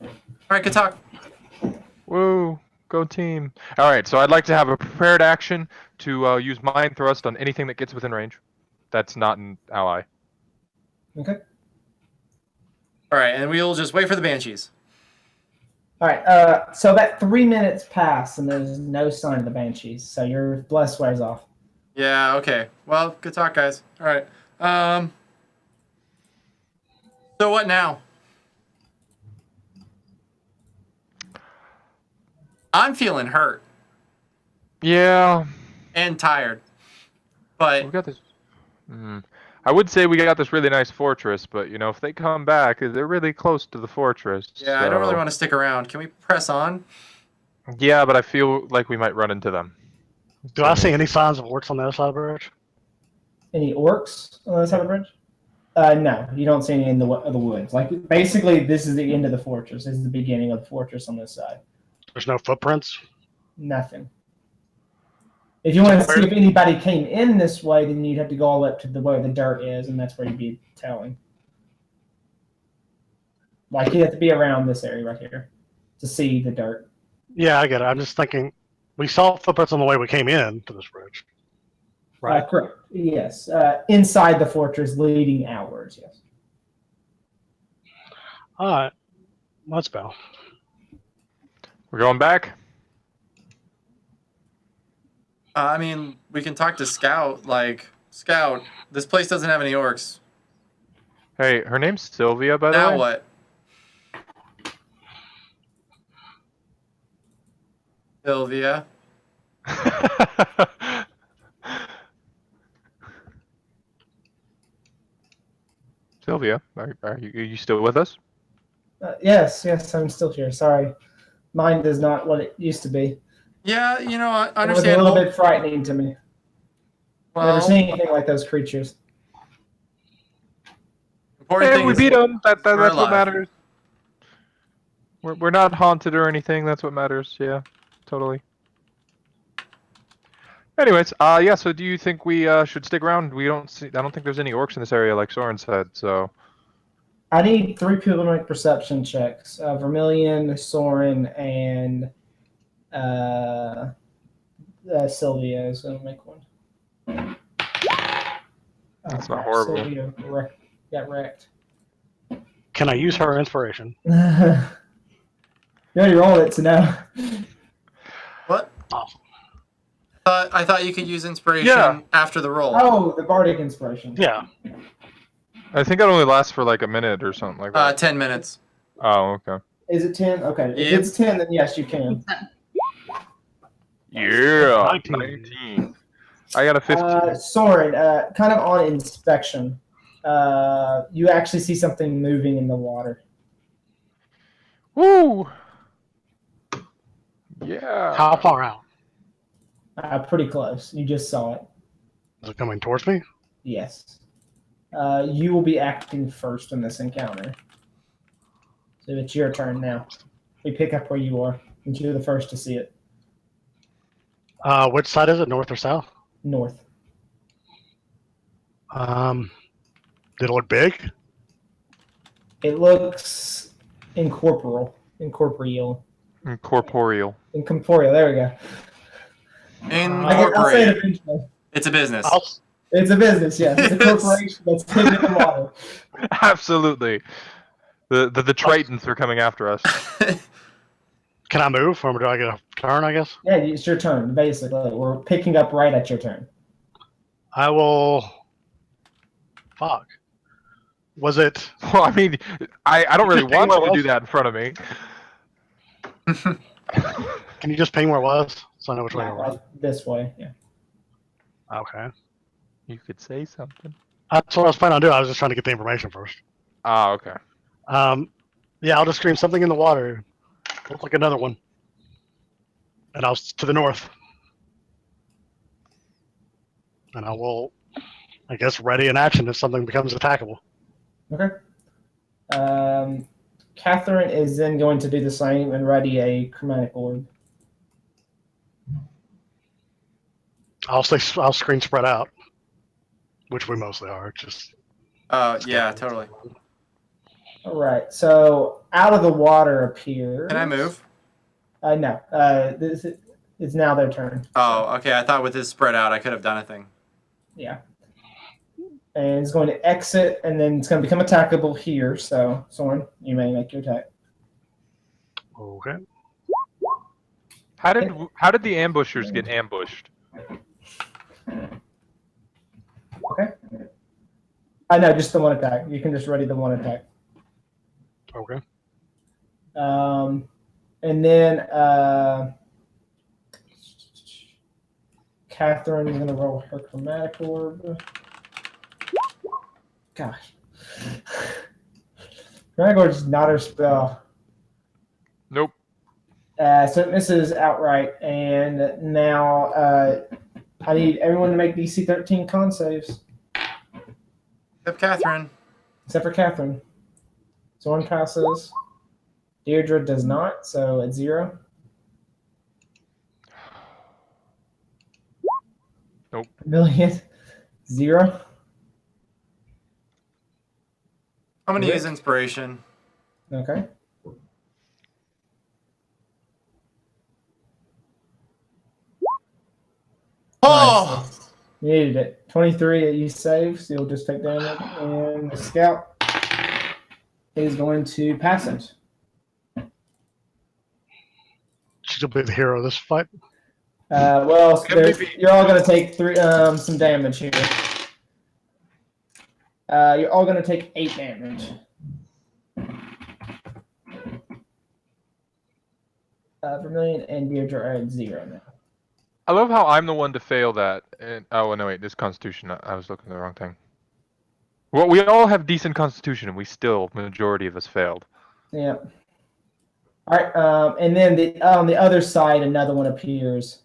Speaker 7: All right, good talk.
Speaker 3: Woo. Go team. All right. So I'd like to have a prepared action to use Mind Thrust on anything that gets within range. That's not an ally.
Speaker 1: Okay.
Speaker 7: All right, and we'll just wait for the banshees.
Speaker 1: All right. So that 3 minutes pass and there's no sign of the banshees. So your bless wears off.
Speaker 7: Yeah. Okay. Well, good talk, guys. All right. So what now? I'm feeling hurt
Speaker 3: Yeah.
Speaker 7: and tired,
Speaker 3: We
Speaker 7: but
Speaker 3: got this. I would say we got this really nice fortress, but if they come back, they're really close to the fortress.
Speaker 7: yeah, I don't really
Speaker 3: so-
Speaker 7: want to stick around. Can we press on?
Speaker 3: Yeah, but I feel like we might run into them.
Speaker 6: Do I see any signs of orcs on the other side of the bridge?
Speaker 1: Any orcs on the other side of the bridge? No, you don't see any in the woods. Basically, this is the end of the fortress. This is the beginning of the fortress on this side.
Speaker 6: There's no footprints.
Speaker 1: Nothing. If you want to see if anybody came in this way, then you'd have to go all up to where the dirt is, and that's where you'd be telling. Like you have to be around this area right here to see the dirt.
Speaker 6: Yeah, I get it. I'm just thinking, we saw footprints on the way we came in to this bridge, right?
Speaker 1: Correct. Yes. Inside the fortress leading outwards, yes.
Speaker 6: All right, let's go.
Speaker 3: We're going back.
Speaker 7: I mean, we can talk to Scout. Like, Scout, this place doesn't have any orcs.
Speaker 3: Hey, her name's Sylvia, by the
Speaker 7: Now
Speaker 3: way.
Speaker 7: what? Sylvia.
Speaker 3: Sylvia, are you still with us?
Speaker 1: Yes, I'm still here. Sorry. Mind is not what it used to be.
Speaker 7: Yeah,
Speaker 1: It was a
Speaker 7: understandable.
Speaker 1: little bit frightening to me. Never
Speaker 7: Well,
Speaker 1: seen anything like those creatures.
Speaker 7: important
Speaker 3: Hey,
Speaker 7: thing
Speaker 3: we
Speaker 7: is
Speaker 3: beat them. That's
Speaker 7: we're
Speaker 3: what
Speaker 7: alive.
Speaker 3: matters. We're not haunted or anything. That's what matters. Yeah, totally. Anyways, yeah. So, do you think we should stick around? I don't think there's any orcs in this area, like Soren said. So,
Speaker 1: I need 3 people to make perception checks. Vermilion, Soren, and Sylvia is going to make one.
Speaker 3: That's not horrible.
Speaker 1: Sylvia got wrecked.
Speaker 6: Can I use her inspiration?
Speaker 1: You already rolled it, so no.
Speaker 7: What?
Speaker 6: Awesome.
Speaker 7: I thought you could use inspiration
Speaker 3: Yeah.
Speaker 7: after the roll.
Speaker 1: Oh, the bardic inspiration.
Speaker 6: Yeah.
Speaker 3: I think it only lasts for like a minute or something like that.
Speaker 7: 10 minutes.
Speaker 3: Oh, okay.
Speaker 1: Is it 10? Okay. If
Speaker 7: Yep.
Speaker 1: it's 10, then yes, you can.
Speaker 3: Yeah,
Speaker 6: 19.
Speaker 3: 19. I got a 15.
Speaker 1: Soren, kind of on inspection, you actually see something moving in the water.
Speaker 3: Woo! Yeah.
Speaker 6: How far out?
Speaker 1: Pretty close. You just saw it.
Speaker 6: Is it coming towards me?
Speaker 1: Yes. You will be acting first in this encounter. So it's your turn now. We pick up where you are, and you're the first to see it.
Speaker 6: Which side is it? North or south?
Speaker 1: North.
Speaker 6: Did it look big?
Speaker 1: It looks incorporeal.
Speaker 3: Incorporeal.
Speaker 1: Incorporeal. There we go. I'll say it
Speaker 7: Incorporated.
Speaker 1: eventually.
Speaker 7: It's a business.
Speaker 1: It's a business, yes. It's a corporation that's hidden in the water.
Speaker 3: Absolutely. The Tritons are coming after us.
Speaker 6: Can I move, or do I get a turn? I guess
Speaker 1: Yeah, it's your turn, basically. We're picking up right at your turn.
Speaker 6: I will. Fuck. Was it?
Speaker 3: Well, I mean, I don't really
Speaker 6: Just ping
Speaker 3: want you
Speaker 6: where
Speaker 3: to
Speaker 6: it
Speaker 3: do
Speaker 6: was?
Speaker 3: that in front of me.
Speaker 6: Can you just ping where it was so I know which way to run?
Speaker 1: This way, yeah.
Speaker 6: Okay.
Speaker 3: You could say something.
Speaker 6: That's what I was planning on doing. I was just trying to get the information first.
Speaker 3: Ah, okay.
Speaker 6: Yeah, I'll just scream something in the water. Looks like another one. And I'll to the north. And I will, I guess, ready in action if something becomes attackable.
Speaker 1: Okay. Catherine is then going to do the same and ready a chromatic orb.
Speaker 6: I'll screen spread out, which we mostly are. Just
Speaker 7: Yeah, totally.
Speaker 1: All right. So out of the water appears.
Speaker 7: Can I move?
Speaker 1: No. It's now their turn.
Speaker 7: Oh, okay. I thought with this spread out, I could have done a thing.
Speaker 1: Yeah. And it's going to exit, and then it's going to become attackable here. So, Soren, you may make your attack.
Speaker 6: okay.
Speaker 3: How did the ambushers get ambushed?
Speaker 1: Okay. I know, just the one attack. You can just ready the one attack.
Speaker 6: Okay.
Speaker 1: And then Catherine is going to roll her chromatic orb. Gosh. Chromatic orb is not her spell.
Speaker 3: Nope.
Speaker 1: So it misses outright. And now I need everyone to make DC 13 con saves,
Speaker 7: Except Catherine.
Speaker 1: except for Catherine. Soren passes. Deirdre does not, so it's 0.
Speaker 3: Nope.
Speaker 1: Million. 0.
Speaker 7: I'm going to
Speaker 1: Rick?
Speaker 7: use inspiration.
Speaker 1: Okay.
Speaker 7: Oh!
Speaker 1: Nice. You needed it. 23 you save, so you'll just take damage. And the scout is going to pass it.
Speaker 6: She'll be the hero of this fight.
Speaker 1: Well,
Speaker 3: MVP.
Speaker 1: you're all going to take some damage here. You're all going to take 8 damage. Vermilion and Deirdre are at 0 now.
Speaker 3: I love how I'm the one to fail that. And, oh no, wait, this Constitution. I was looking at the wrong thing. Well, we all have decent Constitution, and we still, majority of us failed.
Speaker 1: Yeah. All right, and then on the other side, another one appears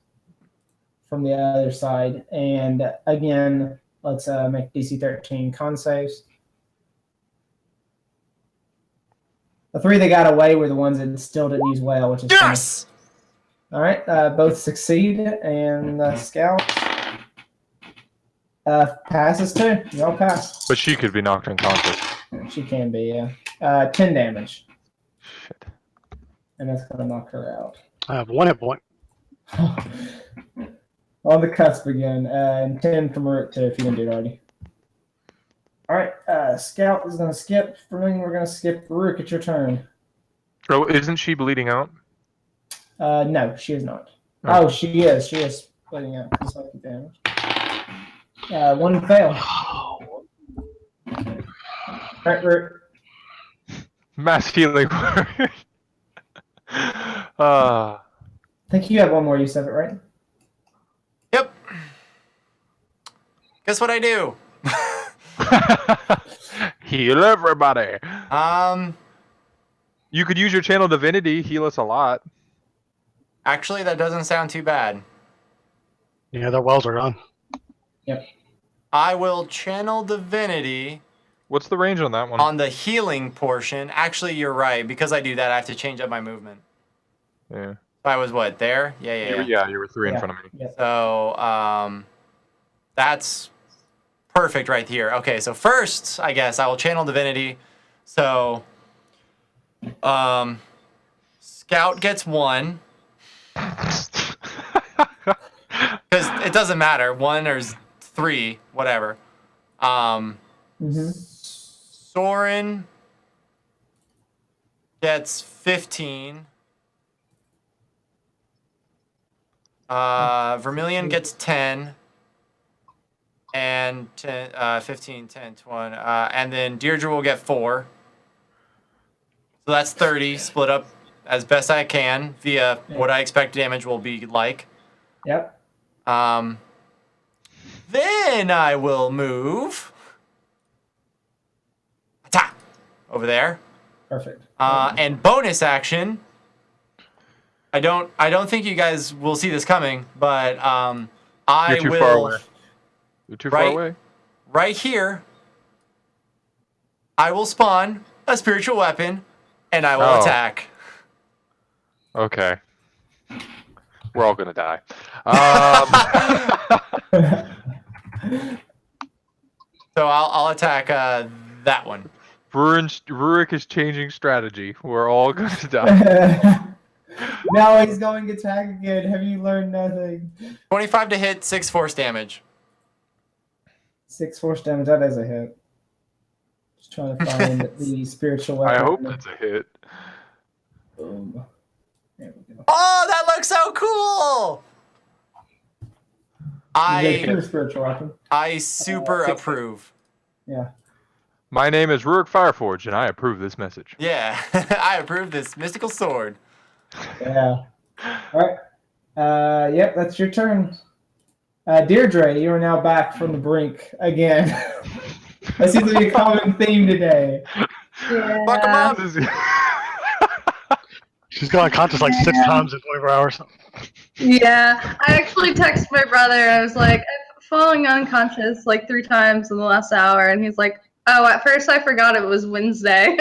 Speaker 1: from the other side, and again, let's make DC 13 con saves. The 3 that got away were the ones that still didn't use whale, which is
Speaker 7: Yes!
Speaker 1: funny. All right, both succeed, and the scout passes too. Y'all pass.
Speaker 3: But she could be knocked unconscious.
Speaker 1: She can be, yeah. 10 damage,
Speaker 3: Shit.
Speaker 1: and that's gonna knock her out.
Speaker 6: I have 1 hit point.
Speaker 1: On the cusp again, and 10 from Root too, if you didn't do it already. All right, Scout is gonna skip. Vermilion, we're gonna skip. Rook, it's your turn.
Speaker 3: Oh, isn't she bleeding out?
Speaker 1: No, she is not.
Speaker 3: Oh.
Speaker 1: Oh, she is. She is bleeding out. Psychic damage. 1 fail. All right, Root.
Speaker 3: Mass healing word.
Speaker 1: I think you have 1 more use of it, right?
Speaker 7: Yep. Guess what I do?
Speaker 3: Heal everybody. You could use your channel divinity, heal us a lot.
Speaker 7: Actually, that doesn't sound too bad.
Speaker 6: Yeah, their wells are gone.
Speaker 1: Yep.
Speaker 7: I will channel divinity
Speaker 3: What's the range on that one?
Speaker 7: on the healing portion. Actually, you're right. Because I do that, I have to change up my movement.
Speaker 3: Yeah.
Speaker 7: I was what, there? Yeah.
Speaker 3: You were 3 in
Speaker 1: Yeah.
Speaker 3: front of me.
Speaker 1: Yep.
Speaker 7: So, that's perfect right here. Okay, so first, I guess, I will channel divinity. So, Scout gets 1. Because it doesn't matter. 1 or 3, whatever. Soren gets 15. Vermilion gets 10. And 10, 15, 10, 20. And then Deirdre will get 4. So that's 30, split up as best I can via what I expect damage will be like.
Speaker 1: Yep.
Speaker 7: Then I will move over there.
Speaker 1: Perfect.
Speaker 7: And bonus action. I don't think you guys will see this coming, but I
Speaker 3: You're too
Speaker 7: will
Speaker 3: far away. You're too
Speaker 7: Right.
Speaker 3: far away.
Speaker 7: right here. I will spawn a spiritual weapon, and I will
Speaker 3: Oh.
Speaker 7: attack.
Speaker 3: Okay. We're all gonna die.
Speaker 7: So I'll attack that one.
Speaker 3: Rurik is changing strategy. We're all gonna die.
Speaker 1: Now he's going to attack again. Have you learned nothing?
Speaker 7: 25 to hit, 6 force damage.
Speaker 1: 6 force damage. That is a hit. Just trying to find the spiritual weapon.
Speaker 3: I hope that's a hit.
Speaker 1: Boom. There we go.
Speaker 7: Oh, that looks so cool!
Speaker 1: Your spiritual weapon.
Speaker 7: I super
Speaker 1: 60.
Speaker 7: approve.
Speaker 1: Yeah.
Speaker 3: My name is Rurik Fireforge, and I approve this message.
Speaker 7: Yeah, I approve this mystical sword.
Speaker 1: Yeah. All right. Yep, that's your turn. Deirdre, you are now back from the brink again. That seems to be a common theme today.
Speaker 4: Yeah.
Speaker 7: Fuck 'em up.
Speaker 3: This is-
Speaker 6: She's gone unconscious like 6 times in 24 hours.
Speaker 4: Yeah, I actually texted my brother. I was like, I'm falling unconscious like 3 times in the last hour, and he's like, "Oh, at first I forgot it was Wednesday." He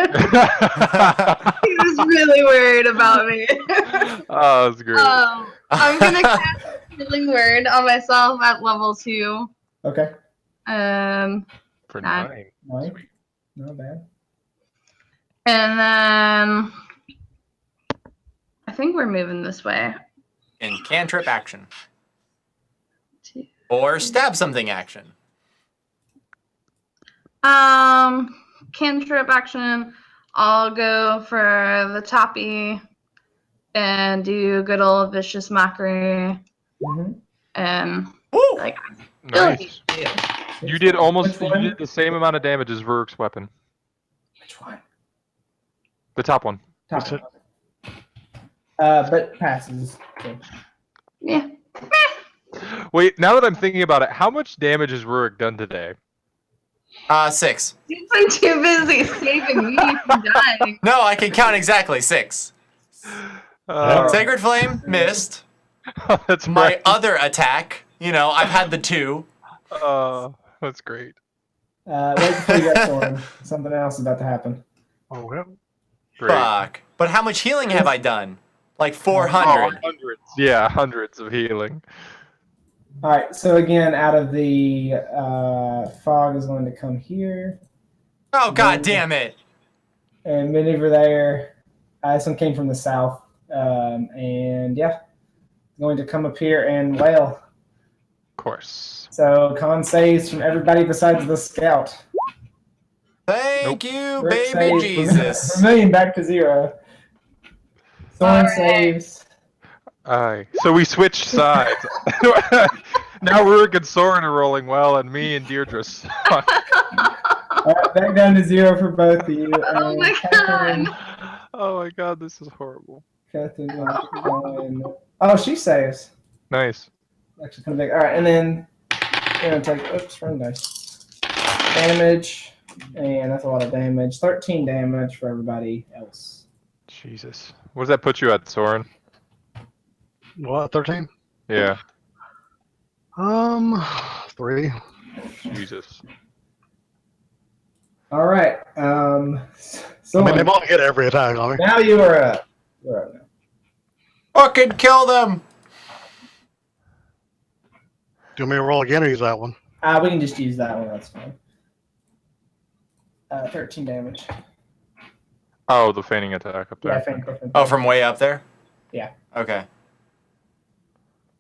Speaker 4: was really worried about me.
Speaker 3: Oh, that's great.
Speaker 4: I'm gonna cast Healing Word on myself at level 2.
Speaker 1: Okay.
Speaker 3: For 9.
Speaker 1: Mike. Not bad.
Speaker 4: And then I think we're moving this way.
Speaker 7: In cantrip action.
Speaker 4: Two.
Speaker 7: Or stab something action.
Speaker 4: Cantrip action. I'll go for the toppy and do good old vicious mockery.
Speaker 1: Mhm.
Speaker 4: And
Speaker 7: Woo!
Speaker 4: like
Speaker 3: Nice. You did almost
Speaker 1: Which one?
Speaker 3: you did the same amount of damage as Rurik's weapon.
Speaker 1: Which one?
Speaker 3: The top one.
Speaker 1: Top
Speaker 6: Is it-
Speaker 1: one. But passes. So.
Speaker 4: yeah.
Speaker 3: Wait, now that I'm thinking about it, how much damage has Rurik done today?
Speaker 7: 6.
Speaker 4: You've been too busy saving me from dying.
Speaker 7: No, I can count exactly 6. Sacred Flame missed.
Speaker 3: That's
Speaker 7: My
Speaker 3: right.
Speaker 7: other attack, I've had the 2.
Speaker 3: That's great.
Speaker 1: Wait before you get Soren. Something else is about to happen.
Speaker 6: Oh, yeah.
Speaker 3: Great.
Speaker 7: Fuck. But how much healing have I done? Like
Speaker 3: Oh,
Speaker 7: 400.
Speaker 3: hundreds. Yeah, hundreds of healing.
Speaker 1: All right. So again, out of the fog is going to come here
Speaker 7: Oh, god damn it.
Speaker 1: and maneuver there. This one came from the south, and yeah, going to come up here and wail.
Speaker 3: Of course.
Speaker 1: So con saves from everybody besides the scout.
Speaker 7: Thank you,
Speaker 1: Rick
Speaker 7: baby
Speaker 1: saves
Speaker 7: Jesus.
Speaker 1: from 1,000,000 back to 0. Soren
Speaker 4: All right.
Speaker 1: saves.
Speaker 3: Aye. So we switched sides. Now Rurik and Soren are rolling well, and me and Deirdre suck.
Speaker 1: All right, back down to 0 for both of you.
Speaker 4: Oh
Speaker 1: and
Speaker 4: my
Speaker 1: Catherine,
Speaker 3: Oh my god, this is horrible.
Speaker 1: Catherine's going. Oh, she saves.
Speaker 3: Nice.
Speaker 1: Actually, come back. All right, and then you're gonna take. Oops, wrong dice. Damage, and that's a lot of damage. 13 damage for everybody else.
Speaker 3: Jesus. What does that put you at, Soren?
Speaker 6: What, 13?
Speaker 3: Yeah.
Speaker 6: 3.
Speaker 3: Jesus.
Speaker 1: All right. So
Speaker 6: I mean, they won't get every attack on me.
Speaker 1: now you are up. You're up now.
Speaker 7: Fucking kill them.
Speaker 6: Do you want me to roll again or use that one?
Speaker 1: We can just use that one. That's fine. 13 damage.
Speaker 3: Oh, the feigning attack up there.
Speaker 1: Yeah, faint different.
Speaker 7: Oh, from way up there?
Speaker 1: Yeah.
Speaker 7: Okay.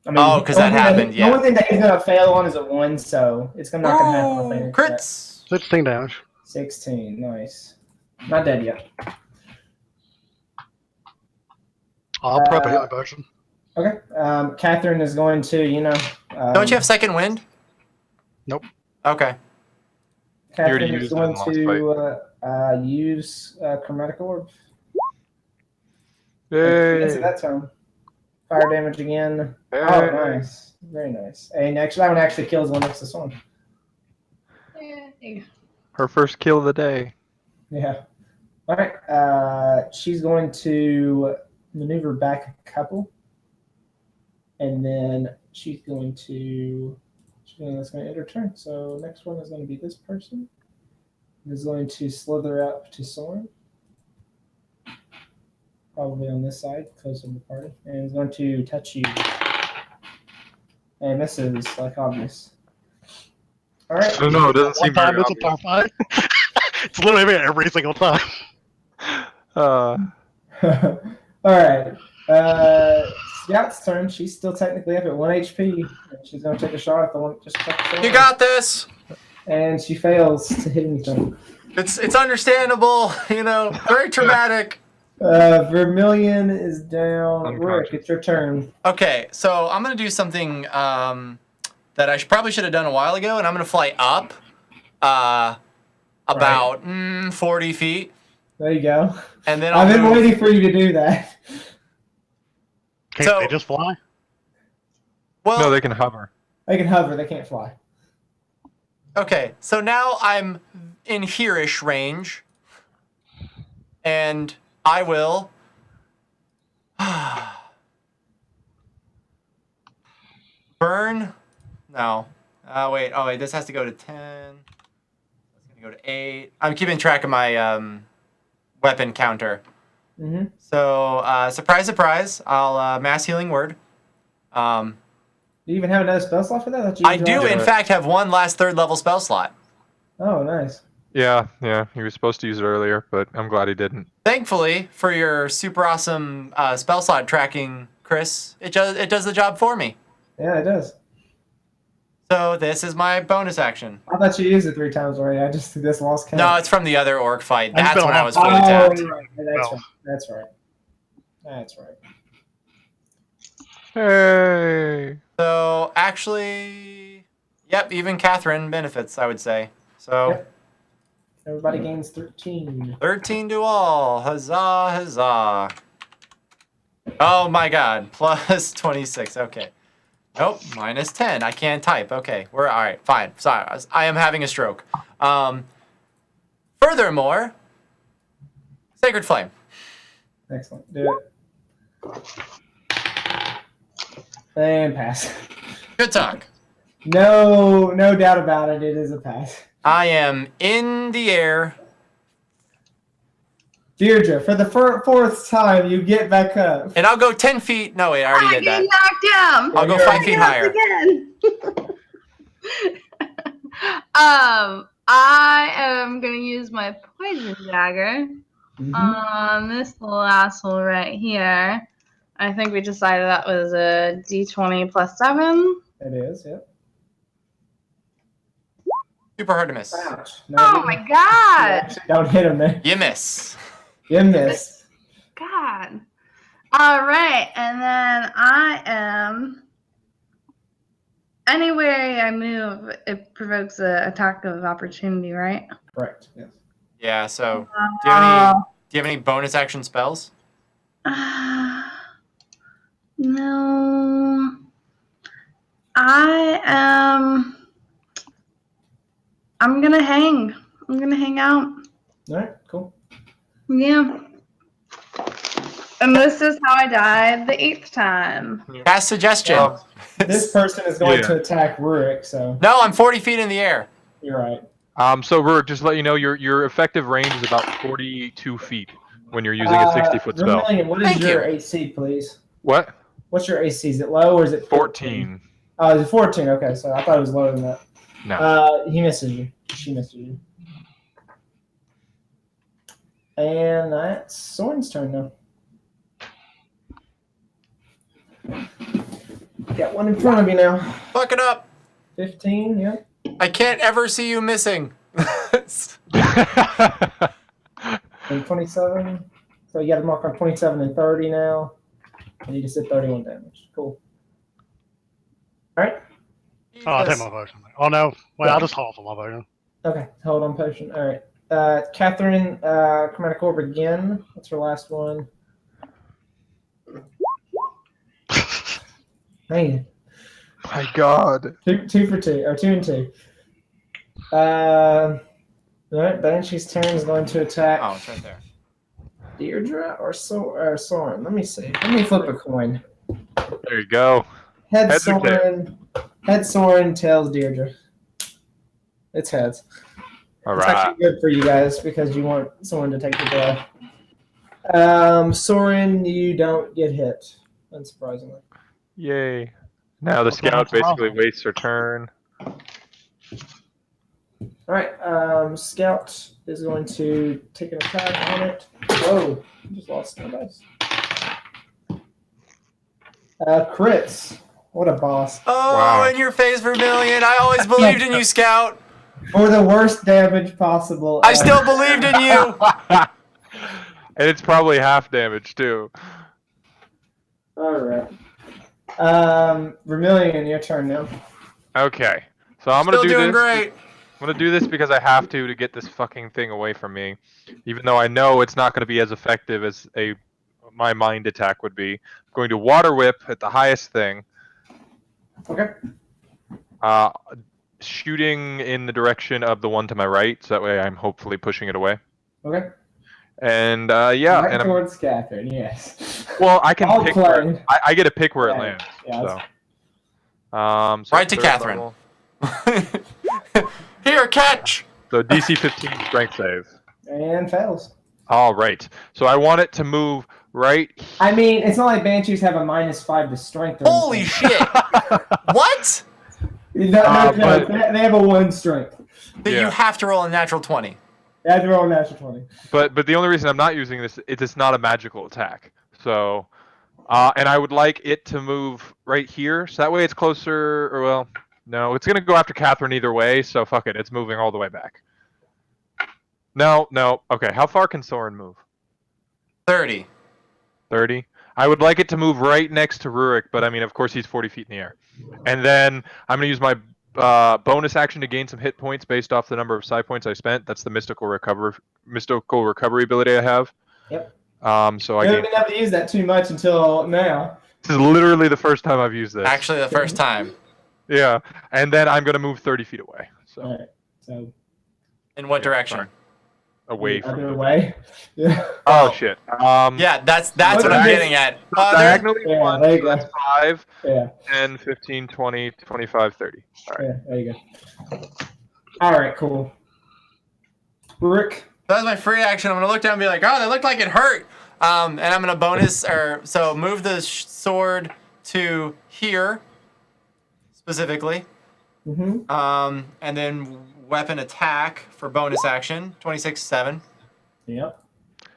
Speaker 1: I mean,
Speaker 7: Oh, 'cause that happened,
Speaker 1: The only thing that he's gonna fail on is a 1, so it's not gonna happen on faint.
Speaker 7: Crits.
Speaker 6: 16 damage.
Speaker 1: 16, nice. Not dead yet.
Speaker 6: I'll prep a healing potion.
Speaker 1: Okay. Catherine is going to,
Speaker 7: Don't you have second wind?
Speaker 6: Nope.
Speaker 7: Okay.
Speaker 1: Catherine
Speaker 3: already
Speaker 1: is
Speaker 3: used it
Speaker 1: going
Speaker 3: in the
Speaker 1: to use Chromatic Orb.
Speaker 3: Yay.
Speaker 1: It's that time. Fire damage again.
Speaker 3: Hey.
Speaker 1: Oh, nice. Very nice. And actually, that one actually kills one next to Swan.
Speaker 4: Yay.
Speaker 3: Her first kill of the day.
Speaker 1: Yeah. All right. She's going to maneuver back a couple. And then she's going to. That's going to end her turn. So next one is going to be this person. Is going to slither up to Soren. Probably on this side, close to the party. And is going to touch you. And misses, like obvious. All right.
Speaker 3: I don't know, it doesn't seem
Speaker 6: One time
Speaker 3: very
Speaker 6: it's a
Speaker 3: obvious.
Speaker 6: par 5. It's literally me every single time.
Speaker 1: All right. Scout's turn. She's still technically up at 1 HP. She's going to take a shot at the one. Just check the shot.
Speaker 7: You got this.
Speaker 1: And she fails to hit anything.
Speaker 7: It's understandable, very traumatic.
Speaker 1: Vermilion is down.
Speaker 3: Unconscious.
Speaker 1: Rick, it's your turn.
Speaker 7: Okay, so I'm gonna do something that I probably should have done a while ago, and I'm gonna fly up about 40 feet,
Speaker 1: There you go.
Speaker 7: and then
Speaker 1: I've been
Speaker 7: move-
Speaker 1: waiting for you to do that.
Speaker 6: Can't
Speaker 7: So-
Speaker 6: they just fly?
Speaker 7: Well,
Speaker 3: No, they can hover.
Speaker 1: They can hover. They can't fly.
Speaker 7: okay, so now I'm in here-ish range, and I will. Burn? No. Wait. Oh, wait. This has to go to 10. It's going to go to 8. I'm keeping track of my weapon counter.
Speaker 1: Mm-hmm.
Speaker 7: So, surprise, surprise. I'll mass healing word.
Speaker 1: Do you even have another spell slot for that?
Speaker 7: I do, in fact, have one last third level spell slot.
Speaker 1: Oh, nice.
Speaker 3: Yeah, he was supposed to use it earlier, but I'm glad he didn't.
Speaker 7: Thankfully, for your super awesome spell slot tracking, Chris, it does the job for me.
Speaker 1: Yeah, it does.
Speaker 7: So this is my bonus action.
Speaker 1: I thought you used it 3 times already. I just this lost count.
Speaker 7: No, it's from the other orc fight.
Speaker 6: I just
Speaker 7: That's
Speaker 6: don't
Speaker 7: when I
Speaker 6: have-
Speaker 7: was fully
Speaker 1: Oh,
Speaker 7: tapped.
Speaker 1: right. That's right. That's right.
Speaker 3: Hey.
Speaker 7: So actually, yep, even Catherine benefits, I would say. So
Speaker 1: Yep. Everybody gains 13.
Speaker 7: 13 to all. Huzzah, huzzah. Oh my god. Plus 26. Okay. Nope. Minus 10. I can't type. Okay. We're all right. Fine. Sorry. I am having a stroke. Furthermore, Sacred Flame.
Speaker 1: Excellent. Do it. And pass.
Speaker 7: Good talk.
Speaker 1: No doubt about it. It is a pass.
Speaker 7: I am in the air.
Speaker 1: Deirdre, for the fourth time, you get back up.
Speaker 7: And I'll go 10 feet. No, wait. I already did
Speaker 4: getting
Speaker 7: that.
Speaker 4: knocked down.
Speaker 7: I'll go
Speaker 1: You're
Speaker 7: 5 feet higher.
Speaker 4: Again. I am gonna use my poison dagger on this last one right here. I think we decided that was a D20 plus 7.
Speaker 1: It is, yep.
Speaker 7: Super hard to miss.
Speaker 1: Ouch. No,
Speaker 4: Oh my god!
Speaker 1: actually don't hit him there.
Speaker 7: You miss.
Speaker 1: You missed.
Speaker 4: God. All right, and then I am. Anywhere I move, it provokes an attack of opportunity, right?
Speaker 1: Correct, yes.
Speaker 7: Yeah, so do you have any bonus action spells?
Speaker 4: No. I am. I'm gonna hang. I'm gonna hang out.
Speaker 1: All right, cool.
Speaker 4: Yeah. And this is how I died the 8th time.
Speaker 7: Cast suggestion.
Speaker 1: Well, this person is going
Speaker 3: Yeah.
Speaker 1: to attack Rurik, so
Speaker 7: No, I'm 40 feet in the air.
Speaker 1: you're right.
Speaker 3: So Rurik, just to let you know, your effective range is about 42 feet when you're using a 60-foot spell.
Speaker 1: Vermilion, what is
Speaker 7: Thank
Speaker 1: your
Speaker 7: you.
Speaker 1: AC, please?
Speaker 3: What?
Speaker 1: What's your AC? Is it low or is it
Speaker 3: 14.
Speaker 1: Oh, is it 14? Okay, so I thought it was lower than that.
Speaker 3: No.
Speaker 1: He misses you. She misses you. And that's Soren's turn now. Got one in front of you now.
Speaker 7: Fuck it up.
Speaker 1: 15, yeah.
Speaker 7: I can't ever see you missing.
Speaker 1: And 27. So you got to mark on 27 and 30 now. And you just did 31 damage. Cool. All right.
Speaker 6: Oh, I'll take my potion. Oh no, wait, I'll just hold for my potion.
Speaker 1: Okay, hold on potion. All right. Catherine, Chromatic Orb again. That's her last one. Man.
Speaker 3: My God.
Speaker 1: Two for 2, or 2 and 2. All right, Banshee's turn is going to attack
Speaker 7: Oh, it's right there.
Speaker 1: Deirdre or Soren. Let me see. Let me flip a coin.
Speaker 3: There you go.
Speaker 1: Head
Speaker 3: Heads or
Speaker 1: Soren. Head Soren, tails Deirdre. It's heads.
Speaker 3: All
Speaker 1: It's
Speaker 3: right.
Speaker 1: actually good for you guys because you want someone to take the blow. Soren, you don't get hit, unsurprisingly.
Speaker 3: Yay. Now the
Speaker 6: Okay,
Speaker 3: scout
Speaker 6: that's awesome.
Speaker 3: basically wastes her turn.
Speaker 1: All right, Scout is going to take an attack on it. Whoa, I just lost my dice. Crits. What a boss.
Speaker 7: Oh,
Speaker 3: Wow.
Speaker 7: in your face, Vermilion. I always believed in you, Scout.
Speaker 1: For the worst damage possible.
Speaker 7: I still believed in you.
Speaker 3: And it's probably half damage too.
Speaker 1: All right. Vermilion, your turn now.
Speaker 3: Okay. So I'm gonna
Speaker 7: Still
Speaker 3: do
Speaker 7: doing
Speaker 3: this.
Speaker 7: great.
Speaker 3: I'm gonna do this because I have to get this fucking thing away from me, even though I know it's not gonna be as effective as my mind attack would be. I'm going to water whip at the highest thing.
Speaker 1: Okay.
Speaker 3: Shooting in the direction of the one to my right, so that way I'm hopefully pushing it away.
Speaker 1: Okay.
Speaker 3: And yeah,
Speaker 1: Right
Speaker 3: and
Speaker 1: towards Catherine, yes.
Speaker 3: well, I can
Speaker 1: I'll
Speaker 3: pick
Speaker 1: play.
Speaker 3: where I get to pick where it
Speaker 1: Yeah,
Speaker 3: lands.
Speaker 1: yeah,
Speaker 3: So
Speaker 7: Right to
Speaker 3: third
Speaker 7: Catherine.
Speaker 3: level.
Speaker 7: Here, catch.
Speaker 3: So DC 15 strength save.
Speaker 1: And fails.
Speaker 3: All right. So I want it to move right.
Speaker 1: I mean, it's not like Banshees have a -5 to strength. Or
Speaker 7: Holy
Speaker 1: anything.
Speaker 7: shit. What?
Speaker 1: No,
Speaker 3: but-
Speaker 1: they have a 1 strength.
Speaker 7: That
Speaker 3: Yeah.
Speaker 7: you have to roll a natural 20.
Speaker 1: You have to roll a natural 20.
Speaker 3: But the only reason I'm not using this is it's not a magical attack. So, and I would like it to move right here, so that way it's closer. Or well, no, it's gonna go after Catherine either way. So fuck it, it's moving all the way back. No. Okay, how far can Soren move?
Speaker 7: 30.
Speaker 3: 30. I would like it to move right next to Rurik, but I mean, of course, he's 40 feet in the air. And then I'm gonna use my bonus action to gain some hit points based off the number of psi points I spent. That's the mystical recovery ability I have.
Speaker 1: Yep.
Speaker 3: So I
Speaker 1: You haven't
Speaker 3: gain.
Speaker 1: been able to use that too much until now.
Speaker 3: This is literally the first time I've used this.
Speaker 7: Actually, the first time.
Speaker 3: Yeah, and then I'm gonna move 30 feet away. So
Speaker 1: All right. So
Speaker 7: In what direction?
Speaker 3: sorry. Away
Speaker 1: the
Speaker 3: from
Speaker 1: other
Speaker 3: the.
Speaker 1: way. Yeah.
Speaker 3: Oh shit.
Speaker 7: Yeah, that's what I'm getting at.
Speaker 3: Diagonally
Speaker 1: Yeah,
Speaker 3: 1,
Speaker 1: there you
Speaker 3: so
Speaker 1: go.
Speaker 3: that's 5,
Speaker 1: Yeah.
Speaker 3: 10, 15, 20, 25, 30. All right.
Speaker 1: Yeah. There you go. All right. Cool. Rick.
Speaker 7: That's my free action. I'm gonna look down and be like, oh, that looked like it hurt. And I'm gonna so move the sword to here, specifically.
Speaker 1: Mm-hmm.
Speaker 7: And then weapon attack for bonus action, 26-7.
Speaker 1: Yep.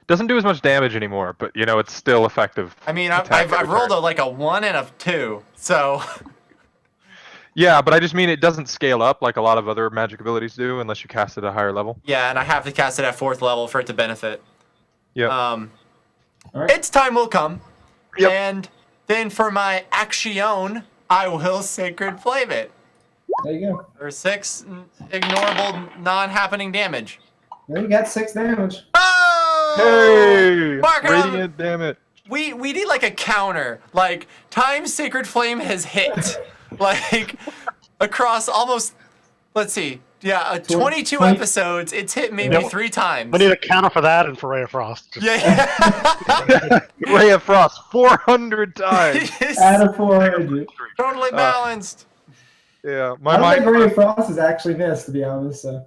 Speaker 3: Doesn't do as much damage anymore, but you know it's still effective.
Speaker 7: I mean,
Speaker 3: attack
Speaker 7: I've
Speaker 3: every
Speaker 7: rolled
Speaker 3: turn.
Speaker 7: like a 1 and a 2, so.
Speaker 3: Yeah, but I just mean it doesn't scale up like a lot of other magic abilities do unless you cast it at a higher level.
Speaker 7: Yeah, and I have to cast it at 4th level for it to benefit.
Speaker 3: Yep.
Speaker 1: All right.
Speaker 7: Its time will come.
Speaker 3: Yep.
Speaker 7: And then for my action, I will Sacred Flame it.
Speaker 1: There you go.
Speaker 7: For 6 ignorable, non-happening damage.
Speaker 1: Well, you got 6 damage.
Speaker 7: Oh!
Speaker 3: Hey!
Speaker 7: Mark it on-
Speaker 3: Radiant, damn it.
Speaker 7: We need like a counter. Like, time Sacred Flame has hit. Like, across almost, let's see. Yeah, 22
Speaker 1: 20
Speaker 7: episodes, it's hit maybe
Speaker 6: Yep.
Speaker 7: 3 times.
Speaker 6: We need a counter for that and for Ray of Frost. Just-
Speaker 7: Yeah.
Speaker 3: Ray of Frost 400 times.
Speaker 1: Out of 400.
Speaker 7: Totally balanced.
Speaker 3: Yeah,
Speaker 1: I
Speaker 3: my
Speaker 1: don't think
Speaker 3: mind.
Speaker 1: Maria Frost has actually missed, to be honest. So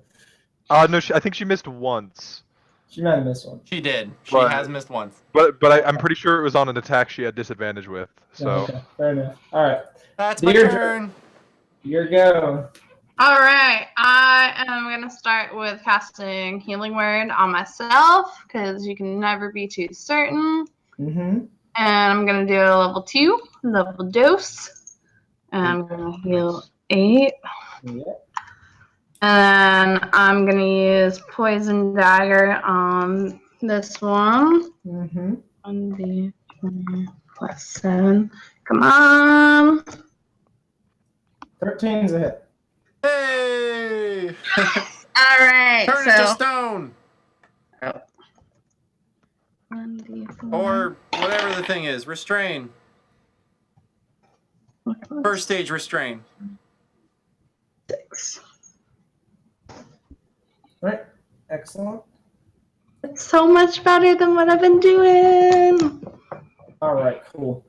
Speaker 3: No, I think she missed once,
Speaker 1: she might have missed one.
Speaker 7: She did. She
Speaker 3: But-
Speaker 7: has missed once.
Speaker 3: but I'm pretty sure it was on an attack she had disadvantage with. So
Speaker 1: Okay, fair enough. All right,
Speaker 7: That's my
Speaker 1: Deirdre.
Speaker 7: turn.
Speaker 1: your go.
Speaker 4: All right, I am gonna start with casting Healing Word on myself because you can never be too certain.
Speaker 1: Mm-hmm.
Speaker 4: And I'm gonna do a level 2, level dose, and I'm gonna heal 8.
Speaker 1: Yep.
Speaker 4: And I'm gonna use Poison Dagger on this one.
Speaker 1: Mm-hmm.
Speaker 4: 1d20 plus 7. Come on.
Speaker 1: 13's a hit.
Speaker 7: Hey!
Speaker 4: All right.
Speaker 7: Turn it to
Speaker 4: So
Speaker 7: stone.
Speaker 4: 1d4.
Speaker 7: Or whatever the thing is. Restrain. First stage restrain.
Speaker 4: 6.
Speaker 1: All right. Excellent.
Speaker 4: It's so much better than what I've been doing.
Speaker 1: All right. Cool.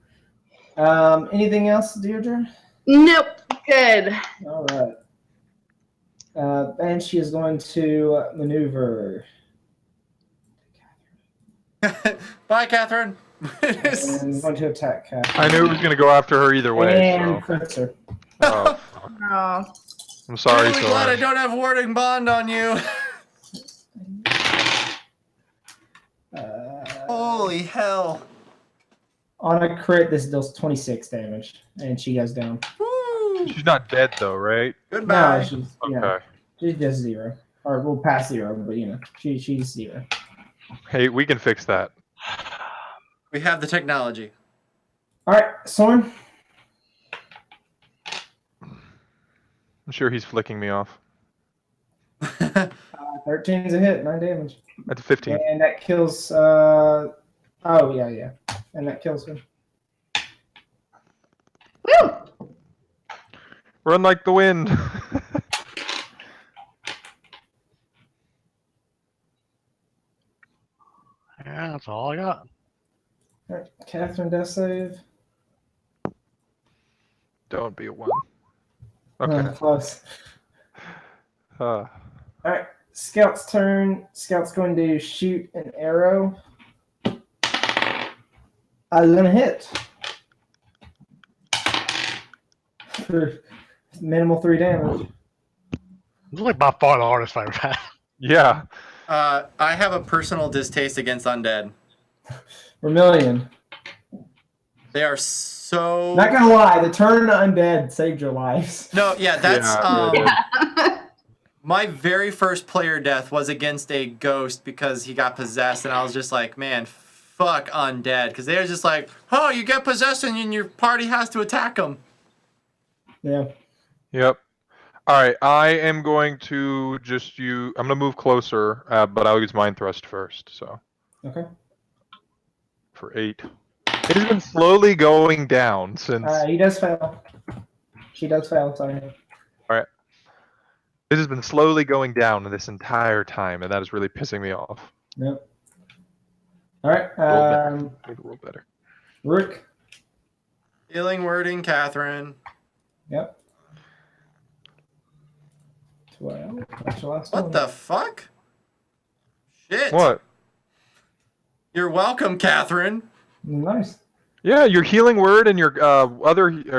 Speaker 1: Anything else, Deirdre?
Speaker 4: Nope. Good.
Speaker 1: All right. And she is going to maneuver.
Speaker 7: Bye, Catherine.
Speaker 1: And going to attack Cat.
Speaker 3: I knew it was gonna go after her either way.
Speaker 1: And
Speaker 3: So.
Speaker 1: crits her.
Speaker 3: Oh,
Speaker 4: Oh.
Speaker 3: I'm sorry,
Speaker 7: really glad I
Speaker 3: Soren.
Speaker 7: don't have warding bond on you. Holy hell.
Speaker 1: On a crit, this deals 26 damage, and she goes down.
Speaker 7: Woo.
Speaker 3: She's not dead though, right?
Speaker 7: Goodbye.
Speaker 1: No, she's
Speaker 3: Okay.
Speaker 1: she's just 0, or well past 0, but she's 0.
Speaker 3: Hey, we can fix that.
Speaker 7: We have the technology.
Speaker 1: All right, Soren.
Speaker 3: I'm sure he's flicking me off.
Speaker 1: 13's a hit, 9 damage,
Speaker 3: That's 15.
Speaker 1: and that kills. Oh yeah, and that kills him.
Speaker 4: Woo!
Speaker 3: Run like the wind.
Speaker 6: Yeah, that's all I got.
Speaker 1: All right, Catherine death save.
Speaker 3: Don't be a 1. Okay.
Speaker 1: Close.
Speaker 3: Uh,
Speaker 1: All right, Scout's turn. Scout's going to shoot an arrow. I'm gonna hit for minimal 3 damage.
Speaker 6: It's like by far the hardest I've ever had.
Speaker 3: yeah.
Speaker 7: I have a personal distaste against undead.
Speaker 1: Vermilion.
Speaker 7: They are so.
Speaker 1: Not gonna lie, the turn to undead saved your lives.
Speaker 7: No, yeah, that's
Speaker 3: Yeah, it really did.
Speaker 7: my very first player death was against a ghost because he got possessed, and I was just like, man, fuck undead, because they were just like, oh, you get possessed and your party has to attack them.
Speaker 1: Yeah.
Speaker 3: Yep. All right, I am going to just use. I'm gonna move closer, but I'll use Mind Thrust first. So
Speaker 1: Okay.
Speaker 3: for 8. It has been slowly going down since.
Speaker 1: He does fail. She does fail. Sorry.
Speaker 3: It has been slowly going down this entire time, and that is really pissing me off.
Speaker 1: Yep. All right.
Speaker 3: Roll better. Need to roll better.
Speaker 1: Rook.
Speaker 7: Healing wording, Catherine.
Speaker 1: Yep. 12. That's your last
Speaker 7: What
Speaker 1: one.
Speaker 7: the fuck? Shit.
Speaker 3: What?
Speaker 7: You're welcome, Catherine.
Speaker 1: Nice.
Speaker 3: Yeah, your healing word and your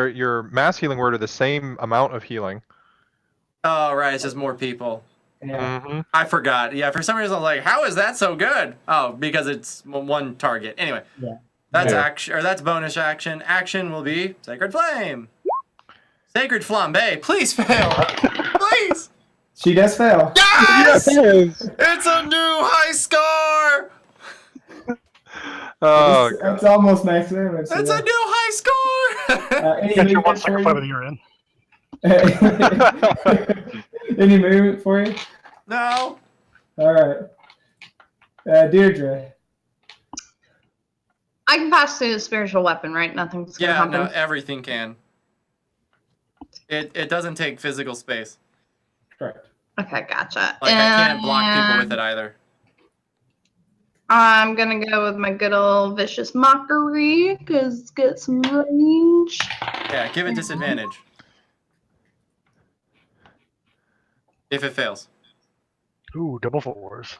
Speaker 3: your mass healing word are the same amount of healing.
Speaker 7: Oh, right, it's just more people.
Speaker 1: Yeah.
Speaker 3: Mm-hmm.
Speaker 7: I forgot. Yeah, for some reason I was like, how is that so good? Oh, because it's one target. Anyway.
Speaker 1: Yeah.
Speaker 7: That's
Speaker 3: Yeah.
Speaker 7: action, or that's bonus action. Action will be Sacred Flame. Sacred Flambe, please fail. Please.
Speaker 1: She does fail.
Speaker 7: Yes! It's a new high score!
Speaker 3: Oh,
Speaker 1: It's almost max damage. So
Speaker 7: It's a new high score!
Speaker 1: Any
Speaker 6: Get your 1
Speaker 1: movement
Speaker 6: second
Speaker 1: for
Speaker 6: fight of
Speaker 1: you?
Speaker 6: the year in.
Speaker 1: Any movement for you?
Speaker 7: No.
Speaker 1: All right. Deirdre.
Speaker 4: I can pass through the spiritual weapon, right? Nothing's gonna
Speaker 7: Yeah,
Speaker 4: happen.
Speaker 7: no, everything can. It doesn't take physical space.
Speaker 1: Correct.
Speaker 4: Okay, gotcha.
Speaker 7: Like, I can't block people with it either.
Speaker 4: I'm gonna go with my good old vicious mockery because it's got some range.
Speaker 7: Yeah, give it disadvantage. If it fails.
Speaker 6: Ooh, double fours.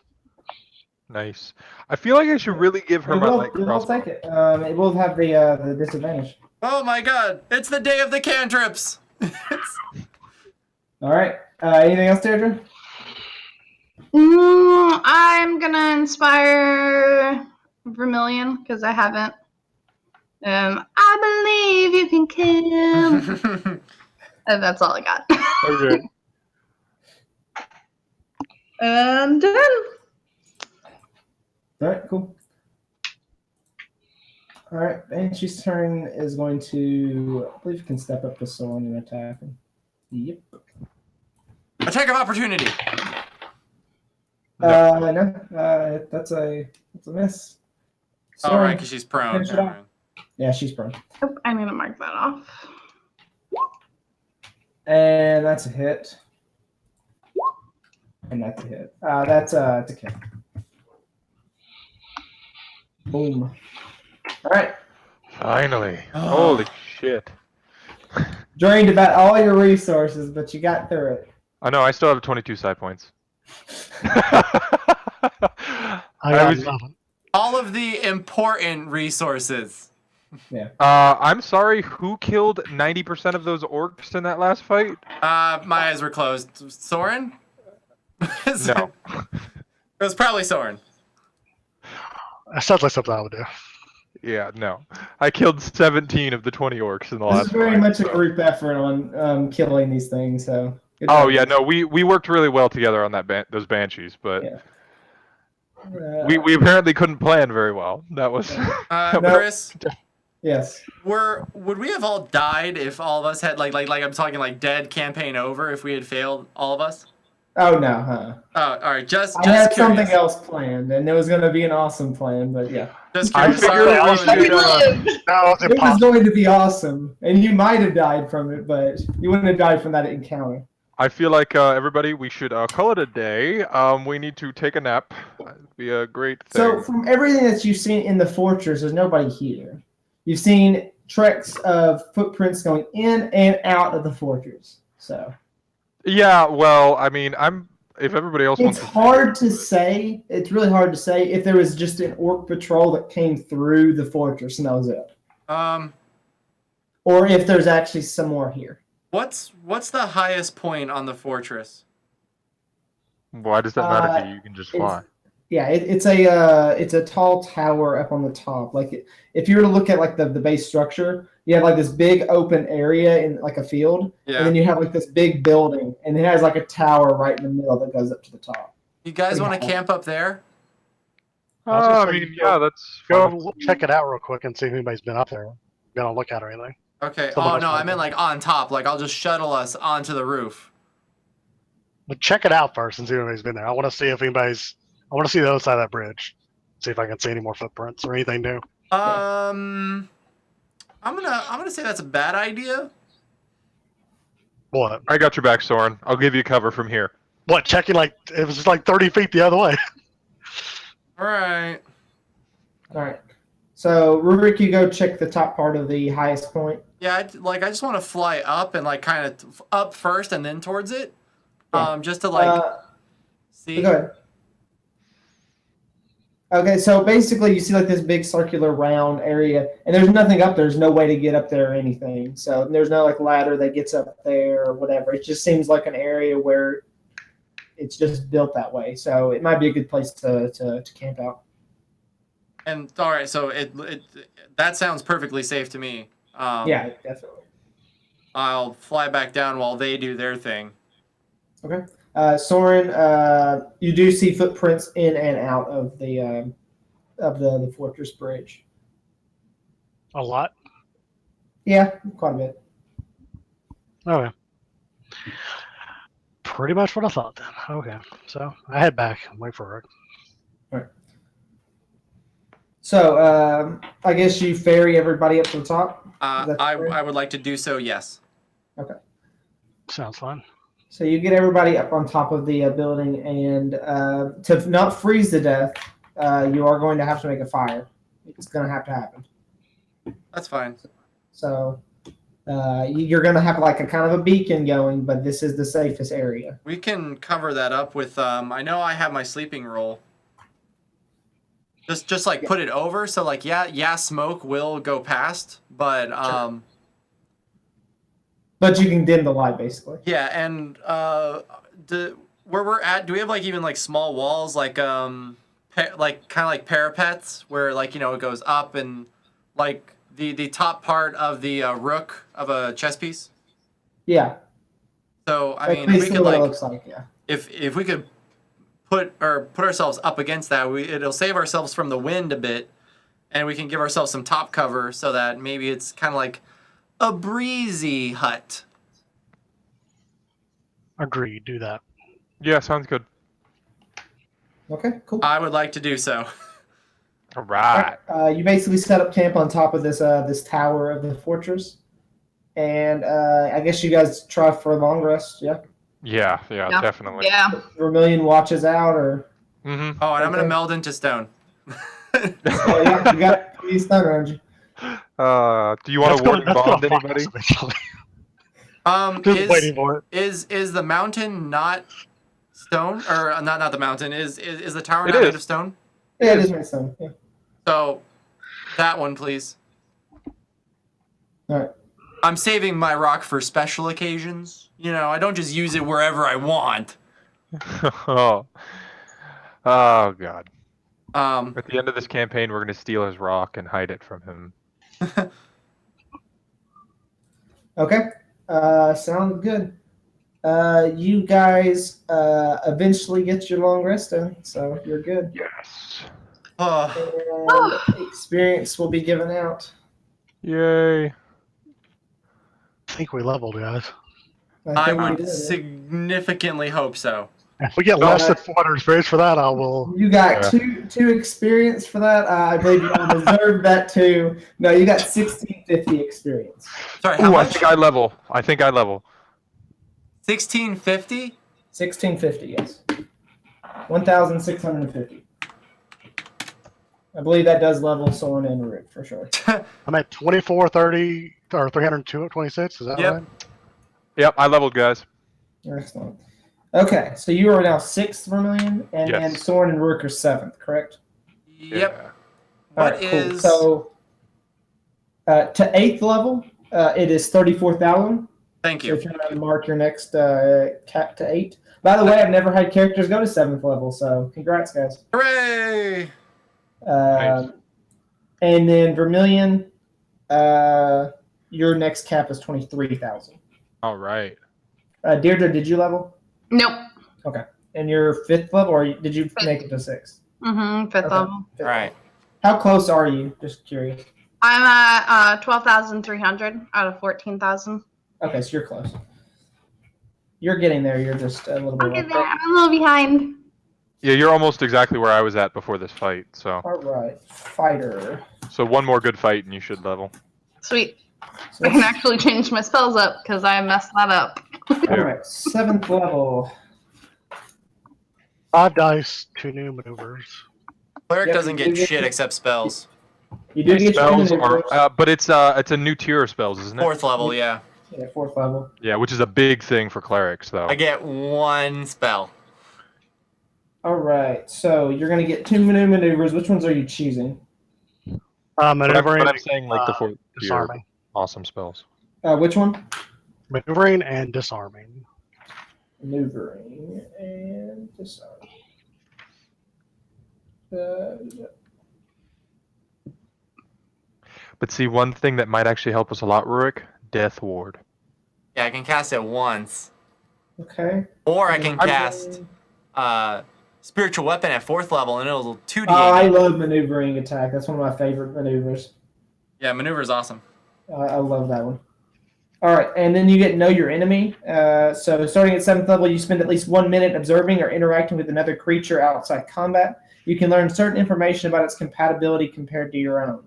Speaker 3: nice. I feel like I should really give her
Speaker 1: It
Speaker 3: my
Speaker 1: will,
Speaker 3: light
Speaker 1: it will
Speaker 3: crossbow.
Speaker 1: take it. It will have the disadvantage.
Speaker 7: Oh my god, it's the day of the cantrips!
Speaker 1: All right. Anything else, Deirdre?
Speaker 4: I'm gonna inspire Vermilion because I haven't. I believe you can kill. And that's all I got.
Speaker 3: Okay.
Speaker 4: And done.
Speaker 1: All right. Cool. All right. Banshee's turn is going to. I believe you can step up to Soren and attack him. Yep.
Speaker 7: Attack of opportunity!
Speaker 1: No. That's a miss.
Speaker 7: Oh,
Speaker 1: Soren,
Speaker 7: right, because she's prone.
Speaker 1: finish it
Speaker 7: Never
Speaker 1: off.
Speaker 7: mind.
Speaker 1: Yeah, she's prone.
Speaker 4: Oh, I need to mark that off.
Speaker 1: And that's a hit. And that's a hit. That's a kill. Boom. All right.
Speaker 3: Finally.
Speaker 7: Oh.
Speaker 3: Holy shit.
Speaker 1: Drained about all your resources, but you got through it.
Speaker 3: I know, I still have 22 side points.
Speaker 6: I got nothing.
Speaker 7: All of the important resources.
Speaker 3: I'm sorry, who killed 90% of those orcs in that last fight?
Speaker 7: My eyes were closed. Soren?
Speaker 3: No.
Speaker 7: It was probably Soren.
Speaker 6: That sounds like something I would do.
Speaker 3: Yeah, no. I killed 17 of the 20 orcs in the
Speaker 1: This
Speaker 3: last
Speaker 1: is very
Speaker 3: fight,
Speaker 1: much a
Speaker 3: so-
Speaker 1: group effort on killing these things. So. good
Speaker 3: Oh
Speaker 1: job.
Speaker 3: yeah, no, we worked really well together on that those banshees, but
Speaker 1: Yeah.
Speaker 3: we apparently couldn't plan very well. That was
Speaker 1: No.
Speaker 7: Chris,
Speaker 1: Yes.
Speaker 7: would we have all died if all of us had like I'm talking like dead campaign over if we had failed all of us?
Speaker 1: Oh no, huh?
Speaker 7: Oh, all right, just
Speaker 1: I had
Speaker 7: curious.
Speaker 1: something else planned, and it was going to be an awesome plan, but yeah,
Speaker 7: Just
Speaker 3: I
Speaker 7: curious.
Speaker 3: figured
Speaker 7: Sorry,
Speaker 3: we
Speaker 7: I
Speaker 3: should,
Speaker 7: was-
Speaker 4: We lived.
Speaker 6: No, it's
Speaker 1: it was
Speaker 6: impossible.
Speaker 1: going to be awesome, and you might have died from it, but you wouldn't have died from that encounter.
Speaker 3: I feel like everybody, we should call it a day. We need to take a nap. It'd be a great thing.
Speaker 1: So, from everything that you've seen in the fortress, there's nobody here. You've seen tracks of footprints going in and out of the fortress. So,
Speaker 3: Yeah, well, I mean, if everybody else
Speaker 1: it's
Speaker 3: wants
Speaker 1: hard to say. It's really hard to say if there was just an orc patrol that came through the fortress and that was it, or if there's actually some more here.
Speaker 7: What's the highest point on the fortress?
Speaker 3: Why does that matter to you? You can just fly.
Speaker 1: It's a tall tower up on the top. Like if you were to look at like the base structure, you have like this big open area in like a field, and then you have like this big building, and it has like a tower right in the middle that goes up to the top.
Speaker 7: You guys want to camp up there?
Speaker 3: I mean, yeah, that's
Speaker 6: go check it out real quick and see if anybody's been up there. Been on look at or anything.
Speaker 7: Okay. Oh no, I meant like on top. Like I'll just shuttle us onto the roof.
Speaker 6: But check it out first and see if anybody's been there. I want to see if anybody's. I want to see the other side of that bridge. See if I can see any more footprints or anything new.
Speaker 7: I'm gonna say that's a bad idea.
Speaker 6: What?
Speaker 3: I got your back, Soren. I'll give you cover from here.
Speaker 6: What? Checking like it was just like 30 feet the other way.
Speaker 7: All right.
Speaker 1: So, Rurik, you go check the top part of the highest point.
Speaker 7: Yeah, I just want to fly up and like kind of up first and then towards it. Just to like see.
Speaker 1: Go ahead. Okay, so basically you see like this big circular round area, and there's nothing up there. There's no way to get up there or anything. So there's no like ladder that gets up there or whatever. It just seems like an area where it's just built that way. So it might be a good place to camp out.
Speaker 7: And all right, so it that sounds perfectly safe to me.
Speaker 1: Yeah, definitely.
Speaker 7: I'll fly back down while they do their thing.
Speaker 1: Okay. Soren, you do see footprints in and out of the fortress bridge.
Speaker 6: A lot?
Speaker 1: Yeah, quite a bit.
Speaker 6: Okay. Pretty much what I thought then. Okay. So I head back and wait for it.
Speaker 1: All right. So I guess you ferry everybody up to the top?
Speaker 7: I would like to do so, yes.
Speaker 1: Okay.
Speaker 6: Sounds fun.
Speaker 1: So you get everybody up on top of the building, and to not freeze to death, you are going to have to make a fire. It's going to happen.
Speaker 7: That's fine.
Speaker 1: So you're going to have like a kind of a beacon going, but this is the safest area.
Speaker 7: We can cover that up with. I know I have my sleeping roll. Just like put it over, so like smoke will go past, but
Speaker 1: Sure. But you can dim the light, basically.
Speaker 7: Yeah, and where we're at, do we have like even like small walls, like kind of like parapets, where like it goes up and like the top part of the rook of a chess piece?
Speaker 1: Yeah.
Speaker 7: So I
Speaker 1: That's
Speaker 7: mean, we
Speaker 1: basically
Speaker 7: could
Speaker 1: what
Speaker 7: like
Speaker 1: it looks like, yeah.
Speaker 7: if we could put ourselves up against that, it'll save ourselves from the wind a bit, and we can give ourselves some top cover so that maybe it's kind of like a breezy hut.
Speaker 6: Agreed. Do that.
Speaker 3: Yeah, sounds good.
Speaker 1: Okay, cool.
Speaker 7: I would like to do so.
Speaker 3: All right.
Speaker 1: You basically set up camp on top of this tower of the fortress, and I guess you guys try for a long rest. Yeah.
Speaker 3: Yeah, definitely.
Speaker 4: Yeah.
Speaker 1: Vermilion watches out, or
Speaker 3: Mm-hmm.
Speaker 7: Oh, and I'm gonna meld into stone.
Speaker 1: oh, yeah, you got pretty stun around you.
Speaker 3: Do you want to warn bond anybody?
Speaker 6: Just waiting for it.
Speaker 7: Is the mountain not stone, or not the mountain? Is the tower
Speaker 3: It
Speaker 7: not
Speaker 3: is.
Speaker 7: made of stone?
Speaker 1: Yeah, it is made of stone. Yeah.
Speaker 7: So, that one, please.
Speaker 1: All right.
Speaker 7: I'm saving my rock for special occasions. I don't just use it wherever I want.
Speaker 3: Oh God.
Speaker 7: Um,
Speaker 3: At the end of this campaign, we're going to steal his rock and hide it from him.
Speaker 1: Okay. Sounds good. You guys eventually get your long rest in, so you're good.
Speaker 3: Yes.
Speaker 1: And experience will be given out.
Speaker 3: Yay.
Speaker 6: I think we leveled, guys.
Speaker 7: I
Speaker 1: think we
Speaker 7: would
Speaker 1: did, yeah.
Speaker 7: significantly hope so.
Speaker 6: If we get less than 400 experience for that, I will.
Speaker 1: You got
Speaker 3: Yeah.
Speaker 1: two experience for that. I believe you deserve that too. No, you got 1650 experience.
Speaker 7: Sorry, how
Speaker 3: Ooh, I
Speaker 7: much?
Speaker 3: think I level.
Speaker 7: 1650?
Speaker 1: 1650, yes. 1,650. I believe that does level Soren and Root for sure.
Speaker 6: I'm at 2430 or 326. Is that
Speaker 7: Yep.
Speaker 6: right?
Speaker 3: Yep, I leveled, guys.
Speaker 1: Excellent. Okay, so you are now 6th Vermilion, and then
Speaker 3: Yes.
Speaker 1: Soren and Rook are 7th, correct?
Speaker 7: Yep.
Speaker 3: Yeah.
Speaker 1: All right, cool. So to 8th level, it is 34,000.
Speaker 7: Thank
Speaker 1: So
Speaker 7: you.
Speaker 1: if you want to mark your next cap to 8. By the way, I've never had characters go to 7th level, so congrats, guys.
Speaker 7: Hooray!
Speaker 1: And then Vermilion, your next cap is 23,000.
Speaker 3: All right.
Speaker 1: Deirdre, did you level?
Speaker 4: Nope.
Speaker 1: And your 5th level, or did you make it to 6th?
Speaker 4: Mm-hmm. Fifth
Speaker 1: Okay.
Speaker 4: level.
Speaker 1: Fifth
Speaker 7: All right.
Speaker 1: level. How close are you? Just curious.
Speaker 4: I'm at 12,300 out of 14,000.
Speaker 1: Okay, so you're close. You're getting there. You're just a little bit.
Speaker 4: I'll get
Speaker 1: late.
Speaker 4: there. I'm a little behind.
Speaker 3: Yeah, you're almost exactly where I was at before this fight. So
Speaker 1: All right, fighter.
Speaker 3: one more good fight and you should level.
Speaker 4: Sweet.
Speaker 1: So
Speaker 4: I can
Speaker 1: let's-
Speaker 4: actually change my spells up because I messed that up.
Speaker 1: all right, 7th level.
Speaker 6: 5 dice, 2 new maneuvers.
Speaker 7: Cleric
Speaker 1: Yep,
Speaker 7: doesn't
Speaker 1: you
Speaker 7: get
Speaker 1: do
Speaker 7: shit
Speaker 1: get-
Speaker 7: except spells.
Speaker 1: You do get your
Speaker 3: Spells
Speaker 1: maneuvers.
Speaker 3: are, but it's a new tier of spells, isn't it?
Speaker 7: 4th level, yeah.
Speaker 1: Yeah, 4th level.
Speaker 3: Yeah, which is a big thing for clerics, though.
Speaker 7: I get 1 spell.
Speaker 1: All right, so you're gonna get 2 new maneuvers. Which ones are you choosing?
Speaker 6: Maneuvering,
Speaker 3: But I'm saying like the fourth tier
Speaker 6: disarming.
Speaker 3: awesome spells.
Speaker 1: Which one?
Speaker 6: Maneuvering and disarming.
Speaker 1: Maneuvering and disarm.
Speaker 3: But see, one thing that might actually help us a lot, Rurik, Death Ward.
Speaker 7: Yeah, I can cast it once.
Speaker 1: Okay.
Speaker 7: Or I can
Speaker 1: I'm-
Speaker 7: cast Spiritual Weapon at 4th level and it'll 2d8.
Speaker 1: Oh, I love maneuvering attack. That's one of my favorite maneuvers.
Speaker 7: Yeah, maneuver is awesome.
Speaker 1: I love that one. All right, and then you get know your enemy. So starting at 7th level, you spend at least 1 minute observing or interacting with another creature outside combat. You can learn certain information about its compatibility compared to your own.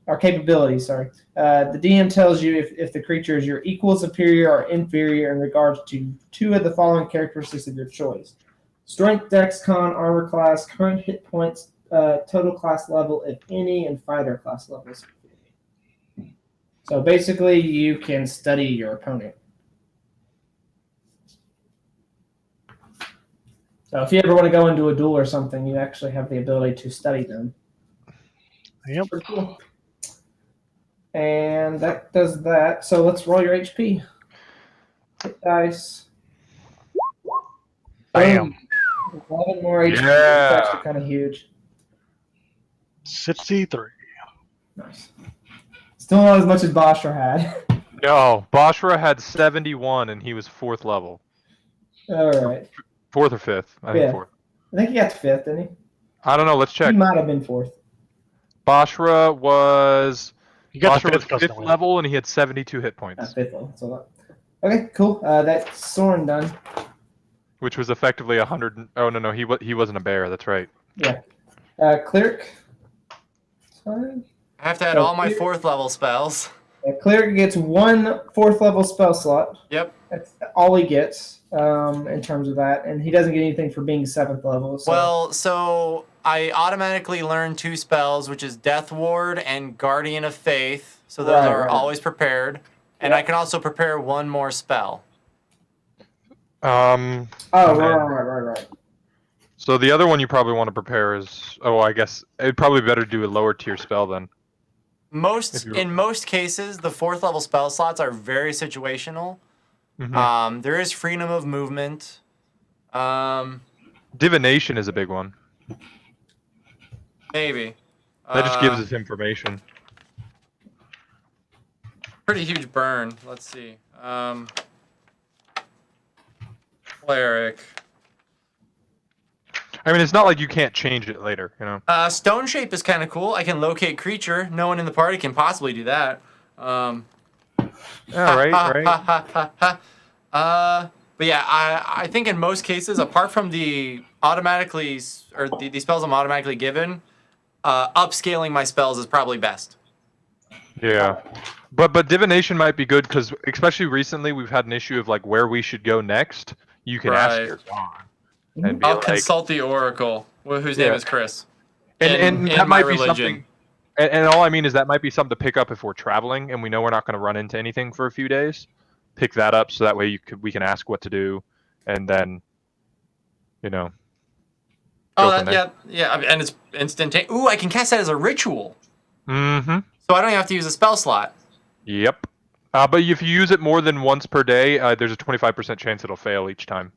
Speaker 1: Or capability, sorry. The DM tells you if the creature is your equal, superior, or inferior in regards to 2 of the following characteristics of your choice. Strength, Dex, Con, Armor class, current hit points, total class level, if any, and fighter class levels. So basically, you can study your opponent. So if you ever want to go into a duel or something, you actually have the ability to study them.
Speaker 6: Yep.
Speaker 1: Pretty cool. And that does that. So let's roll your HP. Hit dice.
Speaker 6: Bam.
Speaker 1: 11 more HP.
Speaker 3: Yeah.
Speaker 1: That's actually kind of huge.
Speaker 6: 63.
Speaker 1: Nice. Still not as much as Bashar had.
Speaker 3: No, Bashra had 71 and he was 4th level.
Speaker 1: All right.
Speaker 3: 4th or 5th? I think
Speaker 1: Yeah.
Speaker 3: 4th.
Speaker 1: I think he got to 5th, didn't
Speaker 3: I don't know, let's
Speaker 1: he?
Speaker 3: check.
Speaker 1: He might have been 4th.
Speaker 3: Bashra was
Speaker 6: You got the
Speaker 3: Bashra was
Speaker 6: 5th
Speaker 3: 5th
Speaker 6: custom.
Speaker 3: level and he had 72 hit points,
Speaker 1: 5th level. That's a lot. Okay, cool. That's Soren done.
Speaker 3: which was effectively 100. Oh no, he wasn't a bear. That's right.
Speaker 1: Yeah. Cleric. Sorry.
Speaker 7: I have to add all my 4th level spells.
Speaker 1: Cleric gets 1 4th level spell slot.
Speaker 7: Yep.
Speaker 1: That's all he gets in terms of that, and he doesn't get anything for being 7th level. So.
Speaker 7: Well, so I automatically learn 2 spells, which is Death Ward and Guardian of Faith. So those are
Speaker 1: Right.
Speaker 7: always prepared. And
Speaker 1: Yep.
Speaker 7: I can also prepare 1 more spell.
Speaker 1: Oh, right.
Speaker 3: So the other one you probably want to prepare is, I guess it'd probably be better to do a lower tier spell then. If you're-
Speaker 7: In most cases, the 4th level spell slots are very situational.
Speaker 3: Mhm.
Speaker 7: There is freedom of movement.
Speaker 3: Divination is a big one.
Speaker 7: Maybe.
Speaker 3: That just gives us information.
Speaker 7: Pretty huge burn. Let's see. Cleric.
Speaker 3: I mean, it's not like you can't change it later, you know.
Speaker 7: Stone Shape is kind of cool. I can locate creature. No one in the party can possibly do that.
Speaker 3: Yeah, right.
Speaker 7: But yeah, I think in most cases, apart from the automatically or the spells I'm automatically given, upscaling my spells is probably best.
Speaker 3: Yeah, but divination might be good because especially recently we've had an issue of like where we should go next. You can ask
Speaker 7: Right.
Speaker 3: your god
Speaker 1: Mhm.
Speaker 3: and be
Speaker 7: I'll
Speaker 3: like,
Speaker 7: consult the Oracle, whose name
Speaker 3: Yeah.
Speaker 7: is Chris.
Speaker 3: and
Speaker 7: in
Speaker 3: that
Speaker 7: my
Speaker 3: might be
Speaker 7: religion.
Speaker 3: something. And all I mean is that might be something to pick up if we're traveling and we know we're not going to run into anything for a few days. Pick that up so that way we can ask what to do, and then, you know.
Speaker 7: Oh,
Speaker 3: go from there.
Speaker 7: yeah, and it's instantaneous. Ooh, I can cast that as a ritual,
Speaker 3: Mm-hmm.
Speaker 7: so I don't have to use a spell slot.
Speaker 3: Yep. But if you use it more than once per day, there's a 25% chance it'll fail each time.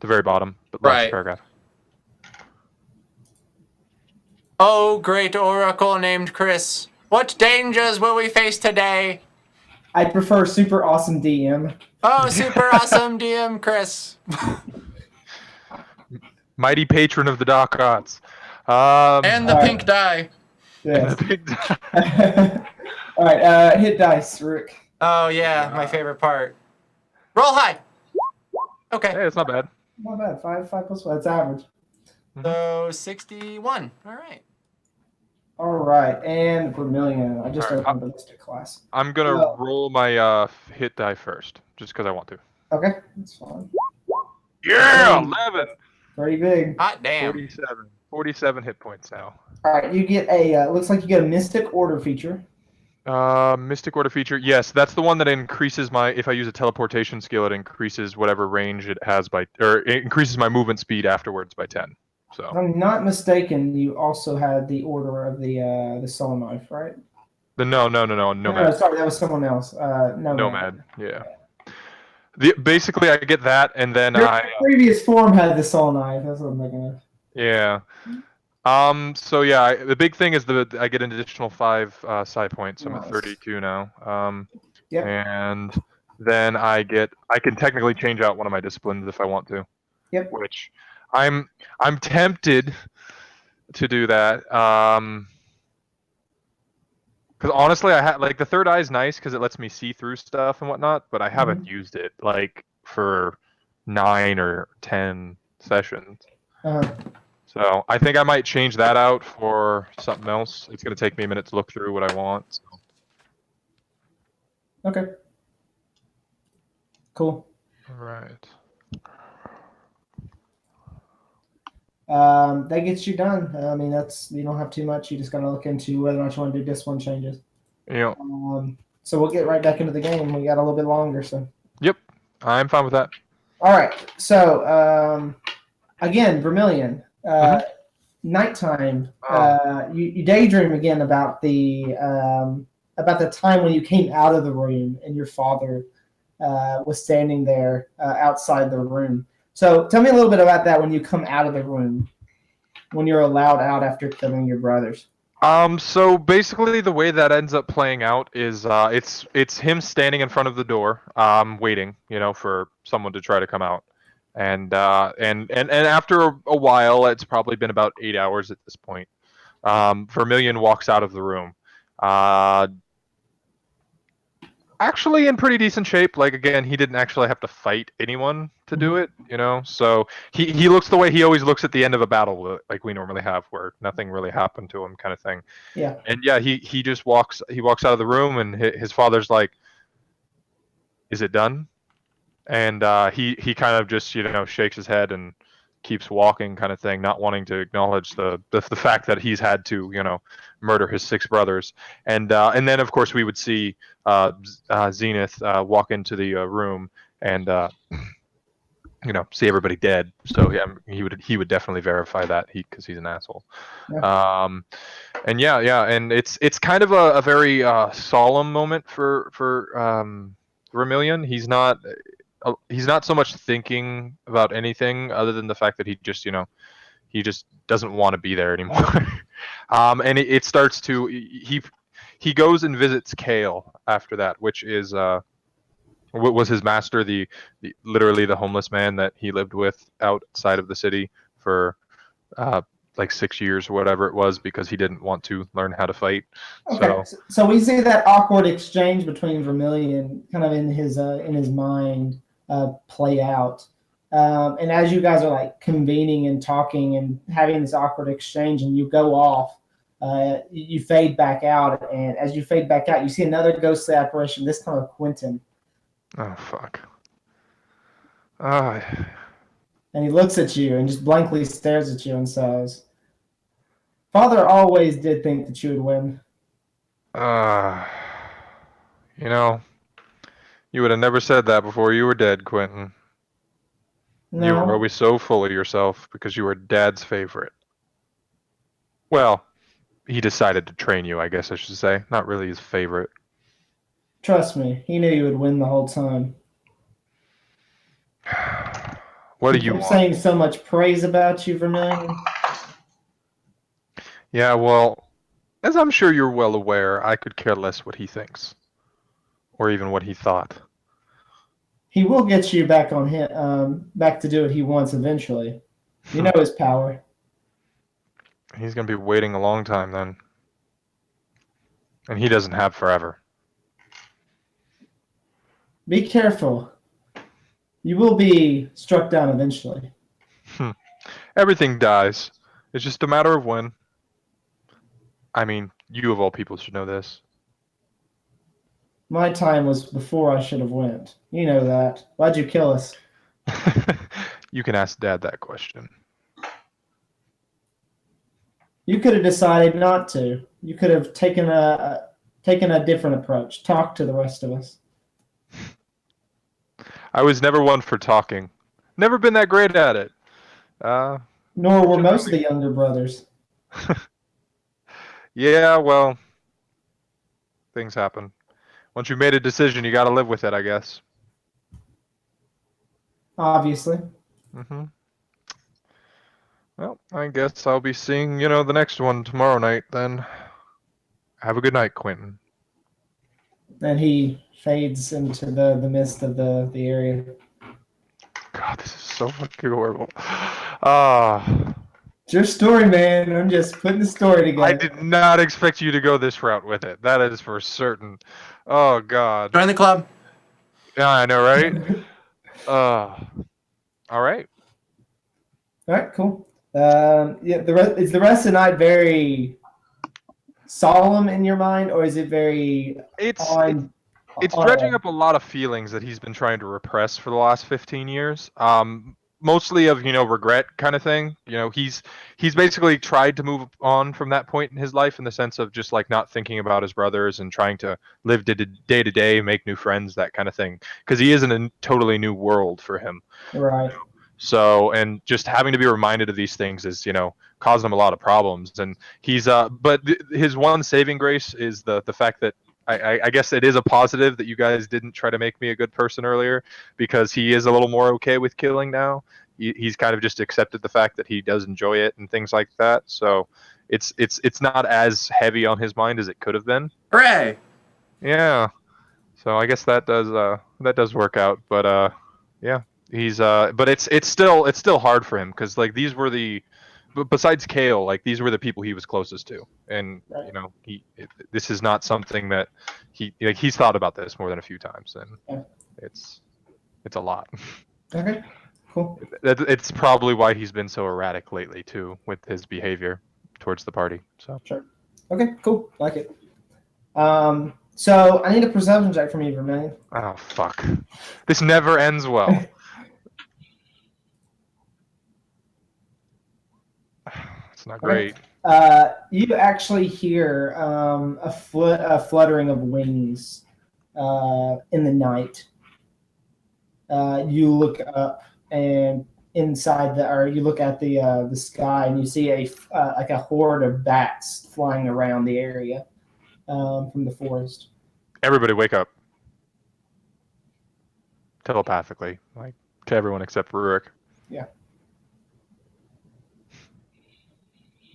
Speaker 3: The very bottom, the last
Speaker 7: Right.
Speaker 3: paragraph.
Speaker 7: Oh, great oracle named Chris, what dangers will we face today?
Speaker 1: I prefer super awesome DM.
Speaker 7: Oh, super awesome DM Chris.
Speaker 3: Mighty patron of the Dark Arts.
Speaker 7: And the
Speaker 1: Alright.
Speaker 7: pink die.
Speaker 1: Yes. All right, hit dice, Rick.
Speaker 7: Oh yeah, my favorite part. Roll high. Okay.
Speaker 3: Hey, it's not bad.
Speaker 1: Not bad. 5 plus 5. That's average.
Speaker 7: So 61. All right.
Speaker 1: All right, and Vermilion. I just opened the Mystic class.
Speaker 3: I'm gonna
Speaker 1: Well-
Speaker 3: roll my hit die first, just because I want to.
Speaker 1: Okay, that's fine.
Speaker 3: Yeah,
Speaker 1: Hey.
Speaker 3: 11.
Speaker 1: Pretty big.
Speaker 7: Hot damn.
Speaker 3: 47. 47 hit points now.
Speaker 1: All right, you get a. Looks like you get a Mystic Order feature.
Speaker 3: Mystic Order feature. Yes, that's the one that increases my. If I use a teleportation skill, it increases whatever range it has by, or it increases my movement speed afterwards by 10.
Speaker 1: If
Speaker 3: So
Speaker 1: I'm not mistaken, you also had the Order of the Soul Knife, right?
Speaker 3: no,
Speaker 1: No,
Speaker 3: Nomad.
Speaker 1: sorry, that was someone else.
Speaker 3: Nomad. Yeah. Basically, I get that, and then
Speaker 1: Your
Speaker 3: I.
Speaker 1: previous form had the Soul Knife. That's what I'm thinking of.
Speaker 3: Yeah. So yeah, the big thing is I get an additional 5 psi points. So I'm at
Speaker 1: Nice.
Speaker 3: 32 now.
Speaker 1: Yep.
Speaker 3: And then I can technically change out one of my disciplines if I want to.
Speaker 1: Yep.
Speaker 3: Which I'm tempted to do that. Because honestly, I like the third eye is nice because it lets me see through stuff and whatnot, but I haven't used it like for 9 or 10 sessions. So I think I might change that out for something else. It's going to take me a minute to look through what I want. So.
Speaker 1: Okay. Cool.
Speaker 3: All right.
Speaker 1: That gets you done. I mean, you don't have too much. You just got to look into whether or not you want to do discipline changes.
Speaker 3: Yeah.
Speaker 1: So we'll get right back into the game. We got a little bit longer, so.
Speaker 3: Yep. I'm fine with that.
Speaker 1: All right. So again, Vermilion. Nighttime. You daydream again about the time when you came out of the room and your father was standing there outside the room. So tell me a little bit about that when you come out of the room, when you're allowed out after killing your brothers.
Speaker 3: So basically the way that ends up playing out is it's him standing in front of the door, waiting, for someone to try to come out. And after a while, it's probably been about 8 hours at this point. Vermilion walks out of the room. Actually in pretty decent shape. Like, again, he didn't actually have to fight anyone to do it, So he looks the way he always looks at the end of a battle, like we normally have, where nothing really happened to him, kind of thing.
Speaker 1: Yeah.
Speaker 3: And yeah, he just walks out of the room, and his father's like, "Is it done?" And he kind of just shakes his head and keeps walking, kind of thing, not wanting to acknowledge the fact that he's had to murder his 6 brothers. And then of course we would see Zenith walk into the room and see everybody dead. So yeah, he would definitely verify that because he's an asshole.
Speaker 1: Yeah.
Speaker 3: And and it's kind of a very solemn moment for Vermilion. He's not so much thinking about anything other than the fact that he just doesn't want to be there anymore. And it starts to he goes and visits Kale after that, which is what was his master, the literally the homeless man that he lived with outside of the city for like 6 years or whatever it was, because he didn't want to learn how to fight.
Speaker 1: Okay, so we see that awkward exchange between Vermilion, kind of in his mind, play out. And as you guys are like convening and talking and having this awkward exchange, and you go off, you fade back out, and as you fade back out, you see another ghostly apparition. This time of Quentin.
Speaker 3: Oh fuck.
Speaker 1: And he looks at you and just blankly stares at you and says, "Father always did think that you would win."
Speaker 3: You would have never said that before you were dead, Quentin.
Speaker 1: No.
Speaker 3: You were always so full of yourself because you were Dad's favorite. Well, he decided to train you, I guess I should say. Not really his favorite.
Speaker 1: Trust me, he knew you would win the whole time.
Speaker 3: What do
Speaker 1: He
Speaker 3: you
Speaker 1: kept
Speaker 3: want?
Speaker 1: saying so much praise about you, Vermillion.
Speaker 3: Yeah, well, as I'm sure you're well aware, I could care less what he thinks, or even what he thought.
Speaker 1: He will get you back on him, back to do what he wants eventually. You know his power.
Speaker 3: He's gonna be waiting a long time then, and he doesn't have forever.
Speaker 1: Be careful. You will be struck down eventually.
Speaker 3: Everything dies. It's just a matter of when. I mean, you of all people should know this.
Speaker 1: My time was before I should have went. You know that. Why'd you kill us?
Speaker 3: You can ask Dad that question.
Speaker 1: You could have decided not to. You could have taken a different approach. Talk to the rest of us.
Speaker 3: I was never one for talking. Never been that great at it.
Speaker 1: Nor were most of the younger brothers.
Speaker 3: Yeah, well, things happen. Once you've made a decision, you gotta live with it, I guess.
Speaker 1: Obviously.
Speaker 3: Mm-hmm. Well, I guess I'll be seeing, the next one tomorrow night, then. Have a good night, Quentin.
Speaker 1: And he fades into the mist of the area.
Speaker 3: God, this is so fucking horrible. Ah.
Speaker 1: It's your story, man. I'm just putting the story together.
Speaker 3: I did not expect you to go this route with it. That is for certain. Oh, God.
Speaker 7: Join the club.
Speaker 3: Yeah, I know, right? All right.
Speaker 1: All right, cool. Yeah, is the rest of the night very solemn in your mind, or is it very
Speaker 3: It's dredging up a lot of feelings that he's been trying to repress for the last 15 years. Mostly of, regret kind of thing. He's basically tried to move on from that point in his life in the sense of just like not thinking about his brothers and trying to live day to day, make new friends, that kind of thing. Because he is in a totally new world for him.
Speaker 1: right?
Speaker 3: So, and just having to be reminded of these things is, caused him a lot of problems. And he's, but his one saving grace is the fact that I guess it is a positive that you guys didn't try to make me a good person earlier, because he is a little more okay with killing now. He's kind of just accepted the fact that he does enjoy it and things like that. So it's not as heavy on his mind as it could have been.
Speaker 7: Hooray!
Speaker 3: Yeah. So I guess that does work out. But yeah, he's but it's still hard for him, because like these were besides Kale, like these were the people he was closest to, and
Speaker 1: Right.
Speaker 3: this is not something that he's thought about this more than a few times, and
Speaker 1: Yeah.
Speaker 3: it's a lot.
Speaker 1: Okay, cool.
Speaker 3: It's probably why he's been so erratic lately too, with his behavior towards the party. So
Speaker 1: Sure. Okay, cool. Like it. So I need a perception check from you, Vermillion.
Speaker 3: oh fuck, this never ends well. It's not great.
Speaker 1: You actually hear a fluttering of wings in the night. You look up, and you look at the sky, and you see like a horde of bats flying around the area from the forest.
Speaker 3: Everybody wake up. Telepathically, like to everyone except Rurik.
Speaker 1: Yeah.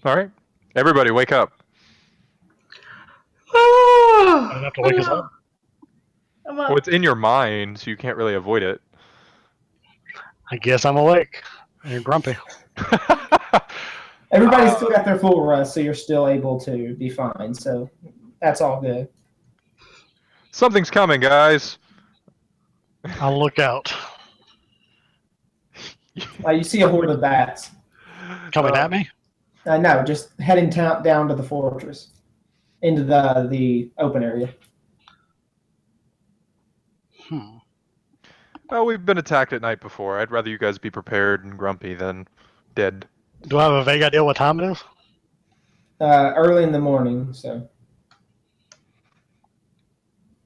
Speaker 3: All right, everybody wake up.
Speaker 6: I don't have to wake us up.
Speaker 4: I'm
Speaker 3: Well,
Speaker 4: up.
Speaker 3: it's in your mind, so you can't really avoid it.
Speaker 6: I guess I'm awake. You're grumpy.
Speaker 1: Everybody's still got their full rest, so you're still able to be fine. So that's all good.
Speaker 3: Something's coming, guys.
Speaker 6: I'll look out.
Speaker 1: You see a horde of bats.
Speaker 6: Coming at me?
Speaker 1: No, just heading down to the fortress, into the open area.
Speaker 3: Well, we've been attacked at night before. I'd rather you guys be prepared and grumpy than dead.
Speaker 6: Do I have a vague idea what time it is?
Speaker 1: Early in the morning, so.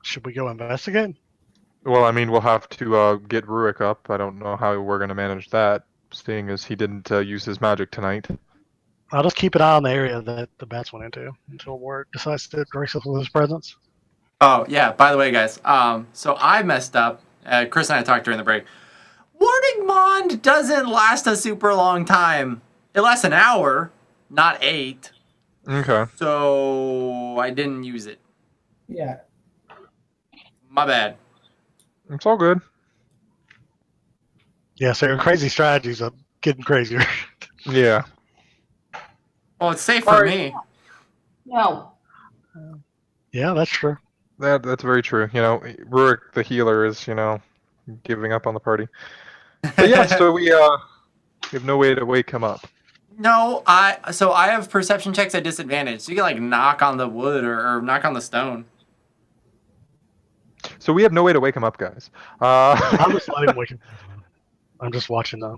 Speaker 6: Should we go investigate?
Speaker 3: Well, I mean, we'll have to get Rurik up. I don't know how we're going to manage that, seeing as he didn't use his magic tonight.
Speaker 6: I'll just keep an eye on the area that the bats went into until Ward decides to grace us with his presence.
Speaker 7: Oh yeah. By the way, guys. So I messed up. Chris and I talked during the break. Warding Mond doesn't last a super long time. It lasts an hour, not 8.
Speaker 3: Okay.
Speaker 7: So I didn't use it.
Speaker 1: Yeah.
Speaker 7: My bad.
Speaker 3: It's all good.
Speaker 6: Yeah, so your crazy strategies are getting crazier.
Speaker 3: Yeah.
Speaker 7: Well, it's safe for me.
Speaker 4: No.
Speaker 6: Yeah, that's true.
Speaker 3: That's very true. You know, Rurik the healer is, giving up on the party. But yeah, so we have no way to wake him up.
Speaker 7: No, I have perception checks at disadvantage. So you can like knock on the wood or knock on the stone.
Speaker 3: So we have no way to wake him up, guys.
Speaker 6: I'm just letting him wake him up. I'm just watching the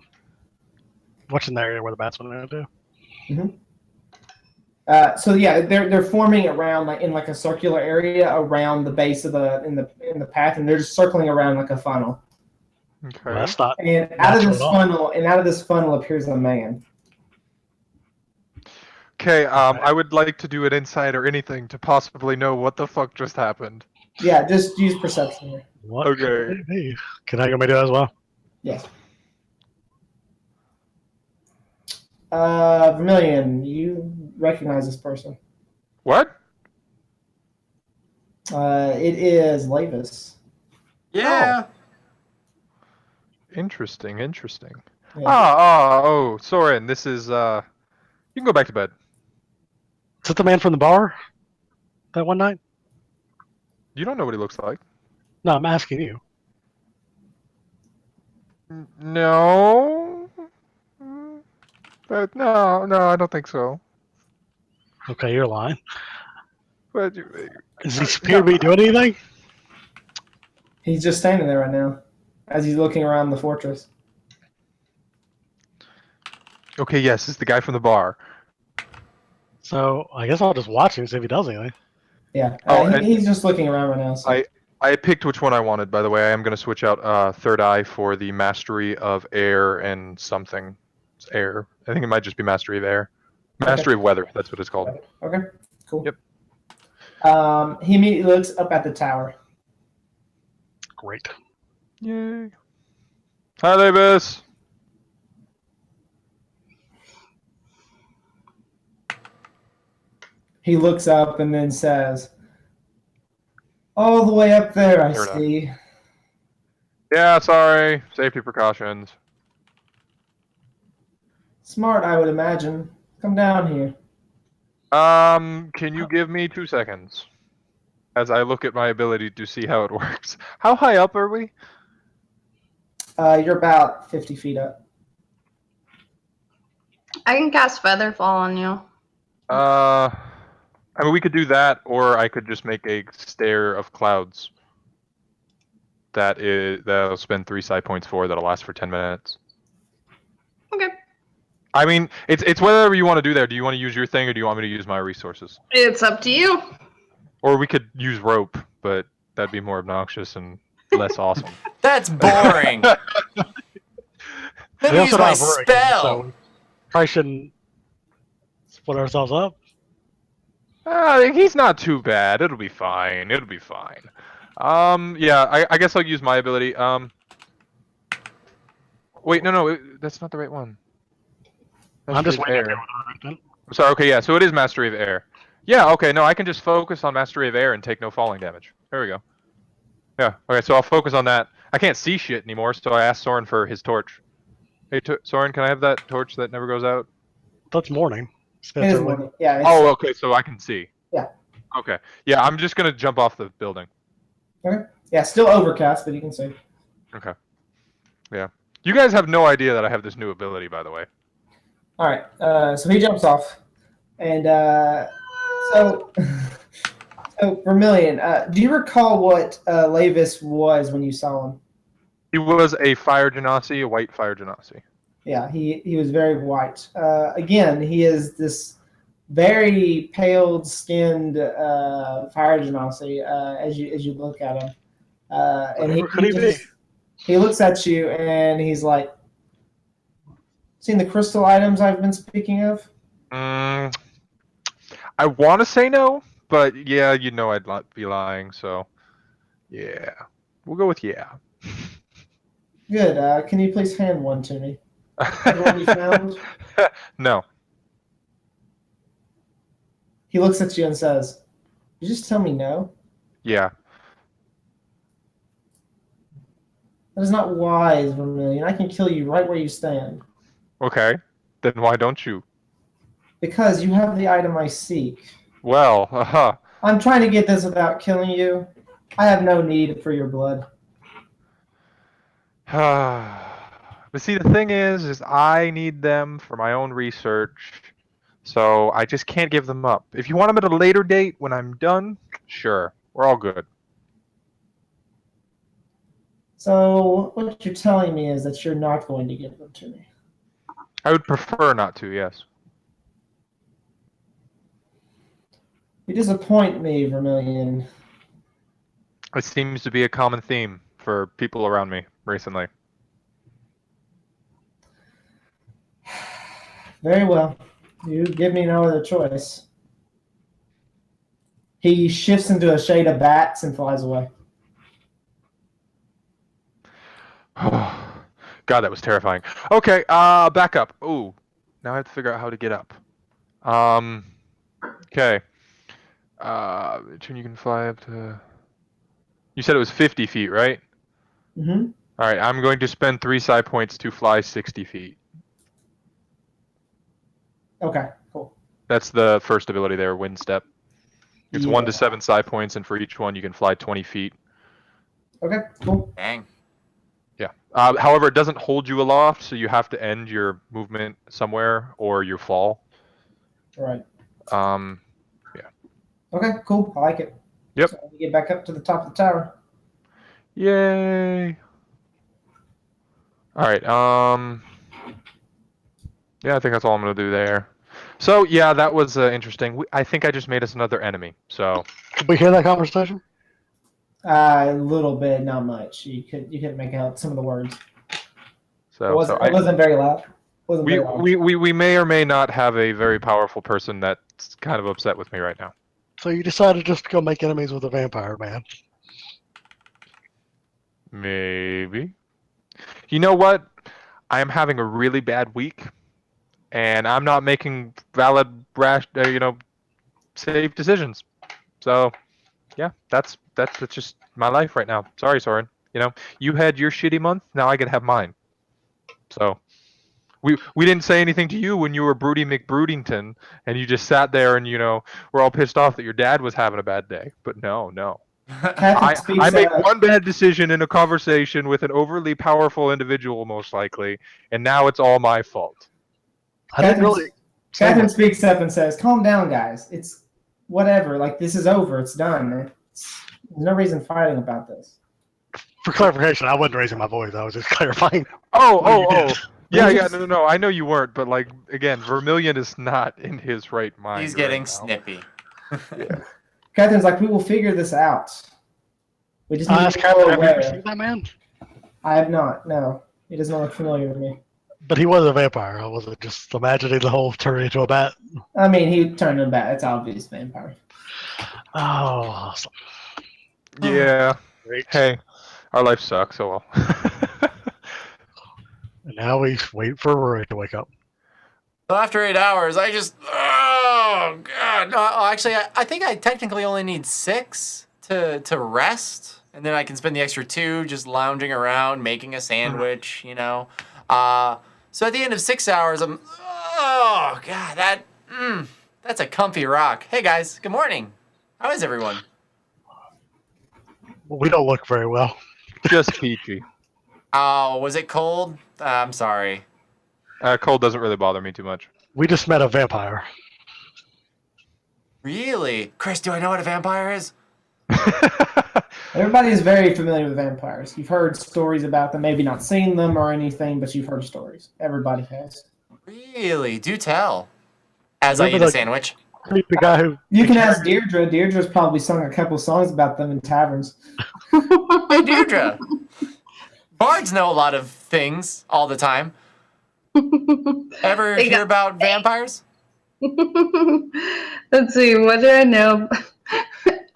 Speaker 6: area where the bats went to.
Speaker 1: So yeah, they're forming around like in like a circular area around the base of in the path, and they're just circling around like a funnel.
Speaker 3: Okay.
Speaker 6: Well, that's not.
Speaker 1: And out of
Speaker 6: natural
Speaker 1: this funnel appears a man.
Speaker 3: Okay, I would like to do an insight or anything to possibly know what the fuck just happened.
Speaker 1: Yeah, just use perception here.
Speaker 6: What
Speaker 3: Okay.
Speaker 6: could it be? Can I go do that as well?
Speaker 1: Yes. Vermilion, you recognize this person.
Speaker 3: What?
Speaker 1: It is Lavis.
Speaker 7: Yeah.
Speaker 3: Interesting.
Speaker 1: Yeah.
Speaker 3: Oh, Soren, this is, you can go back to bed.
Speaker 6: Is it the man from the bar? That one night?
Speaker 3: You don't know what he looks like.
Speaker 6: No, I'm asking you.
Speaker 3: No. But no, I don't think so.
Speaker 6: Okay, you're lying.
Speaker 3: But
Speaker 6: Does he appear to be doing anything?
Speaker 1: He's just standing there right now as he's looking around the fortress.
Speaker 3: okay, yes, it's the guy from the bar.
Speaker 6: So I guess I'll just watch him and see if he does anything.
Speaker 1: Yeah.
Speaker 3: Oh,
Speaker 1: He's just looking around right now. So.
Speaker 3: I picked which one I wanted, by the way. I am going to switch out Third Eye for the Mastery of Air and something. It's air. I think it might just be Mastery of Air. Mastery of Weather, that's what it's called.
Speaker 1: Okay, cool.
Speaker 3: Yep.
Speaker 1: He immediately looks up at the tower.
Speaker 6: Great.
Speaker 3: Yay. Hi, Davis.
Speaker 1: He looks up and then says, all the way up there, I
Speaker 3: Fair enough.
Speaker 1: see.
Speaker 3: Yeah, sorry. Safety precautions.
Speaker 1: Smart, I would imagine. Come down here.
Speaker 3: Can you give me 2 seconds? As I look at my ability to see how it works. How high up are we?
Speaker 1: You're about 50 feet up.
Speaker 4: I can cast Featherfall on you.
Speaker 3: I mean, we could do that, or I could just make a stair of clouds. That'll spend 3 psi points for. That'll last for 10 minutes.
Speaker 4: Okay.
Speaker 3: I mean, it's whatever you want to do there. Do you want to use your thing, or do you want me to use my resources?
Speaker 4: It's up to you.
Speaker 3: Or we could use rope, but that'd be more obnoxious and less awesome.
Speaker 7: That's boring. Let
Speaker 6: We
Speaker 7: me use
Speaker 6: also
Speaker 7: my
Speaker 6: have Rurik,
Speaker 7: spell.
Speaker 6: so we probably shouldn't split ourselves up.
Speaker 3: He's not too bad. It'll be fine. Yeah, I guess I'll use my ability. Wait, no, that's not the right one.
Speaker 6: I'm just
Speaker 3: Mastery
Speaker 6: waiting.
Speaker 3: of Air. Sorry, okay, yeah, so it is Mastery of Air. Yeah, okay, no, I can just focus on Mastery of Air and take no falling damage. There we go. Yeah, okay, so I'll focus on that. I can't see shit anymore, so I asked Soren for his torch. Hey, Soren, can I have that torch that never goes out?
Speaker 6: That's morning.
Speaker 1: It is morning. Yeah.
Speaker 3: Oh, okay, so I can see.
Speaker 1: Yeah.
Speaker 3: Okay. Yeah, I'm just gonna jump off the building.
Speaker 1: Okay. Yeah, still overcast, but you can see.
Speaker 3: Okay. Yeah. You guys have no idea that I have this new ability, by the way.
Speaker 1: All right. So he jumps off, and so Vermilion, do you recall what Lavis was when you saw him?
Speaker 3: He was a fire genasi, a white fire genasi.
Speaker 1: Yeah, he was very white. Again, he is this very pale-skinned fire genasi as you look at him, and he looks at you and he's like, "Seen the crystal items I've been speaking of?"
Speaker 3: I want to say no, but yeah, you know I'd not be lying, so yeah. We'll go with yeah.
Speaker 1: Good. Can you please hand one to me? The one you found?
Speaker 3: No.
Speaker 1: He looks at you and says, "You just tell me no?
Speaker 3: Yeah.
Speaker 1: That is not wise, Vermilion. I can kill you right where you stand.
Speaker 3: Okay. Then why don't you?
Speaker 1: Because you have the item I seek.
Speaker 3: Well,
Speaker 1: I'm trying to get this without killing you. I have no need for your blood."
Speaker 3: But see, the thing is I need them for my own research, so I just can't give them up. If you want them at a later date when I'm done, sure, we're all good.
Speaker 1: So what you're telling me is that you're not going to give them to me.
Speaker 3: I would prefer not to, yes.
Speaker 1: You disappoint me, Vermilion.
Speaker 3: It seems to be a common theme for people around me recently.
Speaker 1: Very well. You give me no other choice. He shifts into a shade of bats and flies away.
Speaker 3: God, that was terrifying. Okay, back up. Ooh, now I have to figure out how to get up. Okay. Turn you can fly up to. You said it was 50 feet, right?
Speaker 1: Mm-hmm.
Speaker 3: All right, I'm going to spend 3 psi points to fly 60 feet.
Speaker 1: Okay, cool.
Speaker 3: That's the first ability there, wind step. It's 1 to
Speaker 1: Yeah.
Speaker 3: 7 psi points, and for each one, you can fly 20 feet.
Speaker 1: Okay, cool.
Speaker 7: Dang.
Speaker 3: Yeah. However, it doesn't hold you aloft, so you have to end your movement somewhere or you fall.
Speaker 1: All right.
Speaker 3: Yeah.
Speaker 1: Okay, cool. I like it.
Speaker 3: Yep.
Speaker 1: So we get back up to the top of the tower.
Speaker 3: Yay. All right. Yeah, I think that's all I'm gonna do there. So yeah, that was interesting. I think I just made us another enemy. So
Speaker 6: Did we hear that conversation?
Speaker 1: A little bit, not much. You could make out some of the words. It wasn't very loud. Wasn't very loud.
Speaker 3: We may or may not have a very powerful person that's kind of upset with me right now.
Speaker 6: So you decided just to go make enemies with a vampire man.
Speaker 3: Maybe. You know what? I am having a really bad week, and I'm not making valid, rash, safe decisions. So, yeah, that's just my life right now. Sorry, Soren. You had your shitty month. Now I can have mine. So, we didn't say anything to you when you were Broody McBroodington, and you just sat there and were all pissed off that your dad was having a bad day. But no.
Speaker 1: Catherine speaks.
Speaker 3: I made one bad decision in a conversation with an overly powerful individual, most likely, and now it's all my fault.
Speaker 6: I didn't really.
Speaker 1: Catherine speaks up and says, "Calm down, guys. It's whatever. Like, this is over. It's done. There's no reason fighting about this."
Speaker 6: For clarification, I wasn't raising my voice. I was just clarifying.
Speaker 3: Oh. Yeah. No. I know you weren't, but again, Vermilion is not in his right mind.
Speaker 7: He's getting
Speaker 3: right now.
Speaker 7: snippy.
Speaker 3: Yeah.
Speaker 1: Catherine's like, "We will figure this out. We just need
Speaker 6: I asked
Speaker 1: to be
Speaker 6: Catherine,
Speaker 1: more
Speaker 6: have you ever
Speaker 1: aware."
Speaker 6: seen that man?
Speaker 1: I have not. No, he does not look familiar to me.
Speaker 6: But he was a vampire. I wasn't just imagining the whole turning into a bat.
Speaker 1: I mean, he turned him back. It's obvious vampire.
Speaker 6: Oh, awesome.
Speaker 3: Yeah.
Speaker 6: Great.
Speaker 3: Hey, our life sucks. Oh well.
Speaker 6: And now we wait for Rory to wake up.
Speaker 7: So after 8 hours, oh god, no. Actually, I think I technically only need 6 to rest, and then I can spend the extra 2 just lounging around, making a sandwich. So at the end of 6 hours, oh god, that's a comfy rock. Hey guys, good morning. How is everyone?
Speaker 6: We don't look very well.
Speaker 3: Just peachy.
Speaker 7: Oh, was it cold? I'm sorry.
Speaker 3: Cold doesn't really bother me too much.
Speaker 6: We just met a vampire.
Speaker 7: Really? Chris, do I know what a vampire is?
Speaker 1: Everybody is very familiar with vampires. You've heard stories about them, maybe not seen them or anything, but you've heard stories. Everybody has.
Speaker 7: Really? Do tell. As I eat a sandwich.
Speaker 6: The guy who
Speaker 1: You can ask Deirdre. Deirdre's probably sung a couple songs about them in taverns.
Speaker 7: Hey, Deirdre. Bards know a lot of things all the time. Ever hear about vampires?
Speaker 4: Let's see, what do I know?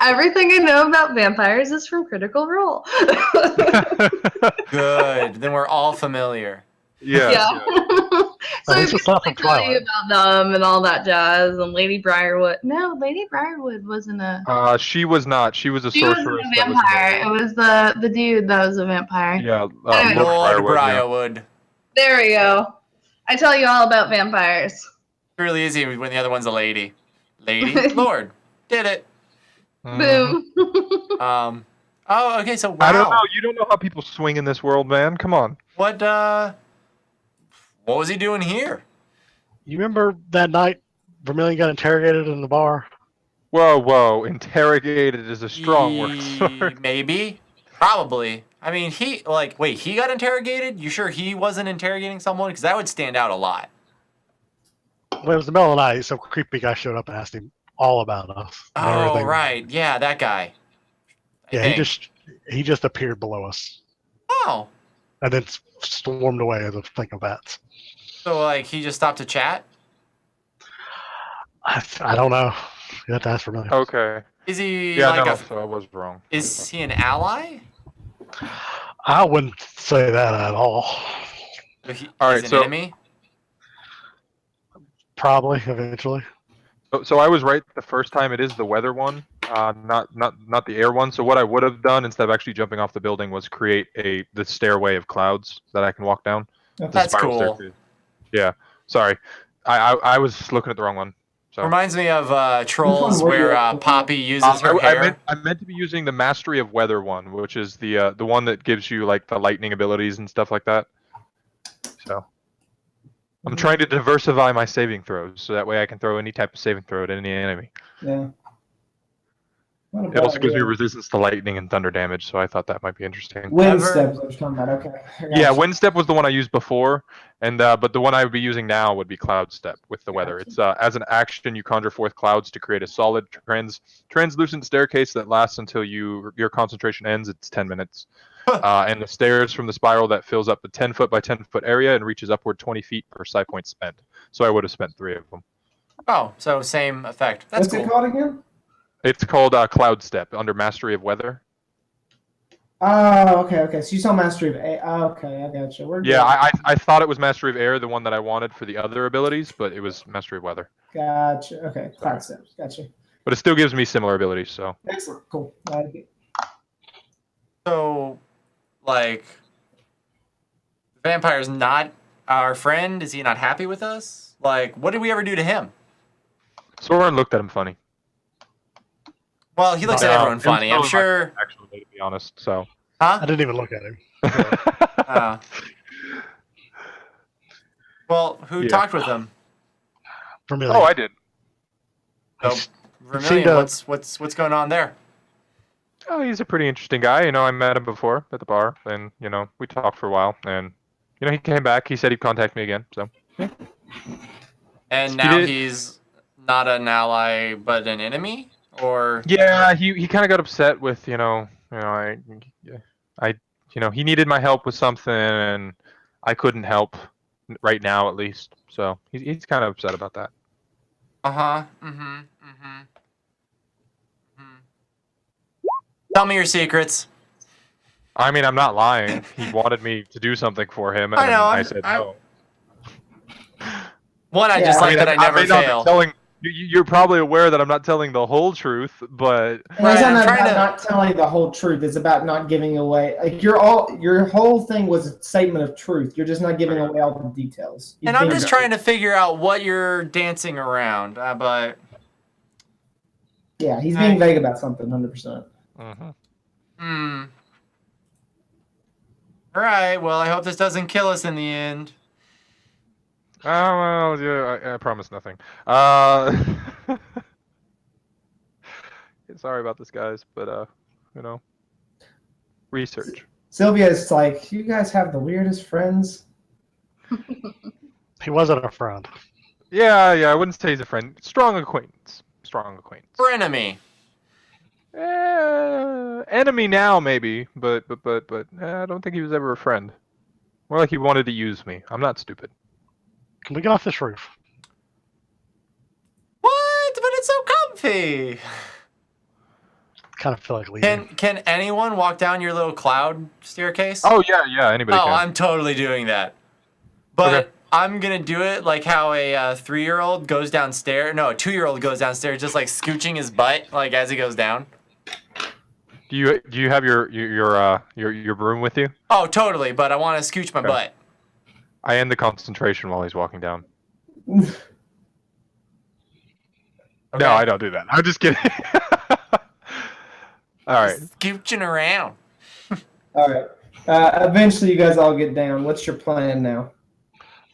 Speaker 4: Everything I know about vampires is from Critical Role.
Speaker 7: Good. Then we're all familiar.
Speaker 3: Yeah.
Speaker 4: Yeah. So
Speaker 6: At
Speaker 4: I
Speaker 6: least it's not
Speaker 4: basically
Speaker 6: from
Speaker 4: tell you
Speaker 6: Twilight.
Speaker 4: about them and all that jazz. And Lady Briarwood. No, Lady Briarwood wasn't a.
Speaker 3: She was not. She was a
Speaker 4: She wasn't
Speaker 3: sorceress
Speaker 4: a
Speaker 3: that was
Speaker 4: vampire. It
Speaker 3: married.
Speaker 4: was the dude that was a vampire.
Speaker 3: Yeah,
Speaker 4: Anyway.
Speaker 3: Lord
Speaker 7: Lord
Speaker 3: Briarwood. Yeah.
Speaker 7: Briarwood.
Speaker 4: There we go. I tell you all about vampires.
Speaker 7: It's really easy when the other one's a lady. Lady, Lord. Did it.
Speaker 3: Mhm.
Speaker 4: Boom.
Speaker 7: Oh, okay, so wow.
Speaker 3: I don't know. You don't know how people swing in this world, man. Come on.
Speaker 7: What was he doing here?
Speaker 6: You remember that night Vermilion got interrogated in the bar?
Speaker 3: Whoa. Interrogated is a strong word. Sorry.
Speaker 7: Maybe. Probably. I mean, wait, he got interrogated? You sure he wasn't interrogating someone? Because that would stand out a lot.
Speaker 6: Well, it was the middle of the night, some creepy guy showed up and asked him all about us. And
Speaker 7: Oh,
Speaker 6: everything.
Speaker 7: right. Yeah, that guy. I
Speaker 6: Yeah,
Speaker 7: think.
Speaker 6: he just appeared below us
Speaker 7: Oh.
Speaker 6: and then stormed away as a thing of bats.
Speaker 7: So, like, he just stopped to chat?
Speaker 6: I don't know. You have to ask Vermilion.
Speaker 3: Okay.
Speaker 7: Is he
Speaker 3: Yeah,
Speaker 7: like
Speaker 3: no. So I was wrong.
Speaker 7: Is he an ally?
Speaker 6: I wouldn't say that at all.
Speaker 7: So he's
Speaker 3: Alright,
Speaker 7: an
Speaker 3: so-
Speaker 7: enemy?
Speaker 6: Probably eventually.
Speaker 3: So I was right the first time. It is the weather one, not the air one. So what I would have done instead of actually jumping off the building was create the stairway of clouds that I can walk down. The
Speaker 7: That's
Speaker 3: spiral
Speaker 7: cool.
Speaker 3: staircase. Yeah. Sorry, I was looking at the wrong one. So
Speaker 7: Reminds me of Trolls
Speaker 1: Which one were
Speaker 7: where
Speaker 1: you?
Speaker 7: Poppy uses her hair.
Speaker 3: I meant to be using the Mastery of Weather one, which is the one that gives you like the lightning abilities and stuff like that. So I'm trying to diversify my saving throws, so that way I can throw any type of saving throw at any enemy.
Speaker 1: Yeah. Not a
Speaker 3: It
Speaker 1: bad
Speaker 3: also gives me
Speaker 1: idea.
Speaker 3: resistance to lightning and thunder damage, so I thought that might be interesting.
Speaker 1: Wind
Speaker 7: Ever-
Speaker 1: steps I was talking about. Okay. I got
Speaker 3: Yeah,
Speaker 1: you.
Speaker 3: Wind Step was the one I used before, and but the one I would be using now would be Cloud Step with the weather. It's as an action you conjure forth clouds to create a solid translucent staircase that lasts until your concentration ends. It's 10 minutes, and the stairs from the spiral that fills up a 10-foot by 10-foot area and reaches upward 20 feet per psi point spent. So I would have spent 3 of them.
Speaker 7: Oh, so same effect. That's
Speaker 1: What's
Speaker 7: cool.
Speaker 1: it called again?
Speaker 3: It's called Cloud Step under Mastery of Weather.
Speaker 1: Oh, okay. So you saw Mastery of A. Oh, okay, I got you. We're good.
Speaker 3: Yeah, I thought it was Mastery of Air, the one that I wanted for the other abilities, but it was Mastery of Weather.
Speaker 1: Gotcha. Okay, cloud steps. Gotcha.
Speaker 3: But it still gives me similar abilities, so.
Speaker 1: Excellent. Cool. I like it.
Speaker 7: So, like, the vampire's not our friend? Is he not happy with us? Like, what did we ever do to him?
Speaker 3: Soren looked at him funny.
Speaker 7: Well, he looks at everyone funny. I'm sure.
Speaker 3: Actually, to be honest, so.
Speaker 6: I
Speaker 7: Huh?
Speaker 6: didn't even look at him.
Speaker 7: Well, who
Speaker 3: Yeah.
Speaker 7: talked with him?
Speaker 6: Vermilion.
Speaker 3: Oh, I did.
Speaker 7: So,
Speaker 6: seemed
Speaker 7: Vermilion,
Speaker 6: to-
Speaker 7: what's going on there?
Speaker 3: Oh, he's a pretty interesting guy. You know, I met him before at the bar, and we talked for a while, and he came back. He said he'd contact me again. So.
Speaker 7: And now
Speaker 3: did-
Speaker 7: he's not an ally, but an enemy, or
Speaker 3: Yeah, he kind of got upset with he needed my help with something, and I couldn't help right now, at least. So he's kind of upset about that.
Speaker 7: Tell me your secrets.
Speaker 3: I mean, I'm not lying. He wanted me to do something for him, and
Speaker 7: I know,
Speaker 3: I said no.
Speaker 7: One, I
Speaker 1: Yeah,
Speaker 7: just
Speaker 1: I
Speaker 7: like that I
Speaker 3: may
Speaker 7: never
Speaker 3: not be
Speaker 7: fail.
Speaker 3: telling. You're probably aware that I'm not telling the whole truth, but
Speaker 1: And
Speaker 7: Right,
Speaker 1: it's
Speaker 7: I'm
Speaker 1: not
Speaker 7: trying
Speaker 1: about
Speaker 7: to-
Speaker 1: not telling the whole truth. It's about not giving away. Like your whole thing was a statement of truth. You're just not giving away all the details.
Speaker 7: And I'm just trying to figure out what you're dancing around, but
Speaker 1: Yeah, he's being vague about something. 100%.
Speaker 3: mhm.
Speaker 7: All right. Well, I hope this doesn't kill us in the end.
Speaker 3: Oh well, yeah. I promise nothing. Sorry about this, guys, but research.
Speaker 1: Sylvia's like, you guys have the weirdest friends.
Speaker 6: He wasn't a friend.
Speaker 3: Yeah. I wouldn't say he's a friend. Strong acquaintance.
Speaker 7: Frenemy.
Speaker 3: Enemy now, maybe, but I don't think he was ever a friend. More like he wanted to use me. I'm not stupid.
Speaker 6: Can we get off this roof?
Speaker 7: What? But it's so comfy.
Speaker 6: kind of feel like leaving.
Speaker 7: Can anyone walk down your little cloud staircase?
Speaker 3: Oh yeah, anybody
Speaker 7: Oh,
Speaker 3: can.
Speaker 7: I'm totally doing that. But
Speaker 3: Okay.
Speaker 7: I'm gonna do it like how a 3-year-old goes downstairs. No, a 2-year-old goes downstairs, just like scooching his butt like as he goes down.
Speaker 3: Do you have your broom with you?
Speaker 7: Oh, totally. But I want to scooch my
Speaker 3: Okay.
Speaker 7: butt.
Speaker 3: I end the concentration while he's walking down.
Speaker 7: Okay?
Speaker 3: No, I don't do that. I'm just kidding. All right.
Speaker 7: Scooching around.
Speaker 1: All right. Eventually, you guys all get down. What's your plan now?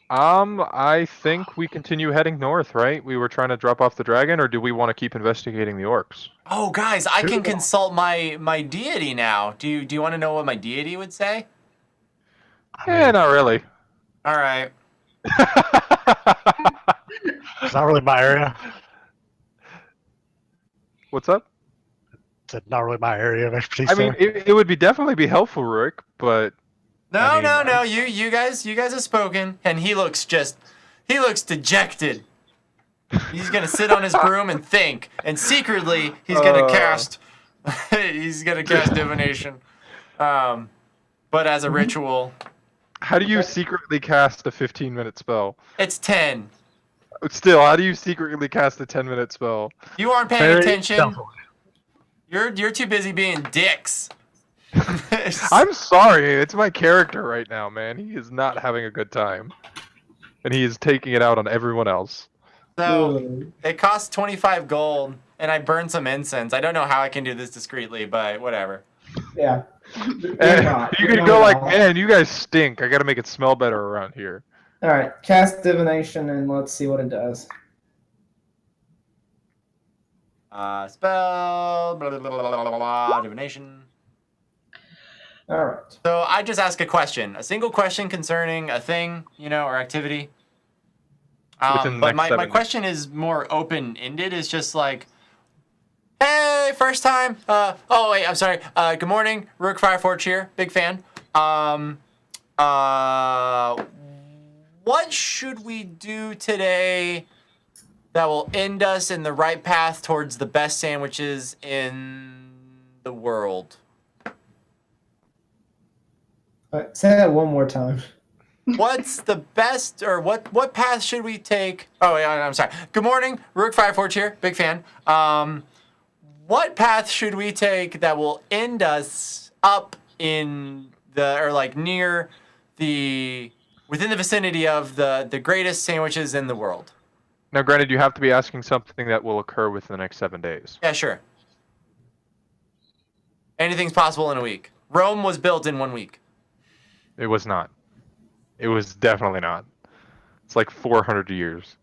Speaker 3: I think we continue heading north, right? We were trying to drop off the dragon, or do we want to keep investigating the orcs?
Speaker 7: Oh, guys, I can consult my deity now. Do you want to know what my deity would say?
Speaker 3: Yeah, not really.
Speaker 7: All right.
Speaker 6: It's not really my area.
Speaker 3: What's up?
Speaker 6: It's not really my area of expertise.
Speaker 3: I mean, it would definitely be helpful, Rick, but
Speaker 7: No,
Speaker 3: I mean,
Speaker 7: no. You guys have spoken, and he looks dejected. He's gonna sit on his broom and think, and secretly he's gonna cast divination, but as a ritual.
Speaker 3: how do you secretly cast a 15-minute spell?
Speaker 7: It's 10.
Speaker 3: Still, how do you secretly cast a 10-minute spell?
Speaker 7: You aren't paying
Speaker 6: Very
Speaker 7: attention.
Speaker 6: stealthily.
Speaker 7: You're too busy being dicks.
Speaker 3: I'm sorry, it's my character right now, man. He is not having a good time. And he is taking it out on everyone else.
Speaker 7: So it costs 25 gold, and I burned some incense. I don't know how I can do this discreetly, but whatever.
Speaker 1: Yeah.
Speaker 3: And you can go like, man, you guys stink. I gotta make it smell better around here.
Speaker 1: All right. Cast divination, and let's see what it does.
Speaker 7: Spell, blah, blah, blah, blah, blah, blah, divination.
Speaker 1: All right.
Speaker 7: So I just ask a question, a single question concerning a thing, or activity.
Speaker 3: Within the
Speaker 7: But
Speaker 3: next
Speaker 7: my
Speaker 3: 7 days.
Speaker 7: question is more open-ended. It's just like, hey, first time. Oh wait, I'm sorry. Good morning, Rook Fireforge here. Big fan. What should we do today that will end us in the right path towards the best sandwiches in the world?
Speaker 1: All right. Say that one more time.
Speaker 7: What's the best, or what path should we take? Oh, yeah, I'm sorry. Good morning, Rook Fireforge here. Big fan. What path should we take that will end us up in near within the vicinity of the greatest sandwiches in the world?
Speaker 3: Now, granted, you have to be asking something that will occur within the next 7 days.
Speaker 7: Yeah, sure. Anything's possible in a week. Rome was built in 1 week.
Speaker 3: It was not. It was definitely not. It's like 400 years.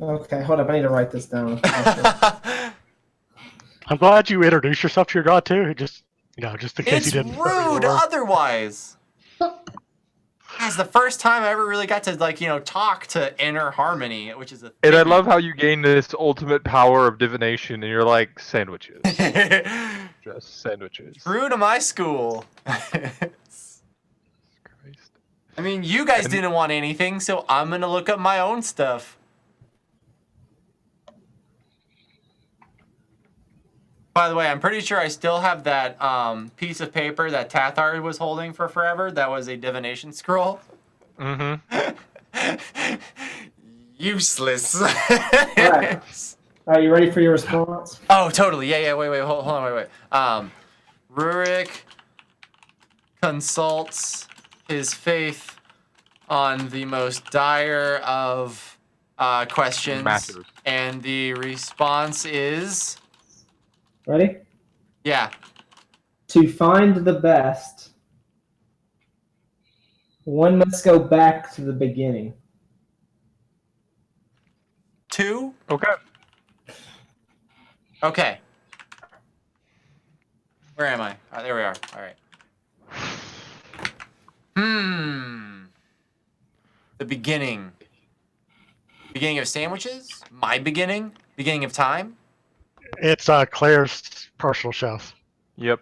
Speaker 1: Okay, hold up. I need to write this down.
Speaker 6: I'm glad you introduced yourself to your god too. Just in case
Speaker 7: It's
Speaker 6: you didn't.
Speaker 7: rude otherwise. That's the first time I ever really got to talk to inner harmony, which is a
Speaker 3: And I
Speaker 7: thing.
Speaker 3: love how you gain this ultimate power of divination, and you're like, sandwiches. Just sandwiches.
Speaker 7: True to my school.
Speaker 3: Christ.
Speaker 7: I mean, you guys didn't want anything, so I'm gonna look up my own stuff. By the way, I'm pretty sure I still have that piece of paper that Tathar was holding for forever. That was a divination scroll.
Speaker 3: Mm-hmm.
Speaker 7: Useless.
Speaker 1: right. Are you ready for your response?
Speaker 7: Oh, totally. Yeah. Wait. Hold on. Wait. Rurik consults his faith on the most dire of questions,
Speaker 3: Matters.
Speaker 7: and the response is,
Speaker 1: Ready?
Speaker 7: yeah.
Speaker 1: To find the best, one must go back to the beginning.
Speaker 7: 2?
Speaker 3: Okay.
Speaker 7: Okay. Where am I? There we are. All right. The beginning. Beginning of sandwiches? My beginning? Beginning of time?
Speaker 6: It's Claire's personal chef.
Speaker 3: Yep.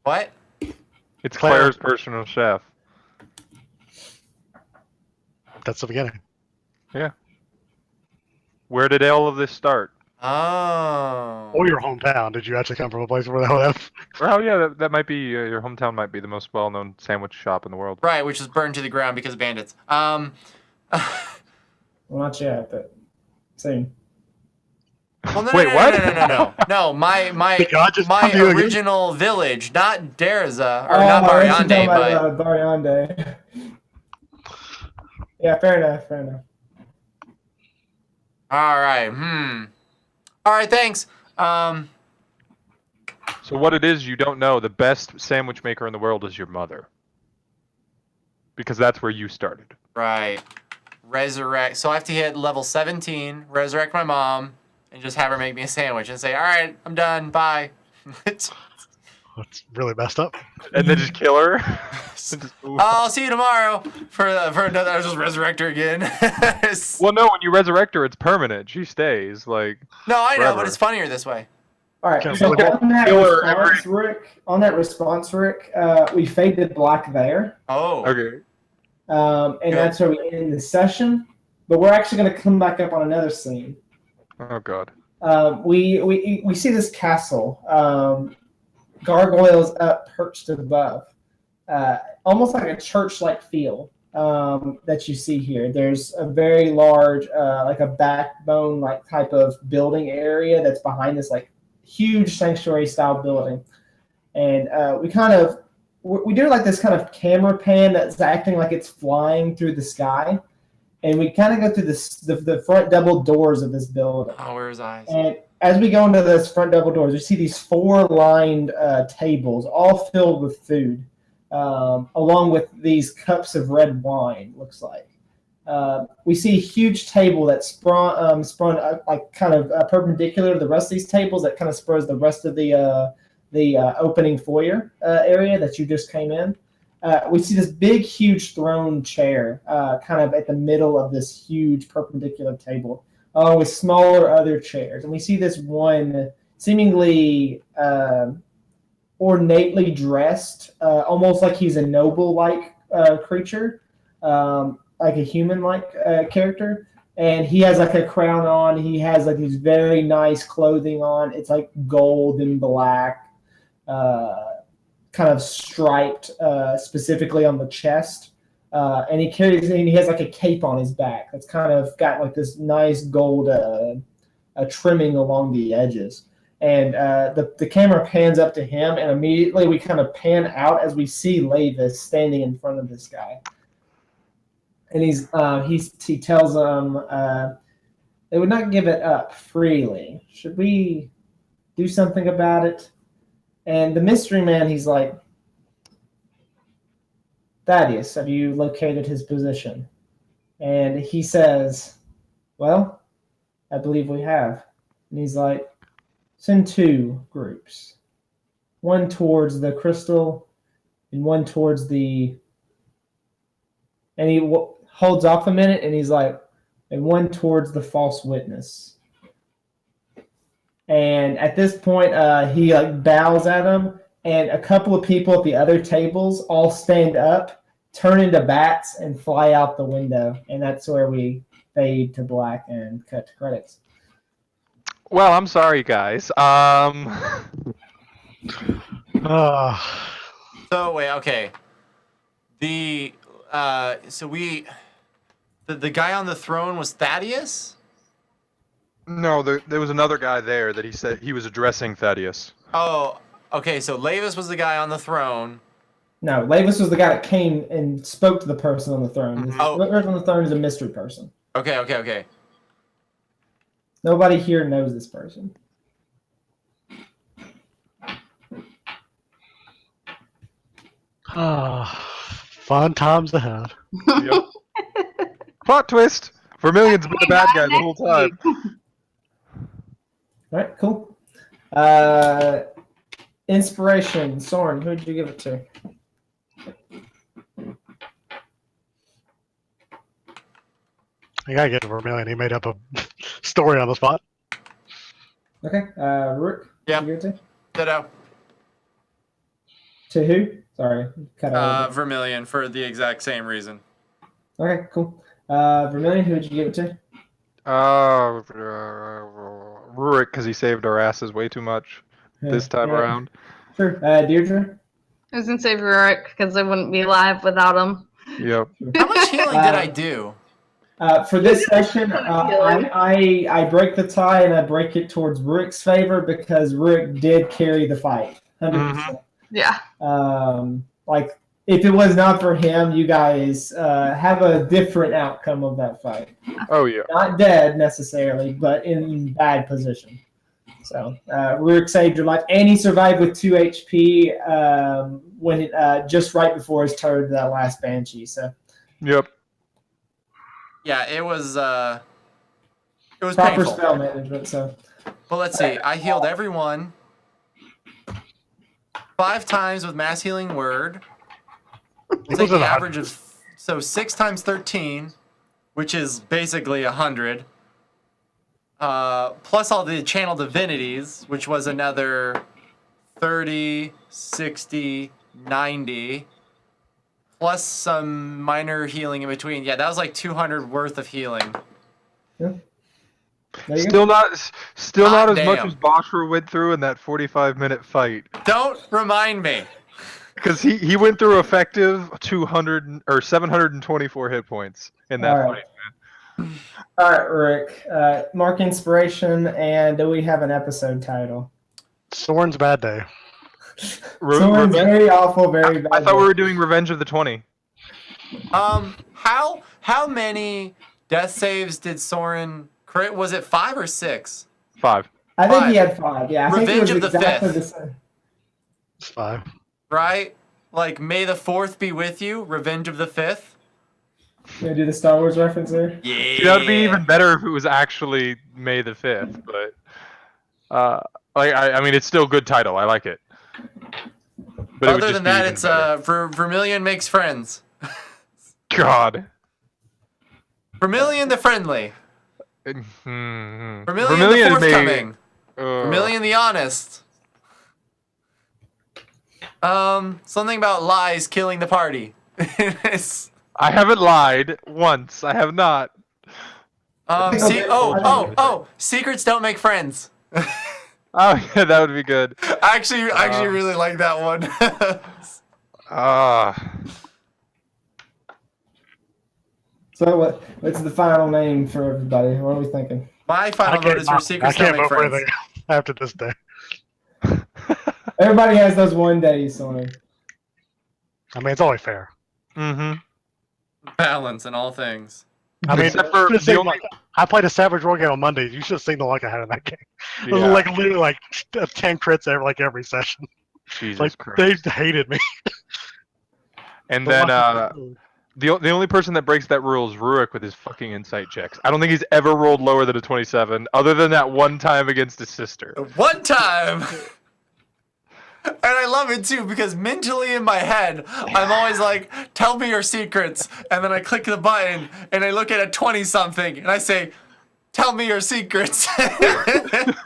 Speaker 7: What?
Speaker 3: It's
Speaker 6: Claire.
Speaker 3: Claire's personal chef.
Speaker 6: That's the beginning.
Speaker 3: Yeah. Where did all of this start?
Speaker 7: Oh.
Speaker 6: Or your hometown. Did you actually come from a place where they would have?
Speaker 3: Oh yeah, that might be your hometown. Might be the most well-known sandwich shop in the world.
Speaker 7: Right, which was burned to the ground because of bandits.
Speaker 1: Well, not yet, but soon.
Speaker 7: Well, no,
Speaker 3: Wait,
Speaker 7: no,
Speaker 3: what?
Speaker 7: no, no, no, no, no. My
Speaker 6: Did God just come to you again?
Speaker 7: original village, not Derza or
Speaker 1: Oh,
Speaker 7: not
Speaker 1: I was talking
Speaker 7: Bariande,
Speaker 1: about
Speaker 7: but
Speaker 1: Bariande. Yeah, fair enough. Fair enough.
Speaker 7: all right. All right, thanks.
Speaker 3: So what it is you don't know, the best sandwich maker in the world is your mother. Because that's where you started.
Speaker 7: Right. Resurrect. So I have to hit level 17, resurrect my mom, and just have her make me a sandwich and say, "All right, I'm done. Bye."
Speaker 6: That's really messed up.
Speaker 3: And then just kill her. And just move on.
Speaker 7: I'll see you tomorrow for another. I'll just resurrect her again.
Speaker 3: Well, no, when you resurrect her, it's permanent. She stays. Like,
Speaker 7: No, I know,
Speaker 3: forever.
Speaker 7: but it's funnier this way.
Speaker 1: All right.
Speaker 6: Okay,
Speaker 1: So
Speaker 6: look at-
Speaker 1: on that
Speaker 3: kill her
Speaker 1: response, Rick, we faded black there,
Speaker 7: Oh.
Speaker 3: Okay.
Speaker 1: and
Speaker 7: Good.
Speaker 1: that's where we end the session. But we're actually going to come back up on another scene.
Speaker 3: Oh god.
Speaker 1: We see this castle, gargoyles up perched above, almost like a church-like feel that you see here. There's a very large, like a backbone-like type of building area that's behind this like huge sanctuary-style building, and we do like this kind of camera pan that's acting like it's flying through the sky. And we kind of go through the front double doors of this building.
Speaker 7: Oh, where's eyes?
Speaker 1: And as we go into those front double doors, we see these four lined tables, all filled with food, along with these cups of red wine, looks like. We see a huge table that's sprung like kind of perpendicular to the rest of these tables that kind of spurs the rest of the opening foyer area that you just came in. We see this big, huge throne chair kind of at the middle of this huge perpendicular table, along with smaller other chairs. And we see this one seemingly ornately dressed, almost like he's a noble-like creature, like a human-like character. And he has like a crown on. He has like these very nice clothing on. It's like gold and black. Kind of striped specifically on the chest, and he has like a cape on his back that's kind of got like this nice gold trimming along the edges. And the camera pans up to him, and immediately we kind of pan out as we see Lavis standing in front of this guy. And he tells them they would not give it up freely. Should we do something about it? And the mystery man, he's like, Thaddeus, have you located his position? And he says, well, I believe we have. And he's like, send two groups. One towards the crystal and one towards the... And he holds off a minute and he's like, and one towards the false witness. And at this point, he like bows at him, and a couple of people at the other tables all stand up, turn into bats, and fly out the window. And that's where we fade to black and cut to credits.
Speaker 3: Well, I'm sorry, guys.
Speaker 7: So wait, okay. The guy on the throne was Thaddeus?
Speaker 3: No, there was another guy there that he said he was addressing Thaddeus.
Speaker 7: Oh, okay. So Lavis was the guy on the throne.
Speaker 1: No, Lavis was the guy that came and spoke to the person on the throne.
Speaker 7: Oh.
Speaker 1: The person on the throne is a mystery person.
Speaker 7: Okay.
Speaker 1: Nobody here knows this person.
Speaker 6: Fun times ahead.
Speaker 3: Yep. Plot twist! Vermilion's been the bad guy the whole time.
Speaker 1: All right, cool. Inspiration, Soren, who did you give it to?
Speaker 6: I gotta get to Vermilion. He made up a story on the spot.
Speaker 1: Okay, Rook.
Speaker 7: Yeah.
Speaker 1: Who did you give it
Speaker 7: Ditto.
Speaker 1: to? To who? Sorry, cut out.
Speaker 7: Vermilion for the exact same reason.
Speaker 1: Okay, cool. Vermilion, who did you give it to?
Speaker 3: Rurik, because he saved our asses way too much this time around.
Speaker 1: Sure. Deirdre?
Speaker 4: I was gonna say Rurik because I wouldn't be live without him.
Speaker 3: Yep.
Speaker 7: How much healing did I do?
Speaker 1: For this session, I break the tie and I break it towards Rurik's favor because Rurik did carry the fight, 100%.
Speaker 4: Yeah.
Speaker 1: Like, if it was not for him, you guys have a different outcome of that fight.
Speaker 3: Oh yeah.
Speaker 1: Not dead necessarily, but in bad position. So Rurik saved your life, and he survived with 2 HP when just right before his turn to that last Banshee. So.
Speaker 3: Yep.
Speaker 7: Yeah, it was
Speaker 1: Proper
Speaker 7: painful.
Speaker 1: spell management. So.
Speaker 7: Well, let's see. I healed everyone 5 times with Mass Healing Word. We'll take the average of 6 times 13, which is basically 100. Plus all the channel divinities, which was another 30, 60, 90. Plus some minor healing in between. Yeah, that was like 200 worth of healing.
Speaker 1: Yeah.
Speaker 3: Still not as
Speaker 7: damn.
Speaker 3: much as Boshra went through in that 45-minute fight.
Speaker 7: Don't remind me.
Speaker 3: Because he went through effective 200 or 724 hit points in that fight.
Speaker 1: All right, Rick. Mark inspiration, and do we have an episode title?
Speaker 6: Soren's bad day.
Speaker 1: Soren's very awful, very bad.
Speaker 3: I thought we were doing Revenge of the 20.
Speaker 7: How many death saves did Soren crit? Was it 5 or 6?
Speaker 3: 5.
Speaker 1: I think he had 5. Yeah, I think
Speaker 7: Revenge
Speaker 1: it was
Speaker 7: of the
Speaker 1: exactly
Speaker 7: 5th.
Speaker 1: the same.
Speaker 6: It's 5.
Speaker 7: Right? Like, May the 4th be with you, Revenge of the 5th.
Speaker 1: You gonna do the Star Wars reference there?
Speaker 7: Yeah.
Speaker 3: That would be even better if it was actually May the 5th, but I mean, it's still a good title. I like it. But
Speaker 7: Other than that, it's Vermilion makes friends.
Speaker 3: God.
Speaker 7: Vermilion the friendly.
Speaker 3: Vermilion
Speaker 7: Vermilion the forthcoming. Vermilion the honest. Something about lies killing the party.
Speaker 3: I haven't lied once. I have not.
Speaker 7: Secrets don't make friends.
Speaker 3: Oh yeah, that would be good.
Speaker 7: I actually really like that one.
Speaker 1: So what's the final name for everybody? What are we thinking?
Speaker 7: My final vote is for Secrets don't make friends.
Speaker 6: After this day.
Speaker 1: Everybody has those one days, Soren.
Speaker 6: I mean, it's only fair.
Speaker 3: Mm-hmm.
Speaker 7: Balance in all things.
Speaker 6: I mean,
Speaker 3: Except for
Speaker 6: I played a Savage War game on Monday. You should have seen the luck I had in that game. It was
Speaker 3: Yeah.
Speaker 6: like literally like 10 crits every session.
Speaker 3: Jesus Christ.
Speaker 6: They hated me.
Speaker 3: And then the only person that breaks that rule is Rurik with his fucking insight checks. I don't think he's ever rolled lower than a 27, other than that one time against his sister.
Speaker 7: One time! And I love it too, because mentally in my head, I'm always like, tell me your secrets. And then I click the button, and I look at a 20-something, and I say, tell me your secrets.
Speaker 3: It's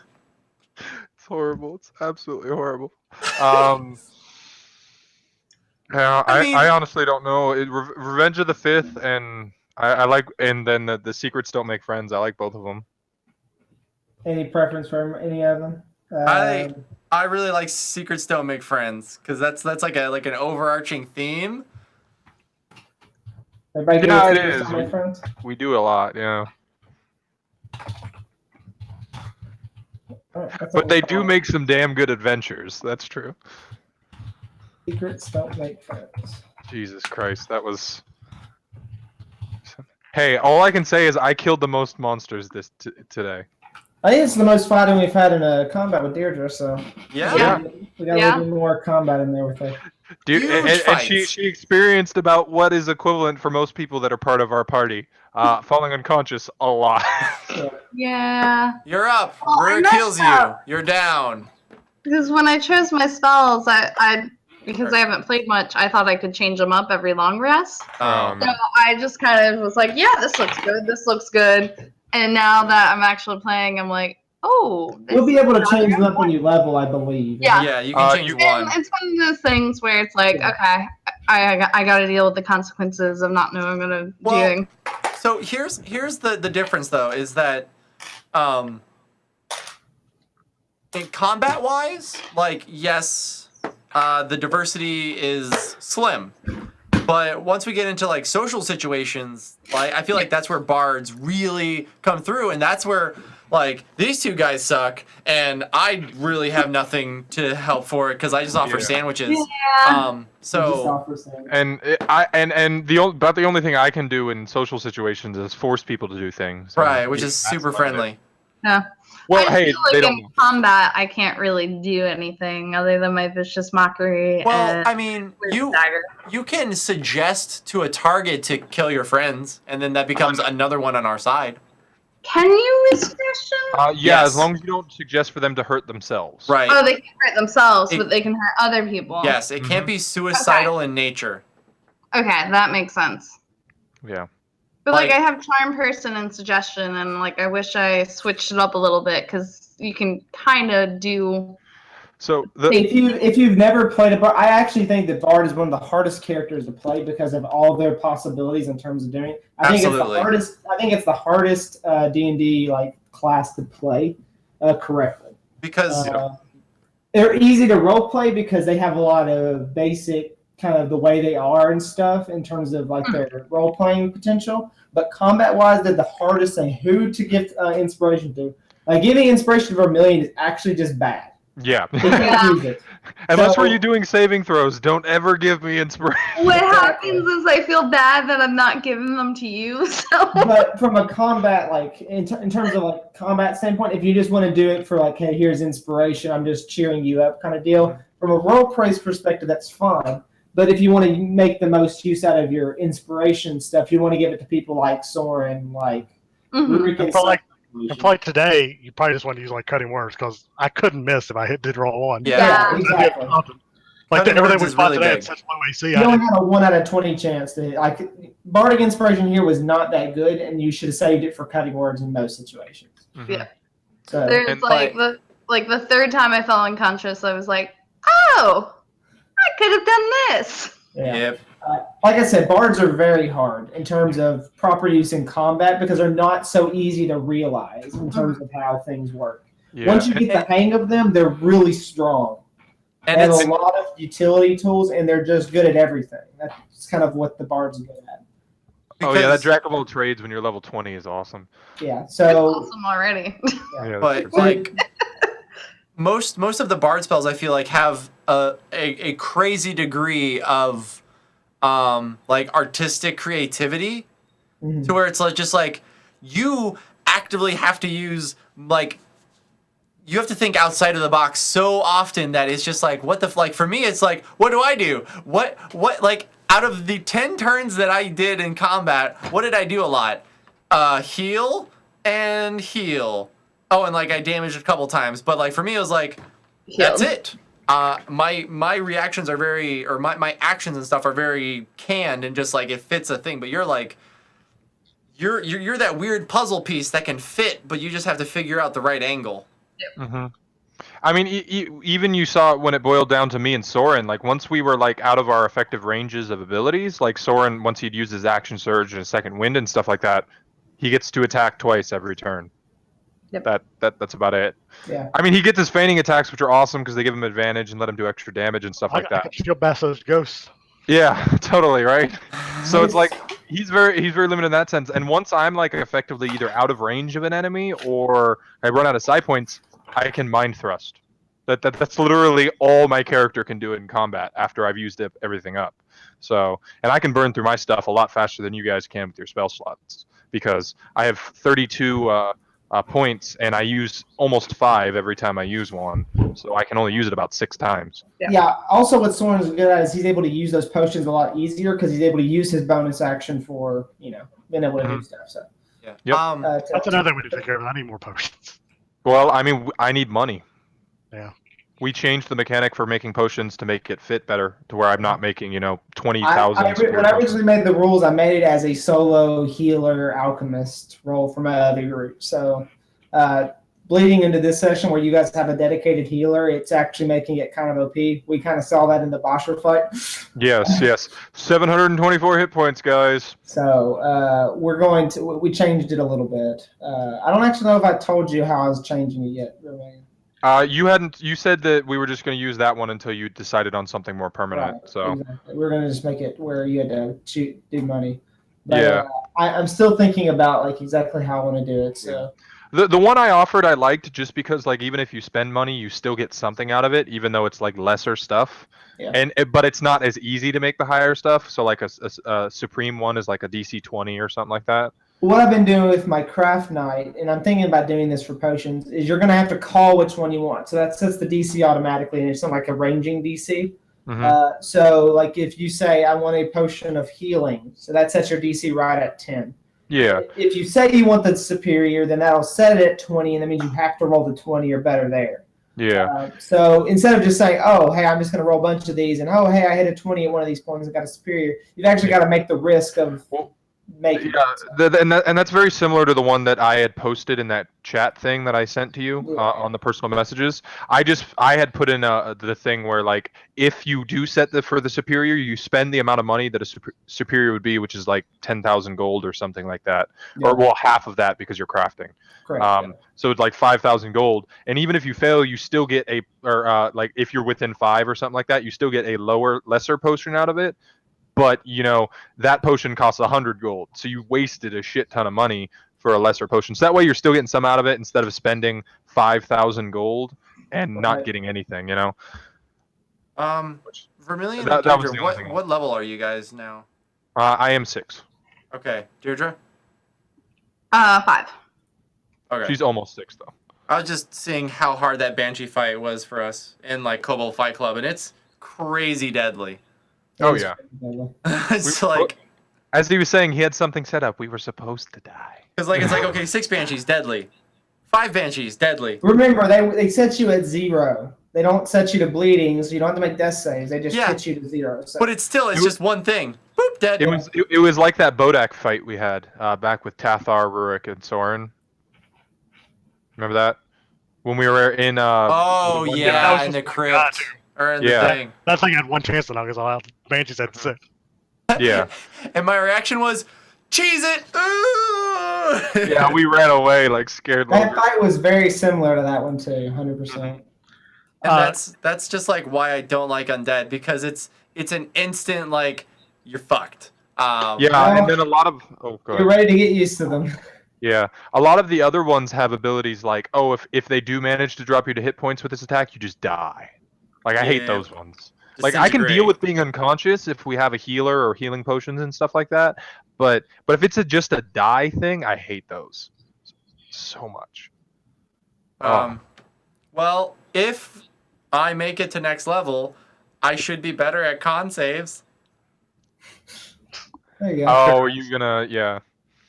Speaker 3: horrible. It's absolutely horrible. Yeah, I honestly don't know. Revenge of the 5th, and I like, and then the Secrets Don't Make Friends. I like both of them.
Speaker 1: Any preference for any of them?
Speaker 7: I really like Secrets Don't Make Friends, because that's like an overarching theme.
Speaker 1: Everybody
Speaker 3: Yeah, it
Speaker 1: Secrets
Speaker 3: is.
Speaker 1: Don't Make Friends?
Speaker 3: We do a lot, yeah. But they do make some damn good adventures. That's true.
Speaker 1: Secrets Don't Make Friends.
Speaker 3: Jesus Christ, that was. Hey, all I can say is I killed the most monsters today.
Speaker 1: I think it's the most fighting we've had in a combat with Deirdre, so
Speaker 7: Yeah.
Speaker 1: we got a little bit more combat in there with her.
Speaker 3: Dude, and she experienced about what is equivalent for most people that are part of our party, falling unconscious a lot.
Speaker 4: Yeah.
Speaker 7: You're up.
Speaker 4: Oh,
Speaker 7: Rurik
Speaker 4: I
Speaker 7: kills you.
Speaker 4: messed up.
Speaker 7: You're down.
Speaker 4: Because when I chose my spells, because I haven't played much, I thought I could change them up every long rest. So I just kind of was like, yeah, this looks good. This looks good. And now that I'm actually playing, I'm like, oh.
Speaker 1: You'll be able to change them up when you level, I believe.
Speaker 4: Yeah.
Speaker 7: Yeah, you can change one.
Speaker 4: And it's one of those things where it's like, okay, I got to deal with the consequences of not knowing what I'm doing.
Speaker 7: So here's the difference though, is that in combat wise, like yes, the diversity is slim. But once we get into like social situations, like I feel like that's where bards really come through, and that's where like these two guys suck, and I really have nothing to help for it because I just offer sandwiches.
Speaker 4: Yeah.
Speaker 7: So
Speaker 3: And the only thing I can do in social situations is force people to do things.
Speaker 7: right, which is
Speaker 3: That's
Speaker 7: super
Speaker 3: about it.
Speaker 7: friendly.
Speaker 4: Yeah.
Speaker 3: Well,
Speaker 4: I
Speaker 3: hey,
Speaker 4: feel like
Speaker 3: they
Speaker 4: in
Speaker 3: don't.
Speaker 4: combat, I can't really do anything other than my vicious mockery.
Speaker 7: Well,
Speaker 4: and
Speaker 7: I mean,
Speaker 4: weird dagger.
Speaker 7: you can suggest to a target to kill your friends, and then that becomes another one on our side.
Speaker 4: Can you with suggestion?
Speaker 3: Yeah,
Speaker 7: Yes.
Speaker 3: as long as you don't suggest for them to hurt themselves.
Speaker 7: Right.
Speaker 4: Oh, they can hurt themselves,
Speaker 7: It-
Speaker 4: but they can hurt other people.
Speaker 7: Yes, it can't be suicidal in nature.
Speaker 4: Okay, that makes sense.
Speaker 3: Yeah.
Speaker 4: But like,
Speaker 7: Like-
Speaker 4: I have charm person and suggestion, and like I wish I switched it up a little bit because you can kind of do.
Speaker 3: So the
Speaker 1: If you've never played a bard, I actually think that bard is one of the hardest characters to play because of all their possibilities in terms of doing it. I think
Speaker 7: Absolutely.
Speaker 1: it's the hardest D&D like class to play correctly.
Speaker 7: Because
Speaker 1: They're easy to role play because they have a lot of basic kind of the way they are and stuff in terms of like their role playing potential. But combat wise, they're the hardest thing. Who to give inspiration to? Like giving inspiration to Vermilion is actually just bad.
Speaker 3: yeah.
Speaker 1: They can't use it.
Speaker 3: Unless
Speaker 1: So-
Speaker 3: were you doing saving throws, don't ever give me inspiration.
Speaker 4: What happens is I feel bad that I'm not giving them to you. So
Speaker 1: But from a combat, like in terms of like combat standpoint, if you just want to do it for like, hey, here's inspiration, I'm just cheering you up kind of deal. From a role play perspective, that's fine. But if you want to make the most use out of your inspiration stuff, you want to give it to people like Soren, like
Speaker 4: Mhm.
Speaker 1: Rick and
Speaker 6: And for like,
Speaker 1: Solution.
Speaker 6: and for like today, you probably just want to use like cutting words because I couldn't miss if I did roll one.
Speaker 7: yeah,
Speaker 1: Yeah, exactly.
Speaker 6: Like
Speaker 7: Cutting
Speaker 6: everything
Speaker 7: words
Speaker 6: we
Speaker 7: is
Speaker 6: fought
Speaker 7: really
Speaker 6: today
Speaker 7: big.
Speaker 6: at such low AC.
Speaker 1: You only had a 1 out of 20 chance to like Bardic Inspiration here was not that good, and you should have saved it for cutting words in most situations.
Speaker 3: Mhm.
Speaker 4: Yeah.
Speaker 1: So
Speaker 4: There's
Speaker 3: And,
Speaker 4: like the third time I fell unconscious, I was like, oh, I could have done this.
Speaker 1: yeah.
Speaker 7: Yep.
Speaker 1: Like I said, bards are very hard in terms of proper use in combat because they're not so easy to realize in terms of how things work.
Speaker 3: Yeah.
Speaker 1: Once you get the hang of them, they're really strong. They
Speaker 7: And
Speaker 1: have
Speaker 7: it's
Speaker 1: a lot of utility tools, and they're just good at everything. That's kind of what the bards are good at.
Speaker 3: Oh yeah, that
Speaker 7: because-
Speaker 3: Jack of all trades when you're level 20 is awesome.
Speaker 1: Yeah.
Speaker 4: It's
Speaker 1: So
Speaker 4: awesome already.
Speaker 3: Yeah, that's
Speaker 7: But
Speaker 3: pretty
Speaker 7: like most of the bard spells, I feel like have a crazy degree of like artistic creativity
Speaker 1: mhm.
Speaker 7: to where it's like just like you actively have to use like you have to think outside of the box so often that it's just like what the like for me it's like what do I do what like out of the 10 turns that I did in combat what did I do a lot heal and heal oh and like I damaged a couple times but like for me it was like that's it my reactions are very or my actions and stuff are very canned and just like it fits a thing but you're like you're that weird puzzle piece that can fit but you just have to figure out the right angle.
Speaker 3: hmm I mean, even you saw it when it boiled down to me and Soren. Like once we were like out of our effective ranges of abilities, like Soren, once he'd used his action surge and his second wind and stuff like that, he gets to attack twice every turn.
Speaker 4: Yep.
Speaker 3: That's about it.
Speaker 1: Yeah.
Speaker 3: I mean, he gets his feigning attacks, which are awesome because they give him advantage and let him do extra damage and stuff like
Speaker 6: I
Speaker 3: that.
Speaker 6: can still bash those ghosts.
Speaker 3: Yeah, totally, right? So it's like he's very limited in that sense. And once I'm like effectively either out of range of an enemy or I run out of psi points, I can mind thrust. That's literally all my character can do in combat after I've used everything up. So, and I can burn through my stuff a lot faster than you guys can with your spell slots because I have 32 points and I use almost 5 every time I use one. So I can only use it about 6 times.
Speaker 1: Yeah. Also, what Soren's good at is he's able to use those potions a lot easier because he's able to use his bonus action for being able to do stuff. So
Speaker 7: Yeah.
Speaker 3: Yep.
Speaker 6: That's another way to take care of it. I need more potions.
Speaker 3: Well, I mean, I need money.
Speaker 6: Yeah.
Speaker 3: We changed the mechanic for making potions to make it fit better, to where I'm not making 20,000.
Speaker 1: when I originally made the rules, I made it as a solo healer alchemist role for my other group. So bleeding into this session where you guys have a dedicated healer, it's actually making it kind of OP. We kind of saw that in the Bosher fight.
Speaker 3: Yes. 724 hit points, guys.
Speaker 1: So we changed it a little bit. I don't actually know if I told you how I was changing it yet, Romain.
Speaker 3: You said that we were just going to use that one until you decided on something more permanent.
Speaker 1: Right,
Speaker 3: So
Speaker 1: exactly. We're going to just make it where you had to do money. But,
Speaker 3: yeah.
Speaker 1: I'm still thinking about like exactly how I want to do it. So
Speaker 3: The one I offered I liked just because like even if you spend money you still get something out of it even though it's like lesser stuff.
Speaker 1: Yeah.
Speaker 3: But it's not as easy to make the higher stuff. So like a supreme one is like a DC 20 or something like that.
Speaker 1: what I've been doing with my craft knight, and I'm thinking about doing this for potions, is you're going to have to call which one you want. So that sets the DC automatically, and it's not like a ranging DC.
Speaker 3: Mm-hmm.
Speaker 1: So like if you say I want a potion of healing, so that sets your DC right at 10.
Speaker 3: Yeah.
Speaker 1: If you say you want the superior, then that'll set it at 20, and that means you have to roll the 20 or better there.
Speaker 3: Yeah.
Speaker 1: So instead of just saying, oh, hey, I'm just going to roll a bunch of these, and oh, hey, I hit a 20 at one of these points and got a superior, you've actually got to make the risk of making it.
Speaker 3: And that's very similar to the one that I had posted in that chat thing that I sent to you on the personal messages. I had put in the thing where like if you do set for the superior, you spend the amount of money that a superior would be, which is like 10,000 gold or something like that, or well half of that because you're crafting.
Speaker 1: Correct.
Speaker 3: So it's like 5,000 gold, and even if you fail, you still get like if you're within 5 or something like that, you still get a lesser potion out of it. But that potion costs 100 gold, so you wasted a shit ton of money for a lesser potion. So that way you're still getting some out of it instead of spending 5,000 gold and not getting anything.
Speaker 7: Vermilion
Speaker 3: That
Speaker 7: and
Speaker 3: was
Speaker 7: Deirdre,
Speaker 3: the only thing.
Speaker 7: what level are you guys now?
Speaker 3: I am 6.
Speaker 7: Okay, Deirdre.
Speaker 4: 5.
Speaker 7: Okay.
Speaker 3: She's almost 6 though.
Speaker 7: I was just seeing how hard that Banshee fight was for us in like Kobold Fight Club, and it's crazy deadly.
Speaker 3: Oh yeah.
Speaker 7: It's like,
Speaker 3: as he was saying, he had something set up. We were supposed to die.
Speaker 7: Because it's like okay, 6 Banshees deadly, 5 Banshees deadly.
Speaker 1: Remember, they set you at 0. They don't set you to bleeding, so you don't have to make death saves. They just hit you to 0. So.
Speaker 7: But it's just one thing. Boop, dead.
Speaker 3: It was like that Bodak fight we had back with Tathar, Rurik, and Soren. Remember that? When we were in
Speaker 7: in the crypt. Or in the thing.
Speaker 6: That thing had one chance to knock us all out. Banshees had 6.
Speaker 3: Yeah.
Speaker 7: And my reaction was, cheese it! Ooh!
Speaker 3: Yeah, we ran away like scared.
Speaker 1: That fight was very similar to that one too, 100%.
Speaker 7: And that's just like why I don't like undead, because it's an instant like you're fucked.
Speaker 3: And then a lot of
Speaker 1: you're ready to get used to them.
Speaker 3: Yeah, a lot of the other ones have abilities like if they do manage to drop you to hit points with this attack, you just die. Like I hate those ones. Like I can deal with being unconscious if we have a healer or healing potions and stuff like that, but if it's just a die thing, I hate those so much.
Speaker 7: Well, if I make it to next level, I should be better at con saves.
Speaker 1: There you go.
Speaker 3: Oh, are you gonna? Yeah.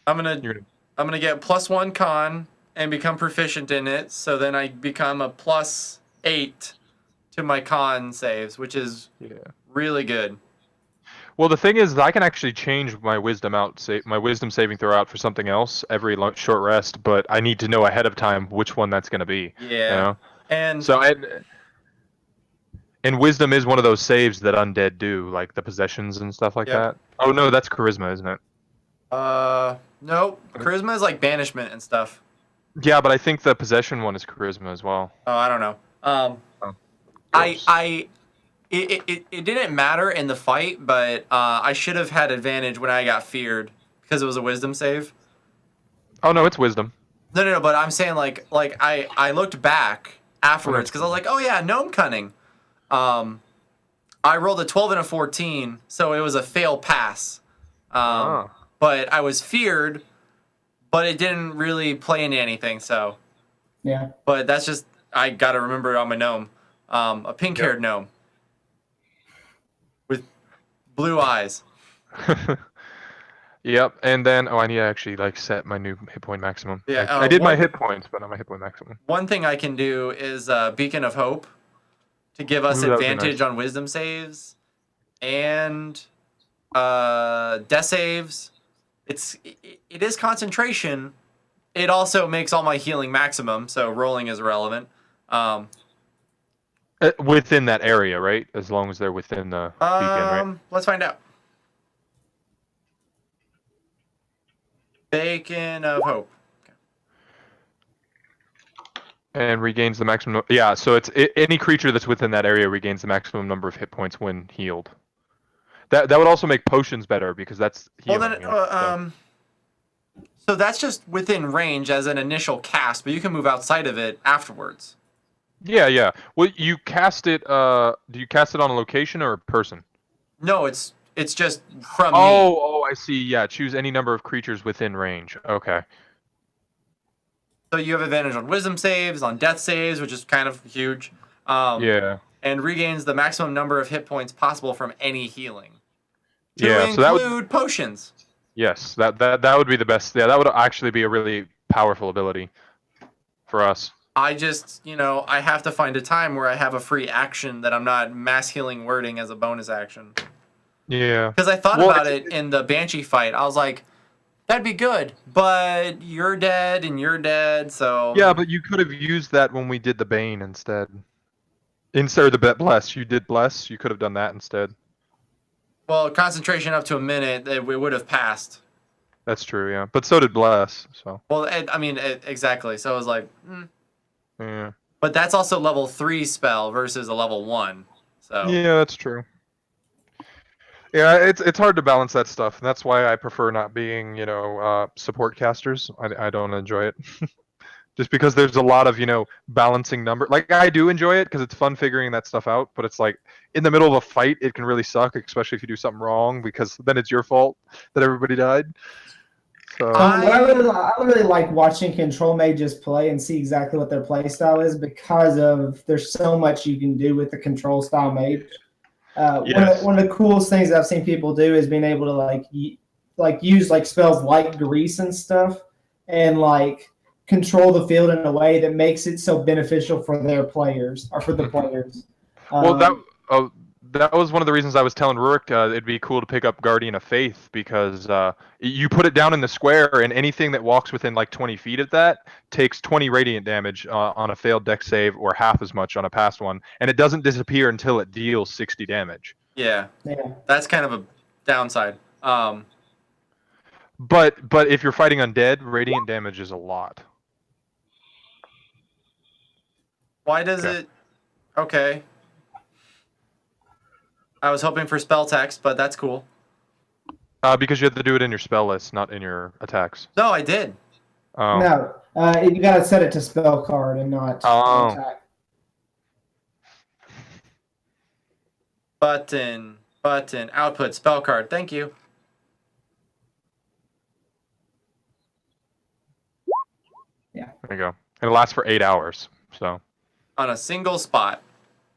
Speaker 7: I'm gonna get +1 con and become proficient in it, so then I become a +8 to my con saves, which is really good.
Speaker 3: Well, the thing is, I can actually change my wisdom saving throw out for something else every short rest, but I need to know ahead of time which one that's going to be.
Speaker 7: Yeah.
Speaker 3: And so, and wisdom is one of those saves that undead do, like the possessions and stuff like that. Oh no, that's charisma, isn't it?
Speaker 7: No, charisma is like banishment and stuff.
Speaker 3: Yeah, but I think the possession one is charisma as well.
Speaker 7: Oh, I don't know. It didn't matter in the fight, but I should have had advantage when I got feared because it was a wisdom save.
Speaker 3: Oh no, it's wisdom.
Speaker 7: No, but I'm saying like I looked back afterwards because I was like, oh yeah, gnome cunning. I rolled a 12 and a 14, so it was a fail pass. But I was feared, but it didn't really play into anything. So
Speaker 1: yeah.
Speaker 7: But that's just I gotta remember I'm a gnome, a pink-haired gnome with blue eyes.
Speaker 3: Yep, and then I need to actually set my new hit point maximum.
Speaker 7: Yeah,
Speaker 3: I did my hit points, but not my hit point maximum.
Speaker 7: One thing I can do is Beacon of Hope to give us advantage on wisdom saves and death saves. It is concentration. it also makes all my healing maximum, so rolling is irrelevant.
Speaker 3: Within that area, right? As long as they're within the beacon, right?
Speaker 7: Let's find out. Beacon of Hope.
Speaker 3: And regains the maximum. Yeah, so it's any creature that's within that area regains the maximum number of hit points when healed. That would also make potions better because that's healing.
Speaker 7: Well, then, so that's just within range as an initial cast, but you can move outside of it afterwards.
Speaker 3: Yeah. Well, you cast it. Do you cast it on a location or a person?
Speaker 7: No, it's just from me.
Speaker 3: Oh, I see. Yeah, choose any number of creatures within range. Okay.
Speaker 7: So you have advantage on wisdom saves, on death saves, which is kind of huge.
Speaker 3: Yeah.
Speaker 7: And regains the maximum number of hit points possible from any healing. To
Speaker 3: Yeah,
Speaker 7: include
Speaker 3: so that would,
Speaker 7: potions.
Speaker 3: yes, that would be the best. Yeah, that would actually be a really powerful ability for us.
Speaker 7: I just, I have to find a time where I have a free action that I'm not mass healing wording as a bonus action.
Speaker 3: Yeah.
Speaker 7: Because I thought about it in the Banshee fight. I was like, that'd be good, but you're dead and you're dead, so...
Speaker 3: Yeah, but you could have used that when we did the Bane instead. Instead of the Bless. You did Bless. You could have done that instead.
Speaker 7: Well, concentration up to a minute, it would have passed.
Speaker 3: That's true, yeah. But so did Bless, so...
Speaker 7: Well, exactly. So I was like,
Speaker 3: Yeah.
Speaker 7: But that's also level 3 spell versus a level 1. So
Speaker 3: Yeah, that's true. Yeah, it's hard to balance that stuff, and that's why I prefer not being, support casters. I don't enjoy it. Just because there's a lot of, balancing number. Like, I do enjoy it because it's fun figuring that stuff out, but it's like, in the middle of a fight, it can really suck, especially if you do something wrong, because then it's your fault that everybody died. So
Speaker 1: I really like watching control mages play and see exactly what their play style is because there's so much you can do with the control style mage.
Speaker 3: Yes.
Speaker 1: One of the coolest things I've seen people do is being able to use spells like grease and stuff, and control the field in a way that makes it so beneficial for their players or for the players.
Speaker 3: Well, that was one of the reasons I was telling Rurik it'd be cool to pick up Guardian of Faith because you put it down in the square and anything that walks within 20 feet of that takes 20 radiant damage on a failed dex save or half as much on a past one, and it doesn't disappear until it deals 60 damage.
Speaker 7: Yeah. That's kind of a downside.
Speaker 3: But if you're fighting undead, radiant damage is a lot.
Speaker 7: Why does it... Okay. I was hoping for spell text, but that's cool.
Speaker 3: Because you have to do it in your spell list, not in your attacks.
Speaker 7: No, I did.
Speaker 3: Oh.
Speaker 1: No, you gotta set it to spell card and not attack.
Speaker 7: Button, output, spell card. Thank you.
Speaker 1: Yeah.
Speaker 3: There you go. And it lasts for 8 hours, so.
Speaker 7: On a single spot.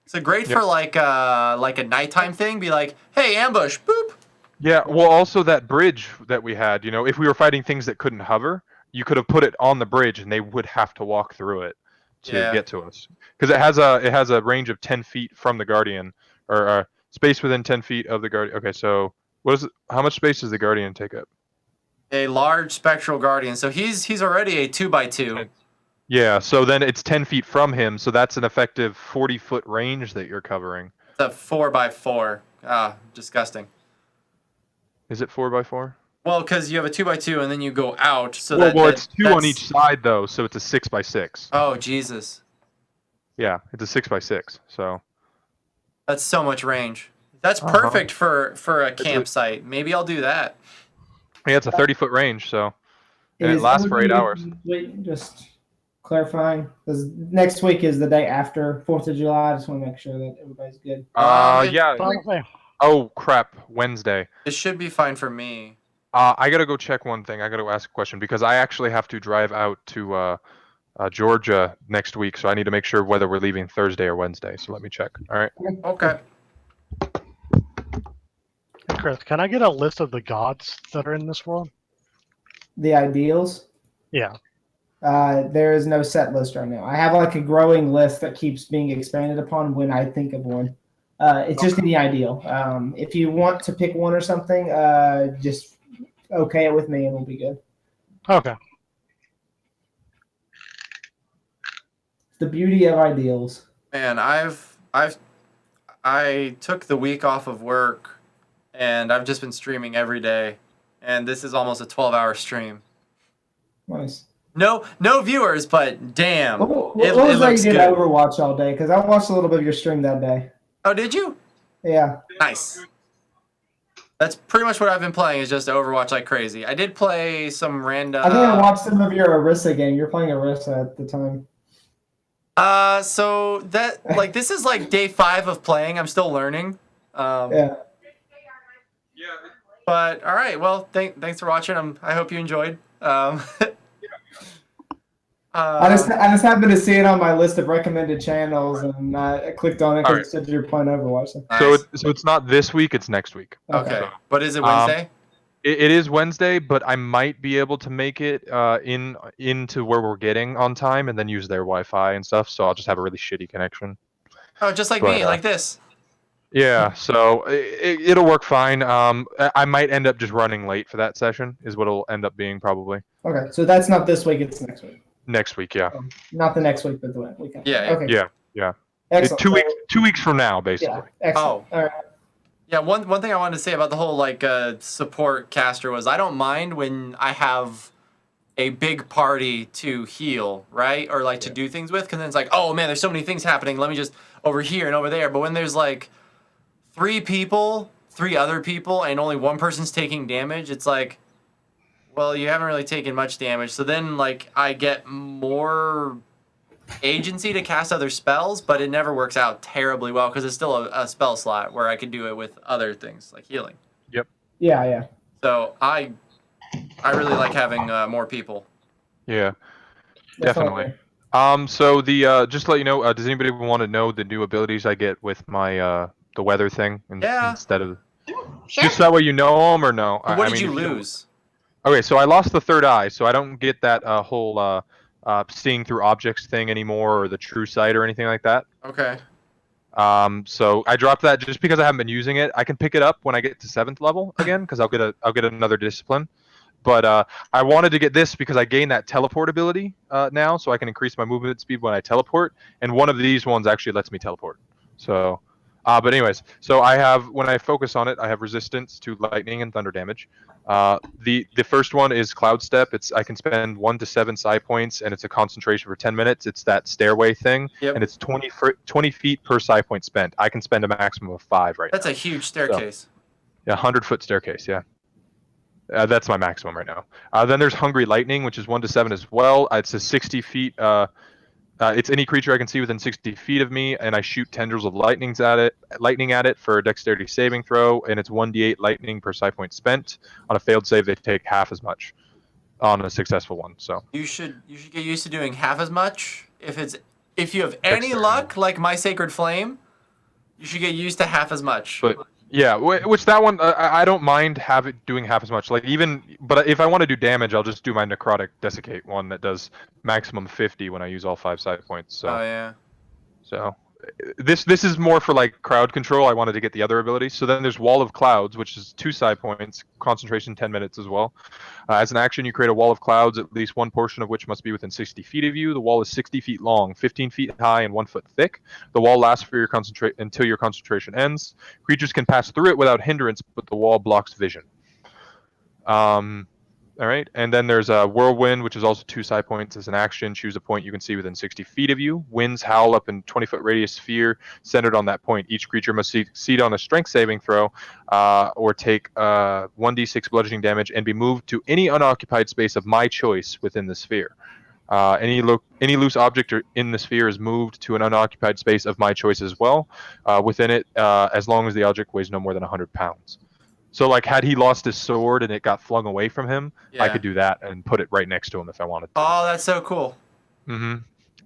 Speaker 7: So great for a nighttime thing. Be like, hey, ambush, boop.
Speaker 3: Yeah, well, also that bridge that we had, if we were fighting things that couldn't hover, you could have put it on the bridge and they would have to walk through it to get to us. Because it has a range of 10 feet from the Guardian, or space within 10 feet of the Guardian. Okay, so how much space does the Guardian take up?
Speaker 7: A large spectral Guardian. So he's already a 2x2.
Speaker 3: Yeah, so then it's 10 feet from him, so that's an effective 40-foot range that you're covering.
Speaker 7: It's a 4x4. Ah, disgusting.
Speaker 3: Is it 4x4?
Speaker 7: Well, because you have a 2x2 and then you go out. So
Speaker 3: it's 2 on each side, though, so it's a 6x6.
Speaker 7: Oh, Jesus.
Speaker 3: Yeah, it's a 6x6, so.
Speaker 7: That's so much range. That's perfect for a campsite. Maybe I'll do that.
Speaker 3: Yeah, it's a 30-foot range, so. And it lasts for 8 hours.
Speaker 1: Wait, just clarifying, because next week is the day after 4th of July. I just want to make sure that everybody's good.
Speaker 3: Yeah. Oh, crap. Wednesday.
Speaker 7: It should be fine for me.
Speaker 3: I got to go check one thing. I got to ask a question, because I actually have to drive out to Georgia next week, so I need to make sure whether we're leaving Thursday or Wednesday. So let me check. All right.
Speaker 7: Okay.
Speaker 6: Hey, Chris, can I get a list of the gods that are in this world?
Speaker 1: The ideals?
Speaker 6: Yeah.
Speaker 1: There is no set list right now. I have a growing list that keeps being expanded upon when I think of one. It's just the ideal. If you want to pick one or something, just okay it with me and we'll be good.
Speaker 6: Okay.
Speaker 1: the beauty of ideals.
Speaker 7: Man, I took the week off of work, and I've just been streaming every day, and this is almost a 12-hour stream.
Speaker 1: Nice.
Speaker 7: No viewers, but damn,
Speaker 1: What
Speaker 7: it
Speaker 1: was that you
Speaker 7: looks
Speaker 1: did
Speaker 7: good.
Speaker 1: Overwatch all day? Because I watched a little bit of your stream that day.
Speaker 7: Oh, did you?
Speaker 1: Yeah.
Speaker 7: Nice. That's pretty much what I've been playing, is just Overwatch like crazy. I did play some random...
Speaker 1: I think I watched some of your Orisa game. You're playing Orisa at the time.
Speaker 7: So that, like, this is like day 5 of playing. I'm still learning.
Speaker 1: Yeah.
Speaker 7: But, all right, well, thanks for watching. I hope you enjoyed.
Speaker 1: I just happened to see it on my list of recommended channels, and I clicked on it because it said you're playing Overwatch. So.
Speaker 7: Nice.
Speaker 3: So it's not this week; it's next week.
Speaker 7: Okay. But is it Wednesday?
Speaker 3: It is Wednesday, but I might be able to make it into where we're getting on time, and then use their Wi-Fi and stuff. So I'll just have a really shitty connection.
Speaker 7: Oh, just like me, like this.
Speaker 3: Yeah, so it'll work fine. I might end up just running late for that session, is what it'll end up being probably.
Speaker 1: Okay, so that's not this week; it's next week.
Speaker 3: Next week, yeah.
Speaker 1: Not the next week, but the weekend.
Speaker 7: Yeah.
Speaker 1: Okay.
Speaker 3: Yeah.
Speaker 1: Excellent.
Speaker 3: 2 weeks from now, basically.
Speaker 1: Yeah. Excellent.
Speaker 7: Oh.
Speaker 1: All right.
Speaker 7: Yeah, one thing I wanted to say about the whole like support caster was I don't mind when I have a big party to heal, right? Or like to do things with, because then it's like, oh man, there's so many things happening. Let me just over here and over there. But when there's like 3 other people, and only one person's taking damage, it's like, well, you haven't really taken much damage. So then like I get more agency to cast other spells, but it never works out terribly well because it's still a spell slot where I could do it with other things like healing.
Speaker 3: Yep.
Speaker 1: Yeah.
Speaker 7: So I really like having more people.
Speaker 3: Yeah. Definitely. So the just to let you know, does anybody want to know the new abilities I get with my the weather thing instead of
Speaker 4: Sure.
Speaker 3: just that way you know them or no?
Speaker 7: What did
Speaker 3: mean,
Speaker 7: you
Speaker 3: if don't-
Speaker 7: lose?
Speaker 3: Okay, so I lost the third eye, so I don't get that whole seeing through objects thing anymore, or the true sight or anything like that.
Speaker 7: Okay.
Speaker 3: So I dropped that just because I haven't been using it. I can pick it up when I get to 7th level again, because I'll get another discipline. But I wanted to get this because I gained that teleport ability now, so I can increase my movement speed when I teleport. And one of these ones actually lets me teleport. So, but anyways, so I have, when I focus on it, I have resistance to lightning and thunder damage. The first one is Cloud Step. I can spend 1 to 7 psi points, and it's a concentration for 10 minutes. It's that stairway thing, and it's 20 feet per psi point spent. I can spend a maximum of 5 right now.
Speaker 7: That's a huge staircase.
Speaker 3: Yeah, 100-foot staircase, yeah. That's my maximum right now. Then there's Hungry Lightning, which is 1 to 7 as well. It's a 60 feet. It's any creature I can see within 60 feet of me, and I shoot tendrils of lightning at it for a dexterity saving throw, and it's 1d8 lightning per psi point spent. On a failed save, they take half as much. On a successful one, so
Speaker 7: You should get used to doing half as much. If you have any luck, like my Sacred Flame, you should get used to half as much.
Speaker 3: But yeah, which that one I don't mind doing half as much. Like but if I want to do damage, I'll just do my Necrotic Desiccate one that does maximum 50 when I use all 5 side points. So.
Speaker 7: Oh yeah.
Speaker 3: So this is more for like crowd control. I wanted to get the other abilities. So then there's Wall of Clouds, which is 2 psi points, concentration 10 minutes as well. As an action, you create a wall of clouds, at least one portion of which must be within 60 feet of you. The wall is 60 feet long, 15 feet high, and 1 foot thick. The wall lasts for until your concentration ends. Creatures can pass through it without hindrance, but the wall blocks vision. All right, and then there's a Whirlwind, which is also 2 psi points. As an action, choose a point you can see within 60 feet of you. Winds howl up in 20-foot radius sphere centered on that point. Each creature must succeed on a strength saving throw or take 1d6 bludgeoning damage and be moved to any unoccupied space of my choice within the sphere. Any loose object in the sphere is moved to an unoccupied space of my choice as well within it, as long as the object weighs no more than 100 pounds. So, like, had he lost his sword and it got flung away from him, I could do that and put it right next to him if I wanted to.
Speaker 7: Oh, that's so cool.
Speaker 3: Mm-hmm.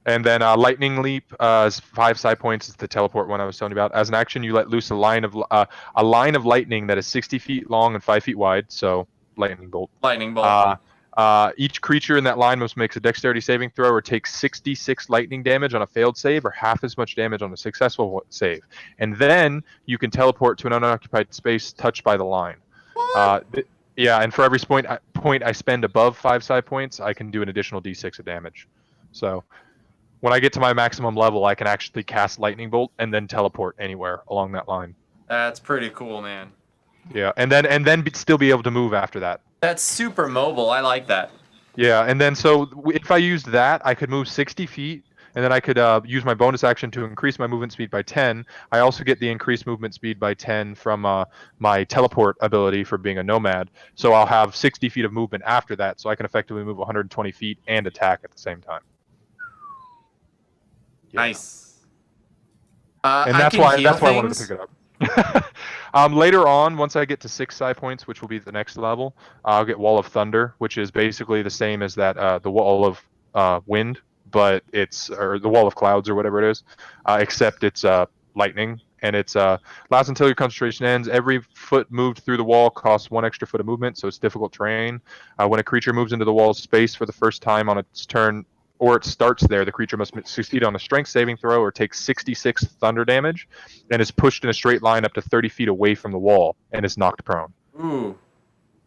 Speaker 3: And then Lightning Leap is 5 psi points. It's the teleport one I was telling you about. As an action, you let loose a line of lightning that is 60 feet long and 5 feet wide. So, lightning bolt.
Speaker 7: Lightning bolt.
Speaker 3: Each creature in that line must make a dexterity saving throw or take 66 lightning damage on a failed save or half as much damage on a successful save. And then you can teleport to an unoccupied space touched by the line. Yeah, and for every point I spend above 5 psi points, I can do an additional d6 of damage. So when I get to my maximum level, I can actually cast lightning bolt and then teleport anywhere along that line.
Speaker 7: That's pretty cool, man.
Speaker 3: Yeah, and then still be able to move after that.
Speaker 7: That's super mobile. I like that.
Speaker 3: Yeah, and then so if I used that, I could move 60 feet, and then I could use my bonus action to increase my movement speed by 10. I also get the increased movement speed by 10 from my teleport ability for being a nomad. So I'll have 60 feet of movement after that, so I can effectively move 120 feet and attack at the same time. Yeah.
Speaker 7: Nice.
Speaker 3: And that's why I wanted to pick it up. Later on, once I get to 6 psi points, which will be the next level, I'll get Wall of Thunder, which is basically the same as that the Wall of Wind, but or the Wall of Clouds or whatever it is, except it's lightning, and it's lasts until your concentration ends. Every foot moved through the wall costs 1 extra foot of movement, so it's difficult terrain. When a creature moves into the wall's space for the first time on its turn, or it starts there, the creature must succeed on a strength saving throw or take 66 thunder damage, and is pushed in a straight line up to 30 feet away from the wall, and is knocked prone.
Speaker 7: Ooh.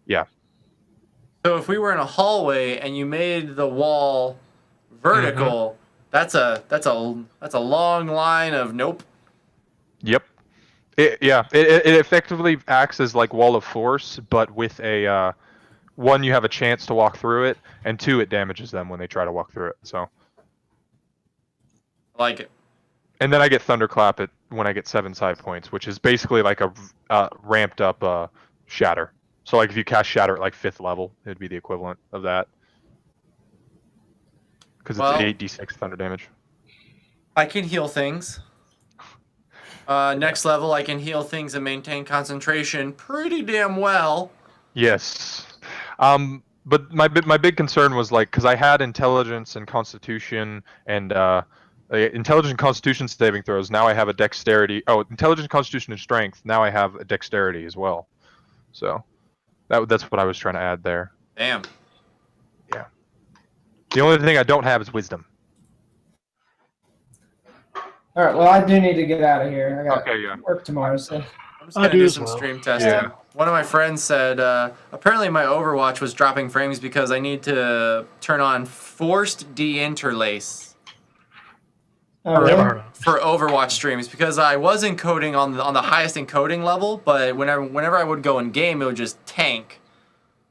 Speaker 3: Yeah.
Speaker 7: So if we were in a hallway and you made the wall vertical, that's a long line of nope.
Speaker 3: Yep. It effectively acts as like Wall of Force, but with a 1, you have a chance to walk through it, and 2, it damages them when they try to walk through it. So.
Speaker 7: I like it.
Speaker 3: And then I get Thunderclap when I get 7 side points, which is basically like a ramped up Shatter. So like if you cast Shatter at like 5th level, it'd be the equivalent of that. Because it's 8d6 thunder damage.
Speaker 7: I can heal things. Next level, I can heal things and maintain concentration pretty damn well.
Speaker 3: Yes. But my big concern was like, because I had intelligence and constitution and intelligence and constitution saving throws. Now I have a dexterity. Oh, intelligence, constitution, and strength. Now I have a dexterity as well. So that's what I was trying to add there.
Speaker 7: Damn.
Speaker 3: Yeah. The only thing I don't have is wisdom.
Speaker 1: All right. Well, I do need to get out of here. I got work tomorrow, so.
Speaker 7: I'm just gonna do some stream testing.
Speaker 3: Yeah.
Speaker 7: One of my friends said apparently my Overwatch was dropping frames because I need to turn on forced deinterlace
Speaker 1: Oh, really?
Speaker 7: for Overwatch streams because I was encoding on the highest encoding level, but whenever I would go in game, it would just tank.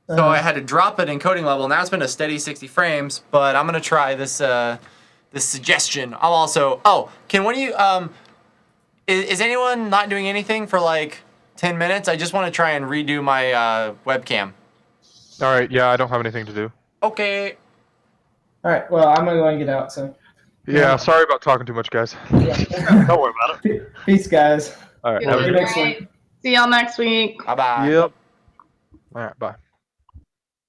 Speaker 7: So I had to drop it encoding level. Now it's been a steady 60 frames, but I'm gonna try this this suggestion. I'll also can one of you is anyone not doing anything for like 10 minutes? I just want to try and redo my webcam.
Speaker 3: All right. Yeah, I don't have anything to do.
Speaker 7: Okay.
Speaker 1: All right. Well, I'm gonna go and get out. So.
Speaker 3: Yeah. Sorry about talking too much, guys.
Speaker 1: Yeah.
Speaker 6: Don't worry about it.
Speaker 1: Peace, guys.
Speaker 3: All right.
Speaker 4: Good
Speaker 3: Have a
Speaker 1: See you
Speaker 3: good
Speaker 1: next week.
Speaker 4: See y'all next week.
Speaker 7: Bye bye.
Speaker 3: Yep. All right. Bye.